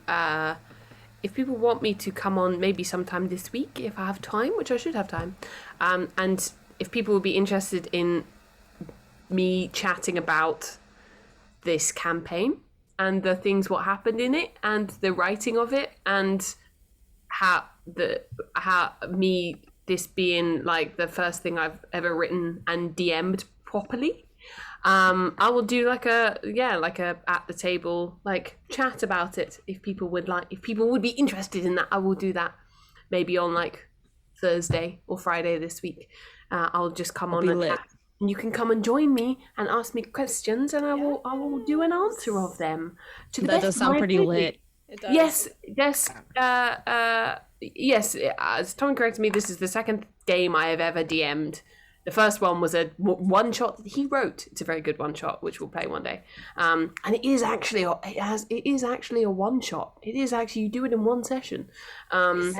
if people want me to come on maybe sometime this week, if I have time, which I should have time, and if people would be interested in me chatting about this campaign and the things what happened in it and the writing of it and how me this being like the first thing I've ever written and DM'd properly. I will do like a at the table chat about it if people would be interested in that. I will do that maybe on like Thursday or Friday this week. I'll just come on and chat. And you can come and join me and ask me questions, and I will do an answer of them. To the That best does of sound my pretty ability. lit. It does. Yes. As Tom corrected me, this is the second game I have ever DM'd. The first one was a one shot that he wrote. It's a very good one shot, which we'll play one day. And it is actually a one shot. It is actually, you do it in one session. Hold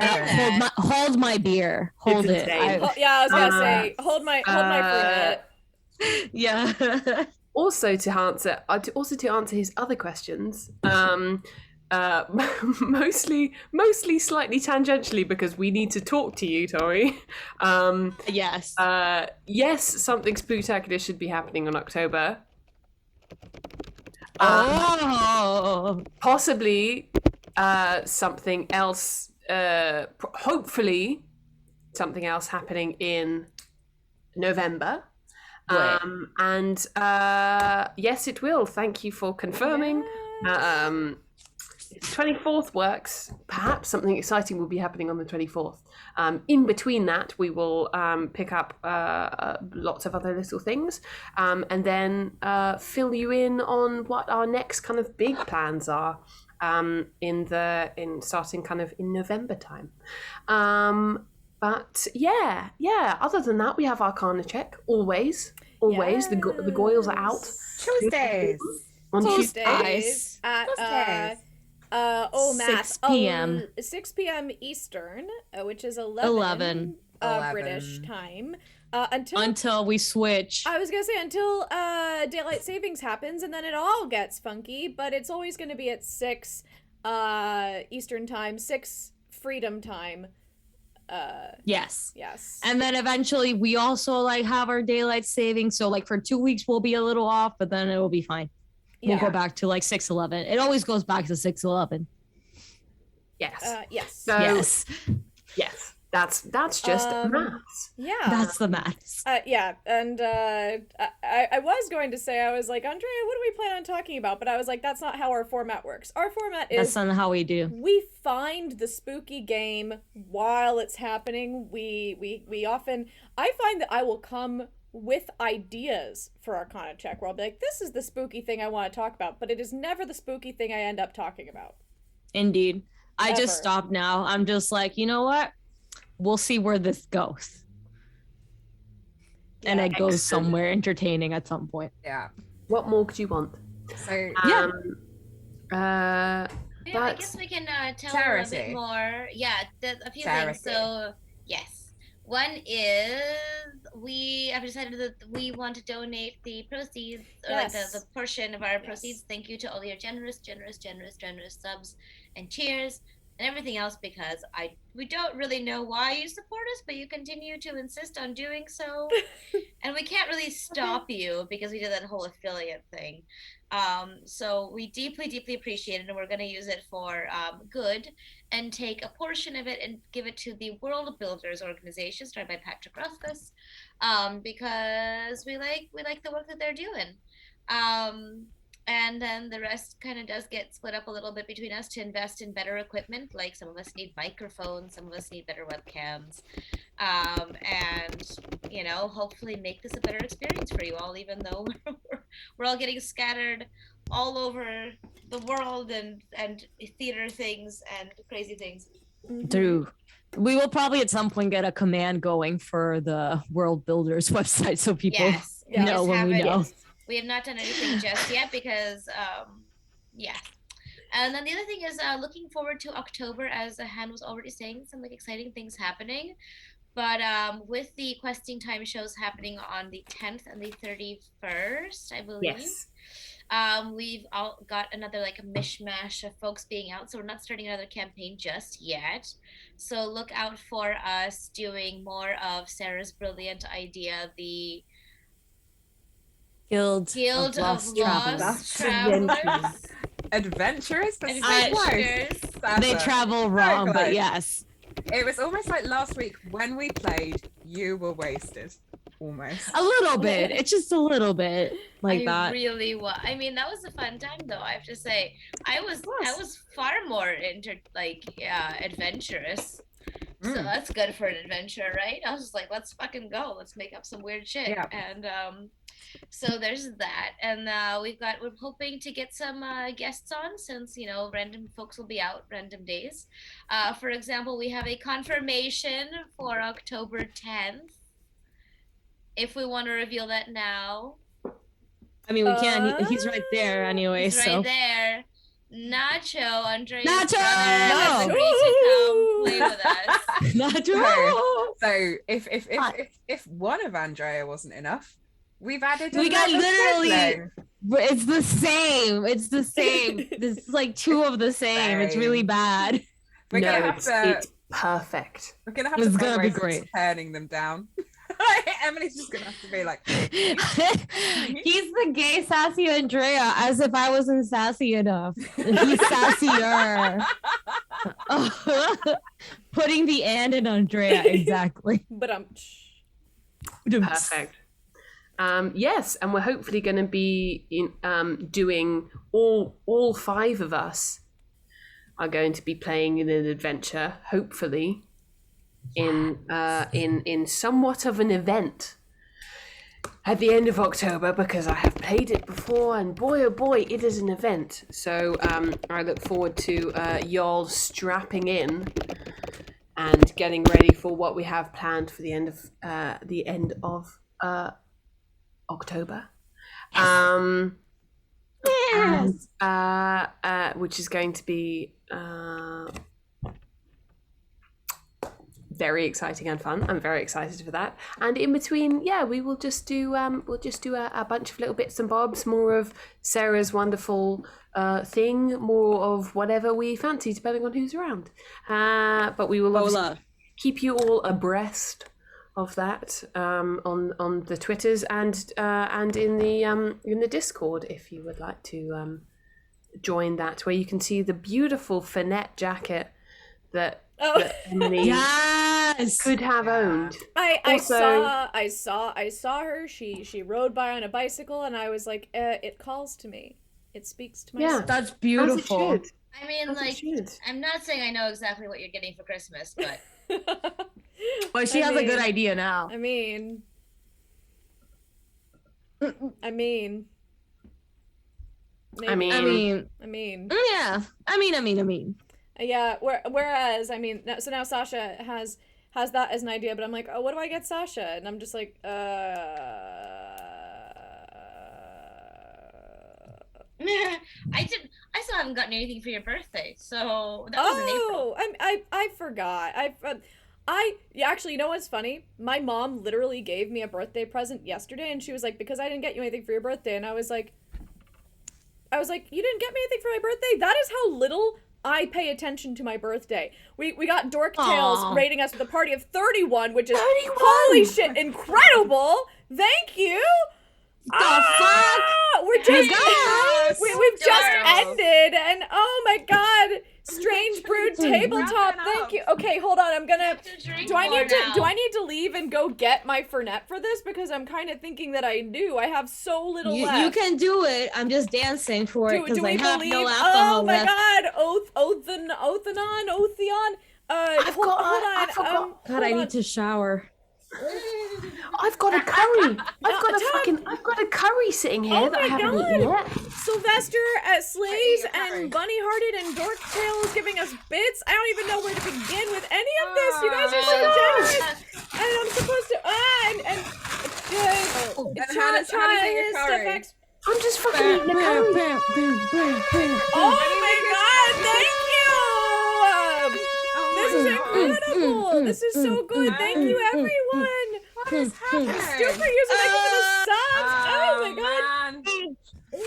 my beer. Hold It's it. insane. I was gonna say, hold my Fernet. Yeah. Also to answer his other questions, mostly slightly tangentially because we need to talk to you, Tori. Yes. Yes, something spooktacular should be happening in October. Possibly something else, hopefully something else happening in November. Right. And yes, it will. Thank you for confirming. 24th works. Perhaps something exciting will be happening on the 24th. In between that, we will pick up lots of other little things, and then fill you in on what our next kind of big plans are in starting kind of in November time. But yeah. Other than that, we have Arcana check always. The Goyles are out Tuesdays. on Tuesdays at math 6 p.m. 6 p.m. Eastern, which is 11 British time. Until we switch. I was gonna say until daylight savings happens, and then it all gets funky. But it's always gonna be at 6 Eastern time, 6 Freedom time. Yes. And then eventually we also like have our daylight savings. So like for 2 weeks we'll be a little off, but then it will be fine. We'll go back to like 6:11. It always goes back to 6:11. Yes. Yes. So, yes. Yes. That's just maths. Yeah. That's the maths. Yeah. And I was going to say, I was like, Andrea, what do we plan on talking about? But I was like, that's not how our format works. Our format is that's not how we do. We find the spooky game while it's happening. We often, I find that I will come with ideas for Arcana check where I'll be like, this is the spooky thing I want to talk about, but it is never the spooky thing I end up talking about. Indeed. I Ever. just stopped now. I'm just like, you know what? We'll see where this goes. And it goes somewhere entertaining at some point. Yeah. What more could you want? So Yeah, I guess we can tell a bit more. Yeah, a few things. So, yes. One is we have decided that we want to donate the proceeds, or like the portion of our proceeds. Thank you to all your generous subs and cheers and everything else, because we don't really know why you support us, but you continue to insist on doing so. And we can't really stop you because we did that whole affiliate thing. So we deeply appreciate it, and we're going to use it for good, and take a portion of it and give it to the World Builders organization started by Patrick Rothfuss, because we like the work that they're doing. And then the rest kind of does get split up a little bit between us to invest in better equipment. Like some of us need microphones, some of us need better webcams, and hopefully make this a better experience for you all, even though we're all getting scattered all over the world and theater things and crazy things. True. We will probably at some point get a command going for the World Builders website so people know when we know. We have not done anything just yet because, And then the other thing is looking forward to October, as Han was already saying, some like exciting things happening. But with the questing time shows happening on the 10th and the 31st, I believe. Yes. We've all got another like a mishmash of folks being out, so we're not starting another campaign just yet. So look out for us doing more of Sarah's brilliant idea, the Guild of Lost Travelers. Adventurers? They travel wrong, but yes. It was almost like last week when we played, you were wasted. Almost. A little bit. It's just a little bit like that. Really was. I mean, that was a fun time, though. I have to say, I was far more adventurous. So that's good for an adventure, right? I was just like, let's fucking go. Let's make up some weird shit. Yeah. And so there's that. And we're hoping to get some guests on, since random folks will be out random days. For example, we have a confirmation for October 10th. If we want to reveal that now. I mean, we can. He's right there anyway. He's so right there. Nacho, Andre's Nacho! brother, has agreed to come play with us. Nacho! So if one of Andrea wasn't enough, we've added. We got literally. sibling. It's the same. It's the same. This is like two of the same. It's really bad. We're gonna have to. It's perfect. We're gonna have It's to. gonna be great. Turning them down. Emily's just gonna have to be like, He's the gay sassy Andrea, as if I wasn't sassy enough. He's sassier. Putting the and in Andrea, exactly. But Perfect. Yes, and we're hopefully going to be doing all 5 of us are going to be playing in an adventure, hopefully, in somewhat of an event at the end of October, because I have played it before, and boy oh boy, it is an event. So I look forward to y'all strapping in and getting ready for what we have planned for the end of October. Yes. And, which is going to be very exciting and fun. I'm very excited for that. And in between, we will just do a bunch of little bits and bobs, more of Sarah's wonderful thing, more of whatever we fancy, depending on who's around. But we will obviously keep you all abreast of that on the Twitters and in the Discord, if you would like to join that, where you can see the beautiful Finette jacket that Emily could have owned. I saw her. She rode by on a bicycle, and I was like, it calls to me. It speaks to my soul. That's beautiful. I mean, I'm not saying I know exactly what you're getting for Christmas, but Well, she has a good idea now. I mean, yeah. Whereas, so now Sasha has that as an idea, but I'm like, oh, what do I get Sasha? And I'm just like, I still haven't gotten anything for your birthday, so that was in April. I forgot. Actually, you know what's funny? My mom literally gave me a birthday present yesterday, and she was like, because I didn't get you anything for your birthday, and I was like, you didn't get me anything for my birthday? That is how little I pay attention to my birthday. We got Dork Tales rating us with a party of 31, which is 31! Holy shit, incredible! Thank you! We're just we've just ended, and oh my god, Strange Brood tabletop. Thank you. Okay, hold on. I'm gonna. Do I need to leave and go get my Fernet for this, because I'm kind of thinking that I do. I have so little left. You can do it. I'm just dancing for it because I have no alcohol Oh my left. god, Otheon. Hold on. God, I need to shower. I've got a curry. I've got a curry sitting here that I haven't eaten yet. Sylvester at Slays and Bunny Hearted and Dork Tail giving us bits. I don't even know where to begin with any of this. You guys are so generous. And I'm supposed to I'm just fucking eating a curry. Oh my god, thank you! This is incredible! This is so good. Thank you, everyone. What is happening? Stu for using the subs. Oh my god.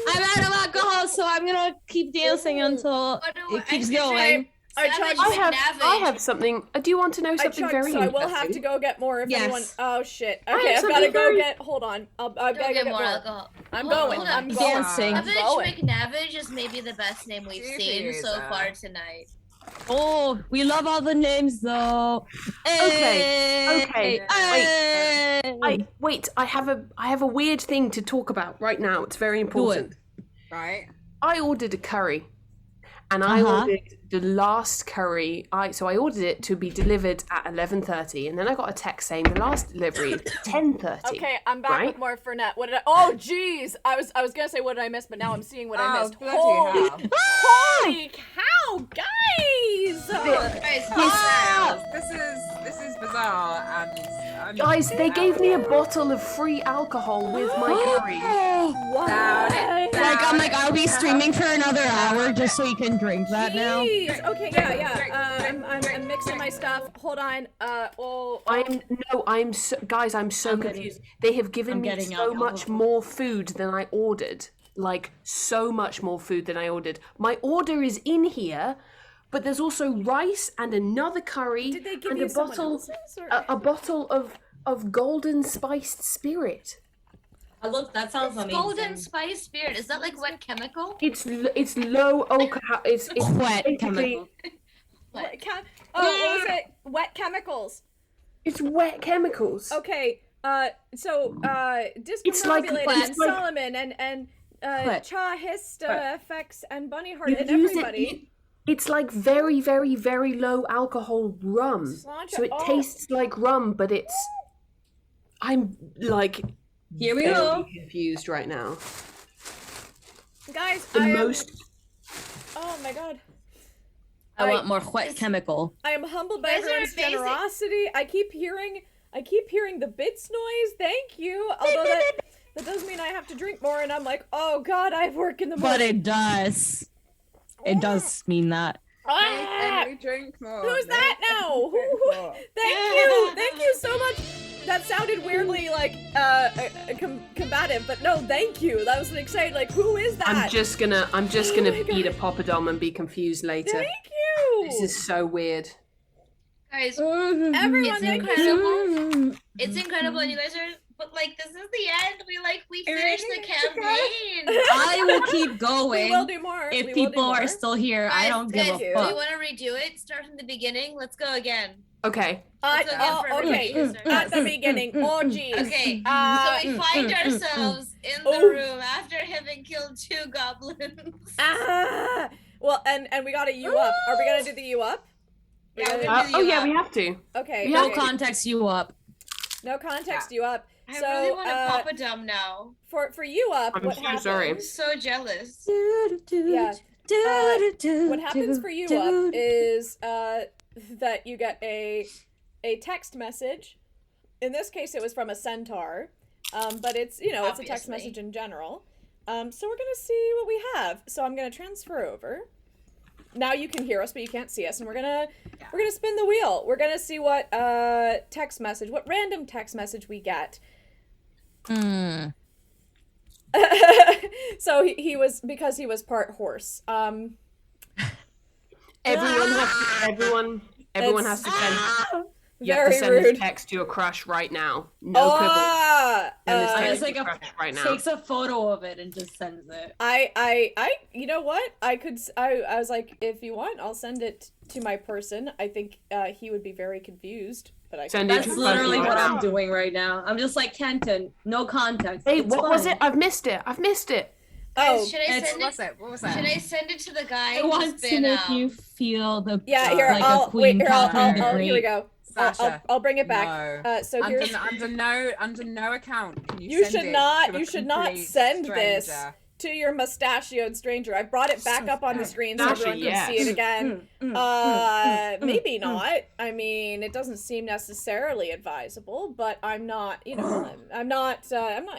I'm out of alcohol, so I'm gonna keep dancing until it keeps going. I have something. Do you want to know something very interesting? So I will have to go get more if anyone. Oh shit. Okay, I've got to go get. Hold on. I've got to get more alcohol. I'm going. I'm dancing. Savage McNavage is maybe the best name we've seen so far tonight. Oh, we love all the names though. Okay. Wait. I have a weird thing to talk about right now. It's very important. Right. I ordered a curry, and I ordered the last curry. I ordered it to be delivered at 11:30, and then I got a text saying the last delivery is 10:30. Okay, I'm back with more Fernet. What did I? Oh, jeez. I was gonna say what did I miss, but now I'm seeing what I missed. Holy cow, guys! This is bizarre, and guys, they gave me a bottle of free alcohol with my curry. I'll be streaming for another hour just so you can drink that now. Okay, yeah. I'm mixing my stuff. Hold on. I'm so confused. They have given me so much more food than I ordered. Like, so much more food than I ordered. My order is in here, but there's also rice and another curry. Did they give and you a bottle, else's, a bottle of of golden spiced spirit. Look, that sounds amazing. Golden spice spirit. Is that like wet chemical? It's low alcohol. It's Wet basically- chemical. What was it? Wet chemicals. It's wet chemicals. Okay. So It's like- Discombobulated it's and like- Solomon and Chahista effects and Bunny Heart You and use everybody. It's like very, very, very low alcohol rum. Sláinte- So it oh. tastes like rum, but it's. I'm like. Here we very go. confused right now. Guys, The I am, most. oh my god. I want more wet chemical. I am humbled by You guys are everyone's amazing. generosity. I keep hearing the bits noise. Thank you. Although that does mean I have to drink more, and I'm like, oh god, I have work in the But morning. it does. It does mean that. Ah! Emily, drink more. Who's that now? Thank you so much. That sounded weirdly like combative, but no, thank you. That was an exciting. Like, who is that? I'm just gonna my eat a God. poppadom and be confused later. Thank you. This is so weird. Guys, Everyone, It's thank you. incredible. It's incredible, and you guys are. But like, this is the end. We finished the campaign. I will keep We going. will do more. If We will do people are more. still here, I don't give guys, a do Do you fuck. want to redo it? Start from the beginning. Let's go again. Okay. Let's go again for everybody. Okay. At the beginning. Oh, geez. Okay, Uh, so we find ourselves in the Oh. room after having killed 2 goblins. Well, and we got a U up. Are we gonna do the U up? Yeah, we're Yeah, gonna do the Oh yeah, U we up. have to. Okay. No okay. context, you up. No context. U up. I So, really want to pop a dumb now. for you up, I'm what so happens? sorry. I'm so jealous. Yeah. What happens for you up is that you get a text message. In this case, it was from a centaur, but it's it's a text Obviously. message in general. So we're gonna see what we have. So I'm gonna transfer over. Now you can hear us, but you can't see us, and we're gonna spin the wheel. We're gonna see what what random text message we get. Hmm. So he was because he was part horse. Everyone has to send. You have to Very send rude. this text to your crush right now. No quibble. Send this uh, text It's to like your a crush right now. takes a photo of it and just sends it. you know what? I was like, if you want, I'll send it to my person. I think he would be very confused, but I Send it That's to literally right what now. I'm doing right now. I'm just like, Kenton, no context. Hey, It's what was fine. it? I've missed it. Oh, Should I it's- send What it? was it? What was that? Should I send it to the guy I who's want to been make out? you feel the yeah. Here, like I'll a queen wait. Here, Catherine the here we Great. go. Sasha, I'll bring it back. no. So here's. Under no account can you, You send should it not. to a You should not complete send this stranger. to your mustachioed stranger. I brought it back up on the screen so Sasha, everyone can yes. see it again. Maybe not. I mean, it doesn't seem necessarily advisable, but I'm not. I'm not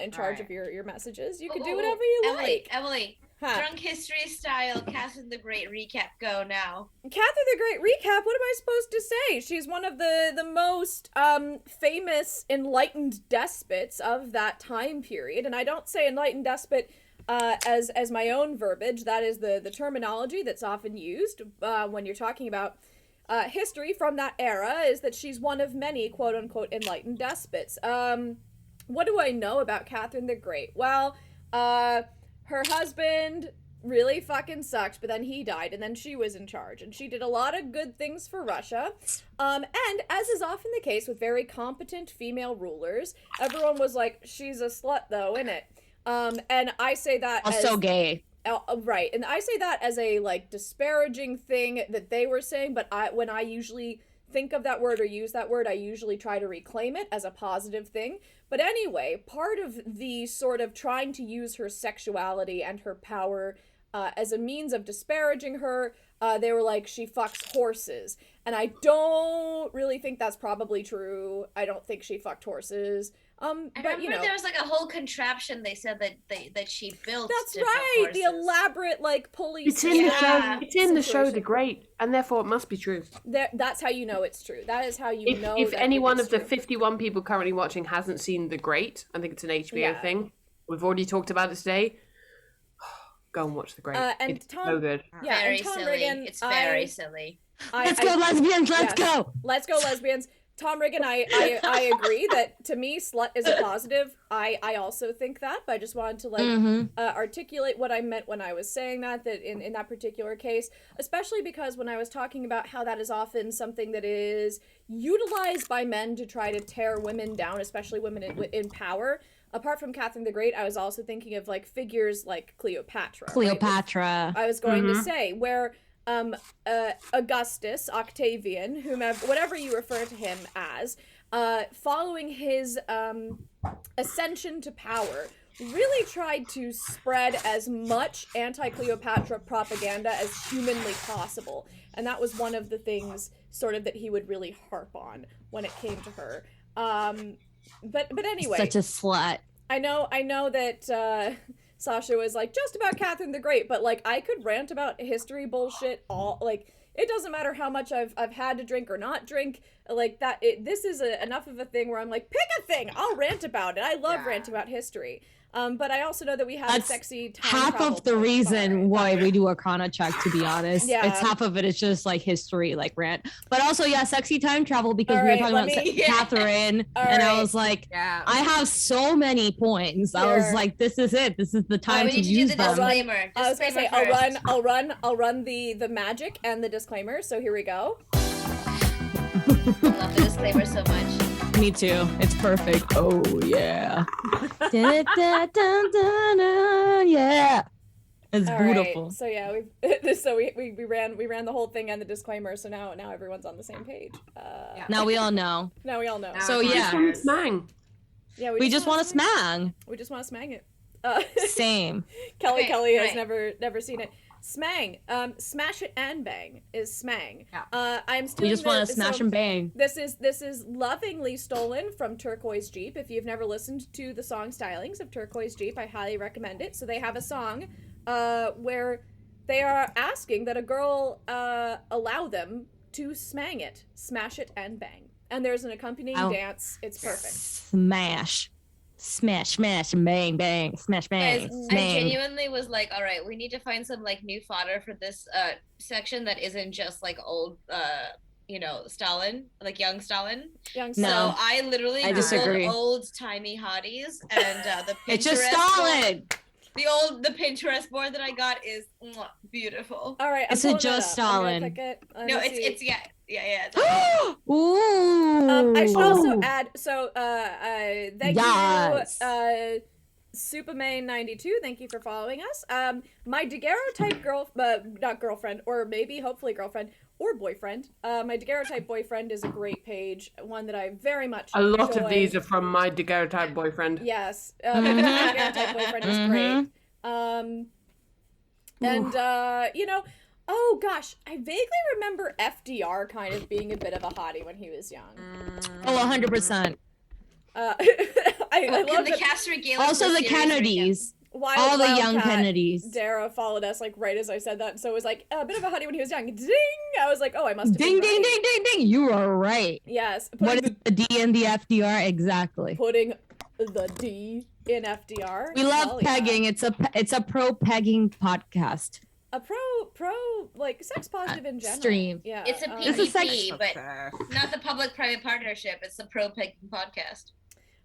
in charge of your messages. You can do whatever you like. Emily, Huh. drunk history style, Catherine the Great recap. Go now. Catherine the Great recap. What am I supposed to say? She's one of the most famous enlightened despots of that time period, and I don't say enlightened despot as my own verbiage. That is the terminology that's often used when you're talking about history from that era. Is that she's one of many quote unquote enlightened despots. What do I know about Catherine the Great? Well, her husband really fucking sucked, but then he died, and then she was in charge, and she did a lot of good things for Russia. And as is often the case with very competent female rulers, everyone was like, she's a slut though, innit? And I say that Also gay. right, and I say that as a like disparaging thing that they were saying, but when I usually think of that word or use that word, I usually try to reclaim it as a positive thing. But anyway, part of the sort of trying to use her sexuality and her power as a means of disparaging her, they were like, she fucks horses. And I don't really think that's probably true. I don't think she fucked horses. I But remember there was like a whole contraption they said that she built. That's to fuck right. The horses. elaborate like pulley. It's in the show. Yeah. It's in the show. The situation. Great, and therefore it must be true. That's how you know it's true. That is how you know. If that any it one is of the true. 51 people currently watching hasn't seen The Great, I think it's an HBO Yeah. thing. We've already talked about it today. Go and watch The Great. And it's Tom- so good. Very and Tom silly. Riggin, It's very silly. I- Let's go, lesbians. Let's yes. go. Let's go, lesbians. Tom Riggin, I agree that to me slut is a positive. I also think that, but I just wanted to like articulate what I meant when I was saying that in that particular case, especially because when I was talking about how that is often something that is utilized by men to try to tear women down, especially women in power. Apart from Catherine the Great, I was also thinking of like figures like Cleopatra. Cleopatra. Right? I was going to say where Augustus, Octavian, whomever, whatever you refer to him as, following his ascension to power, really tried to spread as much anti-Cleopatra propaganda as humanly possible. And that was one of the things sort of that he would really harp on when it came to her. But anyway. Such a slut. I know that Sasha was like, just about Catherine the Great, but like I could rant about history bullshit all like it doesn't matter how much I've had to drink or not drink, like that this is enough of a thing where I'm like, pick a thing, I'll rant about it. I love ranting about history. But I also know that we have a sexy time half of the reason why we do a chrono check, to be honest. Yeah. It's half of it is just like history, like rant. But also, yeah, sexy time travel because we were talking about Catherine, and I was like, I have so many points. I was like, this is it. This is the time to use them. I was gonna say, I'll run the magic and the disclaimer. So here we go. I love the disclaimer so much. Me too. It's perfect. Oh yeah. Yeah. It's beautiful. Right. So yeah, we ran the whole thing and the disclaimer. So now everyone's on the same page. Now we all know. Now we all know. So yeah. Smang. Yeah, we just want to smang. We just want to smang it. Same. Kelly has never seen it. Smang, smash it and bang is smang. Yeah. I'm still. We just want to smash and bang. This is lovingly stolen from Turquoise Jeep. If you've never listened to the song stylings of Turquoise Jeep, I highly recommend it. So they have a song, where they are asking that a girl allow them to smang it, smash it and bang, and there's an accompanying dance. It's perfect. Smash. Smash, smash, and bang, bang, smash, bang. Guys, I genuinely was like, all right, we need to find some like new fodder for this section that isn't just like old Stalin, like young Stalin. So I literally disagree. old timey hotties and the Pinterest it's just Stalin. The Pinterest board that I got is beautiful. All right, it's a just Stalin. No, it's yeah. Ooh. I should also add. So, thank you, Superman92. Thank you for following us. My daguerreotype not girlfriend, or maybe hopefully girlfriend or boyfriend. My daguerreotype boyfriend is a great page, one that I very much. A lot of these are from my daguerreotype boyfriend. Yes, my daguerreotype boyfriend is great. Oh gosh, I vaguely remember FDR kind of being a bit of a hottie when he was young. Oh, 100%. I love the cast regale. Also the Kennedys. All the young Kennedys. Dara followed us like right as I said that, so it was like a bit of a hottie when he was young. Ding! I was like, oh, I must have ding, been ding, right. ding, ding, ding. You are right. Yes. What is the D in the FDR exactly? Putting the D in FDR. We love pegging. Yeah. It's a pro pegging podcast. A pro like sex positive in general. Stream. Yeah. It's a PPP, but not the public-private partnership. It's the pro pegging podcast.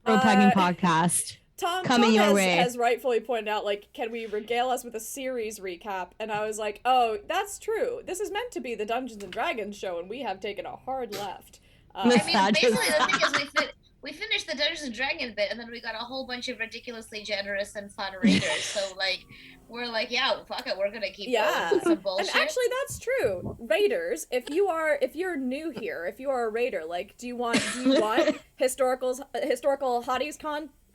Pro pegging podcast. Tom your way. has rightfully pointed out, like, can we regale us with a series recap? And I was like, oh, that's true. This is meant to be the Dungeons and Dragons show, and we have taken a hard left. Basically, the thing is, we finished the Dungeons and Dragons bit, and then we got a whole bunch of ridiculously generous and fun raiders. So, like, we're like, yeah, fuck it, we're gonna keep going with some bullshit. And actually, that's true. Raiders, if you're new here, if you are a raider, like, do you want historical hotties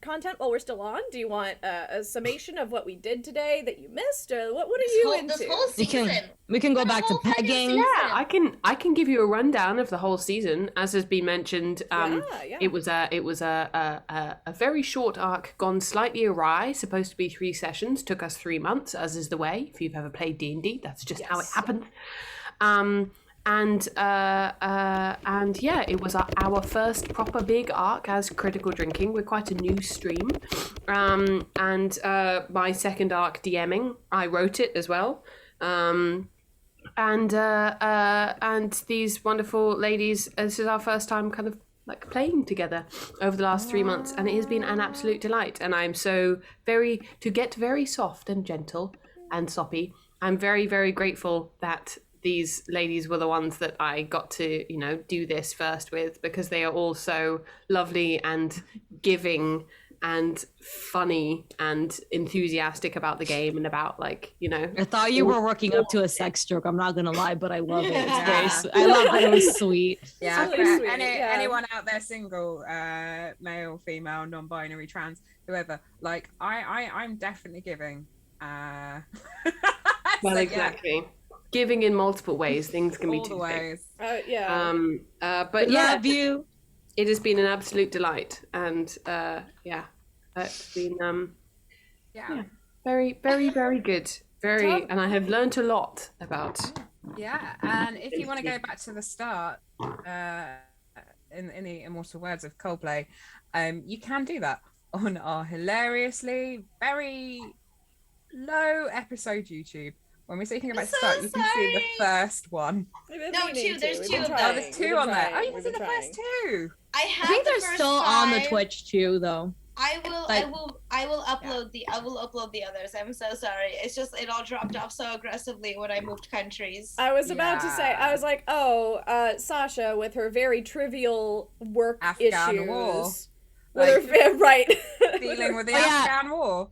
content while we're still on? Do you want a summation of what we did today that you missed, or what are you into? This whole season. We can go back to pegging. Yeah, I can give you a rundown of the whole season. As has been mentioned, it was a very short arc gone slightly awry. Supposed to be 3 sessions, took us 3 months, as is the way. If you've ever played D&D, that's just how it happened. And yeah, it was our first proper big arc as Critical Drinking. We're quite a new stream. And my second arc, DMing, I wrote it as well. And these wonderful ladies, this is our first time kind of like playing together over the last 3 months, and it has been an absolute delight. And I'm so to get very soft and gentle and soppy. I'm very, very grateful that these ladies were the ones that I got to, do this first with, because they are all so lovely and giving and funny and enthusiastic about the game and about I thought you were working up to a sex joke. I'm not gonna lie, but I love it. I love that it was sweet. Yeah, Really for sweet, yeah. anyone out there single, male, female, non-binary, trans, whoever, I'm definitely giving. Well, exactly. Giving in multiple ways. Things can be All the too ways. Yeah. But Love you. It has been an absolute delight, and it's been very, very, very good. And I have learned a lot about. Yeah, and if you want to go back to the start, in the immortal words of Coldplay, you can do that on our hilariously very low episode YouTube. When we're speaking about start, you can see the first one. No, two. There's two of them. Oh, there's two on there. Oh, you can see the first two. I think they're still on the Twitch too, though. I will upload the others. I'm so sorry. It's just it all dropped off so aggressively when I moved countries. I was about to say, I was like, Sasha with her very trivial work Afghan issues. war. With her, right. Dealing with the Afghan war.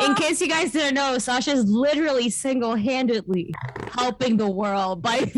In case you guys didn't know, Sasha's literally single-handedly helping the world by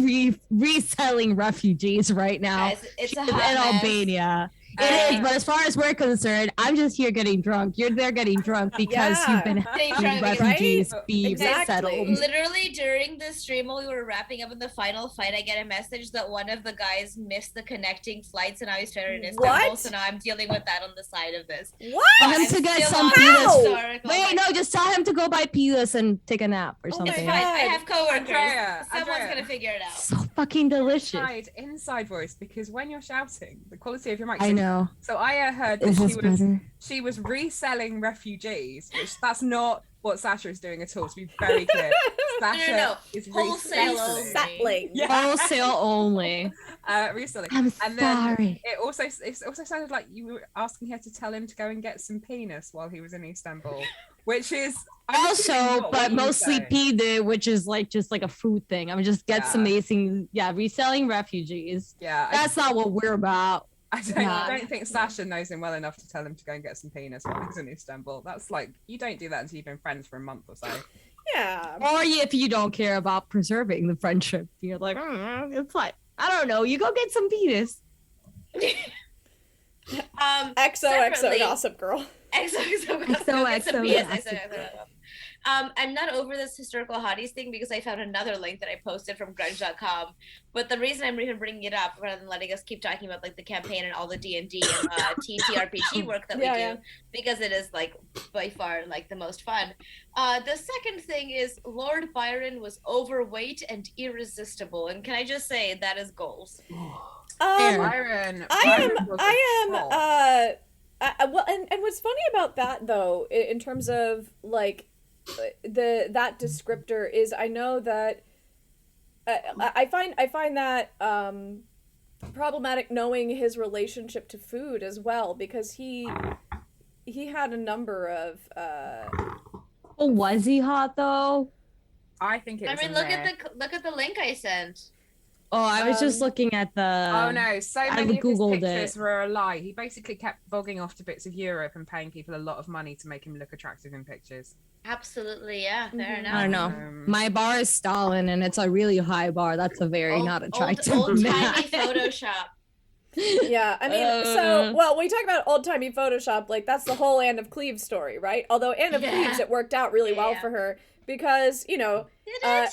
reselling refugees right now. Guys, it's She's a in hot mess. Albania. It is, but as far as we're concerned, I'm just here getting drunk. You're there getting drunk because you've been helping refugees be resettled. Literally during the stream while we were wrapping up in the final fight, I get a message that one of the guys missed the connecting flights and now he's trying to Istanbul. So now I'm dealing with that on the side of this. What? Tell him to get some pilas. Wait, no, just tell him to go buy pilas and take a nap or something. It's fine. I have coworkers. Andrea, Someone's gonna figure it out. So fucking delicious. Inside voice, because when you're shouting, the quality of your mic. I know. So I heard that she was reselling refugees, which that's not what Sasha is doing at all. To be very clear, Sasha is wholesale only. Wholesale only. Reselling. I'm and sorry. Then it also sounded like you were asking her to tell him to go and get some penis while he was in Istanbul, which is also, but mostly pide, which is just like a food thing. I'm just get some amazing, reselling refugees. Yeah, that's not what we're about. I don't think Sasha knows him well enough to tell him to go and get some penis while he's in Istanbul. That's you don't do that until you've been friends for a month or so. Yeah. Or if you don't care about preserving the friendship, you're like, it's like, I don't know, you go get some penis. XOXO Gossip Girl. XOXO. I'm not over this historical hotties thing because I found another link that I posted from grunge.com. But the reason I'm even bringing it up, rather than letting us keep talking about the campaign and all the D&D and TTRPG work that we do, because it is by far the most fun. The second thing is Lord Byron was overweight and irresistible, and can I just say that is goals. Byron. Well, and what's funny about that though, in terms of that descriptor is, I know that I find that problematic, knowing his relationship to food as well, because he had a number of was he hot though? I think it was. I mean, look at the link I sent. Oh, I was just looking at the. Oh no! So many of his pictures were a lie. He basically kept vogging off to bits of Europe and paying people a lot of money to make him look attractive in pictures. Absolutely, yeah. Fair enough. I don't know. My bar is Stalin, and it's a really high bar. That's a very not attractive. Old-timey Photoshop. Yeah, I mean, we talk about old-timey Photoshop, that's the whole Anne of Cleves story, right? Although Anne of Cleves, it worked out really well for her because, Did it?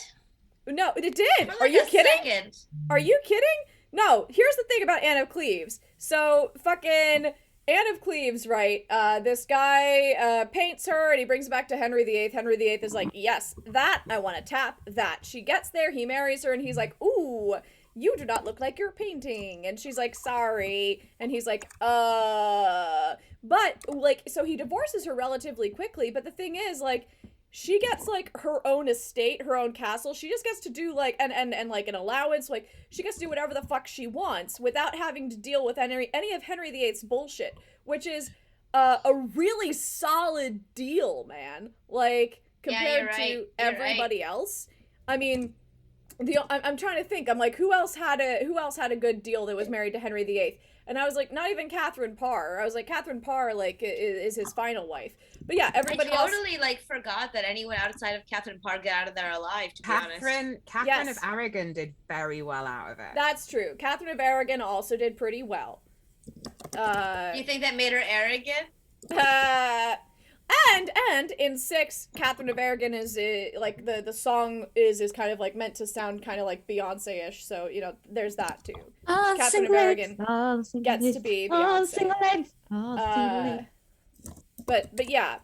No, it did. Are you kidding? Are you kidding? No, here's the thing about Anne of Cleves. So, fucking Anne of Cleves, right? This guy paints her and he brings it back to Henry VIII. Henry VIII is like, yes, that, I want to tap that. She gets there, he marries her, and he's like, ooh, you do not look like your painting. And she's like, sorry. And he's like, But, so he divorces her relatively quickly. But the thing is, she gets like her own estate, her own castle. She just gets to do like and like an allowance. Like she gets to do whatever the fuck she wants without having to deal with any of Henry VIII's bullshit, which is a really solid deal, man. Like compared to everybody else. I mean, I'm trying to think. I'm like, who else had a good deal that was married to Henry VIII? And I was like, not even Catherine Parr. I was like, Catherine Parr, like, is his final wife. But yeah, everybody else. I totally, like, forgot that anyone outside of Catherine Parr got out of there alive, to be honest. Catherine of Aragon did very well out of it. That's true. Catherine of Aragon also did pretty well. You think that made her arrogant? And in 6, Catherine of Aragon is like the song is kind of like meant to sound kind of like Beyonce-ish, so you know there's that too. Catherine of Aragon gets to be Beyonce. But yeah,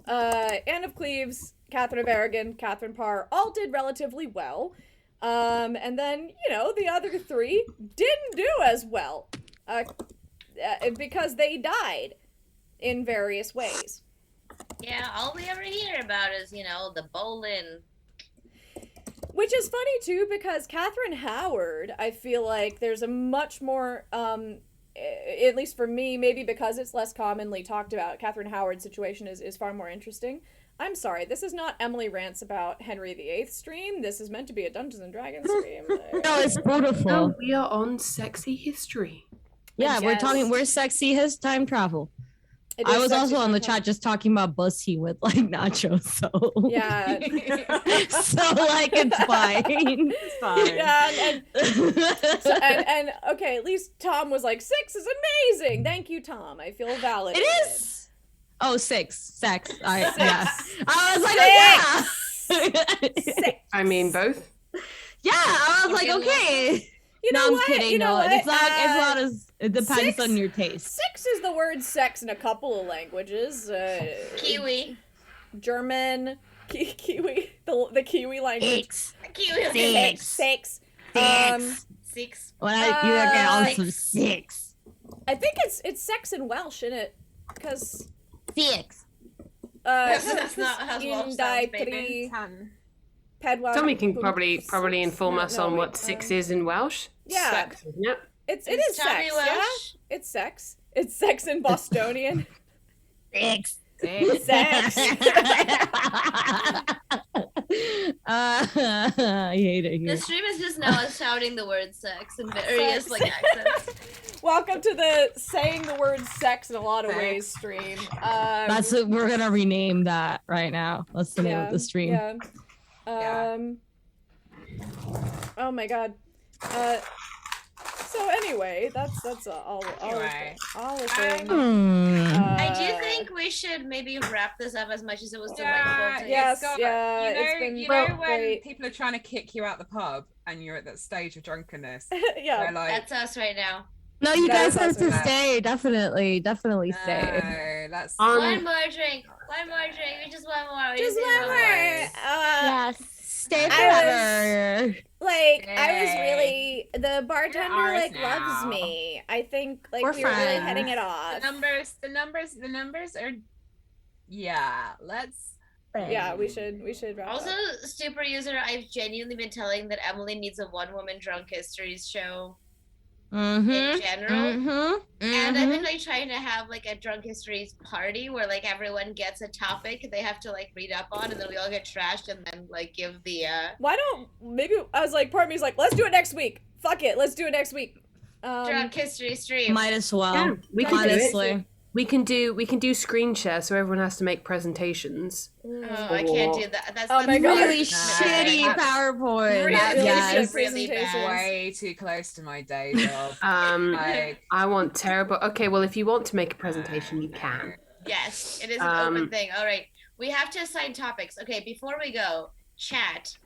Anne of Cleves, Catherine of Aragon, Catherine Parr all did relatively well, and then you know the other 3 didn't do as well, because they died in various ways. Yeah, all we ever hear about is, you know, the Bolin. Which is funny, too, because Catherine Howard, I feel like there's a much more, at least for me, maybe because it's less commonly talked about, Catherine Howard's situation is far more interesting. I'm sorry, this is not Emily Rants about Henry VIII stream. This is meant to be a Dungeons & Dragons stream. No, it's beautiful. No, we are on sexy history. Yeah, we're sexy his time travel. I was also on the chat just talking about BuzzFeed with like nachos, so yeah, so like it's fine. It's fine. Yeah, and okay, at least Tom was like 6 is amazing. Thank you, Tom. I feel validated. It is. Oh, 6 sex. Six. Yeah. I was like, oh, yeah. 6. I mean both. Yeah, I was like, okay. You know no, what? I'm kidding. You know no, what? it's not as it depends 6 on your taste. 6 is the word sex in a couple of languages. Kiwi. German. Kiwi. The Kiwi language. 6. Kiwi. 6. 6. When you get on some 6. I think it's sex in Welsh, isn't it? Because 6. That's not how Welsh sounds, baby. Tommy can probably inform us on what 6 is in Welsh. Yeah. Sex, isn't it? It is sex, Welsh? yeah? It's sex. It's sex in Bostonian. 6. Sex. I hate it here. The stream is just now shouting the word sex in various like accents. Welcome to the saying the word sex in a lot of ways stream. That's what we're gonna rename that right now. That's the name of the stream. Yeah. Oh my god. So anyway, that's all the thing. I do think we should maybe wrap this up as much as it was delightful. You know when people are trying to kick you out the pub and you're at that stage of drunkenness. Yeah, like, that's us right now. No, you guys have to stay. Definitely stay. That's one more drink. We just one more. Just one more. Yes. Stay forever. I was really the bartender loves me. I think we were really hitting it off. The numbers are let's we should wrap also up. Super User, I've genuinely been telling that Emily needs a one-woman drunk histories show. In general, and I've been trying to have a drunk histories party where everyone gets a topic they have to read up on, and then we all get trashed and then give the why don't maybe I was part of me's let's do it next week. Fuck it, let's do it next week. Drunk history stream. Might as well. Yeah, we can honestly. We can do screen share so everyone has to make presentations. I can't do that. That's my God. Really shitty PowerPoint. Really bad. Way too close to my day job. I want terrible. Okay, well, if you want to make a presentation, you can. Yes, it is an open thing. All right, we have to assign topics. Okay, before we go, chat,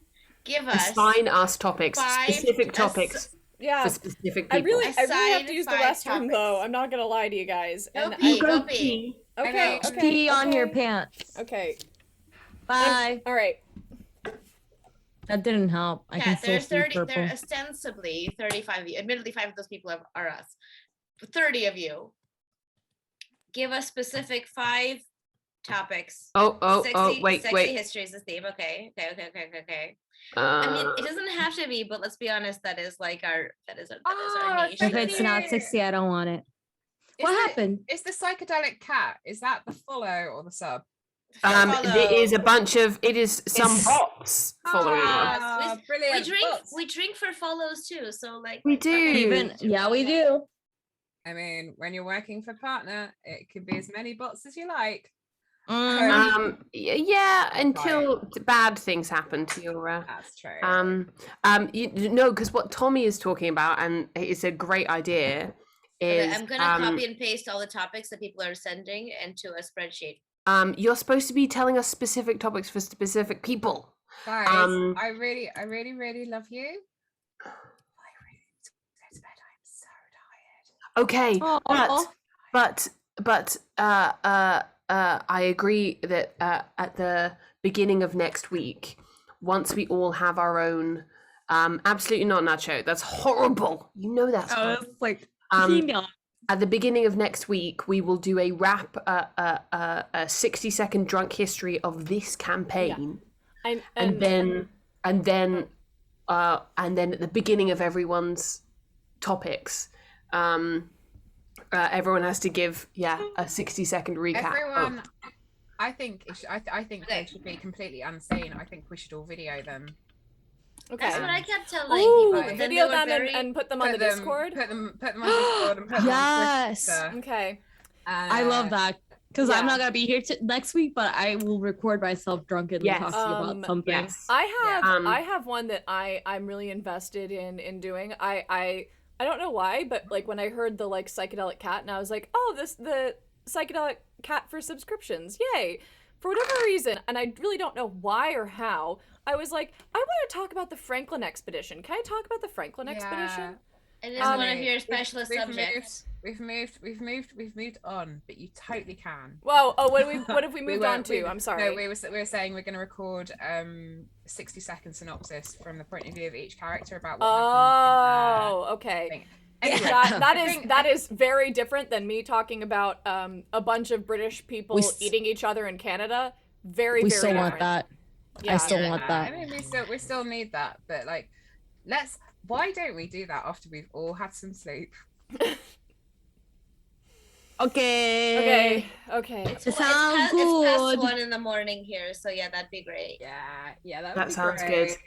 assign us topics, specific topics. Yeah, for specific people. I really have to use the restroom though. I'm not gonna lie to you guys. Go pee. Okay. Pee on your pants. Okay. Bye. All right. That didn't help. I can still see purple. There are ostensibly 35 of you. Admittedly, 5 of those people are us. 30 of you. Give us specific 5 topics. Wait. Sexy history is the theme. Okay. I mean, it doesn't have to be, but let's be honest. That is our niche. If it's not 60, I don't want it. What happened? Is the psychedelic cat? Is that the follow or the sub? It is some bots following us. Brilliant. We drink for follows too. So like we do. We do. I mean, when you're working for partner, it could be as many bots as you like. Yeah, until bad things happen to your. That's true. Because what Tommy is talking about, and it's a great idea, is I'm gonna copy and paste all the topics that people are sending into a spreadsheet. You're supposed to be telling us specific topics for specific people. Guys, I really love you. Okay, but I agree that at the beginning of next week, once we all have our own, absolutely not Nacho. That's horrible. You know that's horrible. Like at the beginning of next week, we will do a 60-second drunk history of this campaign, and then at the beginning of everyone's topics, everyone has to give a 60-second recap. Everyone, I think they should be completely unseen. I think we should all video them. Okay. That's what I kept telling people. Video them and put them on the Discord. Put them on Discord and put them on Twitter. Okay. I love that because I'm not gonna be here next week, but I will record myself drunkenly talking about something. Yes. I have one that I'm really invested in doing. I don't know why, but like when I heard the like psychedelic cat, and I was like, oh, the psychedelic cat for subscriptions, yay! For whatever reason, and I really don't know why or how, I was like, I want to talk about the Franklin expedition. Can I talk about the Franklin expedition? It is one of your specialist subjects. We've moved on, but you totally can. Whoa! Oh, what have we moved on to? I'm sorry. No, we were saying we're going to record 60-second synopsis from the point of view of each character about what happened. Oh, okay. Anyway, that is very different than me talking about a bunch of British people eating each other in Canada. Very, we very still different. want that. Yeah. I still want that. I mean, we still need that, but like, why don't we do that after we've all had some sleep? Okay. It sounds It's good. past 1 a.m. here, so yeah, that'd be great. Yeah, that sounds great. good.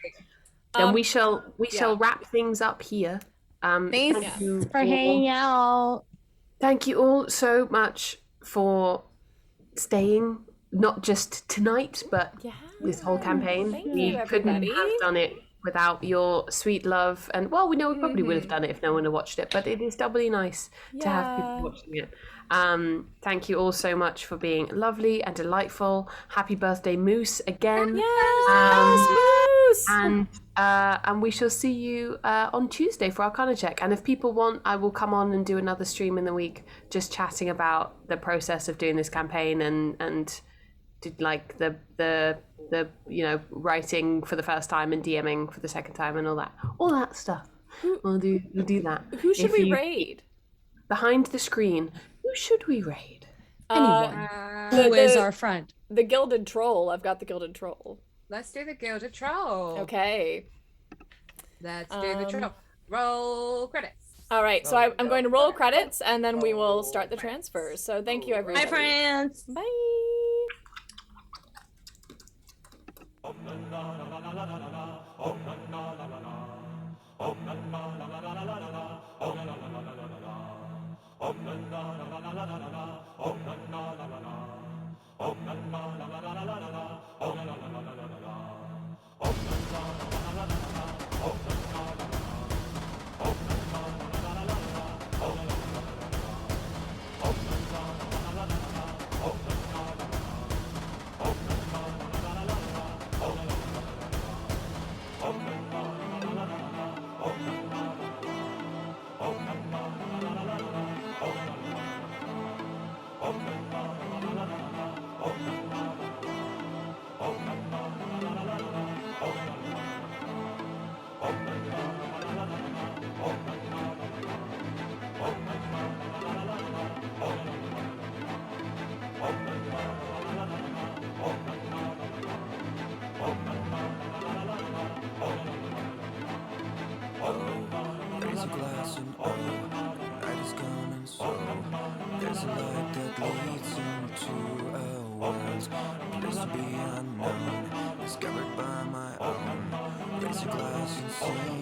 Then we shall wrap things up here. Thanks for hanging out. Thank you all so much for staying, not just tonight, but this whole campaign. We couldn't have done it without your sweet love. And well, we know we probably would have done it if no one had watched it, but it is doubly nice to have people watching it. Thank you all so much for being lovely and delightful. Happy birthday, Moose, again. Moose! And we shall see you on Tuesday for Arcana Check. And if people want, I will come on and do another stream in the week, just chatting about the process of doing this campaign and like the writing for the first time and DMing for the second time and all that stuff. We'll do that. Who should we raid? Behind the screen, who should we raid? Anyone. Who is our friend? The Gilded Troll. I've got the Gilded Troll. Let's do the Gilded Troll. Okay. Let's do the troll. Roll credits. All right, so I'm going to roll credits, and then we will start the transfers. So thank you, everybody. Bye, friends. Bye. soul.